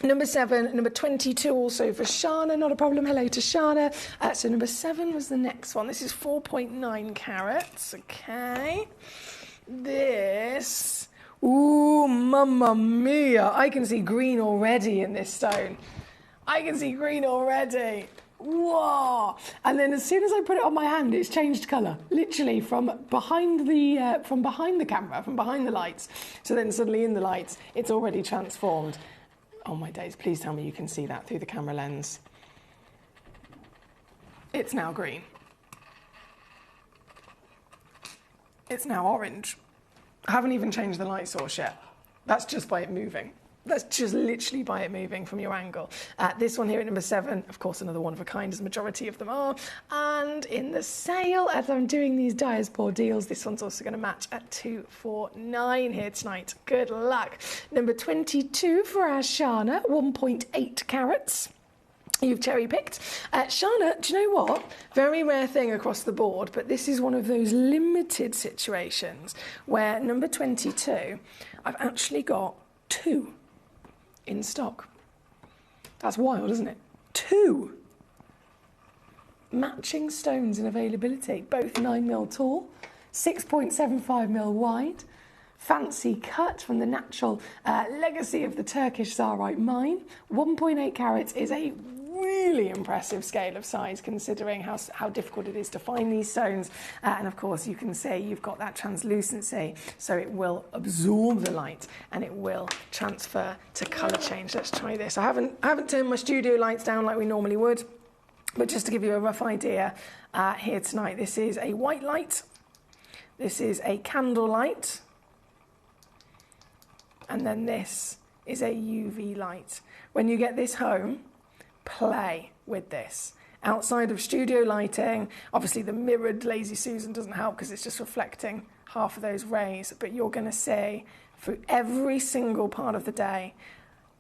number 7, number 22 also for Shana, not a problem. Hello to Shana. So number 7 was the next one. This is 4.9 carats, okay. This, ooh, mamma mia. I can see green already in this stone. I can see green already. Whoa! And then as soon as I put it on my hand, it's changed colour. Literally from behind the camera, from behind the lights. So then suddenly in the lights, it's already transformed. Oh my days! Please tell me you can see that through the camera lens. It's now green. It's now orange. I haven't even changed the light source yet. That's just by it moving. That's just literally by it moving from your angle. This one here at number 7, of course, another one of a kind, as majority of them are. And in the sale, as I'm doing these Diaspor deals, this one's also going to match at 249 here tonight. Good luck. Number 22 for our Shana, 1.8 carats. You've cherry-picked. Shana, do you know what? Very rare thing across the board, but this is one of those limited situations where number 22, I've actually got 2 in stock. That's wild, isn't it? 2 matching stones in availability, both 9mm tall, 6.75mm wide, fancy cut from the natural legacy of the Turkish Zarite mine. 1.8 carats is a really impressive scale of size considering how difficult it is to find these stones, and of course you can see you've got that translucency, so it will absorb the light and it will transfer to colour change. Let's try this. I haven't turned my studio lights down like we normally would, but just to give you a rough idea here tonight, this is a white light, this is a candle light, and then this is a UV light. When you get this home, play with this. Outside of studio lighting, obviously the mirrored Lazy Susan doesn't help because it's just reflecting half of those rays, but you're going to see through every single part of the day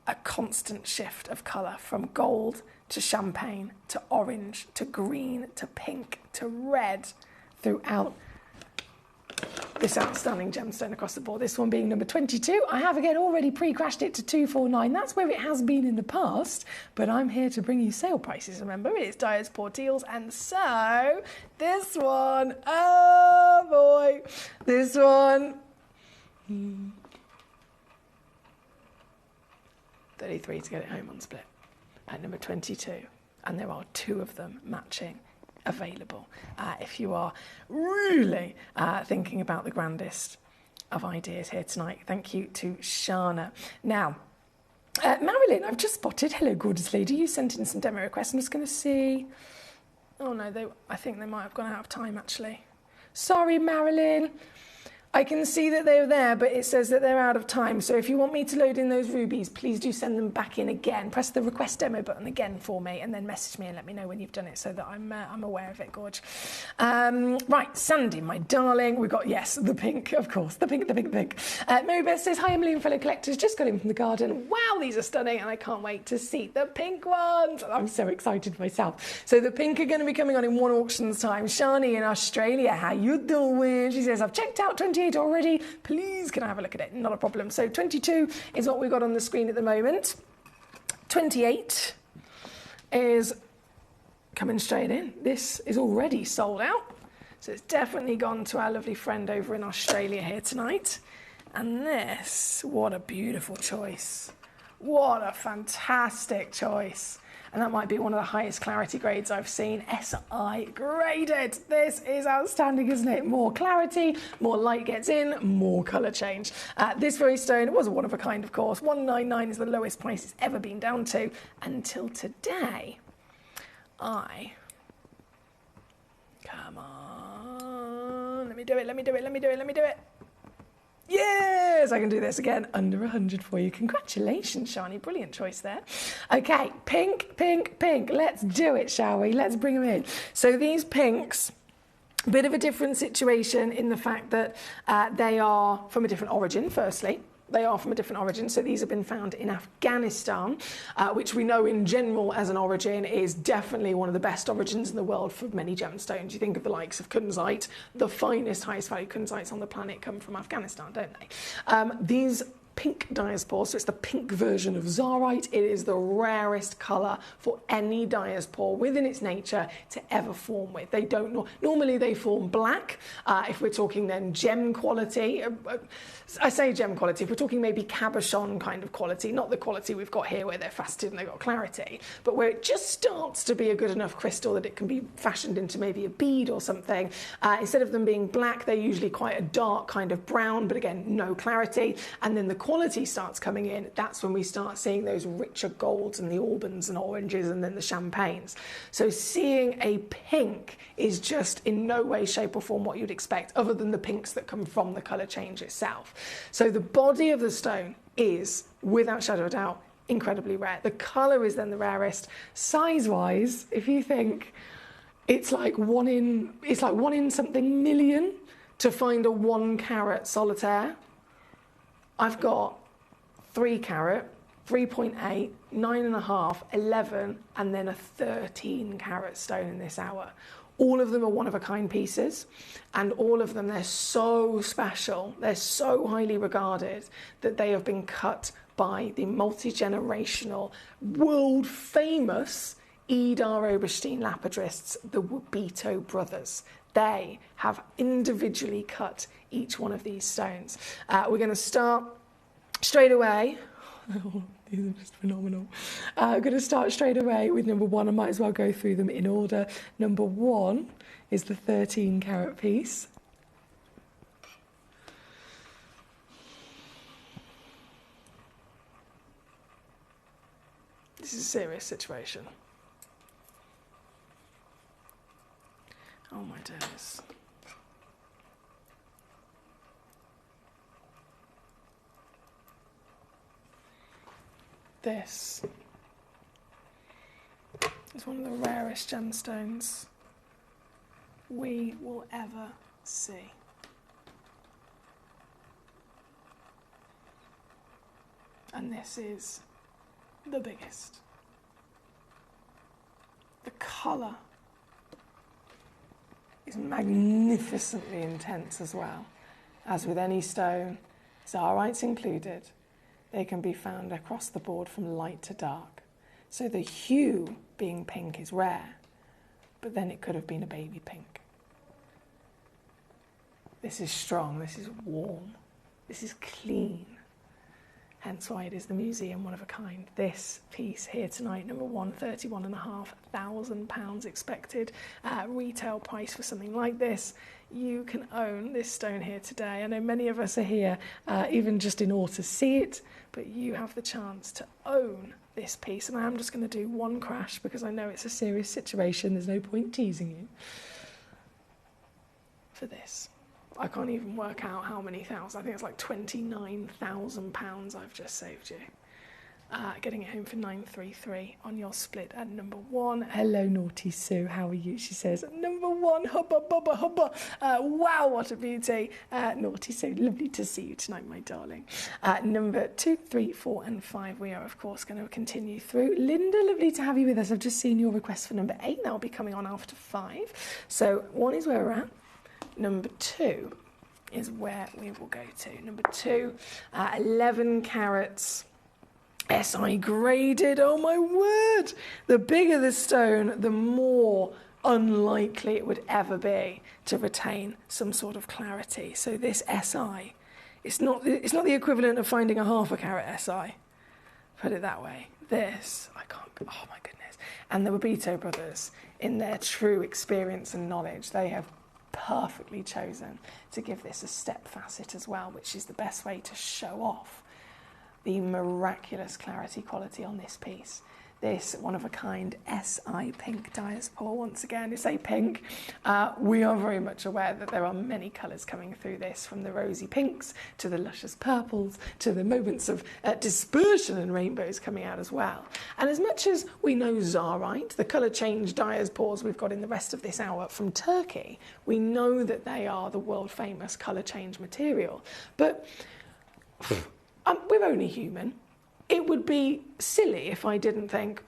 a constant shift of colour from gold to champagne to orange to green to pink to red throughout this outstanding gemstone across the board. This one being number 22. I have again already pre-crashed it to 249. That's where it has been in the past, but I'm here to bring you sale prices. Remember, it's Diaspor deals, and so this one, oh boy, this one, 33 to get it home on split at number 22, and there are 2 of them matching available if you are really thinking about the grandest of ideas here tonight. Thank you to Shana. Now, Marilyn, I've just spotted. Hello, gorgeous lady. You sent in some demo requests. I'm just going to see. Oh no, I think they might have gone out of time actually. Sorry, Marilyn. I can see that they're there, but it says that they're out of time. So if you want me to load in those rubies, please do send them back in again. Press the request demo button again for me, and then message me and let me know when you've done it so that I'm aware of it, Gorge. Right, Sandy, my darling. We've got, yes, the pink, of course. The pink. Mary Beth says, hi, Emily and fellow collectors. Just got in from the garden. Wow, these are stunning, and I can't wait to see the pink ones. I'm so excited myself. So the pink are going to be coming on in one auction's time. Shani in Australia, how you doing? She says, I've checked out 28 already. Please, can I have a look at it? Not a problem. So 22 is what we've got on the screen at the moment. 28 is coming straight in. This is already sold out. So it's definitely gone to our lovely friend over in Australia here tonight. And this, what a beautiful choice. What a fantastic choice. And that might be one of the highest clarity grades I've seen. SI graded. This is outstanding, isn't it? More clarity, more light gets in, more colour change. This very stone, it was a one of a kind, of course. 199 is the lowest price it's ever been down to until today. Come on. Let me do it. Yes, I can do this again. Under 100 for you. Congratulations, Shani. Brilliant choice there. Okay, pink. Let's do it, shall we? Let's bring them in. So these pinks, a bit of a different situation in the fact that they are from a different origin, firstly. They are from a different origin, so these have been found in Afghanistan, which we know in general as an origin is definitely one of the best origins in the world for many gemstones. You think of the likes of kunzite, the finest, highest value kunzites on the planet come from Afghanistan, don't they? These pink diaspore, so it's the pink version of Zarite. It is the rarest colour for any diaspore within its nature to ever form with. They don't normally they form black. If we're talking then gem quality, I say gem quality, if we're talking maybe cabochon kind of quality, not the quality we've got here where they're faceted and they've got clarity, but where it just starts to be a good enough crystal that it can be fashioned into maybe a bead or something. Instead of them being black, they're usually quite a dark kind of brown, but again, no clarity. And then the quality starts coming in. That's when we start seeing those richer golds and the albans and oranges and then the champagnes. So seeing a pink is just in no way, shape or form what you'd expect other than the pinks that come from the colour change itself. So the body of the stone is, without shadow of a doubt, incredibly rare. The colour is then the rarest. Size-wise, if you think it's like one in something million to find a 1 carat solitaire. I've got 3 carat, 3.8, 9.5, 11, and then a 13 carat stone in this hour. All of them are one-of-a-kind pieces, and all of them, they're so special, they're so highly regarded that they have been cut by the multi-generational, world-famous Idar Oberstein lapidarists, the Wubito brothers. They have individually cut each one of these stones. We're going to start straight away. These are just phenomenal. I'm going to start straight away with number 1. I might as well go through them in order. Number 1 is the 13 carat piece. This is a serious situation. Oh my days. This is one of the rarest gemstones we will ever see. And this is the biggest. The colour is magnificently intense as well. As with any stone, Zarites included, they can be found across the board from light to dark. So the hue being pink is rare, but then it could have been a baby pink. This is strong, this is warm, this is clean. Hence why it is the museum one of a kind. This piece here tonight, number 1, £31,500 expected retail price for something like this. You can own this stone here today. I know many of us are here even just in order to see it, but you have the chance to own this piece. And I am just going to do one crash because I know it's a serious situation. There's no point teasing you. For this. I can't even work out how many thousand. I think it's like £29,000 I've just saved you. Getting it home for 933 on your split at number 1. Hello, Naughty Sue. How are you? She says, number 1. Hubba, bubba, hubba. Wow, what a beauty. Naughty Sue, lovely to see you tonight, my darling. Number 2, 3, 4, and 5. We are, of course, going to continue through. Linda, lovely to have you with us. I've just seen your request for number 8. That will be coming on after 5. So 1 is where we're at. Number 2 is where we will go to. Number 2, 11 carats. SI graded, oh my word! The bigger the stone, the more unlikely it would ever be to retain some sort of clarity. So this SI, it's not the equivalent of finding a half a carat SI. Put it that way. This, oh my goodness. And the Wabito brothers, in their true experience and knowledge, they have perfectly chosen to give this a step facet as well, which is the best way to show off the miraculous clarity quality on this piece. This one-of-a-kind SI pink diaspora, once again, it's a pink. We are very much aware that there are many colours coming through this, from the rosy pinks to the luscious purples to the moments of dispersion and rainbows coming out as well. And as much as we know Zarite, the colour change diaspores we've got in the rest of this hour from Turkey, we know that they are the world-famous colour change material. But we're only human. It would be silly if I didn't think,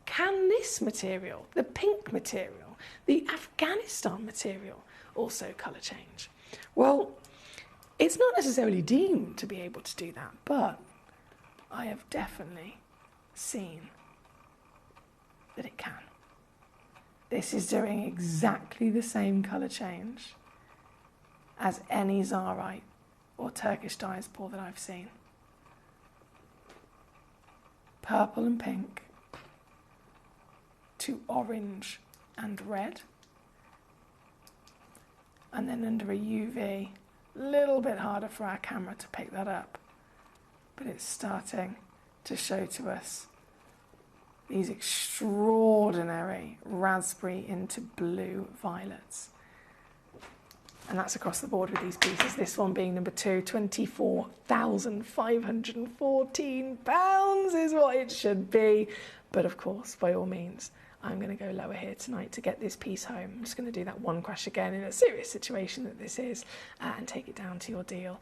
can this material, the pink material, the Afghanistan material, also colour change? Well, it's not necessarily deemed to be able to do that, but I have definitely seen that it can. This is doing exactly the same colour change as any Zarite or Turkish diaspora that I've seen. Purple and pink to orange and red, and then under a UV, a little bit harder for our camera to pick that up, but it's starting to show to us these extraordinary raspberry into blue violets. And that's across the board with these pieces. This one being number 2, £24,514 is what it should be. But of course, by all means, I'm going to go lower here tonight to get this piece home. I'm just going to do that one crash again in a serious situation that this is, and take it down to your deal.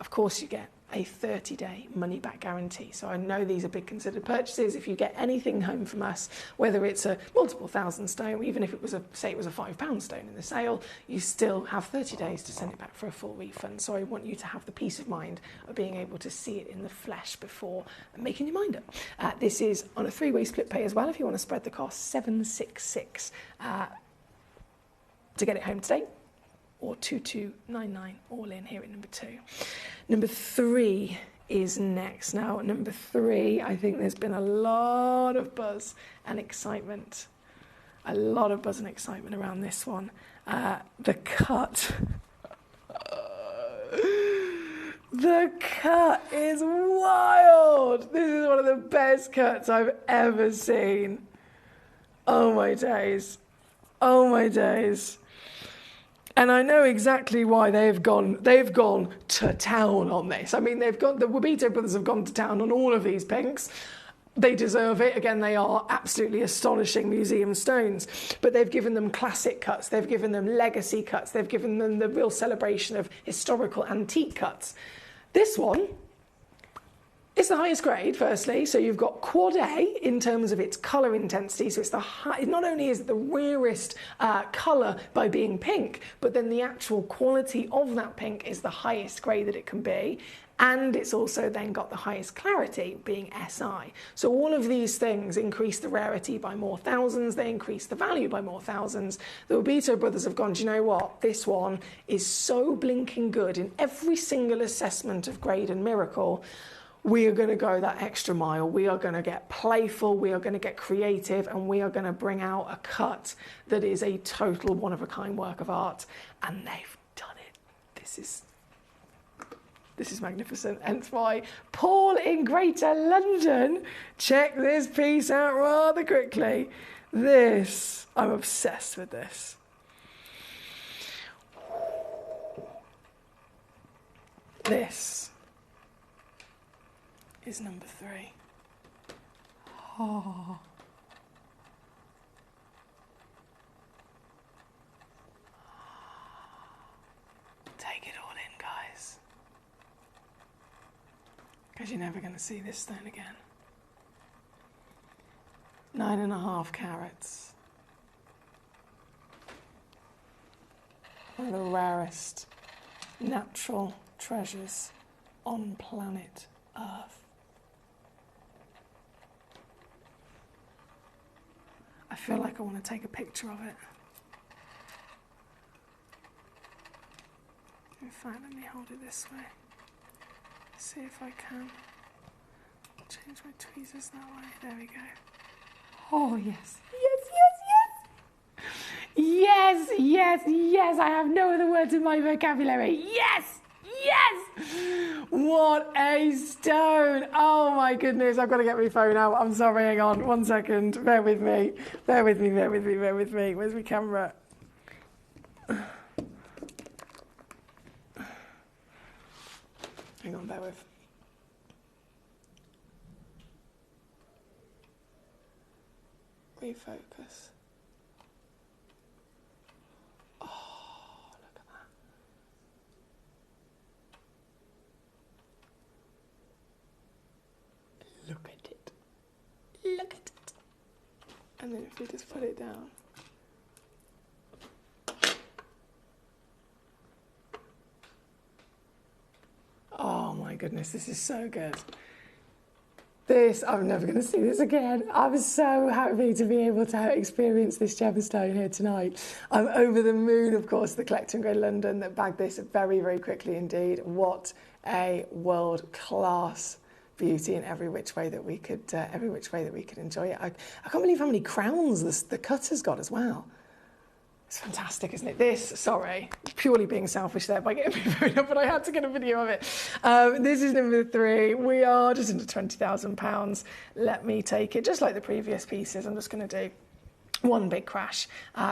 Of course, you get a 30-day money-back guarantee. So I know these are big considered purchases. If you get anything home from us, whether it's a multiple thousand stone, even if it was say it was a £5 stone in the sale, you still have 30 days to send it back for a full refund. So I want you to have the peace of mind of being able to see it in the flesh before making your mind up. This is on a 3-way split pay as well. If you want to spread the cost, $766 to get it home today, or $2299 all in here at number 2. Number 3 is next. Now, number 3, I think there's been a lot of buzz and excitement. A lot of buzz and excitement around this one. The cut. The cut is wild. This is one of the best cuts I've ever seen. Oh my days. Oh my days. And I know exactly why they've gone to town on this. I mean, the Wabito brothers have gone to town on all of these pinks. They deserve it. Again, they are absolutely astonishing museum stones. But they've given them classic cuts. They've given them legacy cuts. They've given them the real celebration of historical antique cuts. This one is the highest grade, firstly. So you've got quad A in terms of its colour intensity. So it's not only is it the rarest colour by being pink, but then the actual quality of that pink is the highest grade that it can be. And it's also then got the highest clarity, being SI. So all of these things increase the rarity by more thousands. They increase the value by more thousands. The Wabito brothers have gone, do you know what? This one is so blinking good in every single assessment of grade and miracle. We are going to go that extra mile. We are going to get playful. We are going to get creative, and we are going to bring out a cut that is a total one-of-a-kind work of art. And they've done it. This is magnificent. Hence why Paul in Greater London, check this piece out rather quickly. I'm obsessed with this. This is number 3. Oh. Take it all in, guys. Because you're never going to see this stone again. 9.5 carats. One of the rarest natural treasures on planet Earth. I feel like I want to take a picture of it. In fact, let me hold it this way. See if I can change my tweezers that way. There we go. Oh, yes. Yes, yes, yes. Yes, yes, yes. I have no other words in my vocabulary. Yes, yes. What a stone. Oh, my goodness. I've got to get my phone out. I'm sorry. Hang on. 1 second. Bear with me. Bear with me, bear with me, bear with me. Where's my camera? Hang on, bear with. Refocus. Oh, look at that. Look at it. Look at it. And then if we just put it down. Oh my goodness, this is so good. I'm never going to see this again. I'm so happy to be able to experience this gemstone here tonight. I'm over the moon, of course, the Collector in Greater London that bagged this very, very quickly indeed. What a world-class beauty in every which way that we could enjoy it. I can't believe how many crowns the cutter's got as well. It's fantastic, isn't it? Sorry, purely being selfish there by getting my phone up, but I had to get a video of it. This is number 3. We are just under £20,000. Let me take it, just like the previous pieces. I'm just going to do one big crash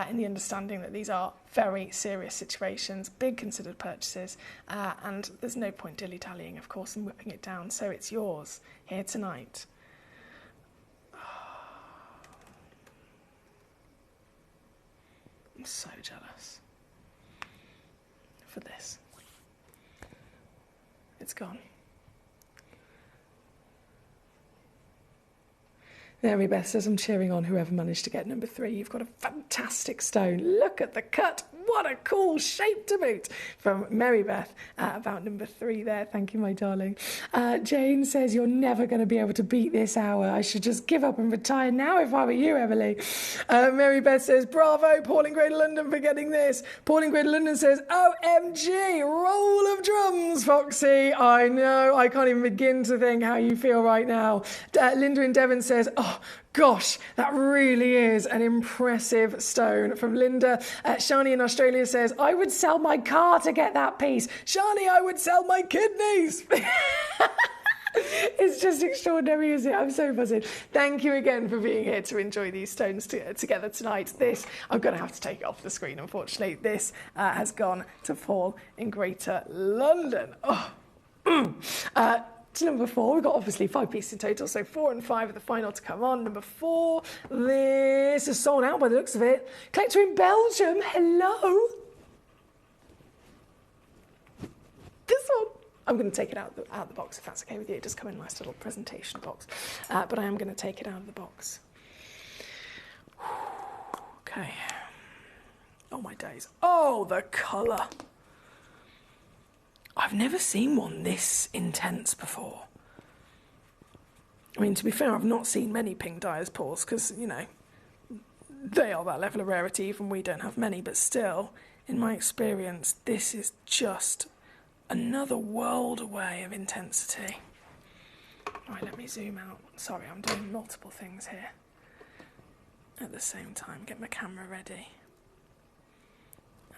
in the understanding that these are very serious situations, big considered purchases, and there's no point dilly-dallying, of course, and whipping it down. So it's yours here tonight. I'm so jealous for this. It's gone. Mary Beth says, I'm cheering on whoever managed to get number 3. You've got a fantastic stone. Look at the cut. What a cool shape to boot. From Mary Beth about number 3 there. Thank you, my darling. Jane says, you're never going to be able to beat this hour. I should just give up and retire now if I were you, Emily. Mary Beth says, bravo, Paul in Greater London for getting this. Paul in Greater London says, OMG, roll of drums, Foxy. I know, I can't even begin to think how you feel right now. Linda in Devon says, oh, gosh, that really is an impressive stone. From Linda, Shani in Australia says, I would sell my car to get that piece. Shani, I would sell my kidneys. It's just extraordinary, isn't it? I'm so buzzing. Thank you again for being here to enjoy these stones together tonight. I'm going to have to take it off the screen, unfortunately. This has gone to Paul in Greater London. Oh. To number 4, we've got obviously 5 pieces in total, so 4 and 5 are the final to come on. Number 4, this is sold out by the looks of it. Collector in Belgium, hello. This one, I'm going to take it out of the box if that's okay with you. It does come in a nice little presentation box, but I am going to take it out of the box. Okay. Oh my days. Oh, the colour. I've never seen one this intense before. I mean, to be fair, I've not seen many pink diasporas because, you know, they are that level of rarity, even we don't have many, but still, in my experience, this is just another world away of intensity. Right, let me zoom out. Sorry, I'm doing multiple things here at the same time. Get my camera ready.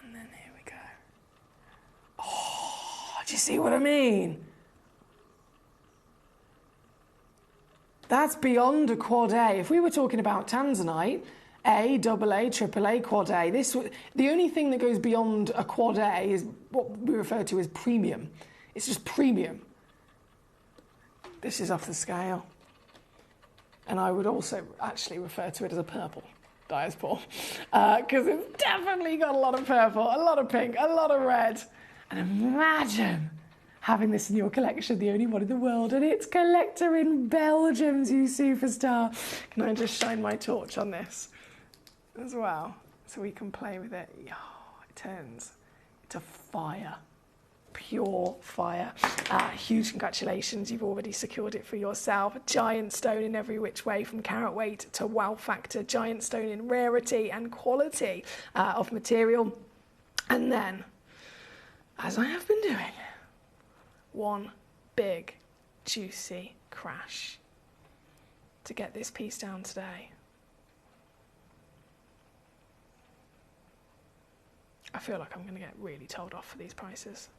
And then here we go. Oh! Do you see what I mean? That's beyond a quad A. If we were talking about tanzanite, A, double A, triple A, quad A, the only thing that goes beyond a quad A is what we refer to as premium. It's just premium. This is off the scale. And I would also actually refer to it as a purple diaspore, because it's definitely got a lot of purple, a lot of pink, a lot of red. And imagine having this in your collection, the only one in the world, and it's Collector in Belgium, you superstar. Can I just shine my torch on this as well, so we can play with it? Oh, it turns into fire. Pure fire. Huge congratulations, you've already secured it for yourself. A giant stone in every which way, from carat weight to wow factor. Giant stone in rarity and quality of material. And then, as I have been doing, one big juicy crash to get this piece down today. I feel like I'm going to get really told off for these prices.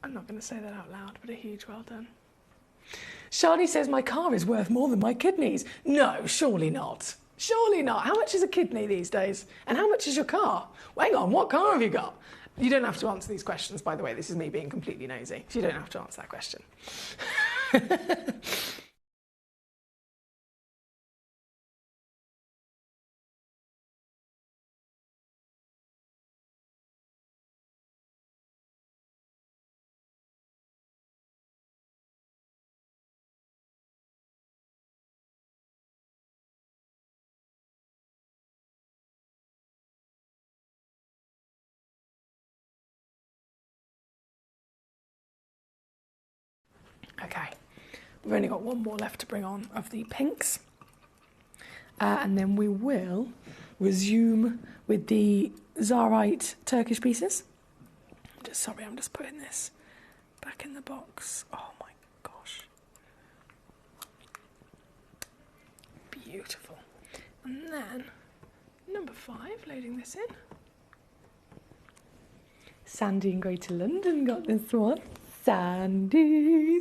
I'm not going to say that out loud, but a huge well done. Shani says my car is worth more than my kidneys. No, surely not. Surely not. How much is a kidney these days? And how much is your car? Well, hang on, what car have you got? You don't have to answer these questions, by the way. This is me being completely nosy. So you don't have to answer that question. Okay, we've only got one more left to bring on of the pinks. And then we will resume with the Zarite Turkish pieces. I'm just putting this back in the box. Oh my gosh. Beautiful. And then, number 5, loading this in. Sandy in Greater London got this one. Sandy.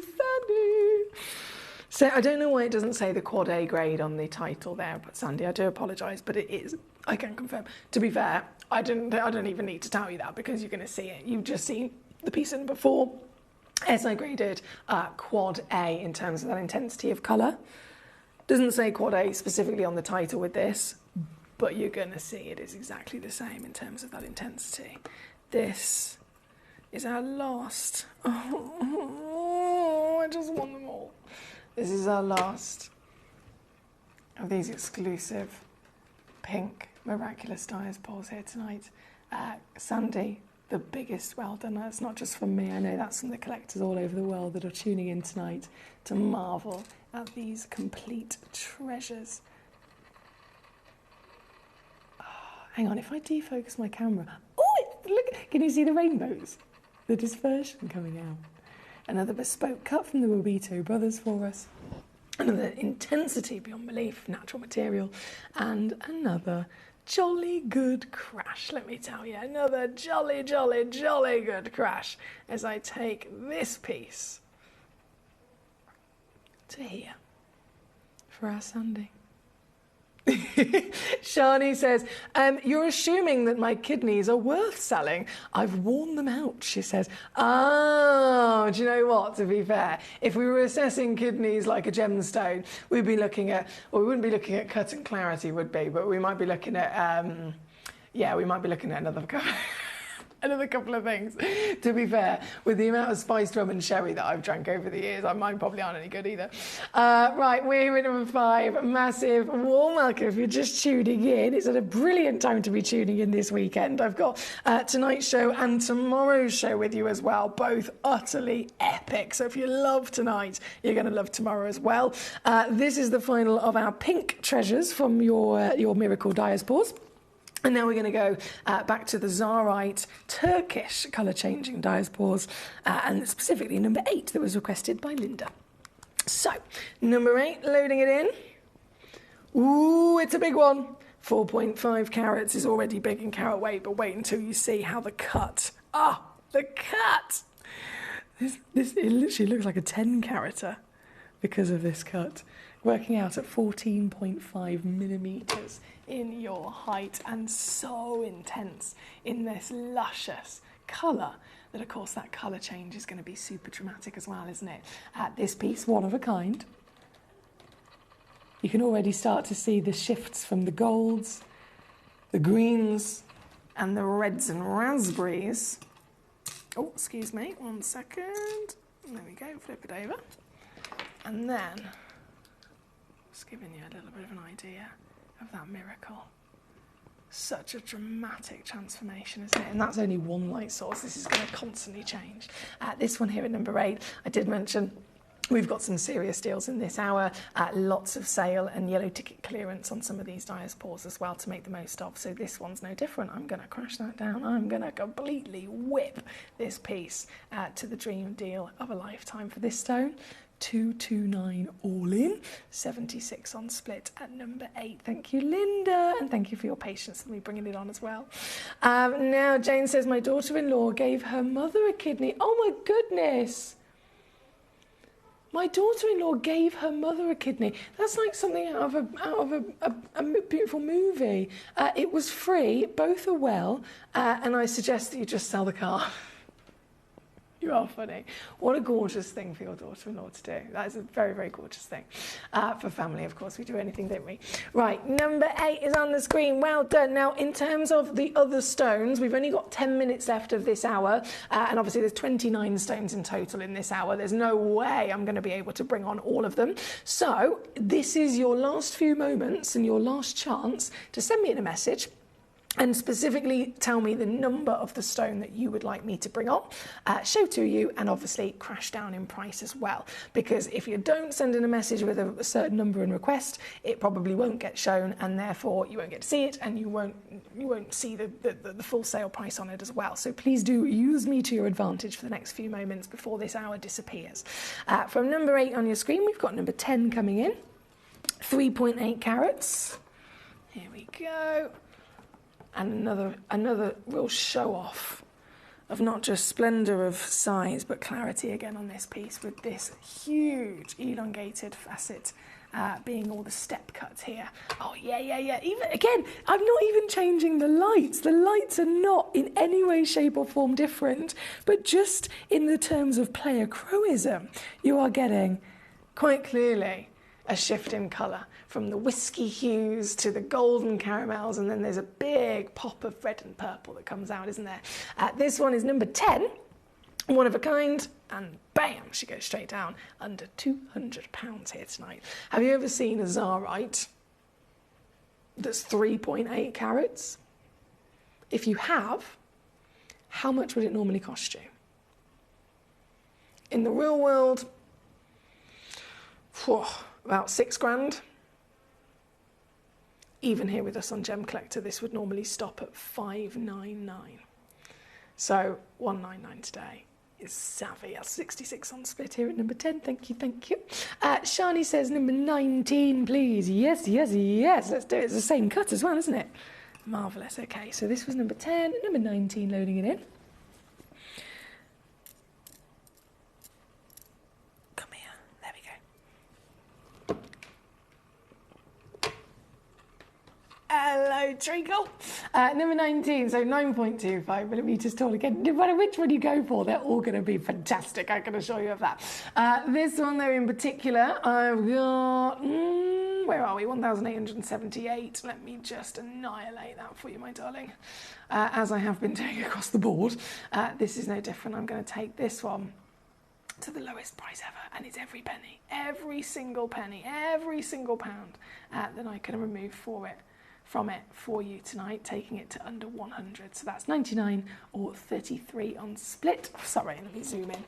So I don't know why it doesn't say the quad A grade on the title there, but Sandy, I do apologise, but it is. I can confirm. To be fair, I don't even need to tell you that, because you're going to see it. You've just seen the piece in before. SI graded quad A in terms of that intensity of colour. Doesn't say quad A specifically on the title with this, but you're going to see it is exactly the same in terms of that intensity. This is our last. Oh, I just want them all. This is our last of these exclusive pink miraculous diaspores here tonight. Sandy, the biggest well done. That's not just from me. I know that's from the collectors all over the world that are tuning in tonight to marvel at these complete treasures. Oh, hang on, if I defocus my camera. Oh, look! Can you see the rainbows? The dispersion coming out. Another bespoke cut from the Wabito brothers for us. Another intensity beyond belief, natural material. And another jolly good crash, let me tell you. Another jolly, jolly, jolly good crash as I take this piece to here for our Sandy. Shani says, you're assuming that my kidneys are worth selling. I've worn them out, she says. Oh, do you know what, to be fair, if we were assessing kidneys like a gemstone, we'd be looking at, well, we wouldn't be looking at cut and clarity, would be, but we might be looking at, we might be looking at another couple of things. To be fair, with the amount of spiced rum and sherry that I've drank over the years, mine probably aren't any good either. Right, we're here at number 5. Massive warm welcome if you're just tuning in. It's at a brilliant time to be tuning in this weekend. I've got tonight's show and tomorrow's show with you as well, both utterly epic. So if you love tonight, you're going to love tomorrow as well. This is the final of our pink treasures from your Miracle Diaspores. And now we're going to go back to the Zarite Turkish colour-changing diaspores, and specifically number 8 that was requested by Linda. So, number 8, loading it in. Ooh, it's a big one. 4.5 carats is already big in carat weight, but wait until you see how the cut. The cut! It literally looks like a 10 carater because of this cut. working out at 14.5 millimetres in your height, and so intense in this luscious colour that, of course, that colour change is going to be super dramatic as well, isn't it? This piece, one of a kind. You can already start to see the shifts from the golds, the greens, and the reds and raspberries. Oh, excuse me, 1 second. There we go, flip it over. And then, just giving you a little bit of an idea of that miracle. Such a dramatic transformation, isn't it? And that's only one light source. This is going to constantly change. This one here at number 8, I did mention we've got some serious deals in this hour. Lots of sale and yellow ticket clearance on some of these diaspores as well to make the most of. So this one's no different. I'm going to crash that down. I'm going to completely whip this piece to the dream deal of a lifetime for this stone. 229 all in, 76 on split at number 8. Thank you, Linda, and thank you for your patience with me bringing it on as well. Now, Jane says, my daughter-in-law gave her mother a kidney. Oh my goodness. My daughter-in-law gave her mother a kidney. That's like something out of a beautiful movie. It was free, both are well, and I suggest that you just sell the car. You are funny. What a gorgeous thing for your daughter-in-law to do. That is a very, very gorgeous thing. For family, of course, we do anything, don't we? Right, number 8 is on the screen. Well done. Now, in terms of the other stones, we've only got 10 minutes left of this hour, and obviously there's 29 stones in total in this hour. There's no way I'm going to be able to bring on all of them. So this is your last few moments and your last chance to send me in a message and specifically tell me the number of the stone that you would like me to bring on, show to you, and obviously crash down in price as well. Because if you don't send in a message with a certain number and request, it probably won't get shown, and therefore you won't get to see it, and you won't see the full sale price on it as well. So please do use me to your advantage for the next few moments before this hour disappears. From number 8 on your screen, we've got number 10 coming in, 3.8 carats. Here we go. And another real show-off of not just splendour of size, but clarity again on this piece, with this huge elongated facet being all the step cuts here. Oh, yeah. Even again, I'm not even changing the lights. The lights are not in any way, shape or form different, but just in the terms of player-crowism, you are getting quite clearly a shift in colour from the whiskey hues to the golden caramels, and then there's a big pop of red and purple that comes out, isn't there? This one is number 10, one of a kind, and bam, she goes straight down under £200 here tonight. Have you ever seen a Zarite that's 3.8 carats? If you have, how much would it normally cost you? In the real world, about £6,000. Even here with us on Gemcollector, this would normally stop at $599. So $199 today is savvy. That's 66 on split here at number 10. Thank you. Shani says number 19, please. Yes. Let's do it. It's the same cut as well, isn't it? Marvellous. Okay, so this was number 10. Number 19, loading it in. Hello, Treacle. Number 19, so 9.25 millimetres tall again. No matter which one you go for, they're all going to be fantastic, I can assure you of that. This one, though, in particular, I've got, where are we? 1,878. Let me just annihilate that for you, my darling, as I have been doing across the board. This is no different. I'm going to take this one to the lowest price ever, and it's every penny, every single penny, every single pound that I can remove from it for you tonight, taking it to under 100. So that's 99 or 33 on split. Sorry, let me zoom in.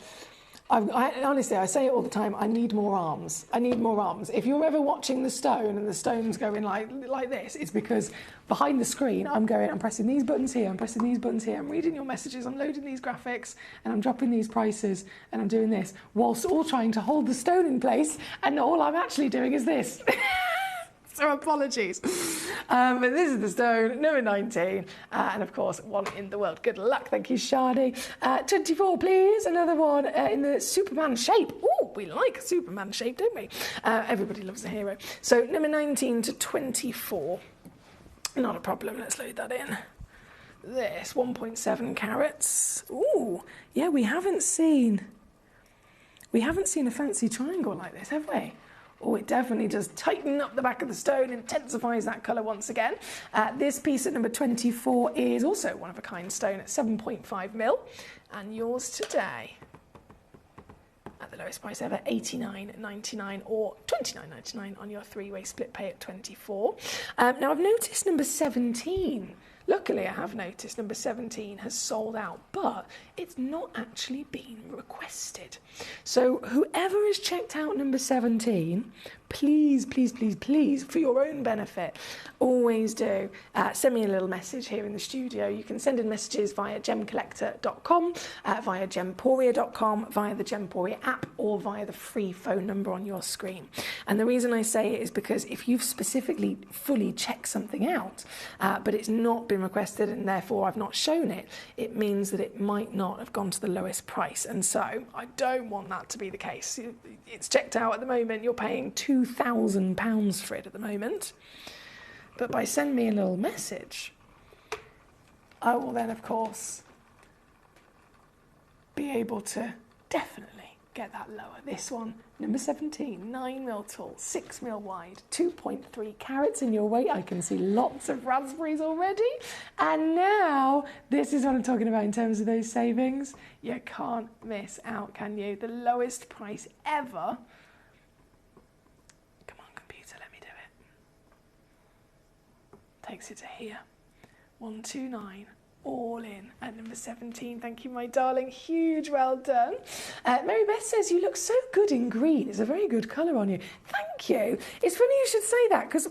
Honestly, I say it all the time, I need more arms. If you're ever watching the stone and the stone's going like this, it's because behind the screen I'm pressing these buttons here, I'm pressing these buttons here, I'm reading your messages, I'm loading these graphics, and I'm dropping these prices, and I'm doing this, whilst all trying to hold the stone in place, and all I'm actually doing is this. So apologies. But this is the stone, number 19, and of course, one in the world. Good luck. Thank you, Shadi. 24, please. Another one in the Superman shape. Ooh, Oh, we like a Superman shape, don't we? Everybody loves a hero. So number 19 to 24. Not a problem. Let's load that in. This 1.7 carats. Ooh, yeah, we haven't seen a fancy triangle like this, have we? Oh, it definitely does tighten up the back of the stone, intensifies that colour once again. This piece at number 24 is also one-of-a-kind stone at 7.5 mil. And yours today, at the lowest price ever, $89.99 or $29.99 on your three-way split pay at 24. Now, I've noticed number 17. Luckily, I have noticed number 17 has sold out, but it's not actually been requested. So whoever has checked out number 17, please, please, please, please, for your own benefit, always do send me a little message here in the studio. You can send in messages via gemcollector.com, via gemporia.com, via the Gemporia app, or via the free phone number on your screen. And the reason I say it is because if you've specifically fully checked something out, but it's not been requested and therefore I've not shown it, it means that it might not have gone to the lowest price. And so I don't want that to be the case. It's checked out at the moment. You're paying £2,000 for it at the moment. But by sending me a little message, I will then, of course, be able to definitely get that lower. This one, number 17, 9 mil tall, 6 mil wide, 2.3 carats in your weight. I can see lots of raspberries already. And now, this is what I'm talking about in terms of those savings. You can't miss out, can you? The lowest price ever. Come on, computer, let me do it. Takes it to here. 129. All in at number 17. Thank you, my darling. Huge well done. Mary Beth says, you look so good in green. It's a very good colour on you. Thank you. It's funny you should say that because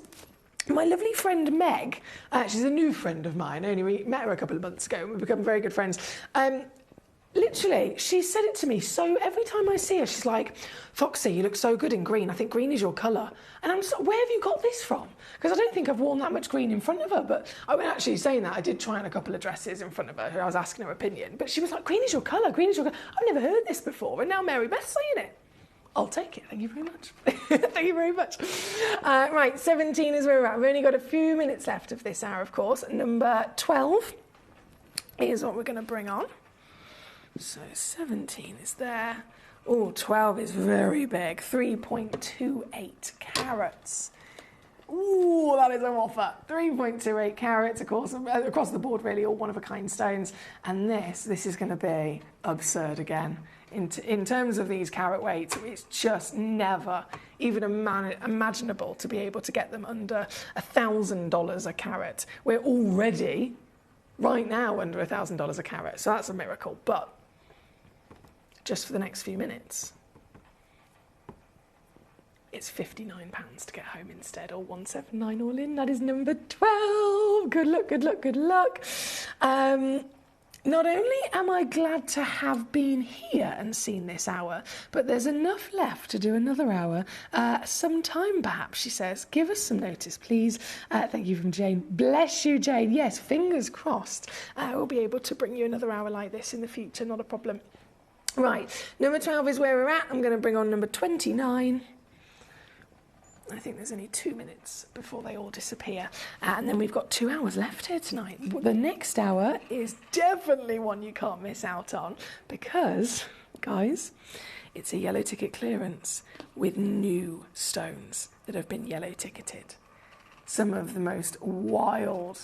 my lovely friend Meg, she's a new friend of mine. Only we met her a couple of months ago and we've become very good friends. Literally, she said it to me. So every time I see her, she's like, Foxy, you look so good in green. I think green is your colour. And I'm just like, where have you got this from? Because I don't think I've worn that much green in front of her. But I mean, actually saying that, I did try on a couple of dresses in front of her. I was asking her opinion. But she was like, green is your colour, green is your colour. I've never heard this before. And now Mary Beth's saying it. I'll take it. Thank you very much. Thank you very much. Right, 17 is where we're at. We've only got a few minutes left of this hour, of course. Number 12 is what we're going to bring on. So 17 is there. Oh, 12 is very big. 3.28 carats. Ooh, that is an offer. 3.28 carats, of course, across the board, really, all one-of-a-kind stones. And this is going to be absurd again. In terms of these carat weights, it's just never even imaginable to be able to get them under $1,000 a carat. We're already, right now, under $1,000 a carat. So that's a miracle. But just for the next few minutes, it's £59 to get home instead, or $179 all in. That is number 12. Good luck, good luck, good luck. Not only am I glad to have been here and seen this hour, but there's enough left to do another hour. Sometime perhaps, she says. Give us some notice, please. Thank you from Jane. Bless you, Jane. Yes, fingers crossed. We'll be able to bring you another hour like this in the future, not a problem. Right, number 12 is where we're at. I'm going to bring on number 29. I think there's only 2 minutes before they all disappear. And then we've got 2 hours left here tonight. The next hour is definitely one you can't miss out on because, guys, it's a yellow ticket clearance with new stones that have been yellow ticketed. Some of the most wild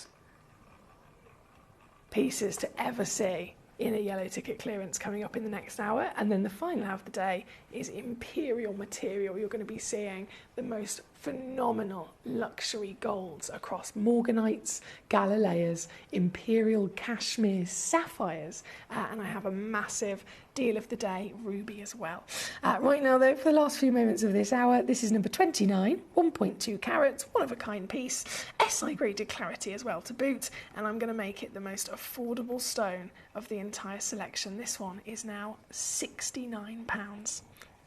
pieces to ever see in a yellow ticket clearance coming up in the next hour. And then the final hour of the day is imperial material. You're going to be seeing the most phenomenal luxury golds across morganites, galileas, imperial cashmere, sapphires, and I have a massive deal of the day, ruby as well. Right now though, for the last few moments of this hour, this is number 29, 1.2 carats, one-of-a-kind piece, SI graded clarity as well to boot, and I'm going to make it the most affordable stone of the entire selection. This one is now £69.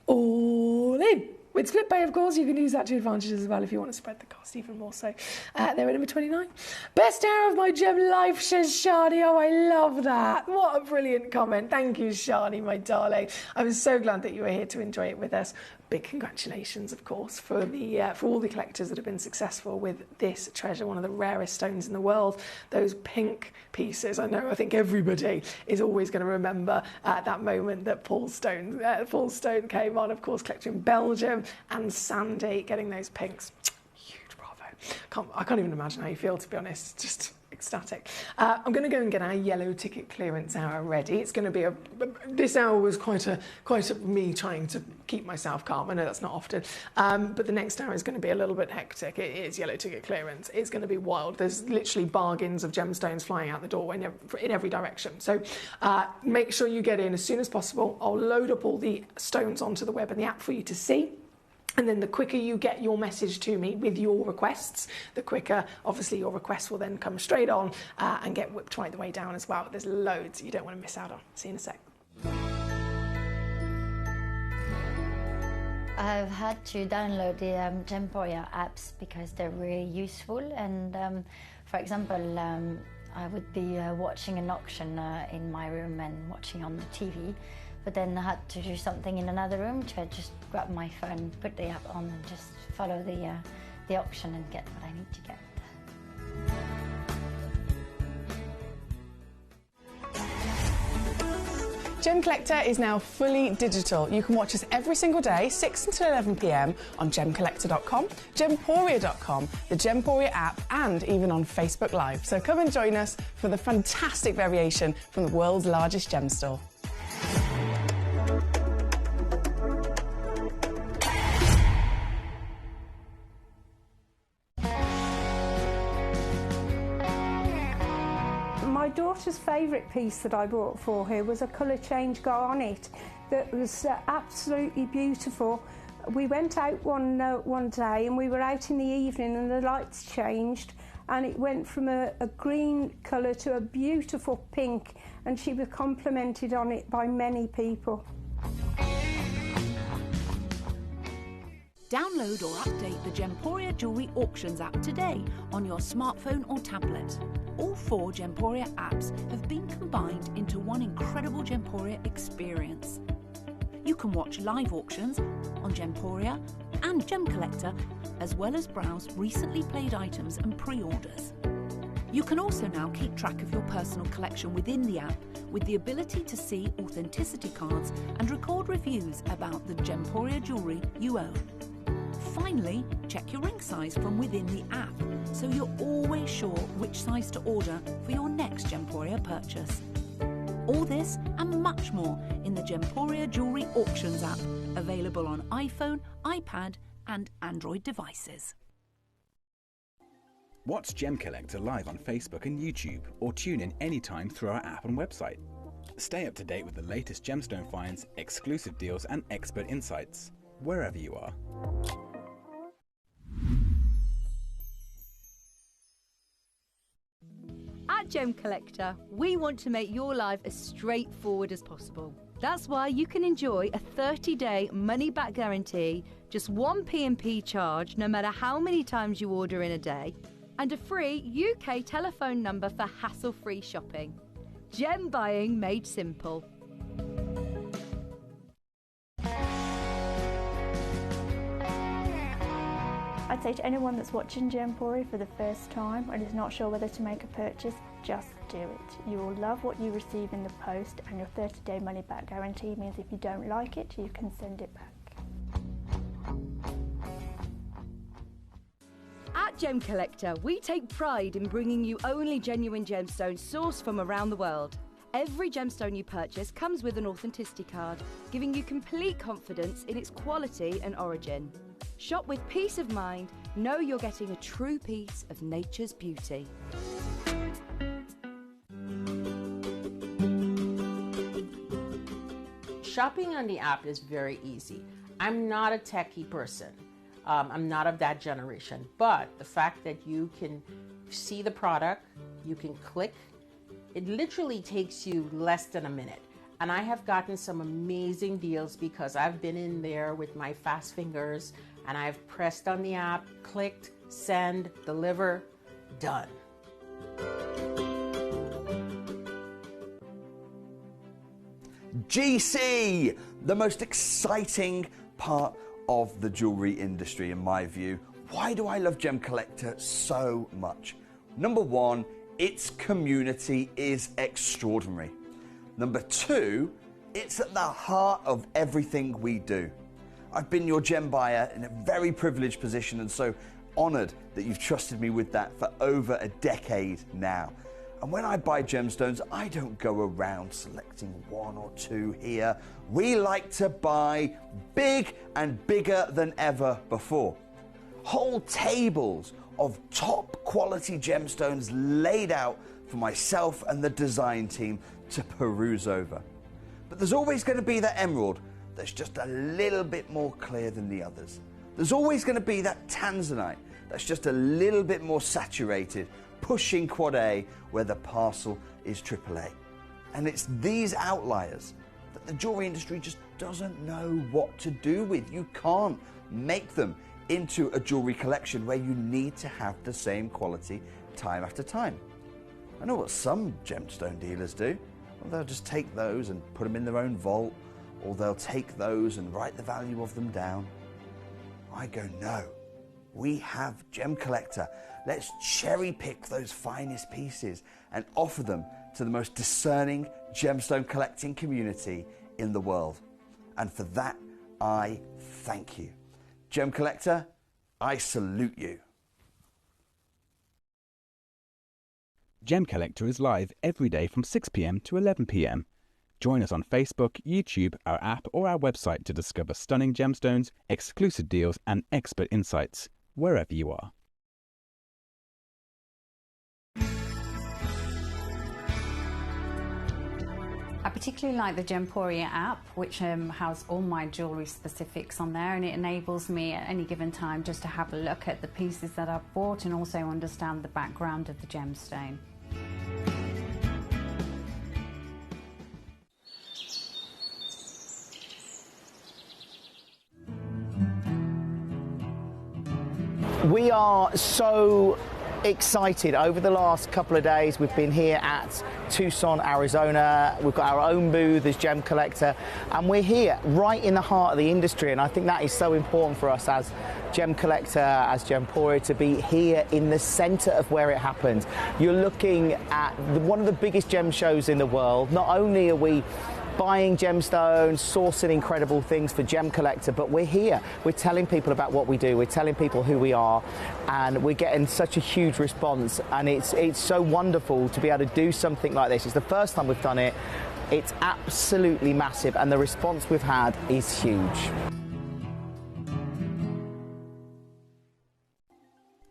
All in. With split pay, of course, you can use that to your advantage as well if you want to spread the cost even more so. They're at number 29. Best hour of my gem life, says Shani. Oh, I love that. What a brilliant comment. Thank you, Shani, my darling. I'm so glad that you were here to enjoy it with us. Big congratulations, of course, for all the collectors that have been successful with this treasure, one of the rarest stones in the world. Those pink pieces. I think everybody is always going to remember that moment that Paul Stone came on, of course, collector in Belgium, and Sandy getting those pinks. Huge bravo. I can't even imagine how you feel, to be honest. Just ecstatic. I'm going to go and get our yellow ticket clearance hour ready. It's going to be this hour was quite a me trying to keep myself calm. I know that's not often, but the next hour is going to be a little bit hectic. It is yellow ticket clearance. It's going to be wild. There's literally bargains of gemstones flying out the door in every direction. So make sure you get in as soon as possible. I'll load up all the stones onto the web and the app for you to see. And then the quicker you get your message to me with your requests, the quicker, obviously, your requests will then come straight on and get whipped right the way down as well. There's loads you don't want to miss out on. See you in a sec. I've had to download the Gemporia apps because they're really useful. And for example, I would be watching an auction in my room and watching on the TV. But then I had to do something in another room, so I just grab my phone, put the app on and just follow the auction and get what I need to get. Gemcollector is now fully digital. You can watch us every single day, 6 until 11 p.m. on Gemcollector.com, Gemporia.com, the Gemporia app, and even on Facebook Live. So come and join us for the fantastic variation from the world's largest gem store. My daughter's favourite piece that I bought for her was a colour change garnet that was absolutely beautiful. We went out one day and we were out in the evening and the lights changed and it went from a green colour to a beautiful pink, and she was complimented on it by many people. Download or update the Gemporia Jewellery Auctions app today on your smartphone or tablet. All 4 Gemporia apps have been combined into one incredible Gemporia experience. You can watch live auctions on Gemporia and Gemcollector, as well as browse recently played items and pre-orders. You can also now keep track of your personal collection within the app with the ability to see authenticity cards and record reviews about the Gemporia jewellery you own. Finally, check your ring size from within the app so you're always sure which size to order for your next Gemporia purchase. All this and much more in the Gemporia Jewellery Auctions app, available on iPhone, iPad and Android devices. Watch Gemcollector live on Facebook and YouTube, or tune in anytime through our app and website. Stay up to date with the latest gemstone finds, exclusive deals and expert insights, wherever you are. At Gemcollector, we want to make your life as straightforward as possible. That's why you can enjoy a 30-day money-back guarantee, just one P&P charge no matter how many times you order in a day, and a free UK telephone number for hassle-free shopping. Gem buying made simple. I'd say to anyone that's watching Gemporia for the first time and is not sure whether to make a purchase, just do it. You will love what you receive in the post, and your 30-day money-back guarantee means if you don't like it, you can send it back. At Gemcollector, we take pride in bringing you only genuine gemstones sourced from around the world. Every gemstone you purchase comes with an authenticity card, giving you complete confidence in its quality and origin. Shop with peace of mind, know you're getting a true piece of nature's beauty. Shopping on the app is very easy. I'm not a techie person. I'm not of that generation, but the fact that you can see the product, you can click, it literally takes you less than a minute. And I have gotten some amazing deals because I've been in there with my fast fingers and I've pressed on the app, clicked, send, deliver, done. GC, the most exciting part of the jewelry industry in my view. Why do I love Gemcollector so much? Number one, its community is extraordinary. Number two, it's at the heart of everything we do. I've been your gem buyer in a very privileged position and so honored that you've trusted me with that for over a decade now. And when I buy gemstones, I don't go around selecting one or two here. We like to buy big and bigger than ever before. Whole tables of top quality gemstones laid out for myself and the design team to peruse over. But there's always going to be that emerald that's just a little bit more clear than the others. There's always going to be that tanzanite that's just a little bit more saturated, pushing quad A where the parcel is AAA. And it's these outliers that the jewelry industry just doesn't know what to do with. You can't make them into a jewelry collection where you need to have the same quality time after time. I know what some gemstone dealers do. Well, they'll just take those and put them in their own vault, or they'll take those and write the value of them down. I go, no, we have Gemcollector. Let's cherry pick those finest pieces and offer them to the most discerning gemstone collecting community in the world. And for that, I thank you. Gemcollector, I salute you. Gemcollector is live every day from 6 p.m. to 11 p.m. Join us on Facebook, YouTube, our app or our website to discover stunning gemstones, exclusive deals and expert insights, wherever you are. I particularly like the Gemporia app, which has all my jewellery specifics on there, and it enables me at any given time just to have a look at the pieces that I've bought and also understand the background of the gemstone. We are so excited. Over the last couple of days we've been here at Tucson, Arizona. We've got our own booth as Gemcollector and we're here right in the heart of the industry, and I think that is so important for us as Gemcollector, as Gemporia, to be here in the center of where it happens. You're looking at one of the biggest gem shows in the world. Not only are we buying gemstones, sourcing incredible things for Gemcollector, but we're here. We're telling people about what we do. We're telling people who we are, and we're getting such a huge response. And it's so wonderful to be able to do something like this. It's the first time we've done it. It's absolutely massive, and the response we've had is huge.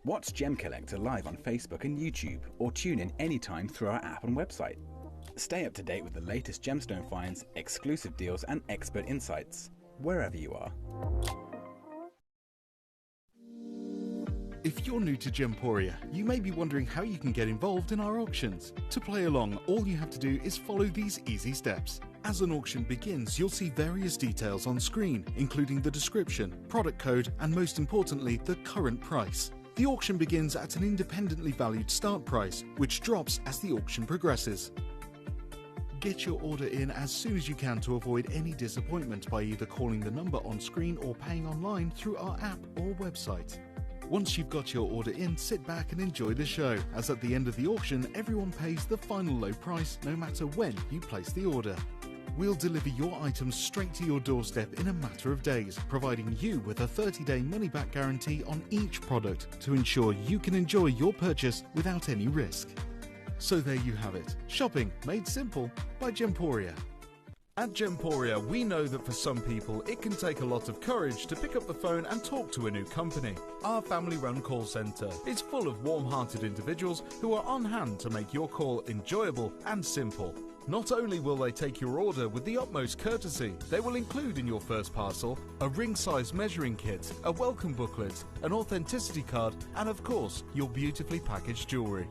Watch Gemcollector live on Facebook and YouTube, or tune in anytime through our app and website. Stay up to date with the latest gemstone finds, exclusive deals and expert insights, wherever you are. If you're new to Gemporia, you may be wondering how you can get involved in our auctions. To play along, all you have to do is follow these easy steps. As an auction begins, you'll see various details on screen, including the description, product code, and most importantly, the current price. The auction begins at an independently valued start price, which drops as the auction progresses. Get your order in as soon as you can to avoid any disappointment by either calling the number on screen or paying online through our app or website. Once you've got your order in, sit back and enjoy the show, as at the end of the auction, everyone pays the final low price no matter when you place the order. We'll deliver your items straight to your doorstep in a matter of days, providing you with a 30-day money-back guarantee on each product to ensure you can enjoy your purchase without any risk. So there you have it, shopping made simple by Gemporia. At Gemporia, we know that for some people it can take a lot of courage to pick up the phone and talk to a new company. Our family-run call centre is full of warm-hearted individuals who are on hand to make your call enjoyable and simple. Not only will they take your order with the utmost courtesy, they will include in your first parcel a ring-size measuring kit, a welcome booklet, an authenticity card, and of course, your beautifully packaged jewellery.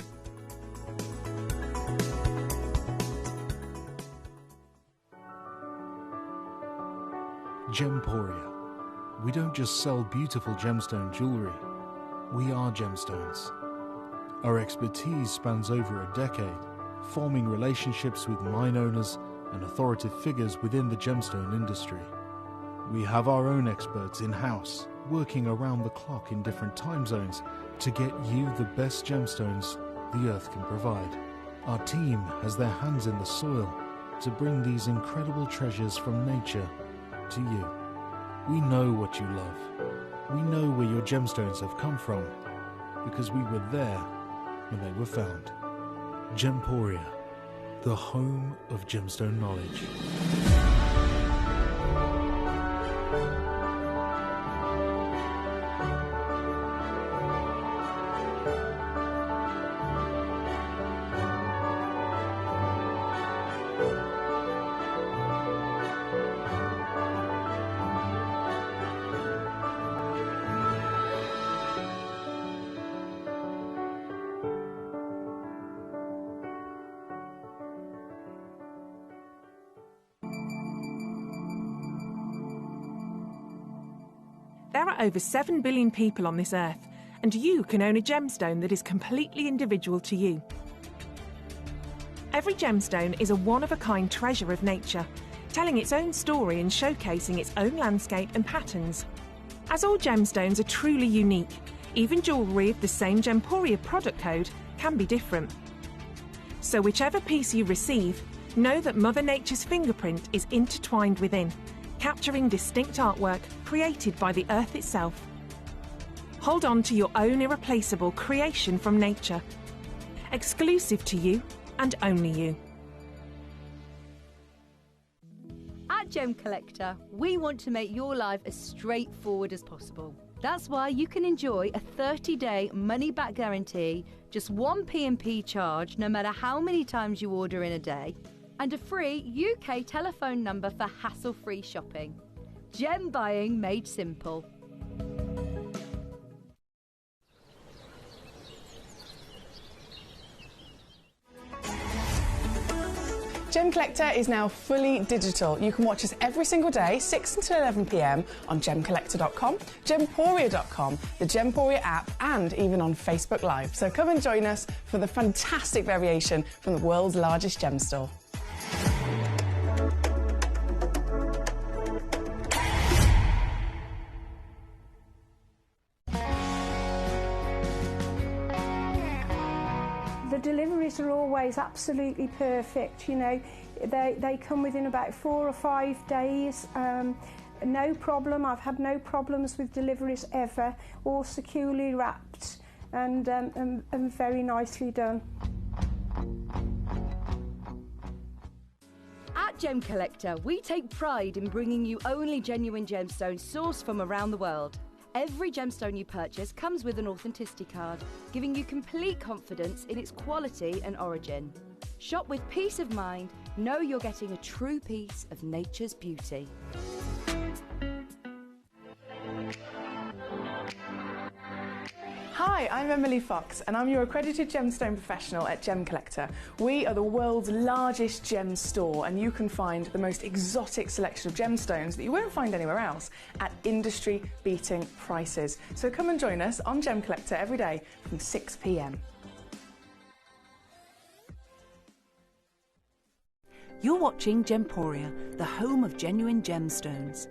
Gemporia. We don't just sell beautiful gemstone jewellery, we are gemstones. Our expertise spans over a decade, forming relationships with mine owners and authoritative figures within the gemstone industry. We have our own experts in-house, working around the clock in different time zones to get you the best gemstones the earth can provide. Our team has their hands in the soil to bring these incredible treasures from nature to you. We know what you love. We know where your gemstones have come from, because we were there when they were found. Gemporia, the home of gemstone knowledge. There are over 7 billion people on this earth, and you can own a gemstone that is completely individual to you. Every gemstone is a one-of-a-kind treasure of nature, telling its own story and showcasing its own landscape and patterns. As all gemstones are truly unique, even jewellery of the same Gemporia product code can be different. So whichever piece you receive, know that Mother Nature's fingerprint is intertwined within, capturing distinct artwork created by the earth itself. Hold on to your own irreplaceable creation from nature, exclusive to you and only you. At Gemcollector, we want to make your life as straightforward as possible. That's why you can enjoy a 30-day money-back guarantee, just one P&P charge no matter how many times you order in a day, and a free UK telephone number for hassle-free shopping. Gem buying made simple. Gemcollector is now fully digital. You can watch us every single day, 6 until 11 p.m. on Gemcollector.com, Gemporia.com, the Gemporia app, and even on Facebook Live. So come and join us for the fantastic variation from the world's largest gem store. The deliveries are always absolutely perfect, you know. They come within about 4 or 5 days. No problem. I've had no problems with deliveries ever. All securely wrapped and very nicely done. At Gemcollector, we take pride in bringing you only genuine gemstones sourced from around the world. Every gemstone you purchase comes with an authenticity card, giving you complete confidence in its quality and origin. Shop with peace of mind, know you're getting a true piece of nature's beauty. Hi, I'm Emily Fox and I'm your accredited gemstone professional at Gemcollector. We are the world's largest gem store and you can find the most exotic selection of gemstones that you won't find anywhere else at industry-beating prices. So come and join us on Gemcollector every day from 6 p.m. You're watching Gemporia, the home of genuine gemstones.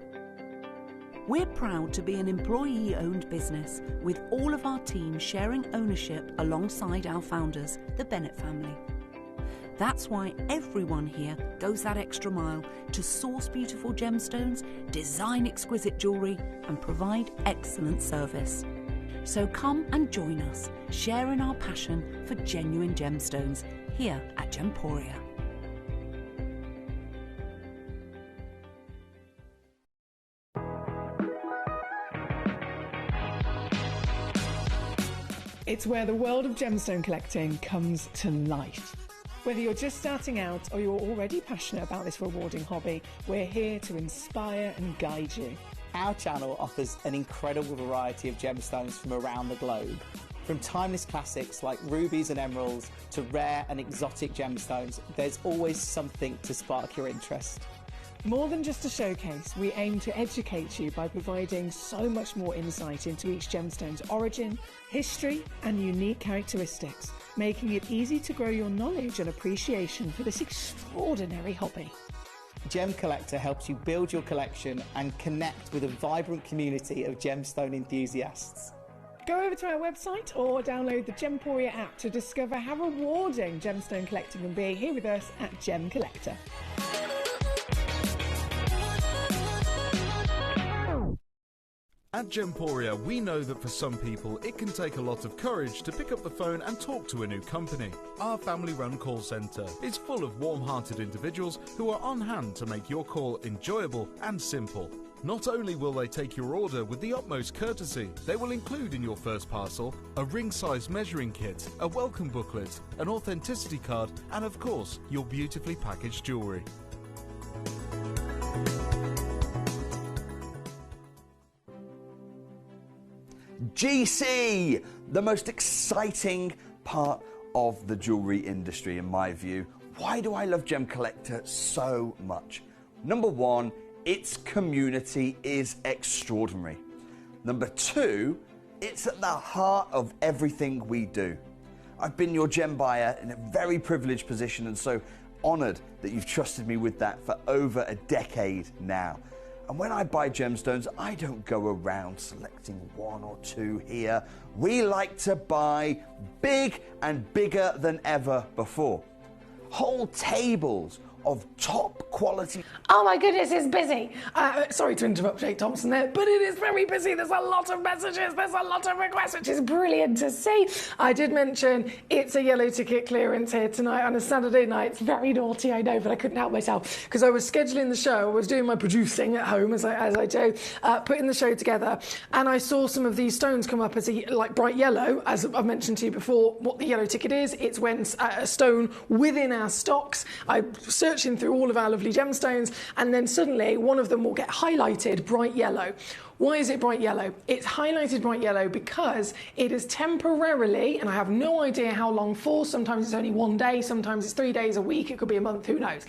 We're proud to be an employee-owned business with all of our team sharing ownership alongside our founders, the Bennett family. That's why everyone here goes that extra mile to source beautiful gemstones, design exquisite jewellery and provide excellent service. So come and join us, sharing our passion for genuine gemstones here at Gemporia. It's where the world of gemstone collecting comes to life. Whether you're just starting out or you're already passionate about this rewarding hobby, we're here to inspire and guide you. Our channel offers an incredible variety of gemstones from around the globe. From timeless classics like rubies and emeralds to rare and exotic gemstones, there's always something to spark your interest. More than just a showcase, we aim to educate you by providing so much more insight into each gemstone's origin, history, and unique characteristics, making it easy to grow your knowledge and appreciation for this extraordinary hobby. Gemcollector helps you build your collection and connect with a vibrant community of gemstone enthusiasts. Go over to our website or download the Gemporia app to discover how rewarding gemstone collecting can be here with us at Gemcollector. At Gemporia, we know that for some people it can take a lot of courage to pick up the phone and talk to a new company. Our family-run call centre is full of warm-hearted individuals who are on hand to make your call enjoyable and simple. Not only will they take your order with the utmost courtesy, they will include in your first parcel a ring-size measuring kit, a welcome booklet, an authenticity card, and of course, your beautifully packaged jewellery. GC, the most exciting part of the jewellery industry in my view. Why do I love Gemcollector so much? Number one, its community is extraordinary. Number two, it's at the heart of everything we do. I've been your gem buyer in a very privileged position and so honoured that you've trusted me with that for over a decade now. And when I buy gemstones, I don't go around selecting one or two here. We like to buy big and bigger than ever before. Whole tables of top quality. Oh my goodness, it's busy. Sorry to interrupt Jake Thompson there, but it is very busy. There's a lot of messages, there's a lot of requests, which is brilliant to see. I did mention it's a yellow ticket clearance here tonight on a Saturday night. It's very naughty, I know, but I couldn't help myself because I was scheduling the show. I was doing my producing at home, as I do, putting the show together, and I saw some of these stones come up as like bright yellow. As I've mentioned to you before, what the yellow ticket is, it's when a stone within our stocks, I'm searching through all of our lovely gemstones, and then suddenly one of them will get highlighted bright yellow. Why is it bright yellow? It's highlighted bright yellow because it is temporarily, and I have no idea how long for, sometimes it's only 1 day, sometimes it's 3 days, a week, it could be a month, who knows.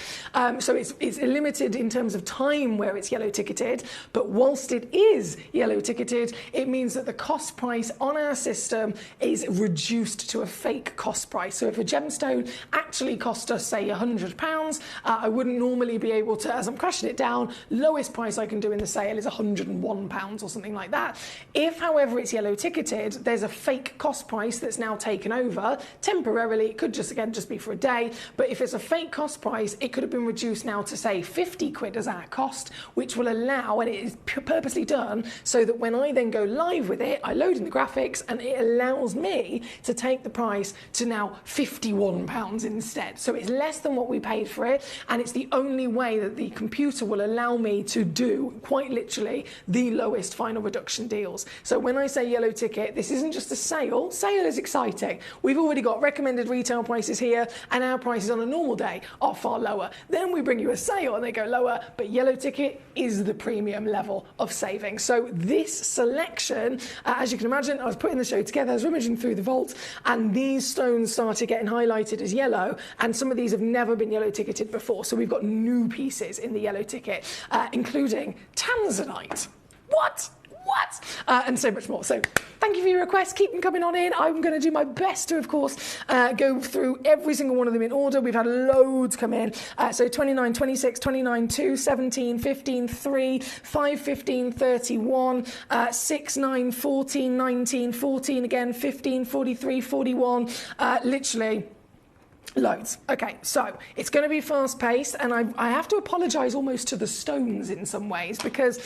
So it's limited in terms of time where it's yellow ticketed, but whilst it is yellow ticketed, it means that the cost price on our system is reduced to a fake cost price. So if a gemstone actually cost us, say, £100, I wouldn't normally be able to, as I'm crashing it down, lowest price I can do in the sale is £101 or something like that. If, however, it's yellow ticketed, there's a fake cost price that's now taken over temporarily. It could just be for a day, but if it's a fake cost price, it could have been reduced now to say 50 quid as our cost, which will allow, and it is purposely done so that when I then go live with it, I load in the graphics and it allows me to take the price to now £51 instead. So it's less than what we paid for it, and it's the only way that the computer will allow me to do, quite literally, the lowest final reduction deals. So when I say yellow ticket, this isn't just a sale. Sale is exciting. We've already got recommended retail prices here, and our prices on a normal day are far lower. Then we bring you a sale and they go lower, but yellow ticket is the premium level of saving. So this selection, as you can imagine, I was putting the show together, I was rummaging through the vault, and these stones started getting highlighted as yellow, and some of these have never been yellow ticketed before. So we've got new pieces in the yellow ticket, including tanzanite. What? And so much more. So thank you for your requests. Keep them coming on in. I'm going to do my best to, of course, go through every single one of them in order. We've had loads come in. So 29, 26, 29, 2, 17, 15, 3, 5, 15, 31, 6, 9, 14, 19, 14 again, 15, 43, 41. Literally loads. Okay, so it's going to be fast-paced, and I have to apologise almost to the stones in some ways, because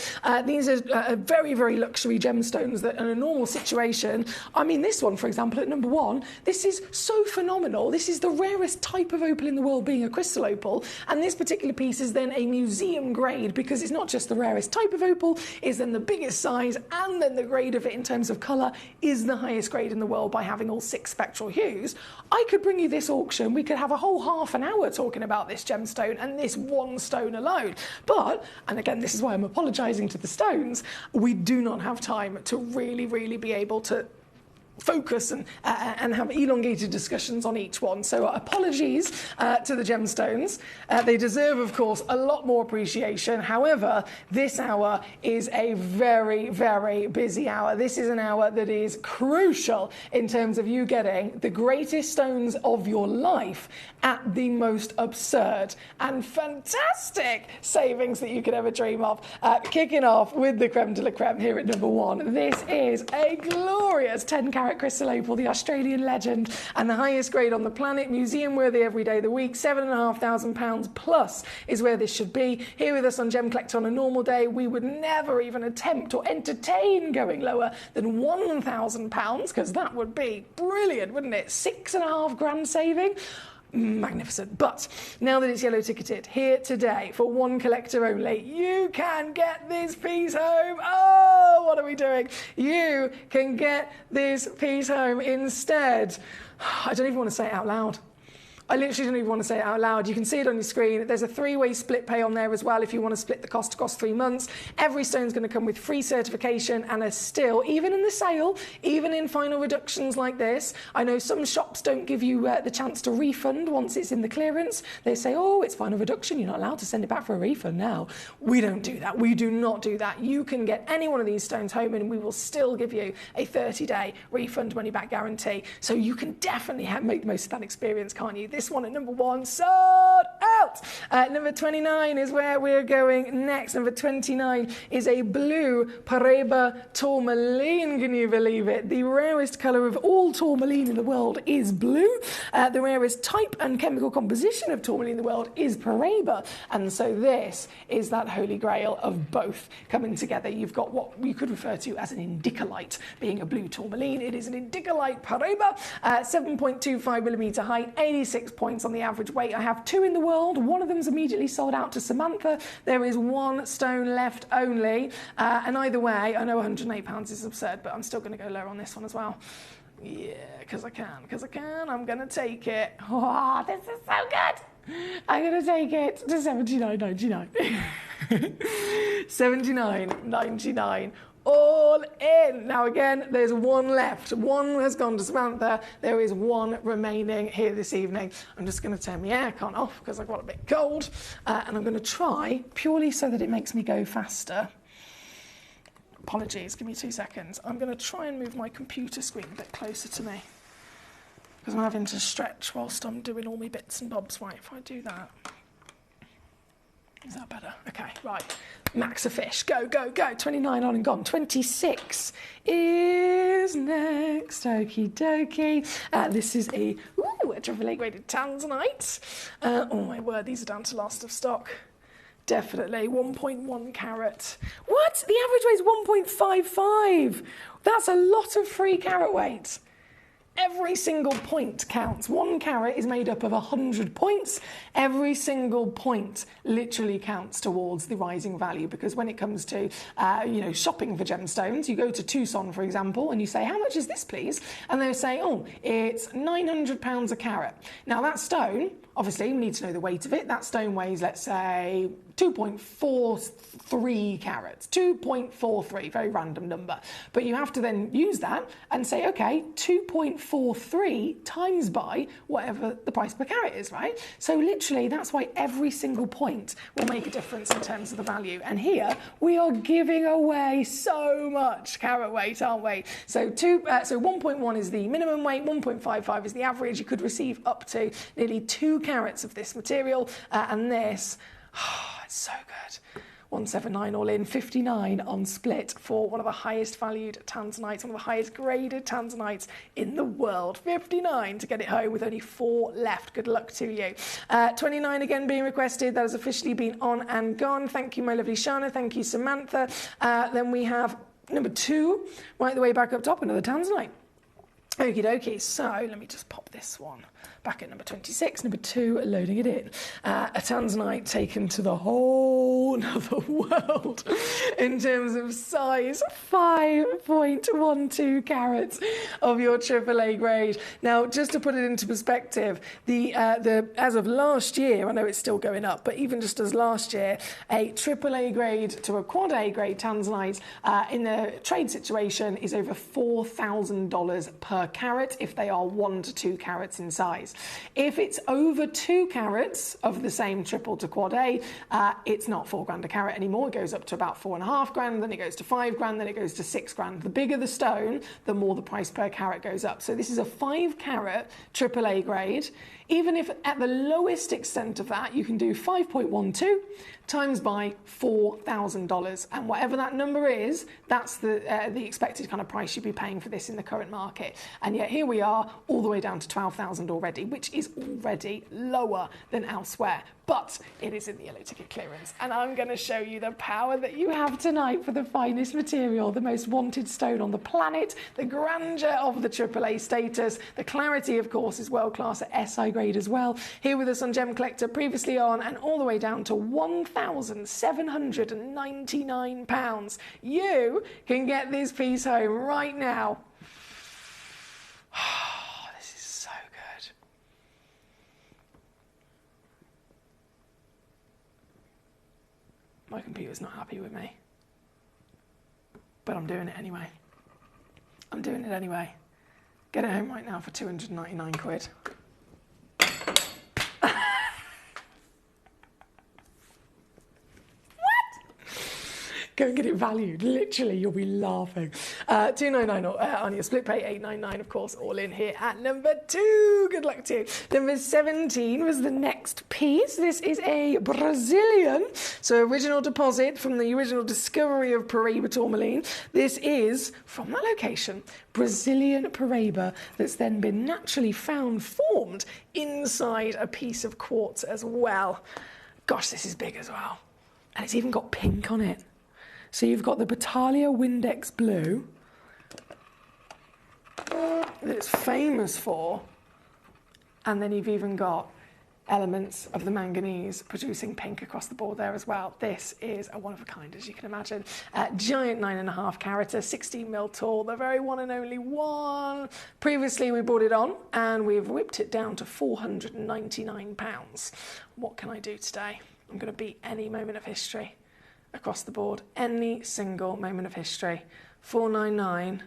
these are very, very luxury gemstones that in a normal situation, I mean, this one, for example, at number 1, this is so phenomenal. This is the rarest type of opal in the world, being a crystal opal, and this particular piece is then a museum grade, because it's not just the rarest type of opal, it's then the biggest size, and then the grade of it in terms of colour is the highest grade in the world by having all 6 spectral hues. I could bring you this auction. We could have a whole half an hour talking about this gemstone and this one stone alone. But, and again, this is why I'm apologising to the stones, we do not have time to really, really be able to focus and have elongated discussions on each one. So apologies to the gemstones. They deserve, of course, a lot more appreciation. However, this hour is a very, very busy hour. This is an hour that is crucial in terms of you getting the greatest stones of your life at the most absurd and fantastic savings that you could ever dream of. Kicking off with the creme de la creme here at number 1. This is a glorious 10-carat crystal opal, the Australian legend, and the highest grade on the planet, museum worthy every day of the week. £7,500 plus is where this should be. Here with us on Gemcollector on a normal day, we would never even attempt or entertain going lower than £1,000, because that would be brilliant, wouldn't it? £6.5 grand saving. Magnificent. But now that it's yellow ticketed, here today for one collector only, you can get this piece home. Oh, what are we doing? You can get this piece home instead. I don't even want to say it out loud. I literally don't even want to say it out loud. You can see it on your screen. There's a 3-way split pay on there as well if you want to split the cost across 3 months. Every stone's going to come with free certification and are still, even in the sale, even in final reductions like this, I know some shops don't give you the chance to refund once it's in the clearance. They say, oh, it's final reduction. You're not allowed to send it back for a refund now. We don't do that. We do not do that. You can get any one of these stones home and we will still give you a 30-day refund money back guarantee. So you can definitely make the most of that experience, can't you? This one at number 1, sold out. Number 29 is where we're going next. Number 29 is a blue Paraiba tourmaline. Can you believe it? The rarest colour of all tourmaline in the world is blue. The rarest type and chemical composition of tourmaline in the world is Paraiba. And so this is that holy grail of both coming together. You've got what you could refer to as an indicolite, being a blue tourmaline. It is an indicolite Paraiba, 7.25 millimetre height, 86 points on the average weight. I have 2 in the world. One of them's immediately sold out to Samantha. There is 1 stone left only. And either way, I know £108 is absurd, but I'm still going to go lower on this one as well. Yeah, because I can. I'm going to take it. Oh, this is so good. I'm going to take it to $79.99. $79.99. All in. Now again, there's 1 left. 1 has gone to Samantha. There is 1 remaining here this evening. I'm just going to turn my aircon off because I've got a bit cold. And I'm going to try, purely so that it makes me go faster. Apologies, give me 2 seconds. I'm going to try and move my computer screen a bit closer to me, because I'm having to stretch whilst I'm doing all my bits and bobs. Right, if I do that. Is that better? Okay, right. Max a fish. Go, go, go. 29 on and gone. 26 is next. Okie dokie. This is a AAA graded tanzanite. Oh my word, these are down to last of stock. Definitely. 1.1 carat. What? The average weight is 1.55. That's a lot of free carat weight. Every single point counts. 1 carat is made up of 100 points. Every single point literally counts towards the rising value, because when it comes to, shopping for gemstones, you go to Tucson, for example, and you say, how much is this, please? And they'll say, oh, it's £900 a carat. Now, that stone, obviously, we need to know the weight of it. That stone weighs, let's say, 2.43 carats, 2.43, very random number. But you have to then use that and say, okay, 2.43 times by whatever the price per carat is, right? So literally, that's why every single point will make a difference in terms of the value. And here, we are giving away so much carat weight, aren't we? So 1.1 is the minimum weight, 1.55 is the average. You could receive up to nearly 2 carats of this material, and this, it's so good. 179 all in, 59 on split for one of the highest valued tanzanites, one of the highest graded tanzanites in the world. 59 to get it home with only 4 left. Good luck to you. 29 again being requested. That has officially been on and gone. Thank you, my lovely Shana. Thank you, Samantha. Then we have number 2, right the way back up top, another tanzanite. Okie dokie, so let me just pop this one back at number 26, number 2, loading it in. A tanzanite taken to the whole nother world in terms of size, 5.12 carats of your AAA grade. Now, just to put it into perspective, the as of last year, I know it's still going up, but even just as last year, a AAA grade to a quad A grade tanzanite in the trade situation is over $4,000 per carat if they are 1 to 2 carats in size. If it's over 2 carats of the same triple to quad A, it's not $4 grand a carat anymore. It goes up to about $4.5 grand, then it goes to $5 grand, then it goes to $6 grand. The bigger the stone, the more the price per carat goes up. So this is a 5 carat AAA grade. Even if at the lowest extent of that, you can do 5.12 times by $4,000. And whatever that number is, that's the expected kind of price you'd be paying for this in the current market. And yet here we are all the way down to 12,000 already, which is already lower than elsewhere. But it is in the yellow ticket clearance. And I'm going to show you the power that you have tonight for the finest material, the most wanted stone on the planet, the grandeur of the AAA status. The clarity, of course, is world class at SI grade as well. Here with us on Gem Collector, previously on and all the way down to £1,799. You can get this piece home right now. This is so good. My computer's not happy with me, but I'm doing it anyway. I'm doing it anyway. Get it home right now for 299 quid. Go and get it valued. Literally, you'll be laughing. 299 on your split pay, 899, of course, all in here at number 2. Good luck to you. Number 17 was the next piece. This is a Brazilian, so original deposit from the original discovery of Paraíba tourmaline. This is, from that location, Brazilian Paraíba that's then been naturally formed inside a piece of quartz as well. Gosh, this is big as well. And it's even got pink on it. So you've got the Batalha Windex blue that it's famous for, and then you've even got elements of the manganese producing pink across the board there as well. This is a one of a kind, as you can imagine. Giant 9.5 carat, 16 mil tall, the very one and only one. Previously we brought it on and we've whipped it down to £499. What can I do today? I'm going to beat any moment of history across the board, any single moment of history. 499.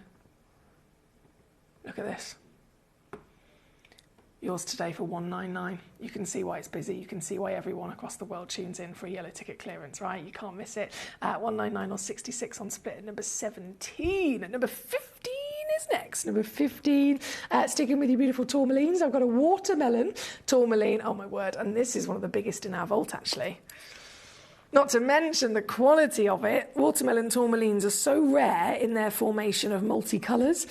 Look at this. Yours today for 199. You can see why it's busy. You can see why everyone across the world tunes in for a yellow ticket clearance, right? You can't miss it. 199 or 66 on split at number 17. At number 15 is next. Number 15. Sticking with your beautiful tourmalines, I've got a watermelon tourmaline. Oh my word! And this is one of the biggest in our vault, actually. Not to mention the quality of it. Watermelon tourmalines are so rare in their formation of multicolours.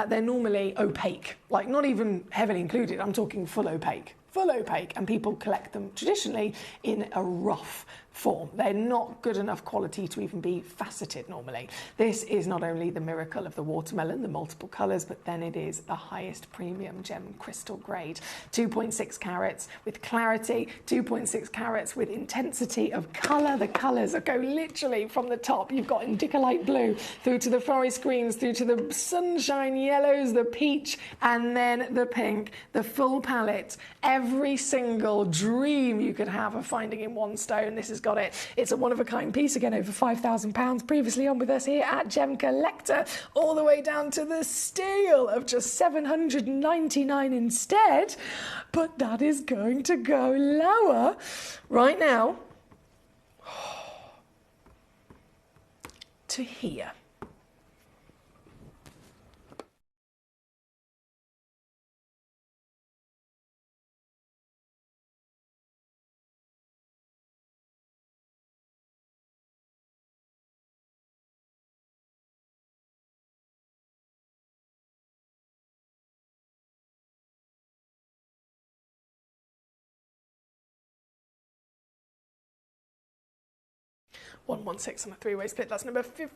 They're normally opaque, like not even heavily included. I'm talking full opaque, and people collect them traditionally in a rough form. They're not good enough quality to even be faceted normally. This is not only the miracle of the watermelon, the multiple colours, but then it is the highest premium gem crystal grade. 2.6 carats with clarity, 2.6 carats with intensity of colour. The colours go literally from the top. You've got indicolite blue through to the forest greens, through to the sunshine yellows, the peach, and then the pink, the full palette. Every single dream you could have of finding in one stone, this has got it. It's a one-of-a-kind piece, again, over £5,000. Previously on with us here at Gem Collector, all the way down to the steal of just $799 instead. But that is going to go lower right now to here. 116 on a three-way split. That's number 15.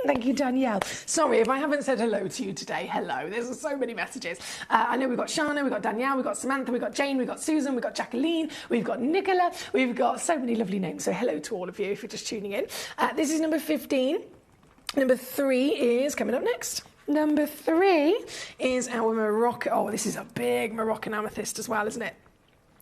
Thank you, Danielle. Sorry if I haven't said hello to you today. Hello. There's so many messages. I know we've got Shana, we've got Danielle, we've got Samantha, we've got Jane, we've got Susan, we've got Jacqueline, we've got Nicola. We've got so many lovely names. So hello to all of you if you're just tuning in. This is number 15. Number 3 is coming up next. Number 3 is our Moroccan. Oh, this is a big Moroccan amethyst as well, isn't it?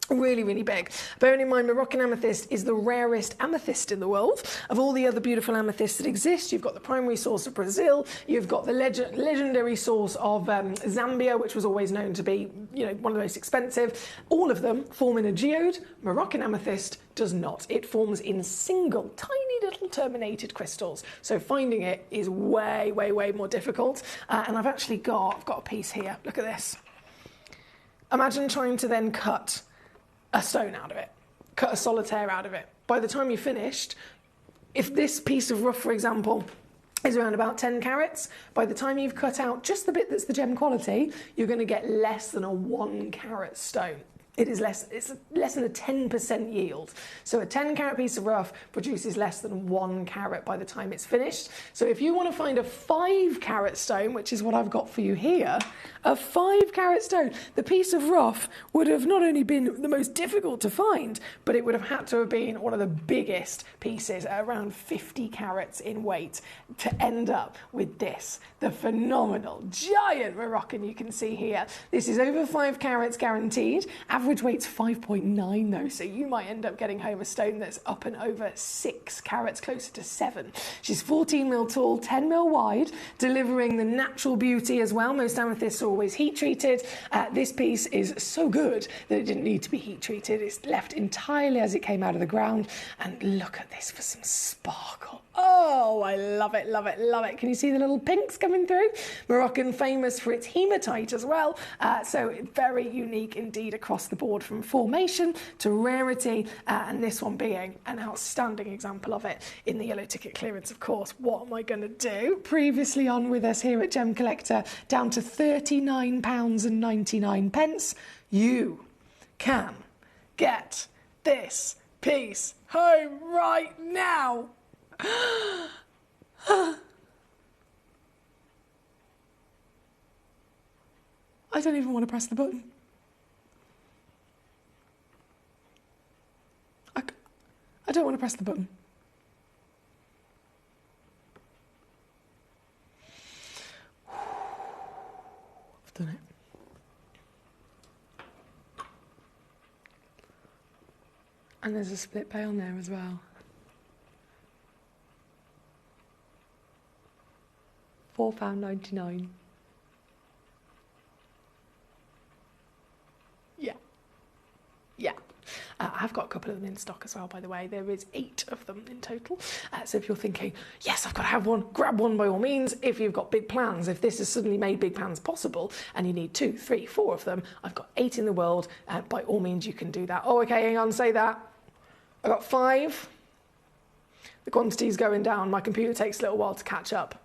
Really, really big. Bearing in mind, Moroccan amethyst is the rarest amethyst in the world. Of all the other beautiful amethysts that exist, you've got the primary source of Brazil, you've got the legendary source of Zambia, which was always known to be, you know, one of the most expensive. All of them form in a geode. Moroccan amethyst does not. It forms in single, tiny little terminated crystals. So finding it is way, way, way more difficult. And I've got a piece here. Look at this. Imagine trying to then cut a stone out of it, cut a solitaire out of it. By the time you're finished, if this piece of rough, for example, is around about 10 carats, by the time you've cut out just the bit that's the gem quality, you're going to get less than a 1 carat stone. It's less than a 10% yield. So a 10 carat piece of rough produces less than 1 carat by the time it's finished. So if you want to find a 5 carat stone, which is what I've got for you here, a 5 carat stone, the piece of rough would have not only been the most difficult to find, but it would have had to have been one of the biggest pieces at around 50 carats in weight to end up with this, the phenomenal giant Moroccan you can see here. This is over 5 carats guaranteed. Average weight's 5.9 though, so you might end up getting home a stone that's up and over 6 carats, closer to 7. She's 14 mil tall, 10 mil wide, delivering the natural beauty as well. Most amethysts are always heat treated. This piece is so good that it didn't need to be heat treated. It's left entirely as it came out of the ground. And look at this for some sparkle. Oh, I love it, love it, love it. Can you see the little pinks coming through? Moroccan famous for its hematite as well. So very unique indeed across the board, from formation to rarity, and this one being an outstanding example of it in the yellow ticket clearance, of course. What am I going to do? Previously on with us here at Gem Collector, down to £39.99. You can get this piece home right now. I don't even want to press the button. I don't want to press the button. I've done it. And there's a split pay on there as well. £4.99. Yeah. Yeah. I've got a couple of them in stock as well, by the way. There is 8 of them in total. So if you're thinking, yes, I've got to have one, grab one by all means. If you've got big plans, if this has suddenly made big plans possible and you need 2, 3, 4 of them, I've got 8 in the world. By all means, you can do that. Oh, okay, hang on, say that. I got 5. The quantity's going down. My computer takes a little while to catch up.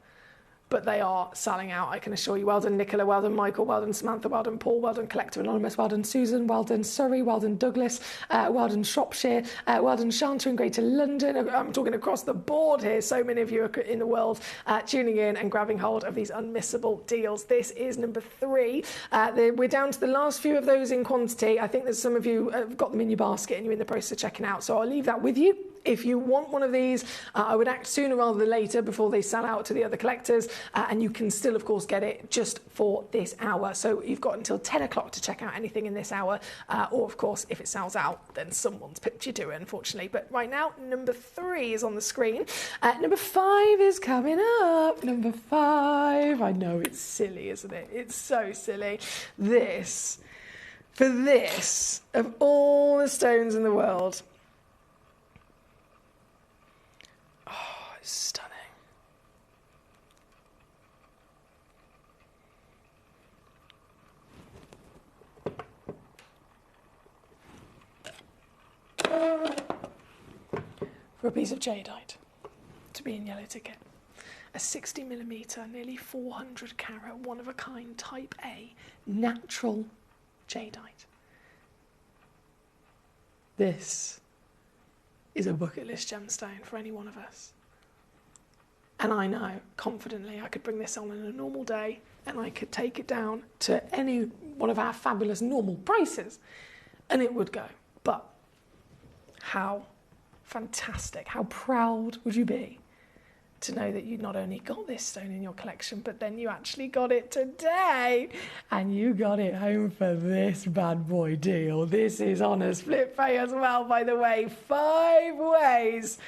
But they are selling out, I can assure you. Well done, Nicola. Well done, Michael. Well done, Samantha. Well done, Paul. Well done, Collector Anonymous. Well done, Susan. Well done, Surrey. Well done, Douglas. Well done, Shropshire. Well done, Shanta in Greater London. I'm talking across the board here. So many of you are in the world tuning in and grabbing hold of these unmissable deals. This is number 3. We're down to the last few of those in quantity. I think that some of you have got them in your basket and you're in the process of checking out. So I'll leave that with you. If you want one of these, I would act sooner rather than later before they sell out to the other collectors. And you can still, of course, get it just for this hour. So you've got until 10 o'clock to check out anything in this hour. Or, of course, if it sells out, then someone's pipped you to it, unfortunately. But right now, number 3 is on the screen. Number 5 is coming up. Number 5. I know, it's silly, isn't it? It's so silly. This, for this, of all the stones in the world, stunning. For a piece of jadeite to be in yellow ticket, a 60mm, nearly 400 carat, one of a kind, type A, natural jadeite. This is a bucket list gemstone for any one of us. And I know, confidently, I could bring this on a normal day and I could take it down to any one of our fabulous normal prices and it would go. But how fantastic, how proud would you be to know that you not only got this stone in your collection, but then you actually got it today and you got it home for this bad boy deal. This is on a split pay as well, by the way. 5 ways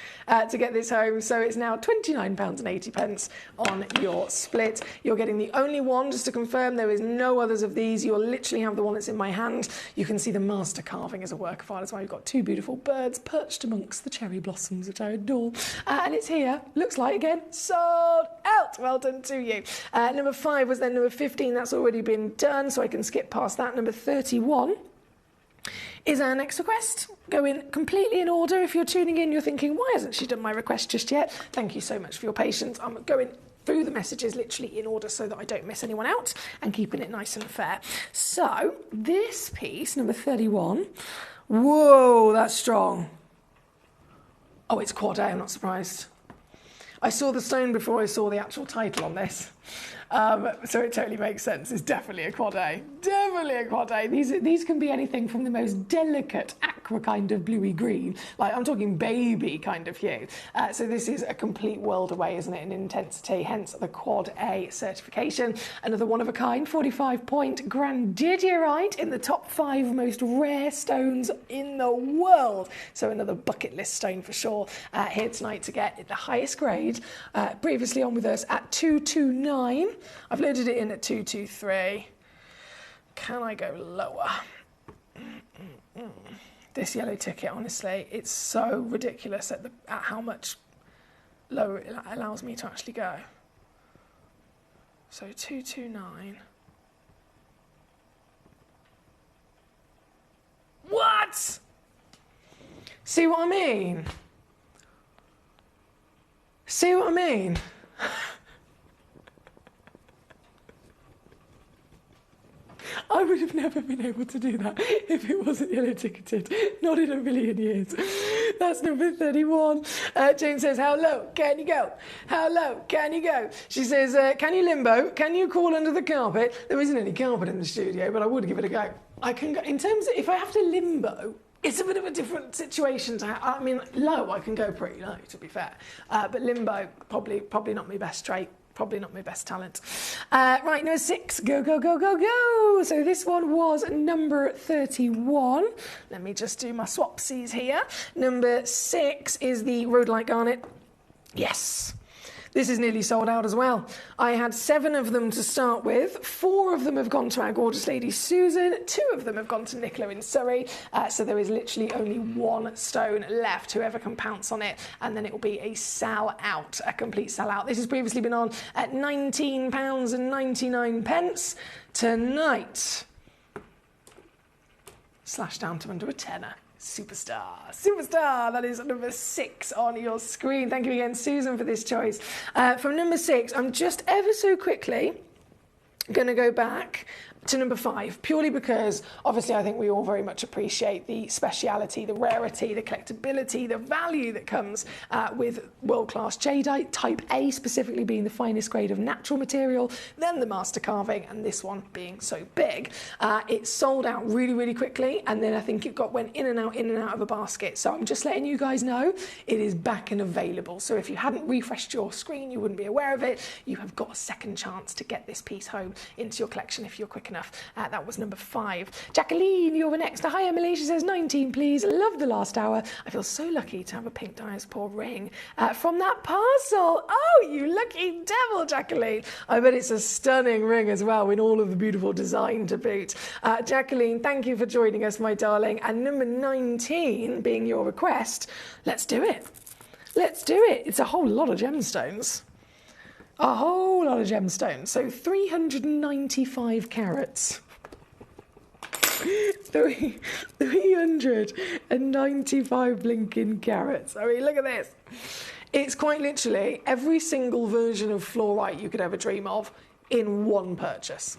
to get this home. So it's now £29.80 on your split. You're getting the only one, just to confirm, there is no others of these. You'll literally have the one that's in my hand. You can see the master carving as a work of art as well. You've got 2 beautiful birds perched amongst the cherry blossoms, which I adore. And it's here, looks like, again, sold out. Well done to you. Number 5 was then number 15. That's already been done, so I can skip past that. Number 31 is our next request. Going completely in order. If you're tuning in, you're thinking, why hasn't she done my request just yet? Thank you so much for your patience. I'm going through the messages literally in order so that I don't miss anyone out and keeping it nice and fair. So this piece, number 31, whoa, that's strong. Oh, it's quad A, I'm not surprised. I saw the stone before I saw the actual title on this. So it totally makes sense. It's definitely a quad A. Definitely a quad A. These can be anything from the most delicate aqua kind of bluey green, like I'm talking baby kind of hue. So this is a complete world away, isn't it, in intensity, hence the quad A certification. Another one of a kind, 45-point grandidierite in the top 5 most rare stones in the world. So another bucket list stone for sure here tonight to get the highest grade. Previously on with us at 229. I've loaded it in at 223. Can I go lower? This yellow ticket, honestly, it's so ridiculous at how much lower it allows me to actually go. So 229. What? See what I mean? See what I mean? I would have never been able to do that if it wasn't yellow ticketed. Not in a million years. That's number 31. Jane says, how low can you go? How low can you go? She says, can you limbo? Can you crawl under the carpet? There isn't any carpet in the studio, but I would give it a go. I can go. In terms of, if I have to limbo, it's a bit of a different situation to I mean, low, I can go pretty low, to be fair. But limbo, probably not my best trait. Probably not my best talent. Right, number 6. Go, go, go, go, go. So this one was number 31. Let me just do my swapsies here. Number 6 is the Rhodolite Garnet. Yes. This is nearly sold out as well. I had 7 of them to start with. 4 of them have gone to our gorgeous lady Susan. 2 of them have gone to Nicola in Surrey. So there is literally only 1 stone left. Whoever can pounce on it, and then it will be a sell-out, a complete sell-out. This has previously been on at £19.99. Tonight, slashed down to under a tenner. Superstar. That is number 6 on your screen. Thank you again, Susan, for this choice. From number 6, I'm just ever so quickly going to go back to number 5, purely because obviously I think we all very much appreciate the speciality, the rarity, the collectability, the value that comes with world-class jadeite, type A specifically being the finest grade of natural material, then the master carving, and this one being so big. It sold out really, really quickly, and then I think it went in and out of a basket. So I'm just letting you guys know it is back and available. So if you hadn't refreshed your screen, you wouldn't be aware of it. You have got a second chance to get this piece home into your collection if you're quick enough. That was number 5. Jacqueline, you're next. Hi, Emily. She says 19, please. Love the last hour. I feel so lucky to have a pink diaspora ring from that parcel. Oh, you lucky devil, Jacqueline. I bet it's a stunning ring as well, with all of the beautiful design to boot. Jacqueline, thank you for joining us, my darling. And number 19 being your request. Let's do it. Let's do it. It's a whole lot of gemstones. A whole lot of gemstones. So 395 carats. 395 blinking carats. I mean, look at this. It's quite literally every single version of fluorite you could ever dream of in one purchase.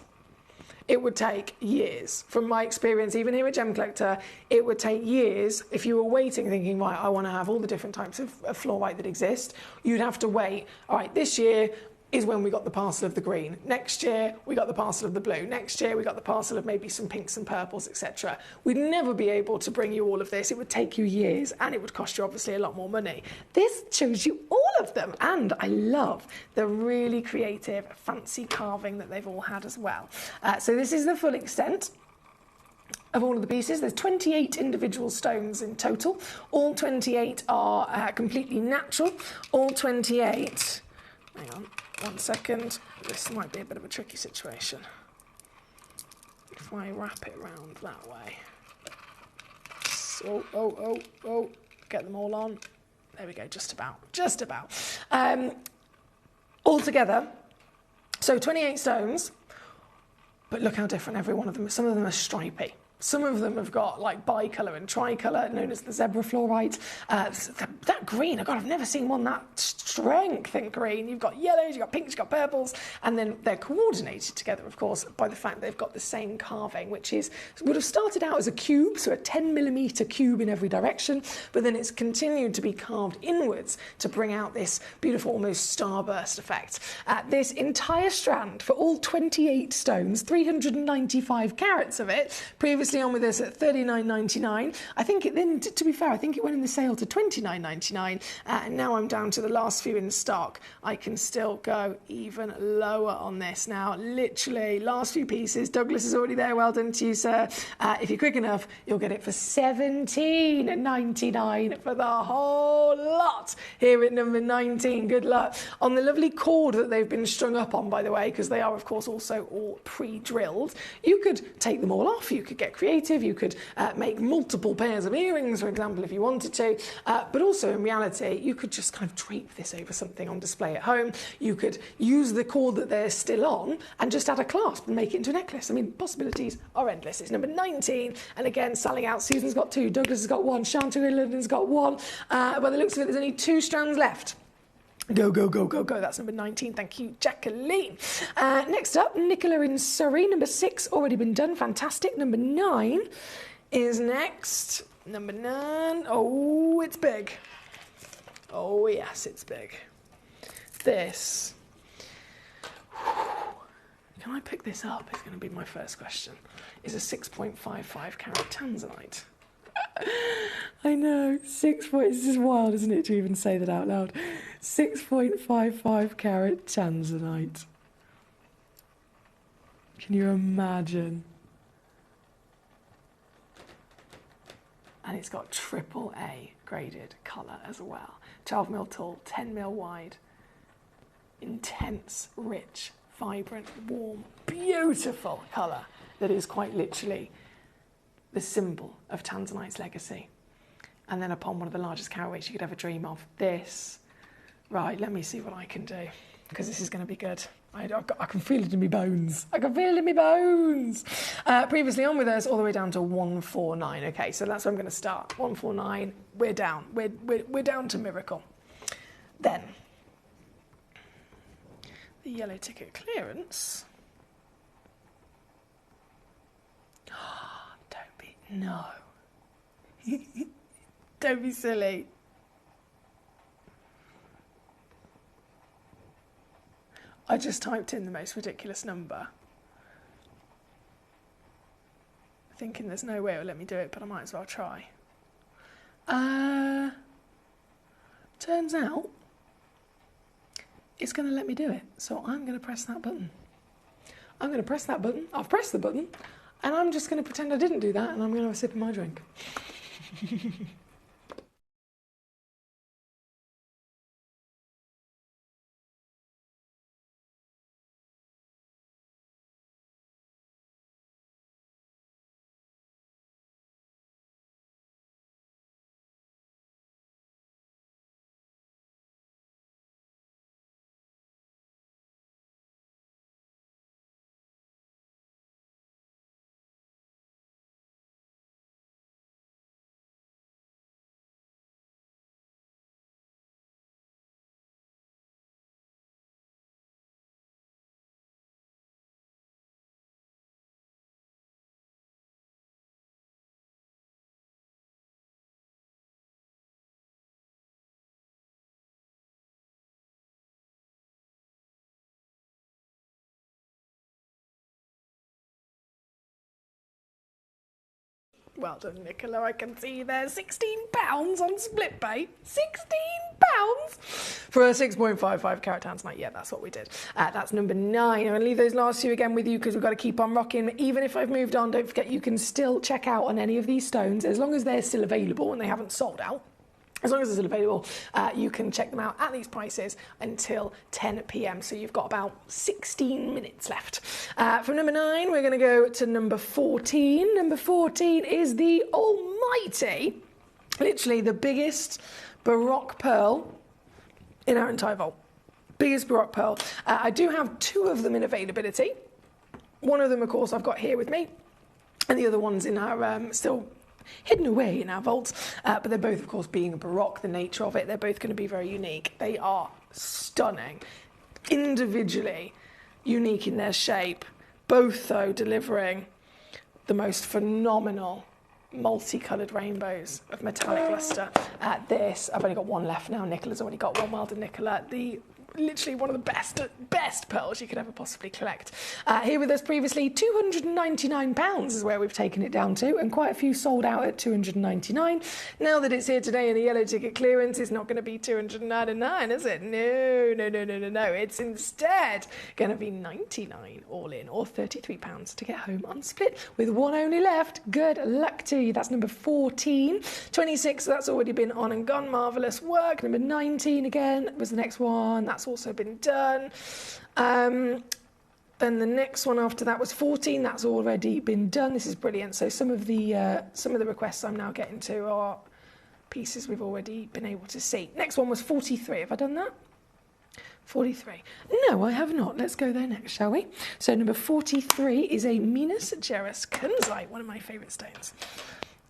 it would take years. From my experience, even here at Gemcollector, it would take years if you were waiting, thinking, right, I want to have all the different types of fluorite that exist. You'd have to wait, all right, this year is when we got the parcel of the green. Next year, we got the parcel of the blue. Next year, we got the parcel of maybe some pinks and purples, etc. We'd never be able to bring you all of this. It would take you years, and it would cost you obviously a lot more money. This shows you all of them, and I love the really creative, fancy carving that they've all had as well. So this is the full extent of all of the pieces. There's 28 individual stones in total. All 28 are completely natural. All 28... Hang on. 1 second, this might be a bit of a tricky situation. If I wrap it round that way. Oh, get them all on. There we go, just about. All together, so 28 stones, but look how different every one of them is. Some of them are stripy. Some of them have got like bicolour and tricolour, known as the zebra fluorite. That green, oh God, I've never seen one that strength in green. You've got yellows, you've got pinks, you've got purples, and then they're coordinated together, of course, by the fact they've got the same carving, which would have started out as a cube, so a 10mm cube in every direction, but then it's continued to be carved inwards to bring out this beautiful, almost starburst effect. This entire strand, for all 28 stones, 395 carats of it, previously on with us at $39.99. I think it then, to be fair, I think it went in the sale to $29.99, and now I'm down to the last few in stock. I can still go even lower on this now. Literally, last few pieces. Douglas is already there. Well done to you, sir. If you're quick enough, you'll get it for $17.99 for the whole lot here at number 19. Good luck. On the lovely cord that they've been strung up on, by the way, because they are, of course, also all pre-drilled. You could take them all off. You could get creative. You could make multiple pairs of earrings, for example, if you wanted to. But also, in reality, you could just kind of drape this over something on display at home. You could use the cord that they're still on and just add a clasp and make it into a necklace. I mean, possibilities are endless. It's number 19, and again, selling out. Susan's got 2, Douglas has got 1, Chantal London's got 1. By the looks of it, there's only 2 strands left. Go. That's number 19. Thank you, Jacqueline. Next up, Nicola in Surrey. Number 6, already been done. Fantastic. Number 9 is next. Number 9. Oh, it's big. Oh, yes, it's big. This. Can I pick this up? Is going to be my first question. Is a 6.55 carat tanzanite. I know, it's just wild, isn't it, to even say that out loud. 6.55 carat tanzanite. Can you imagine? And it's got AAA graded colour as well. 12mm tall, 10mm wide. Intense, rich, vibrant, warm, beautiful colour that is quite literally the symbol of Tanzanite's legacy. And then upon one of the largest carat weights you could ever dream of. This. Right, let me see what I can do, because this is going to be good. I can feel it in my bones. Previously on with us, all the way down to 149. Okay, so that's where I'm going to start. 149, we're down. We're down to miracle. Then, the yellow ticket clearance. No. Don't be silly. I just typed in the most ridiculous number, thinking there's no way it'll let me do it, but I might as well try. Turns out it's going to let me do it, so I'm going to press that button. I've pressed the button, and I'm just going to pretend I didn't do that, and I'm going to have a sip of my drink. Well done, Nicola. I can see there. £16 on split pay. £16 for a 6.55 carat tanzanite. Yeah, that's what we did. That's number 9. I'm going to leave those last few again with you because we've got to keep on rocking. Even if I've moved on, don't forget you can still check out on any of these stones as long as they're still available and they haven't sold out. As long as they're still available, you can check them out at these prices until 10 p.m. So you've got about 16 minutes left. From number 9, we're going to go to number 14. Number 14 is the almighty, literally the biggest Baroque pearl in our entire vault. Biggest Baroque pearl. I do have 2 of them in availability. One of them, of course, I've got here with me, and the other one's in our still hidden away in our vaults, but they're both, of course, being Baroque, the nature of it, they're both going to be very unique. They are stunning, individually unique in their shape, both, though, delivering the most phenomenal multicoloured rainbows of metallic lustre. I've only got one left now. Nicola's already got one. Well done, Nicola. Literally one of the best pearls you could ever possibly collect. Here with us previously, £299 is where we've taken it down to, and quite a few sold out at £299. Now that it's here today in a yellow ticket clearance, it's not going to be £299, is it? No. It's instead going to be $99 all in, or £33 to get home on split, with one only left. Good luck to you. That's number 14. 26, that's already been on and gone. Marvellous work. Number 19 again was the next one. That's also been done. Then the next one after that was 14. That's already been done. This is brilliant. So some of the requests I'm now getting to are pieces we've already been able to see. Next one was 43. Have I done that? 43. No, I have not. Let's go there next, shall we? So number 43 is a Minas Gerais kunzite, one of my favourite stones.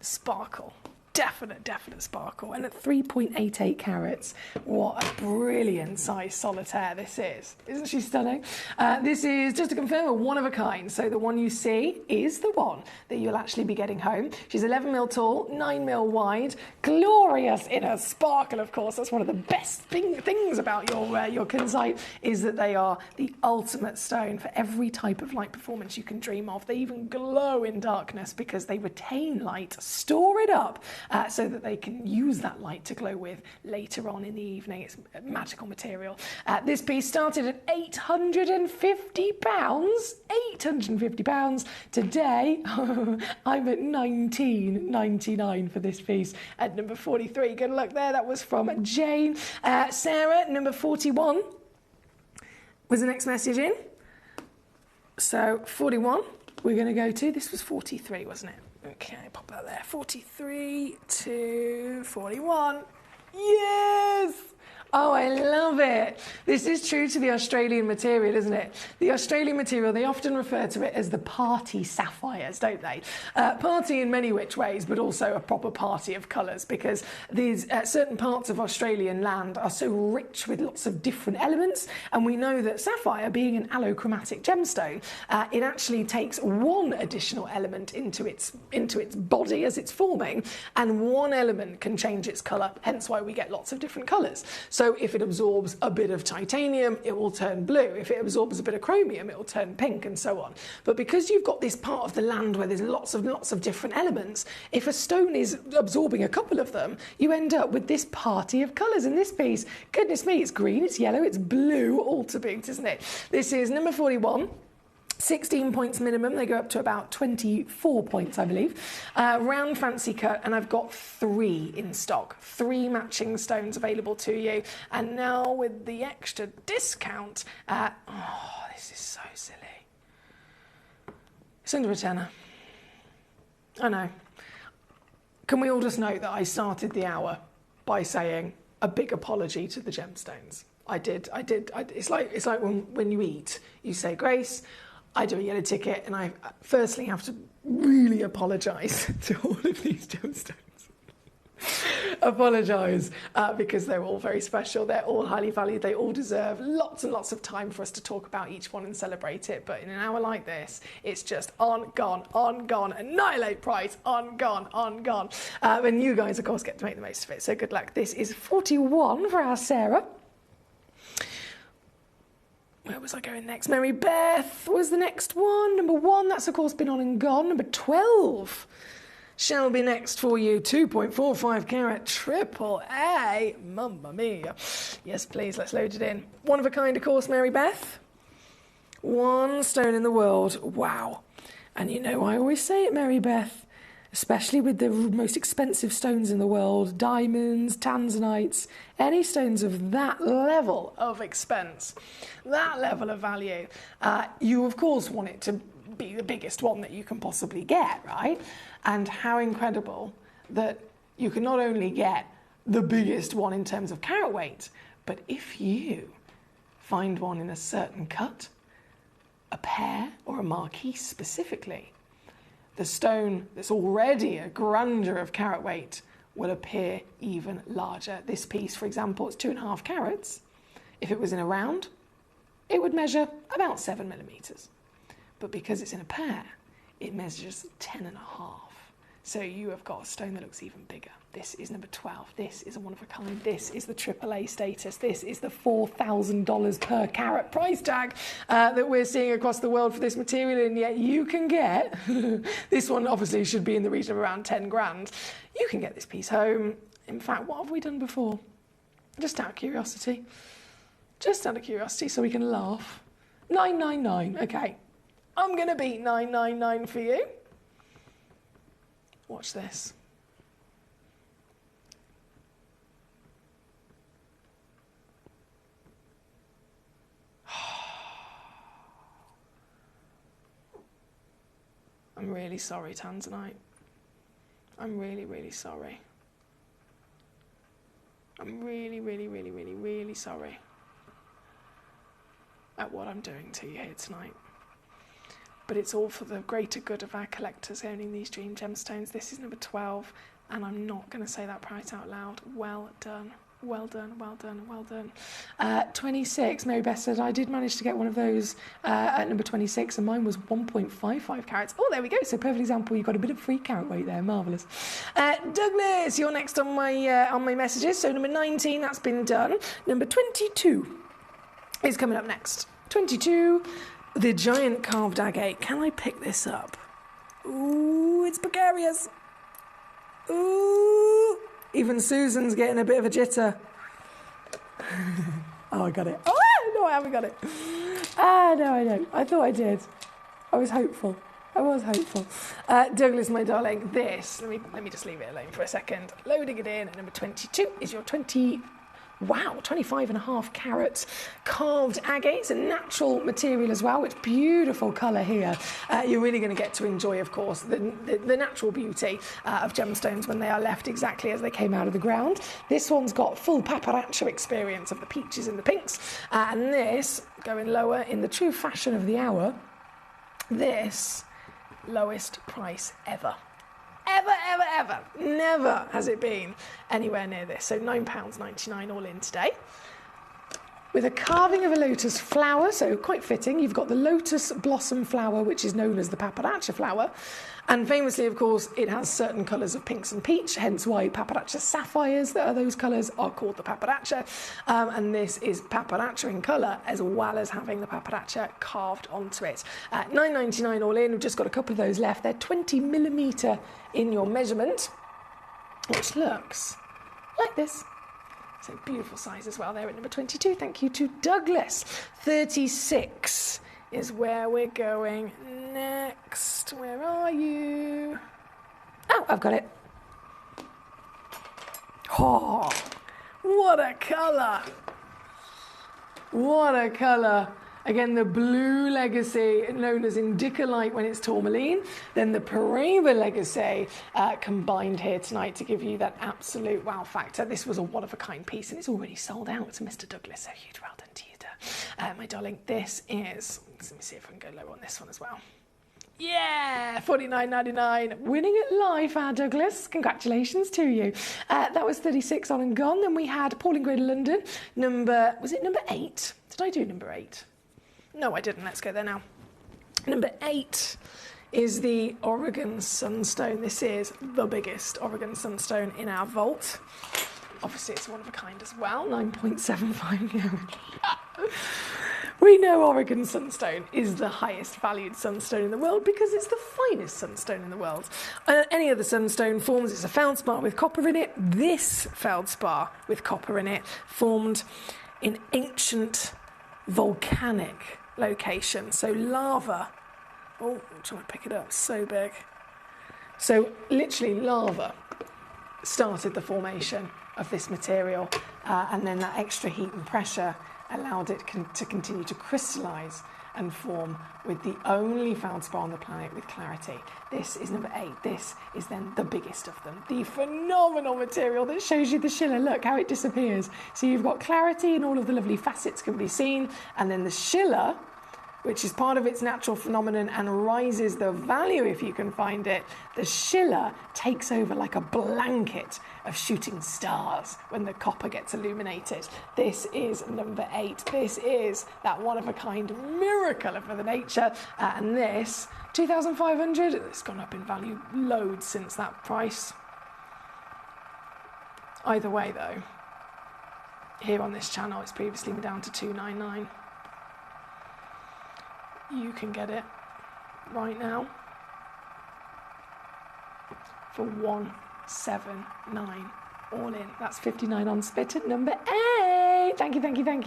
Sparkle. Definite sparkle. And at 3.88 carats, what a brilliant size solitaire this is. Isn't she stunning? This is, just to confirm, a one of a kind. So the one you see is the one that you'll actually be getting home. She's 11 mil tall, 9 mil wide, glorious in her sparkle, of course. That's one of the best things about your kunzite, is that they are the ultimate stone for every type of light performance you can dream of. They even glow in darkness because they retain light, store it up, so that they can use that light to glow with later on in the evening. It's a magical material. This piece started at £850. £850. Today, I'm at £19.99 for this piece at number 43. Good luck there. That was from Jane. Sarah, number 41 was the next message in. So 41, we're going to go to. This was 43, wasn't it? Okay, pop that there. 43 to 41. Yes! Oh, I love it. This is true to the Australian material, isn't it? The Australian material, they often refer to it as the party sapphires, don't they? Party in many which ways, but also a proper party of colours, because these certain parts of Australian land are so rich with lots of different elements, and we know that sapphire, being an allochromatic gemstone, it actually takes one additional element into its body as it's forming, and one element can change its colour, hence why we get lots of different colours. So if it absorbs a bit of titanium, it will turn blue. If it absorbs a bit of chromium, it will turn pink, and so on. But because you've got this part of the land where there's lots of different elements, if a stone is absorbing a couple of them, you end up with this party of colours. In this piece, goodness me, it's green, it's yellow, it's blue, all to boot, isn't it? This is number 41. 16 points minimum. They go up to about 24 points, I believe. Round fancy cut, and I've got 3 in stock. 3 matching stones available to you. And now with the extra discount, this is so silly. It's under a tenner. I know. Can we all just note that I started the hour by saying a big apology to the gemstones? I did. It's like when you eat, you say grace. I do a yellow ticket, and I firstly have to really apologise to all of these gemstones. Apologise because they're all very special. They're all highly valued. They all deserve lots and lots of time for us to talk about each one and celebrate it. But in an hour like this, it's just on, gone, annihilate price, on, gone. And you guys, of course, get to make the most of it. So good luck. This is 41 for our Sarah. Where was I going next? Mary Beth was the next one. Number 1, that's of course been on and gone. Number 12. shall be next for you. 2.45 carat triple A. Mamma mia. Yes, please, let's load it in. One of a kind, of course, Mary Beth. One stone in the world. Wow. And you know, I always say it, Mary Beth, especially with the most expensive stones in the world, diamonds, tanzanites, any stones of that level of expense, that level of value, you of course want it to be the biggest one that you can possibly get, right? And how incredible that you can not only get the biggest one in terms of carat weight, but if you find one in a certain cut, a pear or a marquise specifically, the stone that's already a grandeur of carat weight will appear even larger. This piece, for example, it's 2.5 carats. If it was in a round, it would measure about 7 millimeters. But because it's in a pear, it measures 10.5. So you have got a stone that looks even bigger. This is number 12. This is a one of a kind. This is the AAA status. This is the $4,000 per carat price tag that we're seeing across the world for this material, and yet you can get, this one obviously should be in the region of around 10 grand. You can get this piece home. In fact, what have we done before? Just out of curiosity. Just out of curiosity, so we can laugh. 999, okay. I'm gonna beat 999 for you. Watch this. I'm really sorry, Tanzanite. I'm really, really sorry. I'm really, really, really, really, really sorry at what I'm doing to you here tonight. But it's all for the greater good of our collectors owning these dream gemstones. This is number 12, and I'm not going to say that price out loud. Well done. Well done, well done, well done. 26, Mary Beth said, I did manage to get one of those at number 26, and mine was 1.55 carats. Oh, there we go. So perfect example. You've got a bit of free carat weight there. Marvellous. Douglas, you're next on my messages. So number 19, that's been done. Number 22 is coming up next. 22, the giant carved agate. Can I pick this up? Ooh, it's precarious. Ooh. Even Susan's getting a bit of a jitter. Oh, I got it. Oh, no, I haven't got it. No, I don't. I thought I did. I was hopeful. Douglas, my darling, this, let me just leave it alone for a second. Loading it in at number 22 is your 25.5 carats carved agate. It's a natural material as well. It's beautiful colour here. You're really going to get to enjoy, of course, the natural beauty of gemstones when they are left exactly as they came out of the ground. This one's got full paparazzo experience of the peaches and the pinks. And this, going lower in the true fashion of the hour, this, lowest price ever. Ever. Never has it been anywhere near this. So £9.99 all in today. With a carving of a lotus flower, so quite fitting. You've got the lotus blossom flower, which is known as the paparazzo flower. And famously, of course, it has certain colours of pinks and peach, hence why paparazzo sapphires that are those colours are called the paparazzo. And this is paparazzo in colour, as well as having the paparazzo carved onto it. £9.99 all in. We've just got a couple of those left. They're 20 millimetre in your measurement, which looks like this. So beautiful size as well there at number 22. Thank you to Douglas. 36 is where we're going next. Where are you? Oh, I've got it. Oh, what a colour. What a colour. Again, the blue legacy, known as Indicolite when it's tourmaline, then the Paraiba legacy combined here tonight to give you that absolute wow factor. This was a one-of-a-kind piece, and it's already sold out to Mr. Douglas, so huge well done to you, my darling. This is, let me see if I can go low on this one as well. Yeah, $49.99. Winning it live, Douglas. Congratulations to you. That was 36 on and gone. Then we had Pauline Gray London. Was it number 8? Did I do number 8? No, I didn't. Let's go there now. Number 8 is the Oregon Sunstone. This is the biggest Oregon Sunstone in our vault. Obviously, it's one of a kind as well. 9.75 carat. We know Oregon sunstone is the highest valued sunstone in the world because it's the finest sunstone in the world. Any other sunstone forms, it's a feldspar with copper in it. This feldspar with copper in it formed in ancient volcanic location. So lava. Oh, I'm trying to pick it up. It's so big. So literally lava started the formation of this material, and then that extra heat and pressure allowed it to continue to crystallise and form with the only feldspar on the planet with clarity. This is number 8. This is then the biggest of them. The phenomenal material that shows you the schiller. Look how it disappears. So you've got clarity and all of the lovely facets can be seen, and then the schiller, which is part of its natural phenomenon and rises the value if you can find it, the schiller takes over like a blanket of shooting stars when the copper gets illuminated. This is number 8. This is that one-of-a-kind miracle of Mother Nature. And this, 2,500, it's gone up in value loads since that price. Either way, though, here on this channel, it's previously been down to 299. You can get it right now for 179 all in. That's 59 on spit at number 8. Thank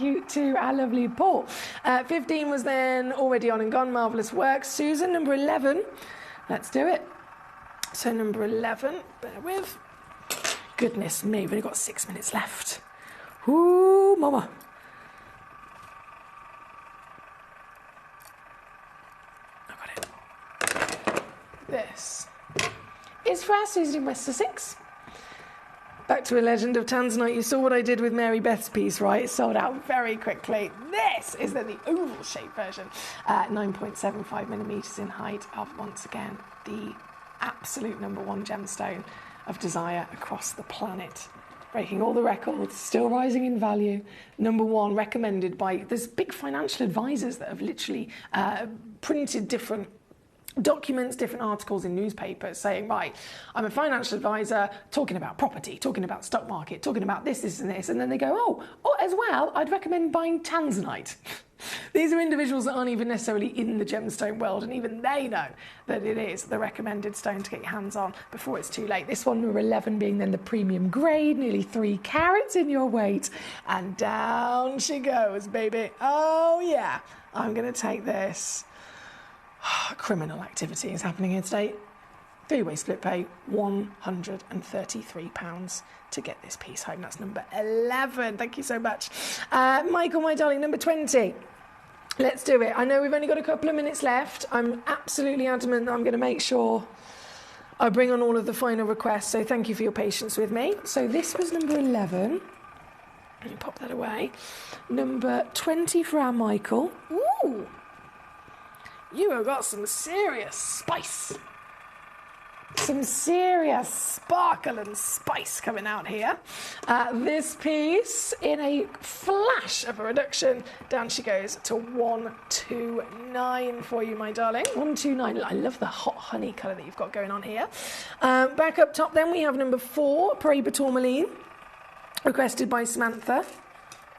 you to our lovely Paul. 15 was then already on and gone. Marvellous work. Susan, number 11. Let's do it. So number 11, bear with. Goodness me, we've only got 6 minutes left. Ooh, mama. This is for our Susan in West Sussex. Back to a legend of Tanzanite. You saw what I did with Mary Beth's piece, right? It sold out very quickly. This is then the oval shaped version. 9.75 millimetres in height of, once again, the absolute number 1 gemstone of desire across the planet. Breaking all the records, still rising in value. Number 1, recommended by, there's big financial advisors that have literally printed different documents, different articles in newspapers saying, right, I'm a financial advisor talking about property, talking about stock market, talking about this, and this. And then they go, oh, as well, I'd recommend buying Tanzanite. These are individuals that aren't even necessarily in the gemstone world, and even they know that it is the recommended stone to get your hands on before it's too late. This one, number 11, being then the premium grade, nearly 3 carats in your weight. And down she goes, baby. Oh, yeah. I'm going to take this. Criminal activity is happening here today. 3-way split pay, £133 to get this piece home. That's number 11. Thank you so much. Michael, my darling, number 20. Let's do it. I know we've only got a couple of minutes left. I'm absolutely adamant that I'm going to make sure I bring on all of the final requests, so thank you for your patience with me. So this was number 11. Let me pop that away. Number 20 for our Michael. Ooh! You have got some serious spice. Some serious sparkle and spice coming out here. This piece, in a flash of a reduction, down she goes to 129 for you, my darling. 129. I love the hot honey colour that you've got going on here. Back up top then, we have number 4, Paraiba Tourmaline, requested by Samantha.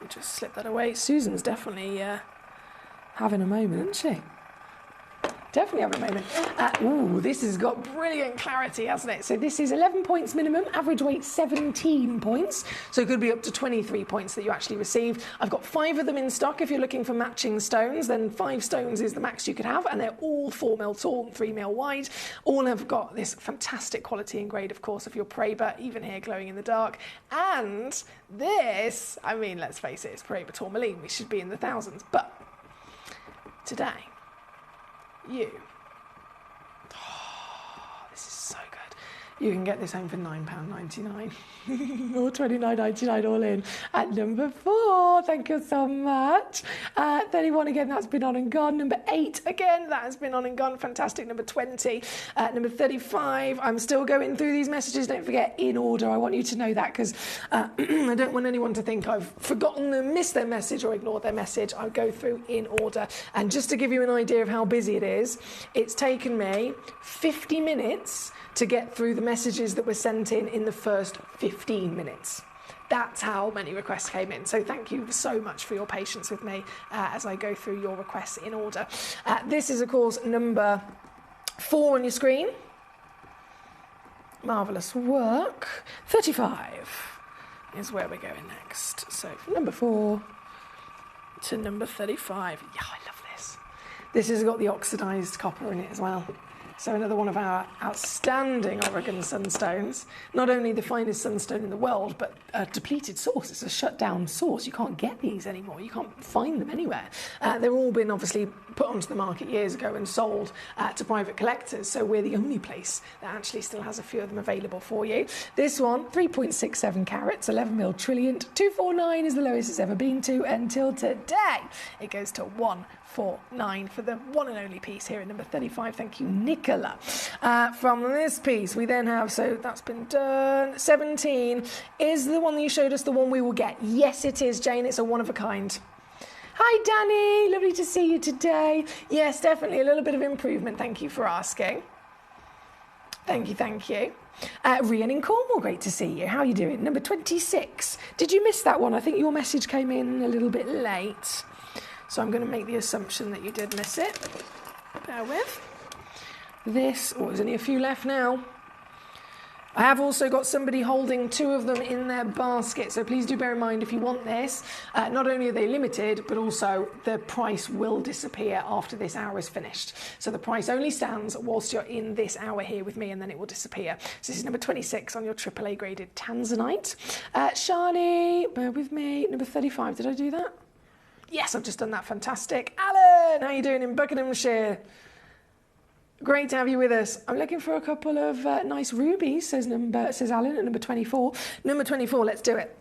I'll just slip that away. Susan's definitely having a moment, isn't she? Definitely having a moment. This has got brilliant clarity, hasn't it? So this is 11 points minimum, average weight 17 points. So it could be up to 23 points that you actually receive. I've got 5 of them in stock. If you're looking for matching stones, then 5 stones is the max you could have, and they're all 4 mil tall and 3 mil wide. All have got this fantastic quality and grade, of course, of your Paraiba, even here glowing in the dark. And this, I mean, let's face it, it's Paraiba Tourmaline. We should be in the thousands. But today, this is so good. You can get this home for £9.99 or £29.99 all in at number 4. Thank you so much. 31 again, that's been on and gone. Number 8 again, that has been on and gone. Fantastic. Number 20. Number 35. I'm still going through these messages. Don't forget, in order. I want you to know that, because I don't want anyone to think I've forgotten them, missed their message or ignored their message. I'll go through in order. And just to give you an idea of how busy it is, it's taken me 50 minutes to get through the messages that were sent in the first 15 minutes. That's how many requests came in. So thank you so much for your patience with me as I go through your requests in order. This is, of course, number 4 on your screen. Marvellous work. 35 is where we're going next. So from number 4 to number 35. Yeah, I love this. This has got the oxidised copper in it as well. So another one of our outstanding Oregon sunstones. Not only the finest sunstone in the world, but a depleted source. It's a shut-down source. You can't get these anymore. You can't find them anywhere. They've all been obviously put onto the market years ago and sold to private collectors. So we're the only place that actually still has a few of them available for you. This one, 3.67 carats, 11mm trilliant. 249 is the lowest it's ever been to until today. It goes to 149 for the one and only piece here at number 35. Thank you, Nicola. From this piece, we then have, so that's been done, 17. Is the one that you showed us the one we will get? Yes, it is, Jane. It's a one of a kind. Hi, Danny. Lovely to see you today. Yes, definitely a little bit of improvement. Thank you for asking. Thank you, thank you. Rian in Cornwall, great to see you. How are you doing? Number 26. Did you miss that one? I think your message came in a little bit late. So I'm going to make the assumption that you did miss it. Bear with. This, there's only a few left now. I have also got somebody holding 2 of them in their basket, so please do bear in mind if you want this, not only are they limited, but also the price will disappear after this hour is finished. So the price only stands whilst you're in this hour here with me, and then it will disappear. So this is number 26 on your AAA graded Tanzanite. Shani, bear with me, number 35, did I do that? Yes, I've just done that, fantastic. Alan, how are you doing in Buckinghamshire? Great to have you with us. I'm looking for a couple of nice rubies, says Alan at number 24. Number 24, let's do it.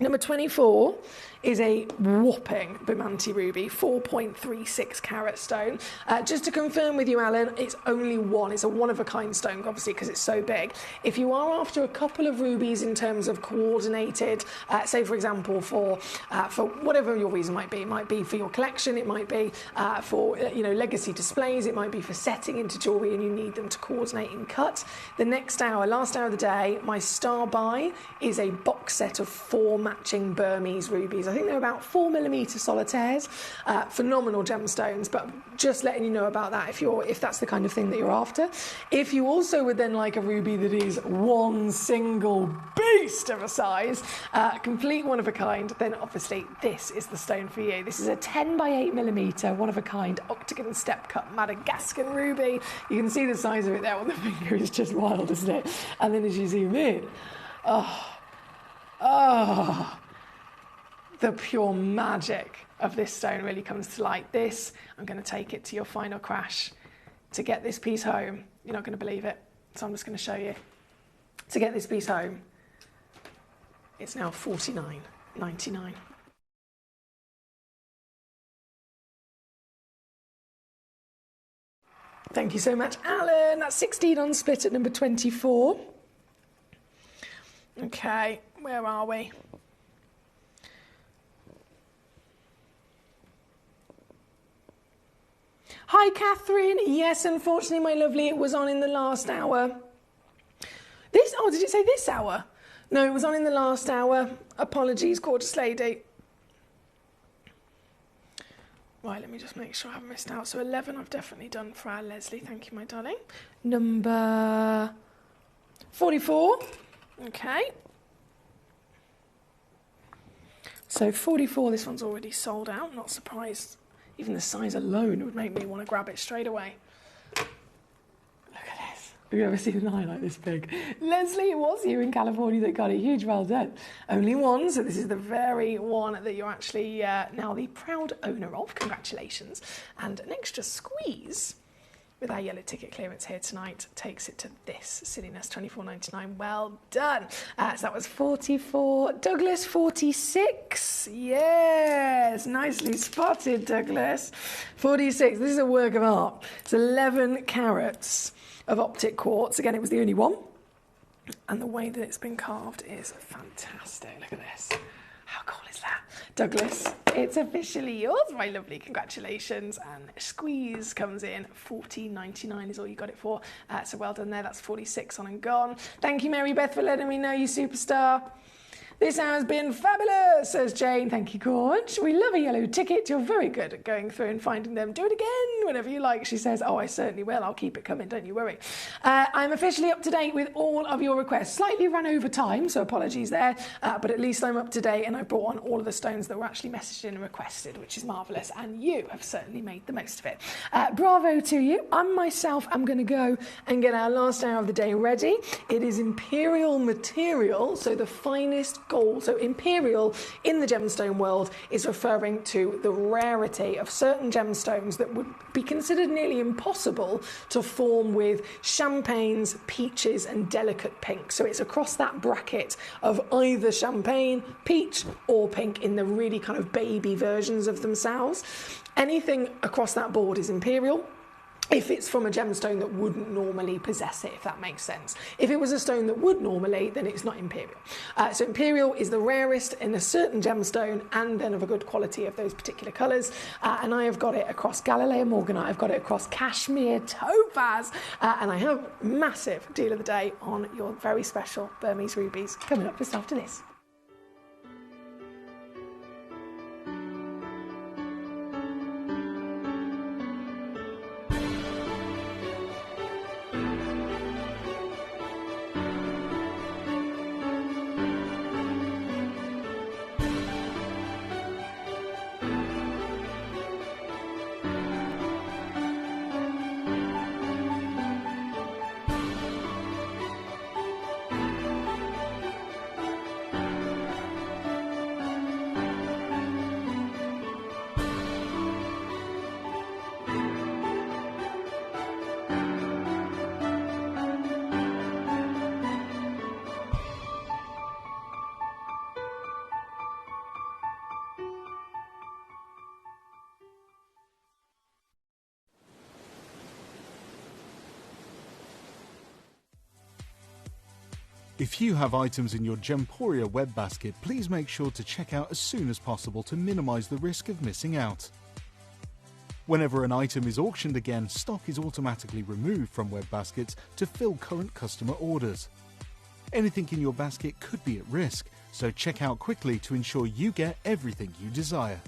Number 24 is a whopping Bimanti ruby, 4.36 carat stone. Just to confirm with you, Alan, it's only one. It's a one-of-a-kind stone, obviously, because it's so big. If you are after a couple of rubies in terms of coordinated, say, for example, for whatever your reason might be, it might be for your collection, it might be for legacy displays, it might be for setting into jewellery and you need them to coordinate in cut. The next hour, last hour of the day, my star buy is a box set of 4 matching Burmese rubies. I think they're about 4mm solitaires, phenomenal gemstones, but just letting you know about that if that's the kind of thing that you're after. If you also would then like a ruby that is one single beast of a size, complete one of a kind, then obviously this is the stone for you. This is a 10 by 8mm, one of a kind, octagon step cut Madagascan ruby. You can see the size of it there on the finger. It's just wild, isn't it? And then as you zoom in, the pure magic of this stone really comes to light. This, I'm going to take it to your final crash. To get this piece home, you're not going to believe it, so I'm just going to show you. To get this piece home, it's now $49.99. Thank you so much, Alan. That's 16 on split at number 24. Okay, where are we? Hi, Catherine. Yes, unfortunately, my lovely, it was on in the last hour. Did it say this hour? No, it was on in the last hour. Apologies, gorgeous lady. Right, let me just make sure I haven't missed out. So 11 I've definitely done for our Leslie. Thank you, my darling. Number 44. Okay. So 44, this one's already sold out. Not surprised. Even the size alone would make me want to grab it straight away. Look at this. Have you ever seen an eye like this big? Leslie, it was you in California that got it. Huge, well done. Only one, so this is the very one that you're actually now the proud owner of. Congratulations. And an extra squeeze with our yellow ticket clearance here tonight takes it to this silliness, $24.99. Well done. So that was 44. Douglas, 46. Yes, nicely spotted, Douglas. 46. This is a work of art. It's 11 carats of optic quartz. Again, it was the only one. And the way that it's been carved is fantastic. Look at this. How cool is that? Douglas, it's officially yours, my lovely. Congratulations. And squeeze comes in. $14.99 is all you got it for. So well done there. That's 46 on and gone. Thank you, Mary Beth, for letting me know, you superstar. This has been fabulous, says Jane. Thank you, Gorge. We love a yellow ticket. You're very good at going through and finding them. Do it again whenever you like, she says. Oh, I certainly will. I'll keep it coming, don't you worry. I'm officially up to date with all of your requests. Slightly run over time, so apologies there. But at least I'm up to date and I brought on all of the stones that were actually messaged in and requested, which is marvellous. And you have certainly made the most of it. Bravo to you. I myself am going to go and get our last hour of the day ready. It is imperial material, so the finest gold. So imperial in the gemstone world is referring to the rarity of certain gemstones that would be considered nearly impossible to form with champagnes, peaches and delicate pink. So it's across that bracket of either champagne, peach or pink in the really kind of baby versions of themselves. Anything across that board is imperial if it's from a gemstone that wouldn't normally possess it, if that makes sense. If it was a stone that would normally, then it's not imperial. So imperial is the rarest in a certain gemstone and then of a good quality of those particular colours. And I have got it across Galileo Morganite, I've got it across Cashmere Topaz, and I have a massive deal of the day on your very special Burmese rubies coming up just after this. If you have items in your Gemporia web basket, please make sure to check out as soon as possible to minimise the risk of missing out. Whenever an item is auctioned again, stock is automatically removed from web baskets to fill current customer orders. Anything in your basket could be at risk, so check out quickly to ensure you get everything you desire.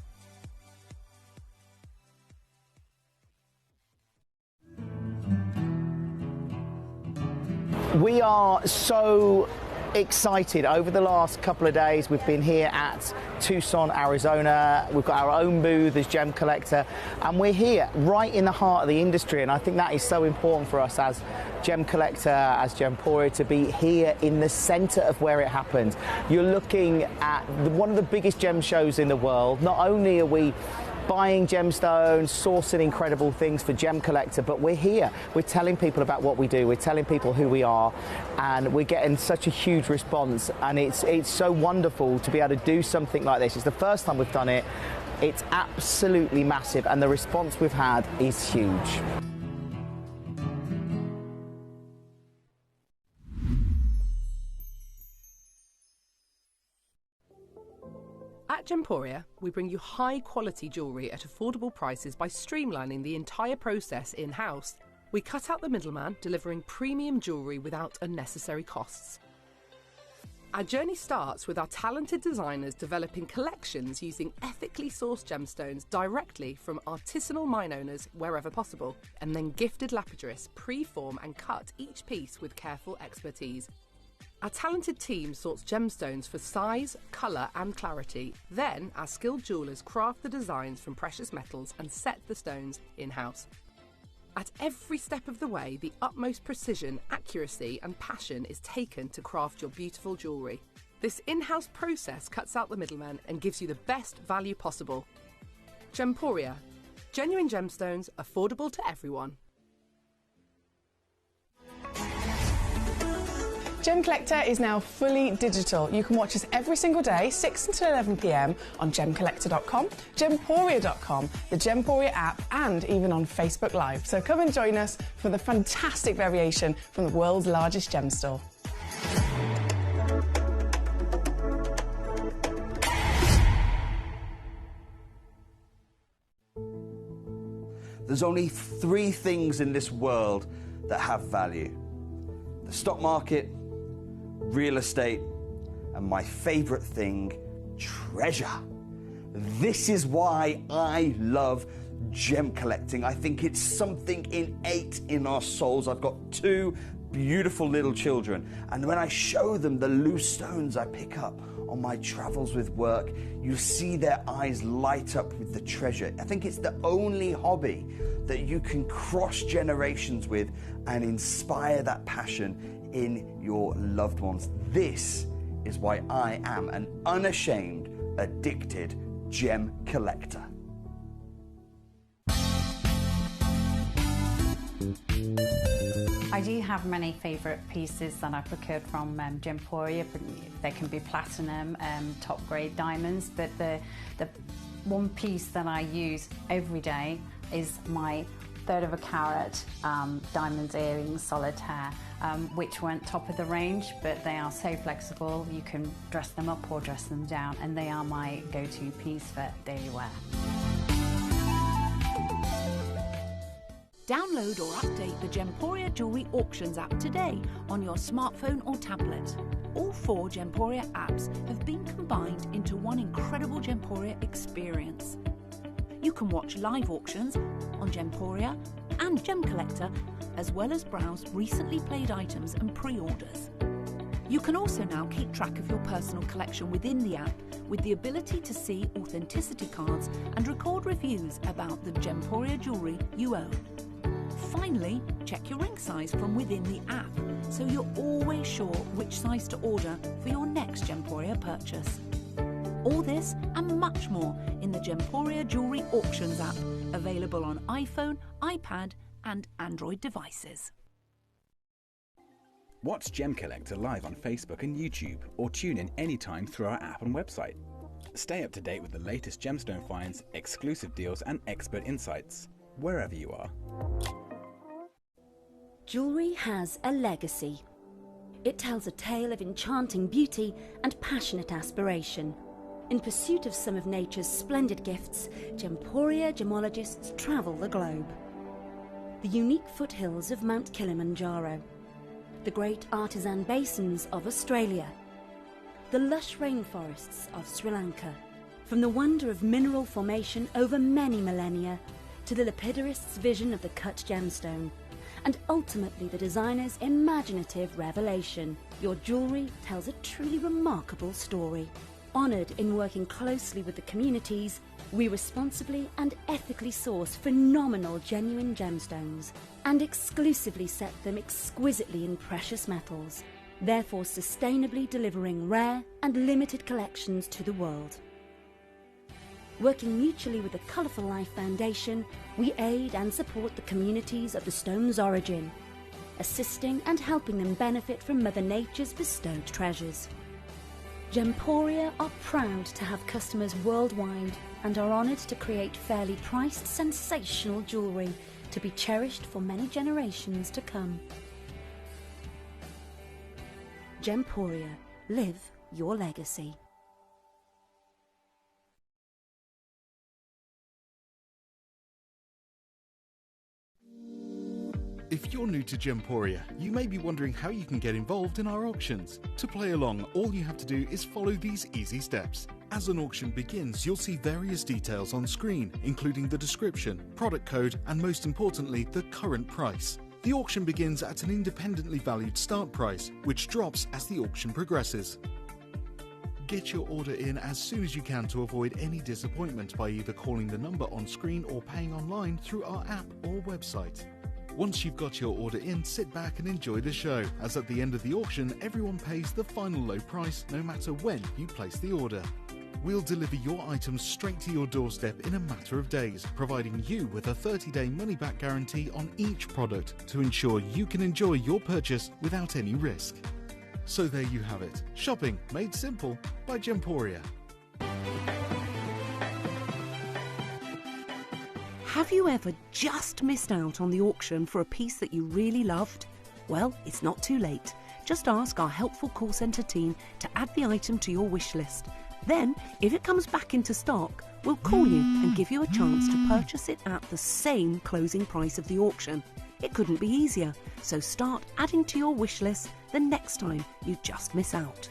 We are so excited. Over the last couple of days, we've been here at Tucson, Arizona. We've got our own booth as Gemcollector, and we're here right in the heart of the industry. And I think that is so important for us as Gemcollector, as Gemporia, to be here in the centre of where it happens. You're looking at one of the biggest gem shows in the world. Not only are we buying gemstones, sourcing incredible things for Gemcollector, but we're here. We're telling people about what we do. We're telling people who we are, and we're getting such a huge response. And it's so wonderful to be able to do something like this. It's the first time we've done it. It's absolutely massive, and the response we've had is huge. At Gemporia, we bring you high-quality jewellery at affordable prices by streamlining the entire process in-house. We cut out the middleman, delivering premium jewellery without unnecessary costs. Our journey starts with our talented designers developing collections using ethically sourced gemstones directly from artisanal mine owners wherever possible, and then gifted lapidarists pre-form and cut each piece with careful expertise. Our talented team sorts gemstones for size, colour and clarity. Then our skilled jewellers craft the designs from precious metals and set the stones in-house. At every step of the way, the utmost precision, accuracy and passion is taken to craft your beautiful jewellery. This in-house process cuts out the middleman and gives you the best value possible. Gemporia. Genuine gemstones, affordable to everyone. Gemcollector is now fully digital. You can watch us every single day, 6 until 11 p.m. on Gemcollector.com, Gemporia.com, the Gemporia app, and even on Facebook Live. So come and join us for the fantastic variation from the world's largest gem store. There's only three things in this world that have value: the stock market, real estate, and my favourite thing, treasure. This is why I love gem collecting. I think it's something innate in our souls. I've got 2 beautiful little children, and when I show them the loose stones I pick up on my travels with work, you see their eyes light up with the treasure. I think it's the only hobby that you can cross generations with and inspire that passion in your loved ones. This is why I am an unashamed, addicted gem collector. I do have many favourite pieces that I've procured from Gemporia. They can be platinum, top grade diamonds, but the one piece that I use every day is my 1/3 of a carat diamond earrings solitaire, which weren't top of the range, but they are so flexible. You can dress them up or dress them down, and they are my go-to piece for daily wear. Download or update the Gemporia Jewellery Auctions app today on your smartphone or tablet. All 4 Gemporia apps have been combined into one incredible Gemporia experience. You can watch live auctions on Gemporia and Gemcollector, as well as browse recently played items and pre-orders. You can also now keep track of your personal collection within the app, with the ability to see authenticity cards and record reviews about the Gemporia jewellery you own. Finally, check your ring size from within the app, so you're always sure which size to order for your next Gemporia purchase. All this and much more in the Gemporia Jewellery Auctions app, available on iPhone, iPad and Android devices. Watch Gemcollector live on Facebook and YouTube, or tune in anytime through our app and website. Stay up to date with the latest gemstone finds, exclusive deals and expert insights, wherever you are. Jewellery has a legacy. It tells a tale of enchanting beauty and passionate aspiration. In pursuit of some of nature's splendid gifts, Gemporia gemologists travel the globe. The unique foothills of Mount Kilimanjaro, the great artisan basins of Australia, the lush rainforests of Sri Lanka. From the wonder of mineral formation over many millennia to the lapidarists' vision of the cut gemstone, and ultimately the designer's imaginative revelation, your jewellery tells a truly remarkable story. Honoured in working closely with the communities, we responsibly and ethically source phenomenal genuine gemstones and exclusively set them exquisitely in precious metals, therefore sustainably delivering rare and limited collections to the world. Working mutually with the Colourful Life Foundation, we aid and support the communities of the stone's origin, assisting and helping them benefit from Mother Nature's bestowed treasures. Gemporia are proud to have customers worldwide and are honoured to create fairly priced, sensational jewellery to be cherished for many generations to come. Gemporia, live your legacy. If you're new to Gemporia, you may be wondering how you can get involved in our auctions. To play along, all you have to do is follow these easy steps. As an auction begins, you'll see various details on screen, including the description, product code, and most importantly, the current price. The auction begins at an independently valued start price, which drops as the auction progresses. Get your order in as soon as you can to avoid any disappointment by either calling the number on screen or paying online through our app or website. Once you've got your order in, sit back and enjoy the show, as at the end of the auction, everyone pays the final low price no matter when you place the order. We'll deliver your items straight to your doorstep in a matter of days, providing you with a 30-day money-back guarantee on each product to ensure you can enjoy your purchase without any risk. So there you have it, shopping made simple by Gemporia. Have you ever just missed out on the auction for a piece that you really loved? Well, it's not too late. Just ask our helpful call centre team to add the item to your wish list. Then, if it comes back into stock, we'll call you and give you a chance to purchase it at the same closing price of the auction. It couldn't be easier, so start adding to your wish list the next time you just miss out.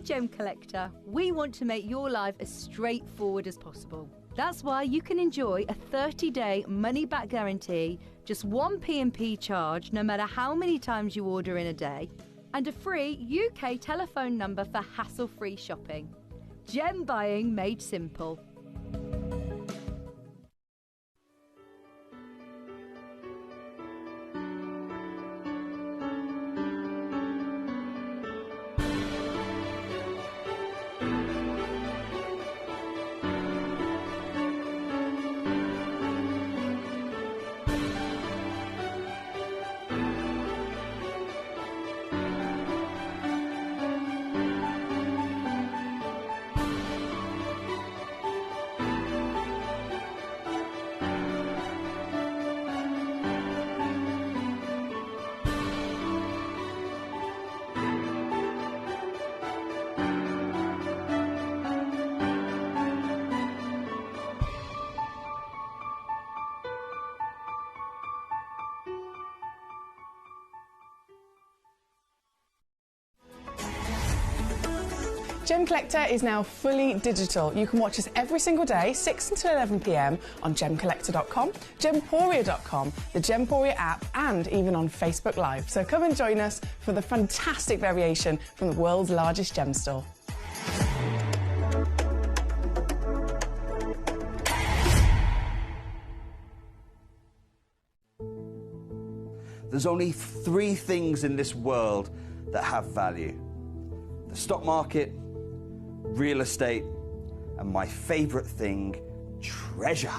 At Gemcollector, we want to make your life as straightforward as possible. That's why you can enjoy a 30-day money-back guarantee, just one P&P charge no matter how many times you order in a day, and a free UK telephone number for hassle-free shopping. Gem buying made simple. Gemcollector is now fully digital. You can watch us every single day, 6 until 11 p.m. on Gemcollector.com, Gemporia.com, the Gemporia app, and even on Facebook Live. So come and join us for the fantastic variation from the world's largest gem store. There's only 3 things in this world that have value: the stock market, real estate, and my favorite thing, treasure.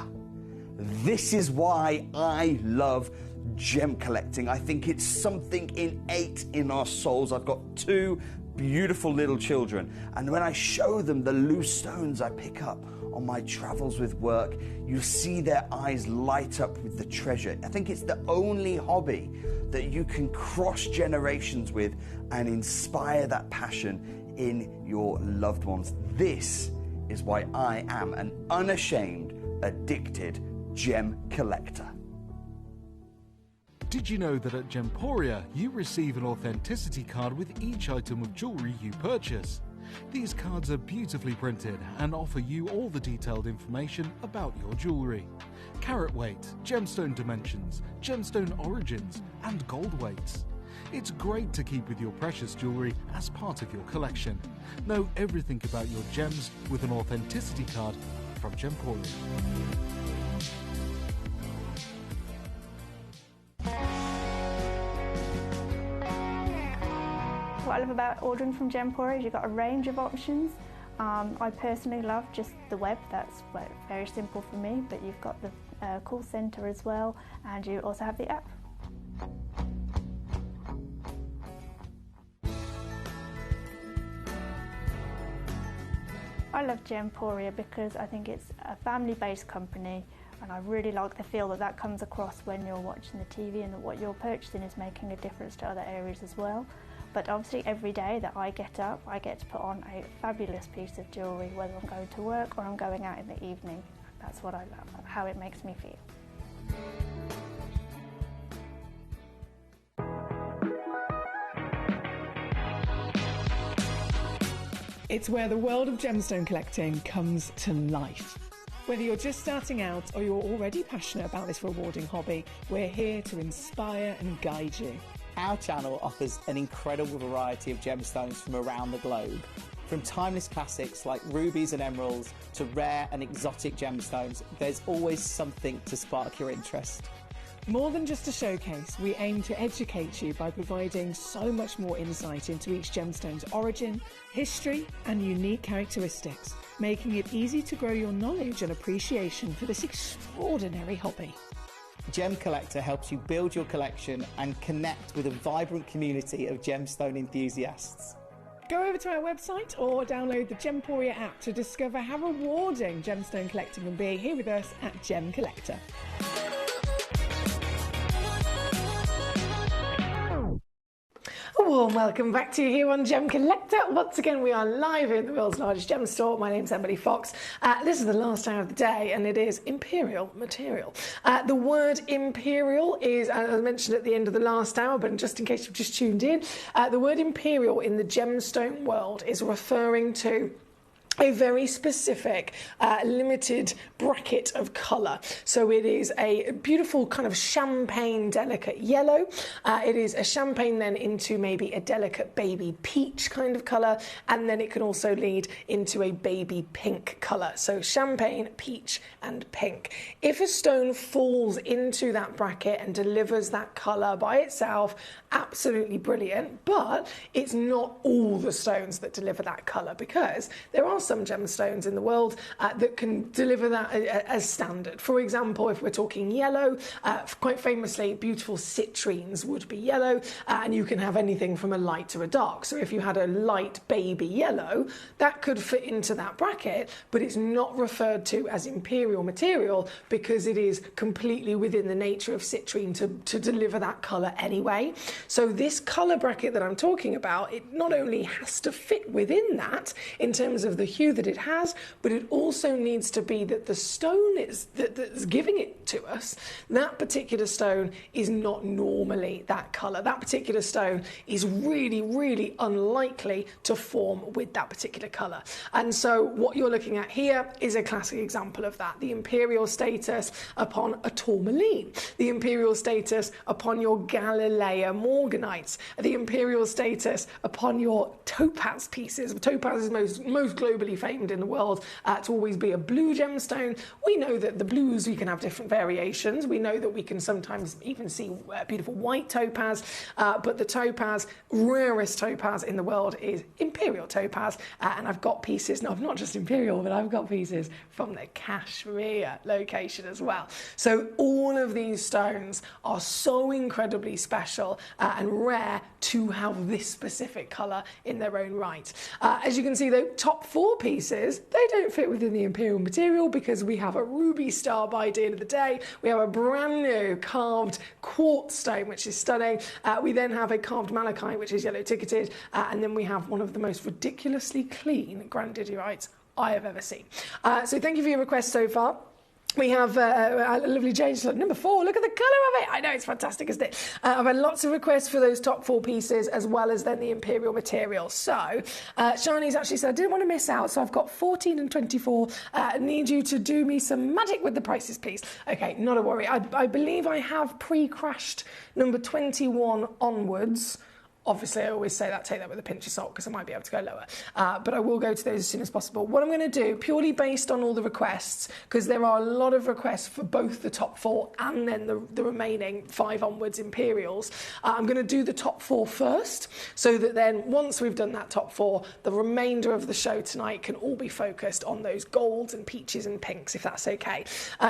This is why I love gem collecting. I think it's something innate in our souls. I've got 2 beautiful little children, and when I show them the loose stones I pick up on my travels with work, you see their eyes light up with the treasure. I think it's the only hobby that you can cross generations with and inspire that passion in your loved ones. This is why I am an unashamed, addicted gem collector. Did you know that at Gemporia you receive an authenticity card with each item of jewellery you purchase? These cards are beautifully printed and offer you all the detailed information about your jewellery. Carat weight, gemstone dimensions, gemstone origins, and gold weights. It's great to keep with your precious jewellery as part of your collection. Know everything about your gems with an authenticity card from Gemporia. What I love about ordering from Gemporia is you've got a range of options. I personally love just the web, that's very simple for me, but you've got the call centre as well, and you also have the app. I love Gemporia because I think it's a family-based company, and I really like the feel that comes across when you're watching the TV, and that what you're purchasing is making a difference to other areas as well. But obviously every day that I get up, I get to put on a fabulous piece of jewellery, whether I'm going to work or I'm going out in the evening. That's what I love, how it makes me feel. It's where the world of gemstone collecting comes to life. Whether you're just starting out or you're already passionate about this rewarding hobby, we're here to inspire and guide you. Our channel offers an incredible variety of gemstones from around the globe. From timeless classics like rubies and emeralds to rare and exotic gemstones, there's always something to spark your interest. More than just a showcase, we aim to educate you by providing so much more insight into each gemstone's origin, history, and unique characteristics, making it easy to grow your knowledge and appreciation for this extraordinary hobby. Gemcollector helps you build your collection and connect with a vibrant community of gemstone enthusiasts. Go over to our website or download the Gemporia app to discover how rewarding gemstone collecting can be here with us at Gemcollector. warm welcome back to you here on Gem Collector. Once again, we are live in the world's largest gem store. My name's Emily Fox. This is the last hour of the day, and it is imperial material. The word imperial is, as I mentioned at the end of the last hour, but just in case you've just tuned in, the word imperial in the gemstone world is referring to a very specific limited bracket of colour. So it is a beautiful kind of champagne delicate yellow. It is a champagne then into maybe a delicate baby peach kind of colour, and then it can also lead into a baby pink colour. So champagne, peach and pink. If a stone falls into that bracket and delivers that colour by itself, absolutely brilliant, but it's not all the stones that deliver that colour, because there are some gemstones in the world that can deliver that as standard. For example, if we're talking yellow, quite famously, beautiful citrines would be yellow, and you can have anything from a light to a dark. So if you had a light baby yellow, that could fit into that bracket, but it's not referred to as imperial material because it is completely within the nature of citrine to deliver that colour anyway. So this colour bracket that I'm talking about, it not only has to fit within that in terms of the hue that it has, but it also needs to be that the stone that's giving it to us, that particular stone is not normally that colour. That particular stone is really, really unlikely to form with that particular colour. And so what you're looking at here is a classic example of that. The imperial status upon a tourmaline, the imperial status upon your Galilea morganites, the imperial status upon your topaz pieces. Topaz is most globally famed in the world to always be a blue gemstone. We know that the blues, we can have different variations. We know that we can sometimes even see beautiful white topaz, but the topaz, rarest topaz in the world, is imperial topaz. And I've got pieces, not just imperial, but I've got pieces from the Kashmir location as well. So all of these stones are so incredibly special and rare to have this specific colour in their own right. As you can see, the top four pieces, they don't fit within the imperial material because we have a ruby star by the end of the day. We have a brand new carved quartz stone, which is stunning. We then have a carved malachite, which is yellow ticketed, and then we have one of the most ridiculously clean grandidiorites I have ever seen. So thank you for your request so far. We have a lovely Jane, number 4. Look at the colour of it. I know, it's fantastic, isn't it? I've had lots of requests for those top 4 pieces, as well as then the imperial material. So Shani's actually said, I didn't want to miss out, so I've got 14 and 24. Need you to do me some magic with the prices, please. Okay, not a worry. I believe I have pre-crashed number 21 onwards. Obviously, I always say that, take that with a pinch of salt, because I might be able to go lower. But I will go to those as soon as possible. What I'm going to do, purely based on all the requests, because there are a lot of requests for both the top 4 and then the remaining 5 onwards Imperials, I'm going to do the top 4 first, so that then once we've done that top 4, the remainder of the show tonight can all be focused on those golds and peaches and pinks, if that's okay.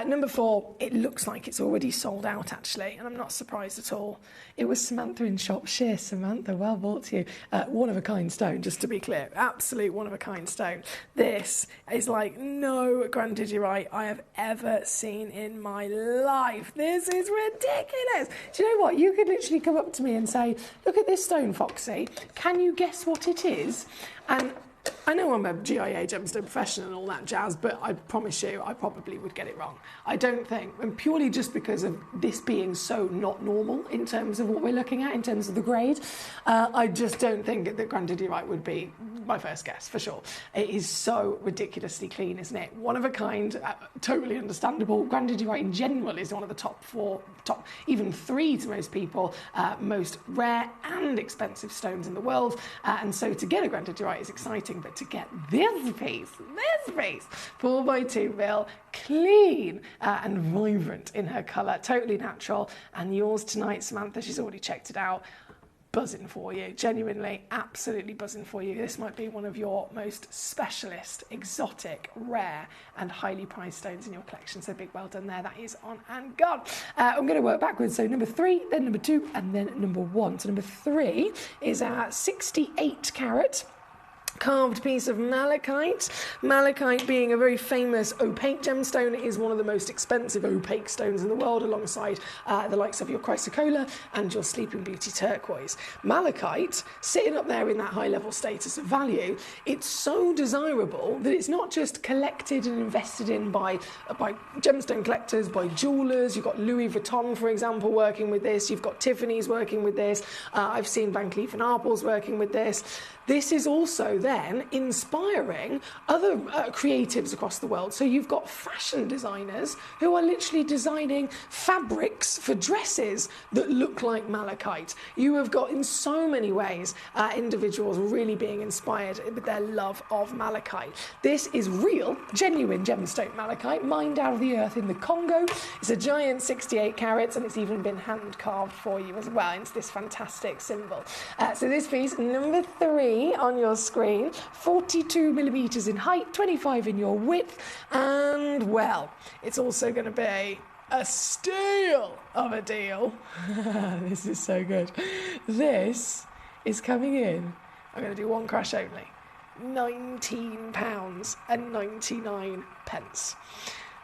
Number 4, it looks like it's already sold out, actually, and I'm not surprised at all. It was Samantha in Shropshire. Samantha, well bought to you. One-of-a-kind stone, just to be clear. Absolute one-of-a-kind stone. This is like no grandidiorite I have ever seen in my life. This is ridiculous. Do you know what? You could literally come up to me and say, look at this stone, Foxy. Can you guess what it is? And I know I'm a GIA gemstone professional and all that jazz, but I promise you I probably would get it wrong. I don't think, and purely just because of this being so not normal in terms of what we're looking at, in terms of the grade, I just don't think that grandidiorite would be my first guess, for sure. It is so ridiculously clean, isn't it? One of a kind, totally understandable. Grandidiorite in general is one of the top 4, even 3 to most people, most rare and expensive stones in the world. And so to get a grandidiorite is exciting, but to get this piece, 4x2 mil, clean and vibrant in her colour, totally natural. And yours tonight, Samantha, she's already checked it out. Buzzing for you, genuinely, absolutely buzzing for you. This might be one of your most specialist, exotic, rare and highly prized stones in your collection, so big well done there. That is on and gone. I'm going to work backwards, so number 3, then number 2 and then number 1. So number 3 is our 68 carat carved piece of malachite. Malachite being a very famous opaque gemstone, is one of the most expensive opaque stones in the world, alongside the likes of your chrysocolla and your Sleeping Beauty turquoise. Malachite, sitting up there in that high level status of value, it's so desirable that it's not just collected and invested in by gemstone collectors, by jewelers. You've got Louis Vuitton, for example, working with this. You've got Tiffany's working with this. I've seen Van Cleef & Arpels working with this. This is also then inspiring other creatives across the world. So you've got fashion designers who are literally designing fabrics for dresses that look like malachite. You have got, in so many ways, individuals really being inspired with their love of malachite. This is real, genuine gemstone malachite, mined out of the earth in the Congo. It's a giant 68 carats, and it's even been hand carved for you as well. It's this fantastic symbol. So this piece, number 3 on your screen, 42 millimeters in height, 25 in your width, and well, it's also going to be a steal of a deal. This is so good. This is coming in, I'm going to do one crash only, £19.99.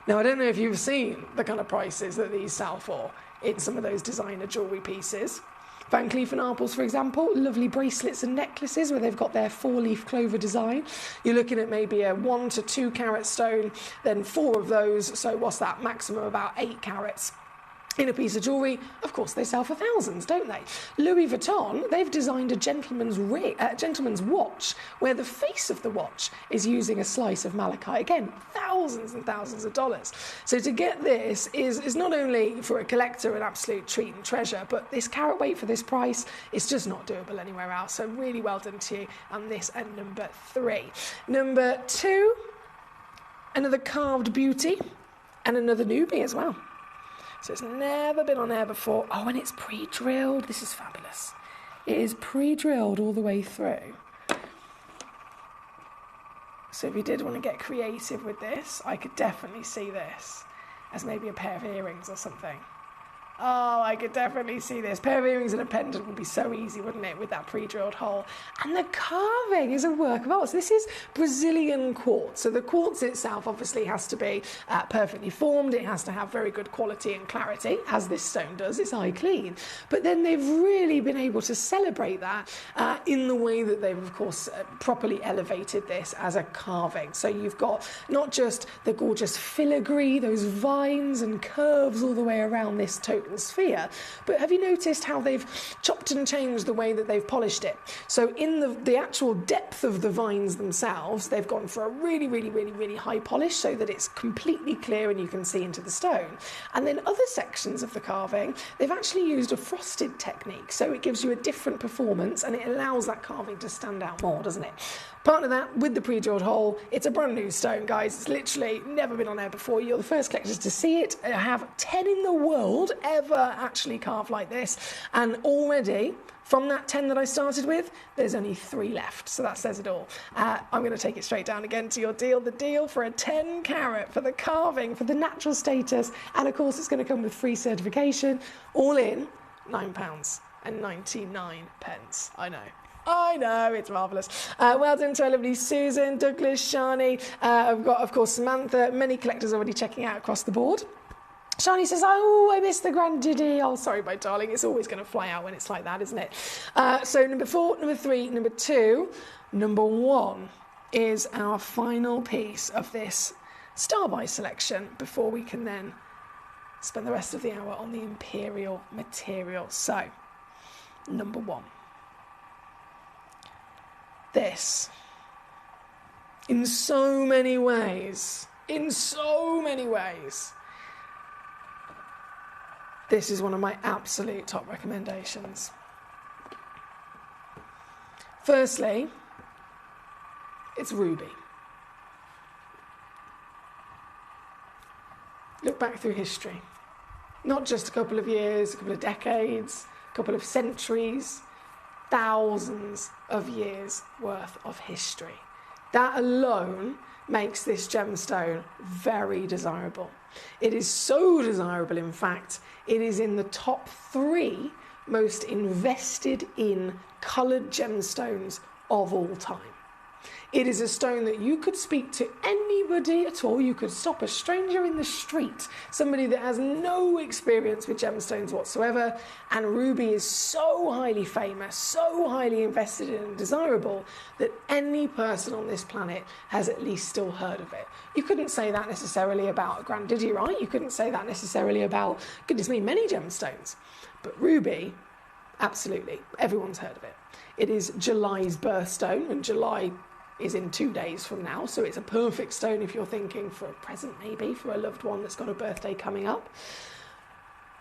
Now, I don't know if you've seen the kind of prices that these sell for in some of those designer jewellery pieces. Van Cleef & Arpels, for example, lovely bracelets and necklaces where they've got their 4-leaf clover design. You're looking at maybe a 1 to 2 carat stone, then 4 of those, so what's that, maximum about 8 carats. In a piece of jewellery, of course, they sell for thousands, don't they? Louis Vuitton, they've designed a gentleman's watch where the face of the watch is using a slice of malachite. Again, thousands and thousands of dollars. So to get this is not only for a collector an absolute treat and treasure, but this carat weight for this price is just not doable anywhere else. So really well done to you on this at number 3. Number 2, another carved beauty and another newbie as well. So it's never been on air before. Oh, and it's pre-drilled. This is fabulous. It is pre-drilled all the way through. So if you did want to get creative with this, I could definitely see this as maybe a pair of earrings or something. Oh, I could definitely see this. Pair of earrings and a pendant would be so easy, wouldn't it, with that pre-drilled hole? And the carving is a work of art. So this is Brazilian quartz. So the quartz itself obviously has to be perfectly formed. It has to have very good quality and clarity, as this stone does. It's eye clean. But then they've really been able to celebrate that in the way that they've, of course, properly elevated this as a carving. So you've got not just the gorgeous filigree, those vines and curves all the way around this total sphere, but have you noticed how they've chopped and changed the way that they've polished it? So in the actual depth of the vines themselves, they've gone for a really, really, really, really high polish so that it's completely clear and you can see into the stone. And then other sections of the carving, they've actually used a frosted technique, so it gives you a different performance and it allows that carving to stand out more, doesn't it? Part of that, with the pre-drilled hole, it's a brand new stone, guys. It's literally never been on air before. You're the first collectors to see it. I have 10 in the world ever actually carved like this. And already, from that 10 that I started with, there's only 3 left. So that says it all. I'm going to take it straight down again to your deal. The deal for a 10 carat, for the carving, for the natural status. And of course, it's going to come with free certification. All in, £9.99. I know, it's marvellous. Well done to our lovely Susan, Douglas, Shani. I've got, of course, Samantha. Many collectors already checking out across the board. Shani says, oh, I missed the grand diddy. Oh, sorry, my darling. It's always going to fly out when it's like that, isn't it? So number 4, number 3, number 2, number 1 is our final piece of this star buy selection before we can then spend the rest of the hour on the imperial material. So, number 1. This, in so many ways, this is one of my absolute top recommendations. Firstly, it's ruby. Look back through history. Not just a couple of years, a couple of decades, a couple of centuries, thousands of years worth of history. That alone makes this gemstone very desirable. It is so desirable, in fact, it is in the top 3 most invested in coloured gemstones of all time. It is a stone that you could speak to anybody at all. You could stop a stranger in the street, somebody that has no experience with gemstones whatsoever, and ruby is so highly famous, so highly invested in and desirable that any person on this planet has at least still heard of it. You couldn't say that necessarily about a grandidierite, you couldn't say that necessarily about, goodness me, many gemstones. But ruby, absolutely, everyone's heard of it. It is July's birthstone, and July is in 2 days from now, so it's a perfect stone if you're thinking for a present, maybe, for a loved one that's got a birthday coming up.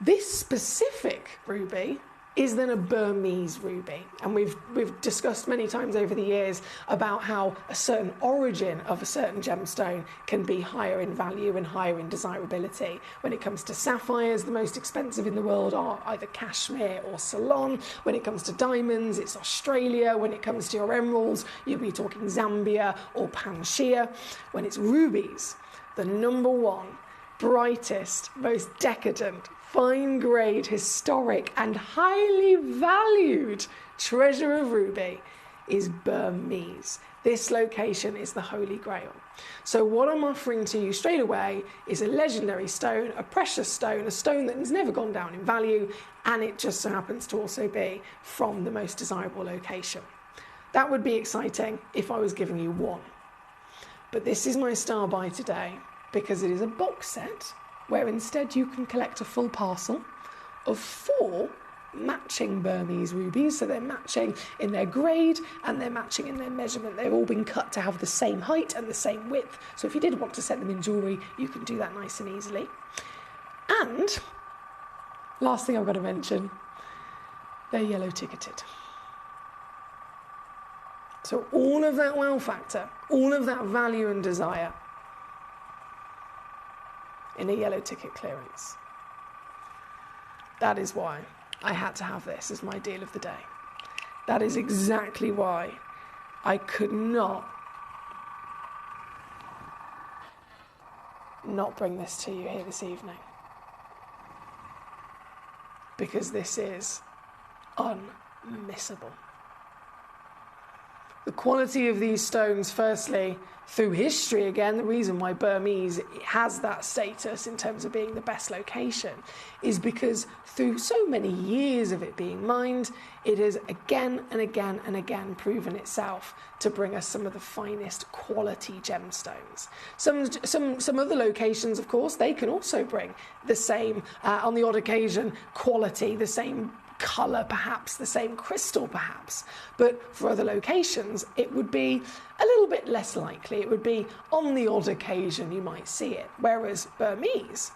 This specific ruby is then a Burmese ruby, and we've discussed many times over the years about how a certain origin of a certain gemstone can be higher in value and higher in desirability. When it comes to sapphires, the most expensive in the world are either Kashmir or Ceylon. When it comes to diamonds, it's Australia. When it comes to your emeralds, you'll be talking Zambia or Pangaea. When it's rubies, the number one, brightest, most decadent, fine grade, historic and highly valued treasure of ruby is Burmese. This location is the Holy Grail. So what I'm offering to you straight away is a legendary stone, a precious stone, a stone that has never gone down in value, and it just so happens to also be from the most desirable location. That would be exciting if I was giving you one. But this is my star buy today because it is a box set where instead you can collect a full parcel of 4 matching Burmese rubies. So they're matching in their grade and they're matching in their measurement. They've all been cut to have the same height and the same width. So if you did want to set them in jewellery, you can do that nice and easily. And last thing I've got to mention, they're yellow ticketed. So all of that wow factor, all of that value and desire in a yellow ticket clearance. That is why I had to have this as my deal of the day. That is exactly why I could not bring this to you here this evening. Because this is unmissable. The quality of these stones, firstly, through history, again, the reason why Burmese has that status in terms of being the best location is because through so many years of it being mined, it has again and again and again proven itself to bring us some of the finest quality gemstones. Some other locations, of course, they can also bring the same, on the odd occasion, quality, the same colour perhaps, the same crystal perhaps, but for other locations it would be a little bit less likely. It would be on the odd occasion you might see it, whereas Burmese,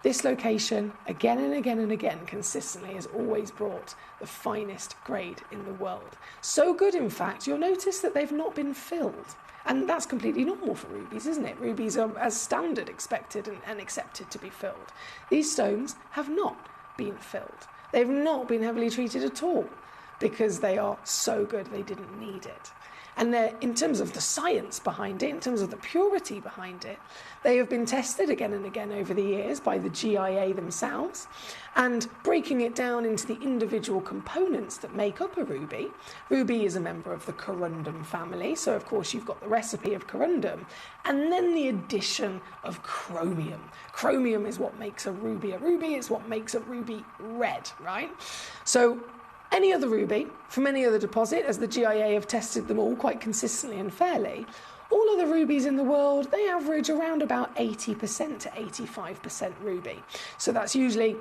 this location again and again and again consistently has always brought the finest grade in the world. So good, in fact, you'll notice that they've not been filled. And that's completely normal for rubies, isn't it? Rubies are as standard expected and accepted to be filled. These stones have not been filled. They've not been heavily treated at all because they are so good they didn't need it. And in terms of the science behind it, in terms of the purity behind it, they have been tested again and again over the years by the GIA themselves, and breaking it down into the individual components that make up a ruby. Ruby is a member of the corundum family, so of course you've got the recipe of corundum, and then the addition of chromium. Chromium is what makes a ruby. It's what makes a ruby red, right? So any other ruby from any other deposit, as the GIA have tested them all quite consistently and fairly, all of the rubies in the world, they average around about 80% to 85% ruby. So that's usually,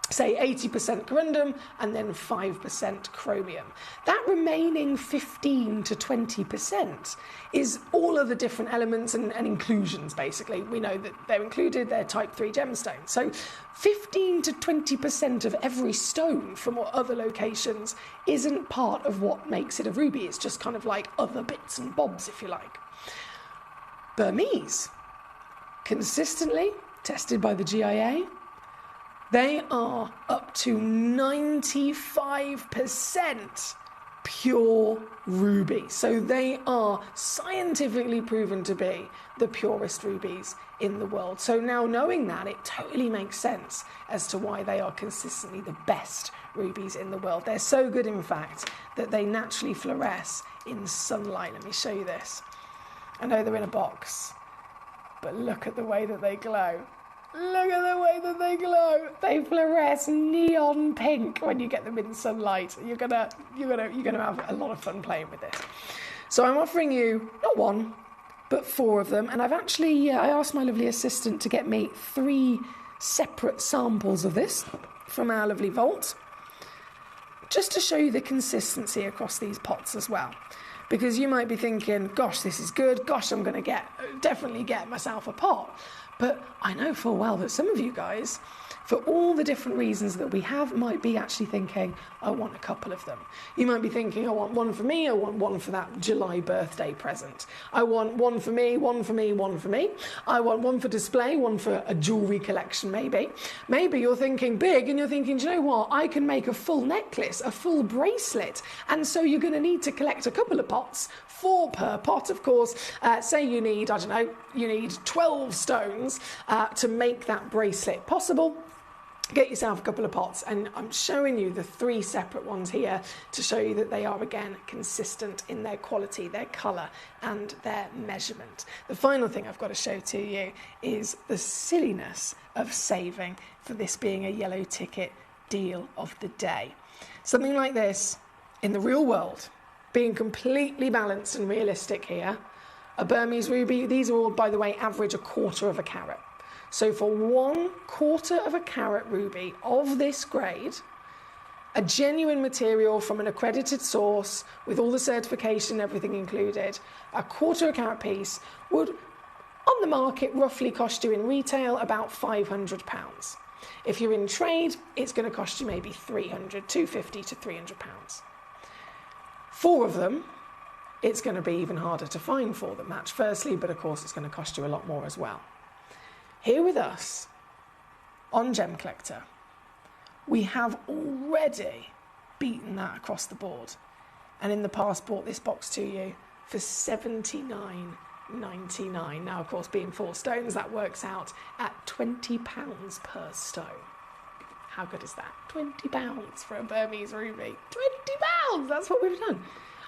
say, 80% corundum and then 5% chromium. That remaining 15 to 20% is all of the different elements and inclusions, basically. We know that they're included, they're type 3 gemstones. So 15 to 20% of every stone from other locations isn't part of what makes it a ruby. It's just kind of like other bits and bobs, if you like. Burmese, consistently tested by the GIA, they are up to 95% pure ruby. So they are scientifically proven to be the purest rubies in the world. So now knowing that, it totally makes sense as to why they are consistently the best rubies in the world. They're so good, in fact, that they naturally fluoresce in sunlight. Let me show you this. I know they're in a box, but look at the way that they glow. Look at the way that they glow. They fluoresce neon pink when you get them in sunlight. You're gonna have a lot of fun playing with this. So I'm offering you not one, but 4 of them. And I've actually, I asked my lovely assistant to get me 3 separate samples of this from our lovely vault, just to show you the consistency across these pots as well. Because you might be thinking, gosh, this is good. Gosh, I'm going to definitely get myself a pot. But I know full well that some of you guys, for all the different reasons that we have, might be actually thinking, I want a couple of them. You might be thinking, I want one for me, I want one for that July birthday present. I want one for me, one for me, one for me. I want one for display, one for a jewellery collection maybe. Maybe you're thinking big and you're thinking, do you know what, I can make a full necklace, a full bracelet. And so you're going to need to collect a couple of pots, 4 per pot, of course. Say you need, I don't know, you need 12 stones to make that bracelet possible. Get yourself a couple of pots, and I'm showing you the 3 separate ones here to show you that they are, again, consistent in their quality, their colour and their measurement. The final thing I've got to show to you is the silliness of saving for this being a yellow ticket deal of the day. Something like this, in the real world, being completely balanced and realistic here, a Burmese ruby, these are all, by the way, average 1/4 of a carat. So for 1/4 of a carat ruby of this grade, a genuine material from an accredited source with all the certification, everything included, a 1/4 of a carat piece would, on the market, roughly cost you in retail about £500. If you're in trade, it's going to cost you maybe £250 to £300. 4 of them, it's going to be even harder to find 4 that match firstly, but of course it's going to cost you a lot more as well. Here with us on Gemcollector, we have already beaten that across the board, and in the past bought this box to you for £79.99. Now, of course, being 4 stones, that works out at £20 per stone. How good is that? £20 for a Burmese ruby. £20! That's what we've done.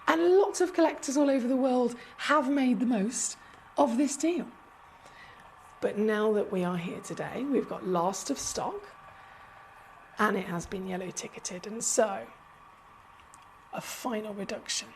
And lots of collectors all over the world have made the most of this deal. But now that we are here today, we've got last of stock, and it has been yellow ticketed, and so a final reduction,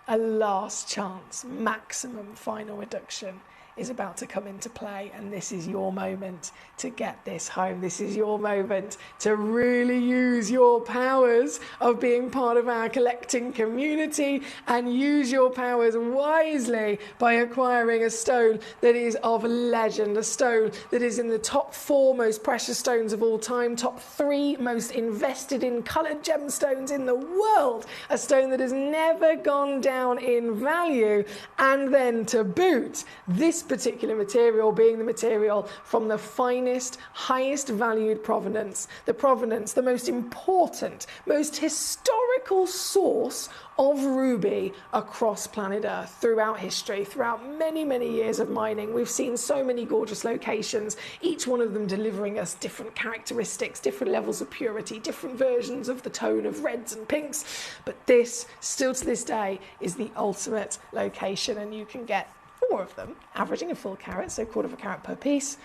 a last chance, maximum final reduction is about to come into play, and this is your moment to get this home. This is your moment to really use your powers of being part of our collecting community and use your powers wisely by acquiring a stone that is of legend, a stone that is in the top 4 most precious stones of all time, top 3 most invested in coloured gemstones in the world, a stone that has never gone down in value, and then to boot, this particular material being the material from the finest, highest valued provenance, the most important, most historical source of ruby across planet Earth throughout history, throughout many, many years of mining. We've seen so many gorgeous locations, each one of them delivering us different characteristics, different levels of purity, different versions of the tone of reds and pinks. But this, still to this day, is the ultimate location, and you can get 4 of them, averaging a full carat, so 1/4 of a carat per piece,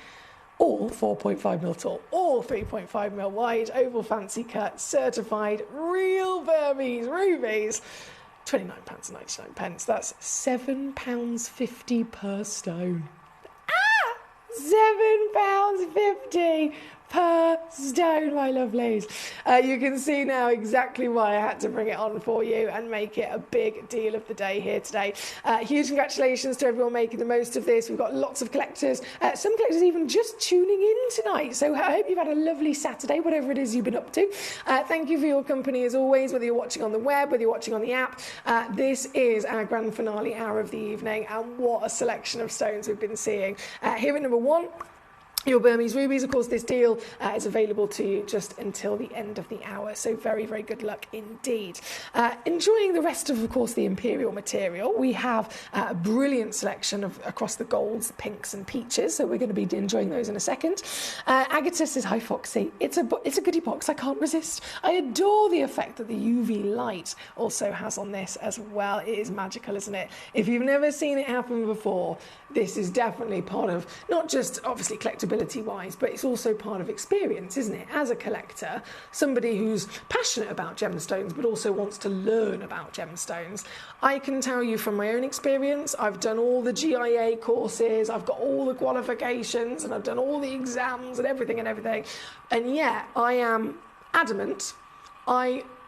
all 4.5mm tall, all 3.5mm wide, oval fancy cut, certified, real Burmese rubies. £29.99. That's £7.50 per stone. £7.50 per stone, my lovelies. You can see now exactly why I had to bring it on for you and make it a big deal of the day here today. Huge congratulations to everyone making the most of this. We've got lots of collectors, some collectors even just tuning in tonight. So I hope you've had a lovely Saturday, whatever it is you've been up to. Thank you for your company as always, whether you're watching on the web, whether you're watching on the app. This is our grand finale hour of the evening, and what a selection of stones we've been seeing. Here at number 1, your Burmese rubies. Of course, this deal is available to you just until the end of the hour, so very, very good luck indeed. Enjoying the rest of course, the Imperial material, we have a brilliant selection of across the golds, pinks and peaches, so we're going to be enjoying those in a second. Agata says, hi Foxy, it's a goodie box, I can't resist. I adore the effect that the UV light also has on this as well. It is magical, isn't it? If you've never seen it happen before, this is definitely part of, not just obviously collectability wise, but it's also part of experience, isn't it? As a collector, somebody who's passionate about gemstones but also wants to learn about gemstones. I can tell you from my own experience, I've done all the GIA courses, I've got all the qualifications, and I've done all the exams and everything, and yet I am adamant.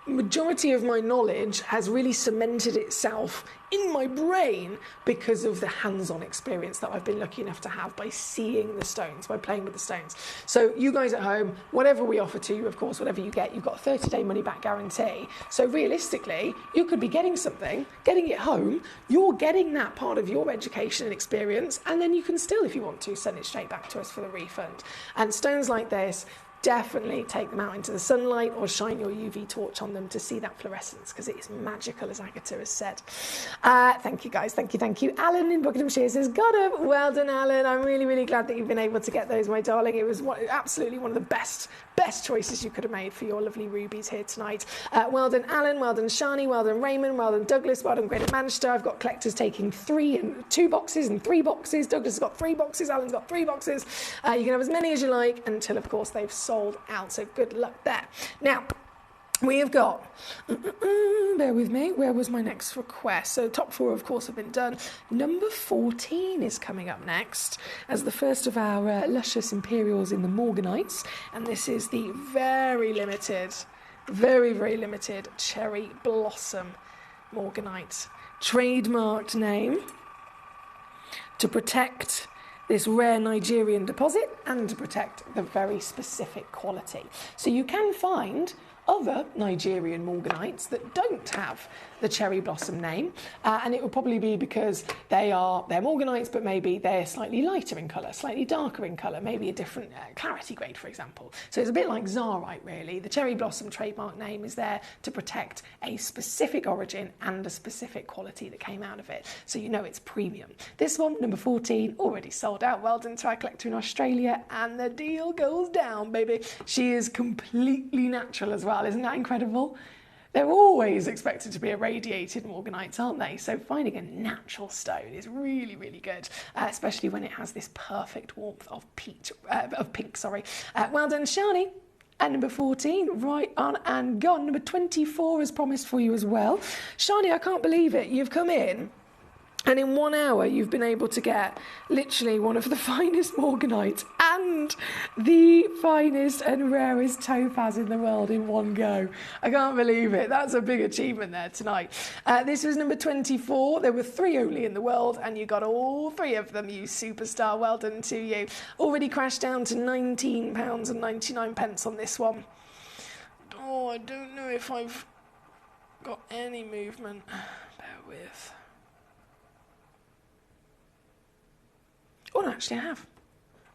Majority of my knowledge has really cemented itself in my brain because of the hands-on experience that I've been lucky enough to have by seeing the stones, by playing with the stones. So you guys at home, whatever we offer to you, of course, whatever you get, you've got a 30-day money-back guarantee. So realistically, you could be getting something, getting it home, you're getting that part of your education and experience, and then you can still, if you want to, send it straight back to us for the refund. And stones like this, definitely take them out into the sunlight or shine your UV torch on them to see that fluorescence, because it is magical, as Agata has said. Thank you, guys. Thank you. Alan in Buckinghamshire says, got him. Well done, Alan. I'm really, really glad that you've been able to get those, my darling. It was absolutely one of the best choices you could have made for your lovely rubies here tonight. Well done, Alan. Well done, Shani. Well done, Raymond. Well done, Douglas. Well done, Great Manchester. I've got collectors taking 2 boxes and 3 boxes. Douglas has got 3 boxes. Alan's got 3 boxes. You can have as many as you like until, of course, they've sold out, so good luck there. Now, we have got, bear with me, where was my next request? So top 4, of course, have been done. Number 14 is coming up next as the first of our luscious Imperials in the Morganites, and this is the very limited Cherry Blossom Morganite. Trademarked name to protect this rare Nigerian deposit and to protect the very specific quality. So you can find other Nigerian morganites that don't have the cherry blossom name, and it will probably be because they're morganites, but maybe they're slightly lighter in colour, slightly darker in colour, maybe a different clarity grade, for example. So it's a bit like Zarite, really. The cherry blossom trademark name is there to protect a specific origin and a specific quality that came out of it, so you know it's premium. This one, number 14, already sold out. Well done to our collector in Australia, and the deal goes down, baby. She is completely natural as well. Isn't that incredible? They're always expected to be irradiated morganites, aren't they? So finding a natural stone is really, really good, especially when it has this perfect warmth of pink. Well done, Shani. And number 14, right on and gone. Number 24 is promised for you as well. Shani, I can't believe it. You've come in, and in 1 hour, you've been able to get literally one of the finest morganites and the finest and rarest topaz in the world in one go. I can't believe it. That's a big achievement there tonight. This was number 24. There were 3 only in the world, and you got all 3 of them, you superstar. Well done to you. Already crashed down to £19.99 on this one. Oh, I don't know if I've got any movement. Bear with. Oh, no, actually I have.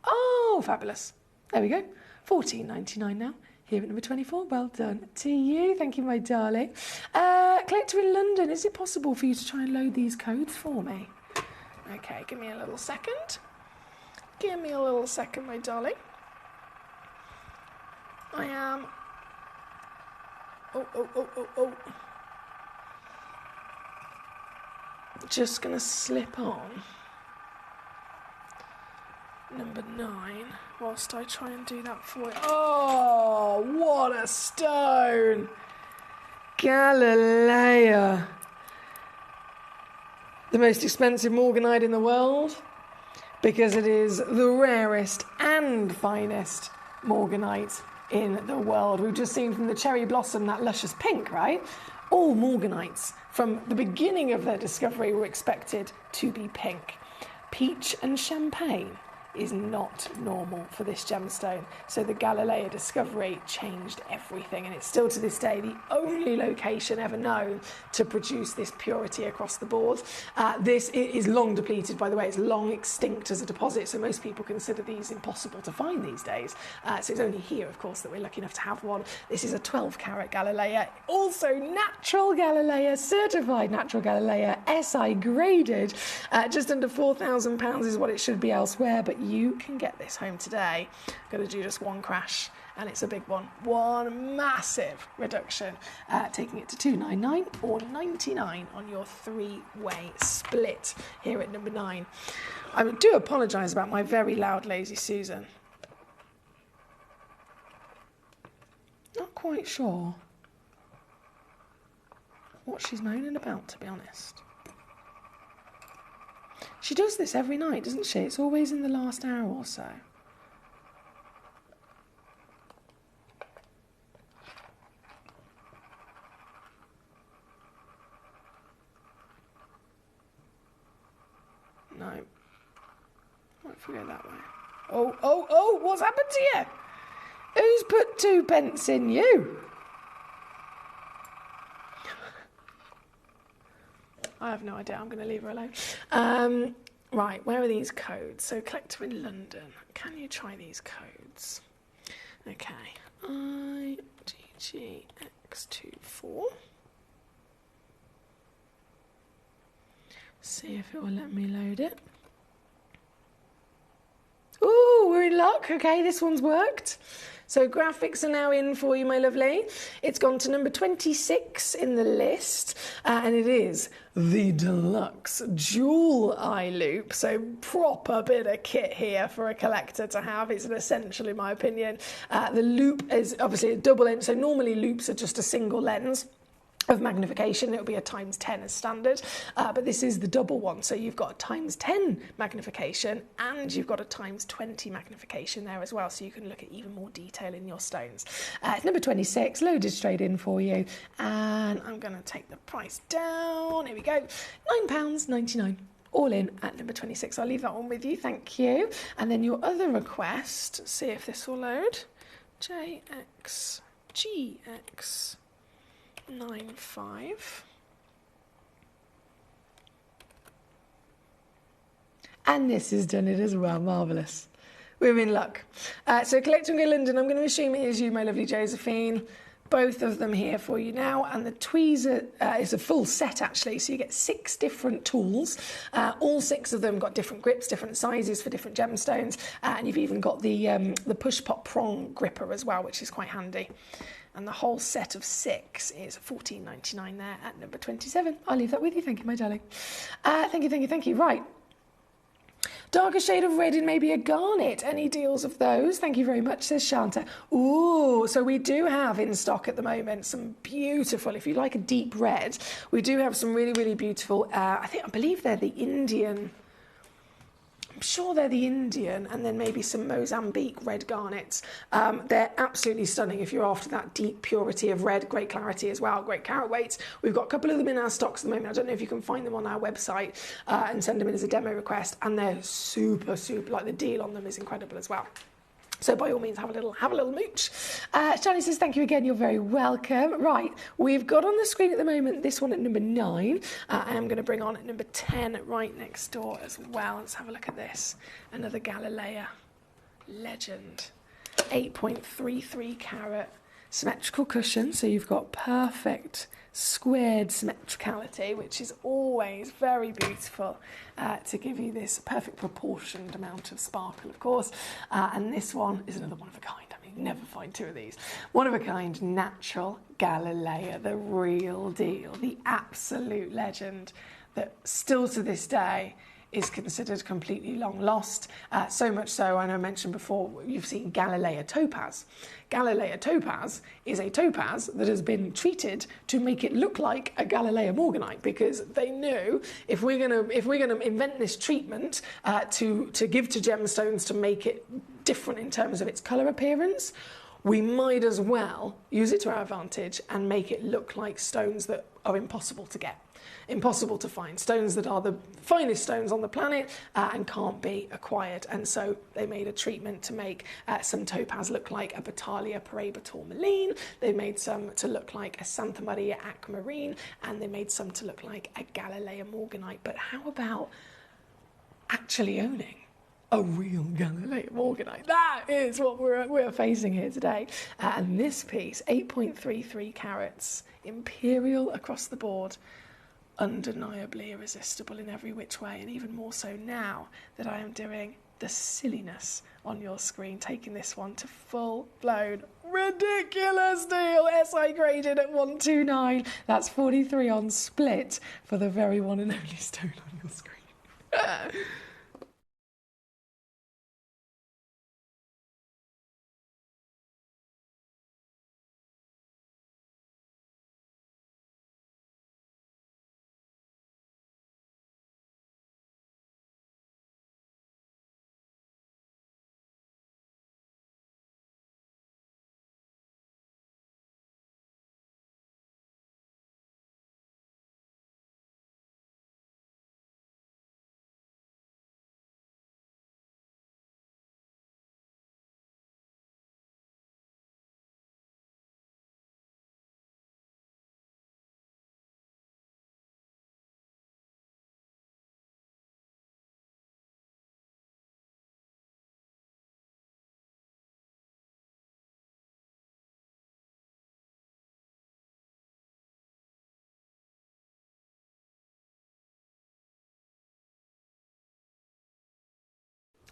Oh, fabulous. There we go. £14.99 now. Here at number 24. Well done to you. Thank you, my darling. Collector in London, is it possible for you to try and load these codes for me? Okay, give me a little second. Give me a little second, my darling. I am... Oh. Just going to slip on number 9 whilst I try and do that for you. Oh, what a stone! Galilea. The most expensive morganite in the world because it is the rarest and finest morganite in the world. We've just seen from the cherry blossom that luscious pink, right? All morganites from the beginning of their discovery were expected to be pink. Peach and champagne. is not normal for this gemstone. So the Galileo discovery changed everything, and it's still to this day the only location ever known to produce this purity across the board. This is long depleted, by the way. It's long extinct as a deposit, so most people consider these impossible to find these days. So it's only here, of course, that we're lucky enough to have one. This is a 12-carat Galileo, also natural Galileo, certified natural Galileo, SI graded. Just under £4,000 is what it should be elsewhere, but you can get this home today. Got to do just one crash, and it's a big one. One massive reduction, taking it to $299 or $99 on your three-way split here at number 9. I do apologise about my very loud Lazy Susan. Not quite sure what she's moaning about, to be honest. She does this every night, doesn't she? It's always in the last hour or so. No. What if we go that way? Oh, what's happened to you? Who's put 2 pence in you? I have no idea. I'm going to leave her alone. Right, where are these codes? So, collector in London. Can you try these codes? Okay. IGGX24. See if it will let me load it. Ooh, we're in luck. Okay, this one's worked. So graphics are now in for you, my lovely. It's gone to number 26 in the list, and it is the deluxe jewel eye loop. So proper bit of kit here for a collector to have. It's an essential, in my opinion. The loop is obviously a double lens, so normally loops are just a single lens of magnification. It'll be a times 10 as standard, but this is the double one, so you've got a times 10 magnification and you've got a times 20 magnification there as well, so you can look at even more detail in your stones. It's number 26, loaded straight in for you, and I'm going to take the price down. Here we go, £9.99. All in at number 26. I'll leave that one with you, thank you. And then your other request, see if this will load. JXGX 95. And this has done it as well. Marvellous. We're in luck. So Collector in London, I'm going to assume it is you, my lovely Josephine. Both of them here for you now. And the tweezer is a full set, actually. So you get 6 different tools. All 6 of them got different grips, different sizes for different gemstones. And you've even got the push-pop prong gripper as well, which is quite handy. And the whole set of 6 is $14.99 there at number 27. I'll leave that with you. Thank you, my darling. Thank you. Right. Darker shade of red and maybe a garnet. Any deals of those? Thank you very much, says Shanta. Ooh, so we do have in stock at the moment some beautiful, if you like a deep red, we do have some really, really beautiful, I believe they're the Indian. I'm sure they're the Indian, and then maybe some Mozambique red garnets. They're absolutely stunning if you're after that deep purity of red, great clarity as well, great carat weights. We've got a couple of them in our stocks at the moment. I don't know if you can find them on our website and send them in as a demo request, and they're super, like the deal on them is incredible as well. So by all means, have a little mooch. Johnny says, thank you again, you're very welcome. Right, we've got on the screen at the moment this one at number 9. I am going to bring on at number 10 right next door as well. Let's have a look at this. Another Galileo legend. 8.33 carat symmetrical cushion, so you've got perfect squared symmetricality, which is always very beautiful to give you this perfect proportioned amount of sparkle, of course. And this one is another one of a kind. I mean, you never find 2 of these. One of a kind, natural Galileo, the real deal, the absolute legend that still to this day is considered completely long lost. So much so, I know I mentioned before, you've seen Galileo topaz. Galileo topaz is a topaz that has been treated to make it look like a Galileo morganite, because they knew if we're gonna invent this treatment to give to gemstones to make it different in terms of its colour appearance, we might as well use it to our advantage and make it look like stones that are impossible to get, impossible to find, stones that are the finest stones on the planet and can't be acquired. And so they made a treatment to make some topaz look like a Batalia paraiba tourmaline, they made some to look like a Santa Maria aquamarine, and they made some to look like a Galilea morganite. But how about actually owning a real Galilea morganite? That is what we're facing here today. And this piece, 8.33 carats, imperial across the board, undeniably irresistible in every which way, and even more so now that I am doing the silliness on your screen, taking this one to full-blown ridiculous deal. SI graded at 129. That's 43 on split for the very one and only stone on your screen.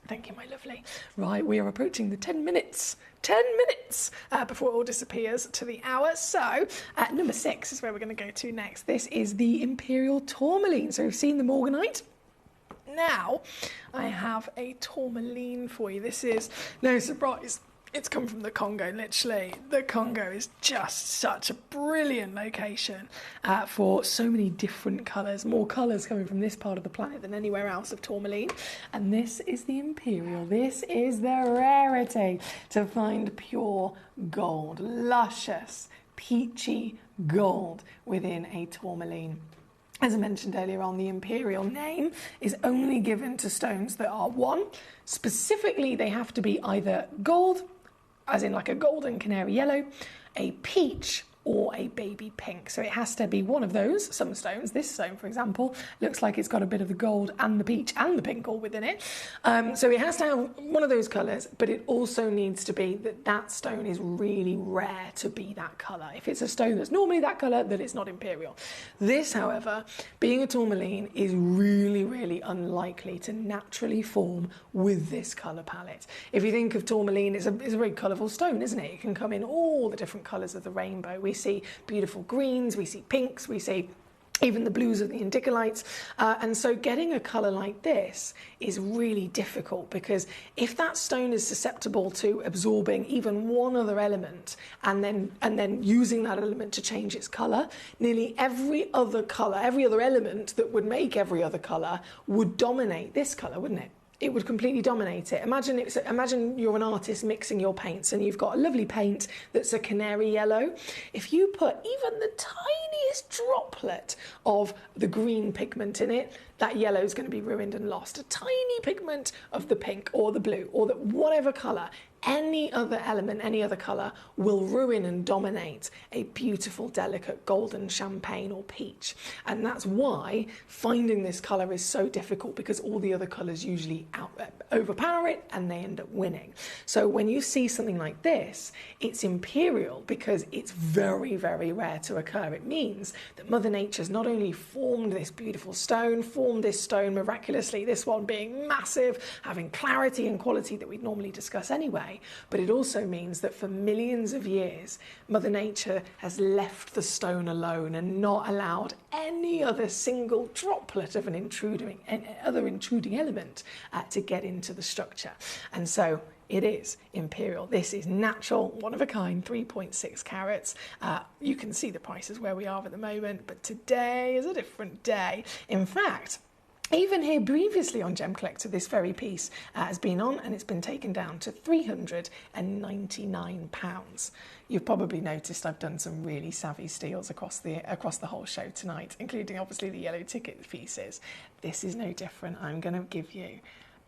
Thank you, my lovely. Right, we are approaching the 10 minutes. 10 minutes before it all disappears to the hour. So, number 6 is where we're going to go to next. This is the Imperial Tourmaline. So we've seen the morganite. Now, I have a tourmaline for you. This is no surprise. It's come from the Congo, literally. The Congo is just such a brilliant location for so many different colours, more colours coming from this part of the planet than anywhere else of tourmaline. And this is the Imperial. This is the rarity to find pure gold, luscious, peachy gold within a tourmaline. As I mentioned earlier on, the Imperial name is only given to stones that are, one, specifically they have to be either gold, as in like a golden canary yellow, a peach, or a baby pink. So it has to be one of those. Some stones, this stone for example, looks like it's got a bit of the gold and the peach and the pink all within it. So it has to have one of those colours, but it also needs to be that stone is really rare to be that colour. If it's a stone that's normally that colour, then it's not imperial. This, however, being a tourmaline, is really, really unlikely to naturally form with this colour palette. If you think of tourmaline, it's a very colourful stone, isn't it? It can come in all the different colours of the rainbow. We see beautiful greens, we see pinks, we see even the blues of the indicolites, and so getting a colour like this is really difficult, because if that stone is susceptible to absorbing even one other element and then using that element to change its colour, nearly every other colour, every other element that would make every other colour would dominate this colour, wouldn't it? It would completely dominate it. Imagine you're an artist mixing your paints and you've got a lovely paint that's a canary yellow. If you put even the tiniest droplet of the green pigment in it, that yellow is going to be ruined and lost. A tiny pigment of the pink or the blue or the whatever colour, any other element, any other colour will ruin and dominate a beautiful, delicate golden champagne or peach. And that's why finding this colour is so difficult, because all the other colours usually overpower it and they end up winning. So when you see something like this, it's imperial because it's very, very rare to occur. It means that Mother Nature's not only formed this beautiful stone, formed this stone miraculously, this one being massive, having clarity and quality that we'd normally discuss anyway, but it also means that for millions of years, Mother Nature has left the stone alone and not allowed any other single droplet of other intruding element to get into the structure. And so it is imperial. This is natural, one of a kind, 3.6 carats. You can see the prices where we are at the moment, but today is a different day. In fact, Even here previously on Gem Collector, this very piece has been on and it's been taken down to £399. You've probably noticed I've done some really savvy steals across the whole show tonight, including obviously the yellow ticket pieces. This is no different. I'm going to give you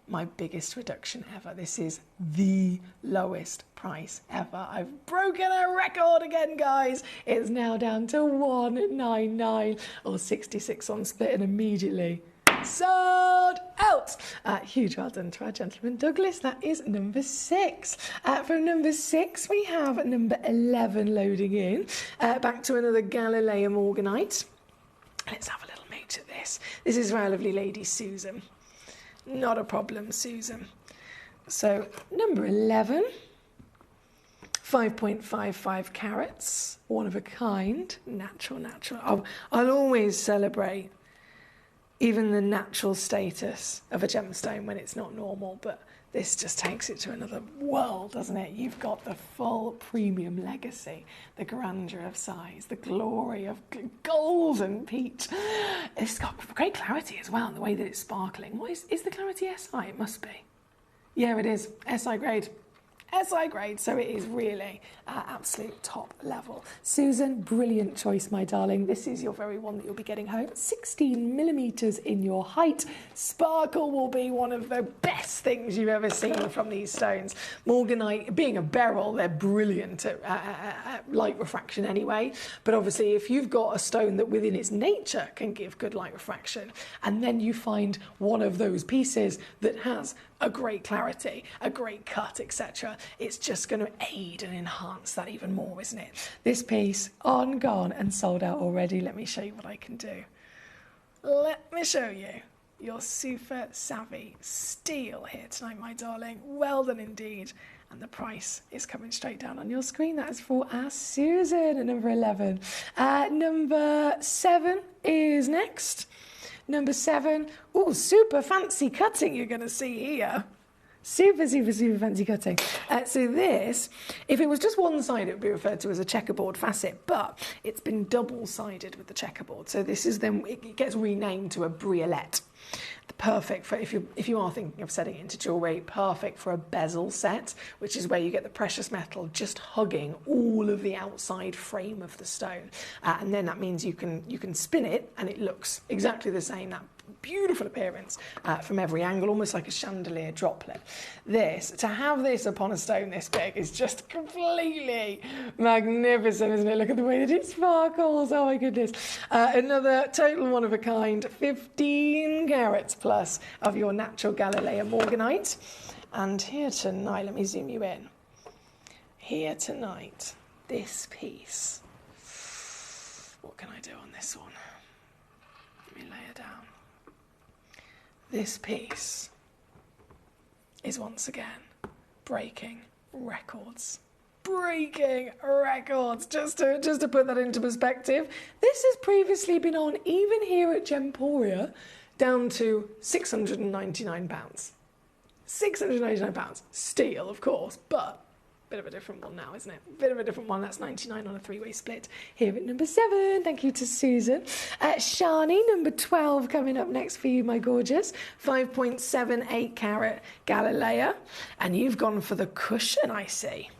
my biggest reduction ever. This is the lowest price ever. I've broken a record again, guys. It's now down to £199 or 66 on split, and immediately sold out. Huge well done to our gentleman Douglas. That is number 6. From number 6 we have number 11 loading in. Back to another Galileo Morganite. Let's have a little mooch at this. This is for our lovely lady Susan. Not a problem, Susan. So number 11, 5.55 carats, one of a kind, natural. I'll always celebrate even the natural status of a gemstone when it's not normal, but this just takes it to another world, doesn't it? You've got the full premium legacy, the grandeur of size, the glory of golden peach. It's got great clarity as well in the way that it's sparkling. What is the clarity SI? It must be. Yeah, it is. SI grade. SI grade, so it is really absolute top level. Susan, brilliant choice, my darling. This is your very one that you'll be getting home. 16 millimetres in your height. Sparkle will be one of the best things you've ever seen from these stones. Morganite, being a beryl, they're brilliant at light refraction anyway. But obviously, if you've got a stone that within its nature can give good light refraction, and then you find one of those pieces that has a great clarity, a great cut, etc., it's just going to aid and enhance that even more, isn't it? This piece, on, gone, and sold out already. Let me show you what I can do. Let me show you your super savvy steal here tonight, my darling. Well done indeed. And the price is coming straight down on your screen. That is for our Susan at number 11. Number 7 is next. Number 7, oh, super fancy cutting you're going to see here. Super fancy cutting. So this, if it was just one side, it would be referred to as a checkerboard facet, but it's been double-sided with the checkerboard. So this is then, it gets renamed to a briolette. Perfect for if you are thinking of setting it into jewellery, perfect for a bezel set, which is where you get the precious metal just hugging all of the outside frame of the stone. And then that means you can spin it and it looks exactly the same, that beautiful appearance from every angle, almost like a chandelier droplet. To have this upon a stone this big is just completely magnificent, isn't it? Look at the way that it sparkles. Oh my goodness. Another total one of a kind, 15 carats plus of your natural Galileo Morganite. And here tonight, let me zoom you in. Here tonight, this piece. What can I do on this one? Let me lay it down. This piece is once again breaking records. Breaking records. Just to put that into perspective, this has previously been on, even here at Gemporia, down to £699. £699. Steal, of course, but bit of a different one now, isn't it? Bit of a different one. That's 99 on a 3-way split. Here at number 7. Thank you to Susan. Shani, number 12, coming up next for you, my gorgeous. 5.78 carat Galileo. And you've gone for the cushion, I see.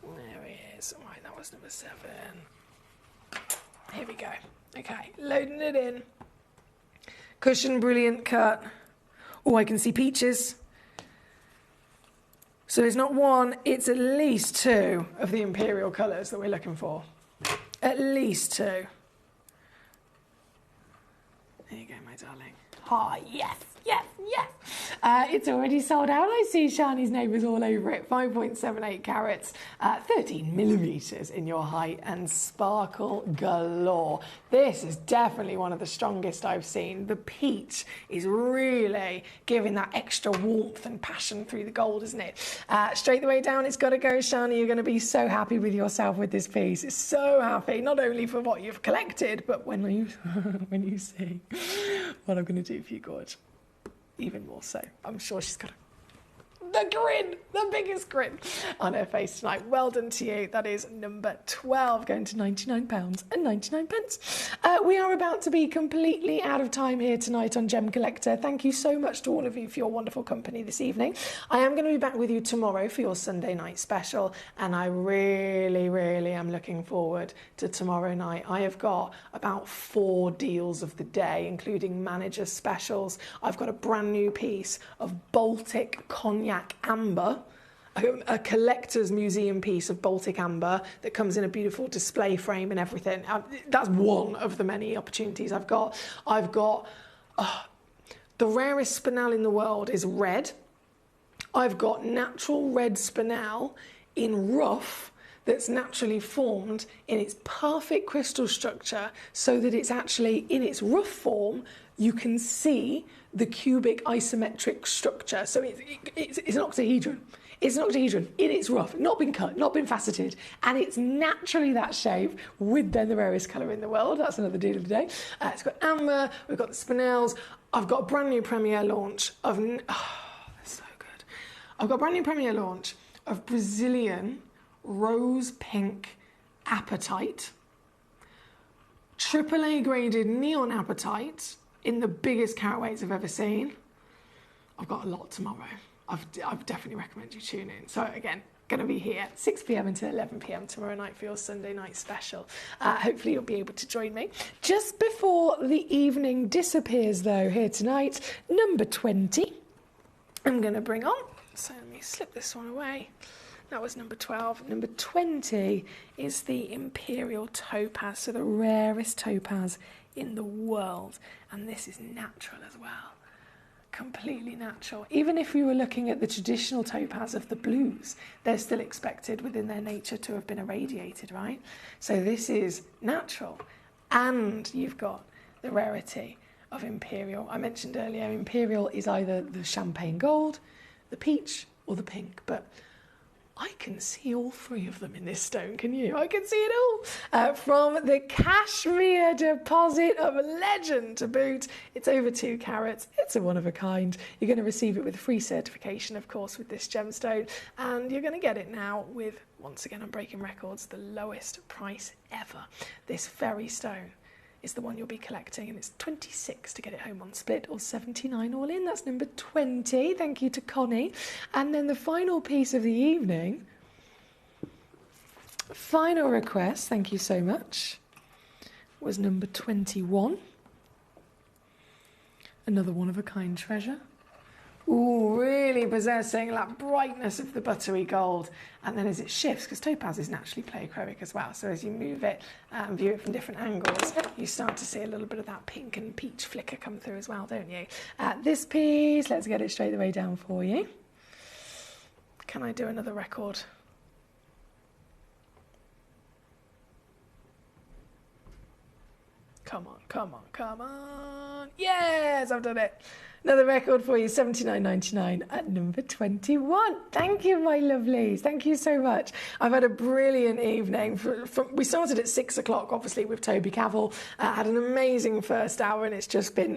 There he is. All right, that was number 7. Here we go. Okay, loading it in. Cushion, brilliant cut. Oh, I can see peaches. So it's not one, it's at least 2 of the imperial colours that we're looking for. At least 2. There you go, my darling. Oh, yes. It's already sold out. I see Shani's neighbours all over it. 5.78 carats, 13 millimetres in your height, and sparkle galore. This is definitely one of the strongest I've seen. The peach is really giving that extra warmth and passion through the gold, isn't it? Straight the way down, it's got to go, Shani. You're going to be so happy with yourself with this piece. So happy, not only for what you've collected, but when you see what I'm going to do for you, gorge. Even more so. I'm sure she's got The grin, the biggest grin on her face tonight. Well done to you. That is number 12, going to £99.99. We are about to be completely out of time here tonight on Gem Collector. Thank you so much to all of you for your wonderful company this evening. I am going to be back with you tomorrow for your Sunday night special, and I really, really am looking forward to tomorrow night. I have got about 4 deals of the day, including manager specials. I've got a brand new piece of Baltic Cognac Amber, a collector's museum piece of Baltic Amber that comes in a beautiful display frame and everything. That's one of the many opportunities I've got. The rarest spinel in the world is red. I've got natural red spinel in rough that's naturally formed in its perfect crystal structure so that it's actually in its rough form. You can see the cubic isometric structure. So it's an octahedron. It's an octahedron in its rough, not been cut, not been faceted, and it's naturally that shape with then the rarest colour in the world. That's another deal of the day. It's got amber, we've got the spinels. I've got a brand new premiere launch of, that's so good. I've got a brand new premiere launch of Brazilian rose pink apatite, AAA graded neon apatite, in the biggest carat weights I've ever seen. I've got a lot tomorrow. I've definitely recommend you tune in. So again, going to be here 6 p.m. until 11 p.m. tomorrow night for your Sunday night special. Hopefully you'll be able to join me. Just before the evening disappears though here tonight, number 20, I'm going to bring on. So let me slip this one away. That was number 12. Number 20 is the Imperial Topaz, so the rarest topaz in the world. And this is natural as well. Completely natural. Even if we were looking at the traditional topaz of the blues, they're still expected within their nature to have been irradiated, right? So this is natural. And you've got the rarity of Imperial. I mentioned earlier, Imperial is either the champagne gold, the peach, or the pink. But I can see all 3 of them in this stone, can you? I can see it all. From the Kashmir deposit of legend to boot. It's over 2 carats. It's a one of a kind. You're going to receive it with free certification, of course, with this gemstone. And you're going to get it now with, once again, I'm breaking records, the lowest price ever. This very stone is the one you'll be collecting, and it's 26 to get it home on split, or 79 all in. That's number 20. Thank you to Connie. And then the final piece of the evening, final request, thank you so much, was number 21. Another one of a kind treasure. Ooh, really possessing that brightness of the buttery gold. And then as it shifts, because topaz is naturally pleochroic as well, so as you move it and view it from different angles, you start to see a little bit of that pink and peach flicker come through as well, don't you? This piece, let's get it straight the way down for you. Can I do another record? Come on, come on, come on. Yes, I've done it. Another record for you, $79.99 at number 21. Thank you, my lovelies. Thank you so much. I've had a brilliant evening. We started at 6 o'clock, obviously, with Toby Cavell. Had an amazing first hour, and it's just been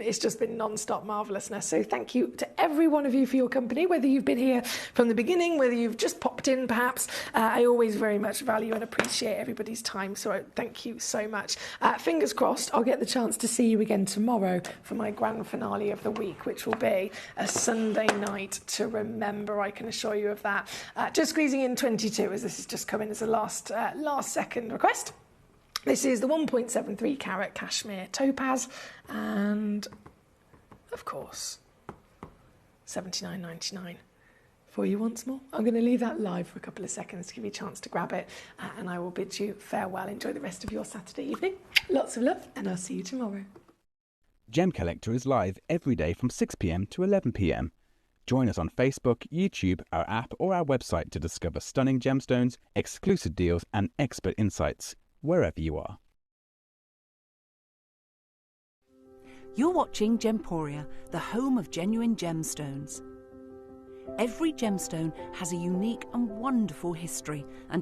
non-stop marvellousness. So thank you to every one of you for your company, whether you've been here from the beginning, whether you've just popped in, perhaps. I always very much value and appreciate everybody's time. So thank you so much. Fingers crossed, I'll get the chance to see you again tomorrow for my grand finale of the week, which will be a Sunday night to remember, I can assure you of that. Just squeezing in 22, as this has just come in as a last second request. This is the 1.73 carat Kashmir topaz, and of course, $79.99 for you once more. I'm going to leave that live for a couple of seconds to give you a chance to grab it, and I will bid you farewell. Enjoy the rest of your Saturday evening. Lots of love, and I'll see you tomorrow. Gem Collector is live every day from 6 p.m. to 11 p.m. Join us on Facebook, YouTube, our app or our website to discover stunning gemstones, exclusive deals and expert insights wherever you are. You're watching Gemporia, the home of genuine gemstones. Every gemstone has a unique and wonderful history, and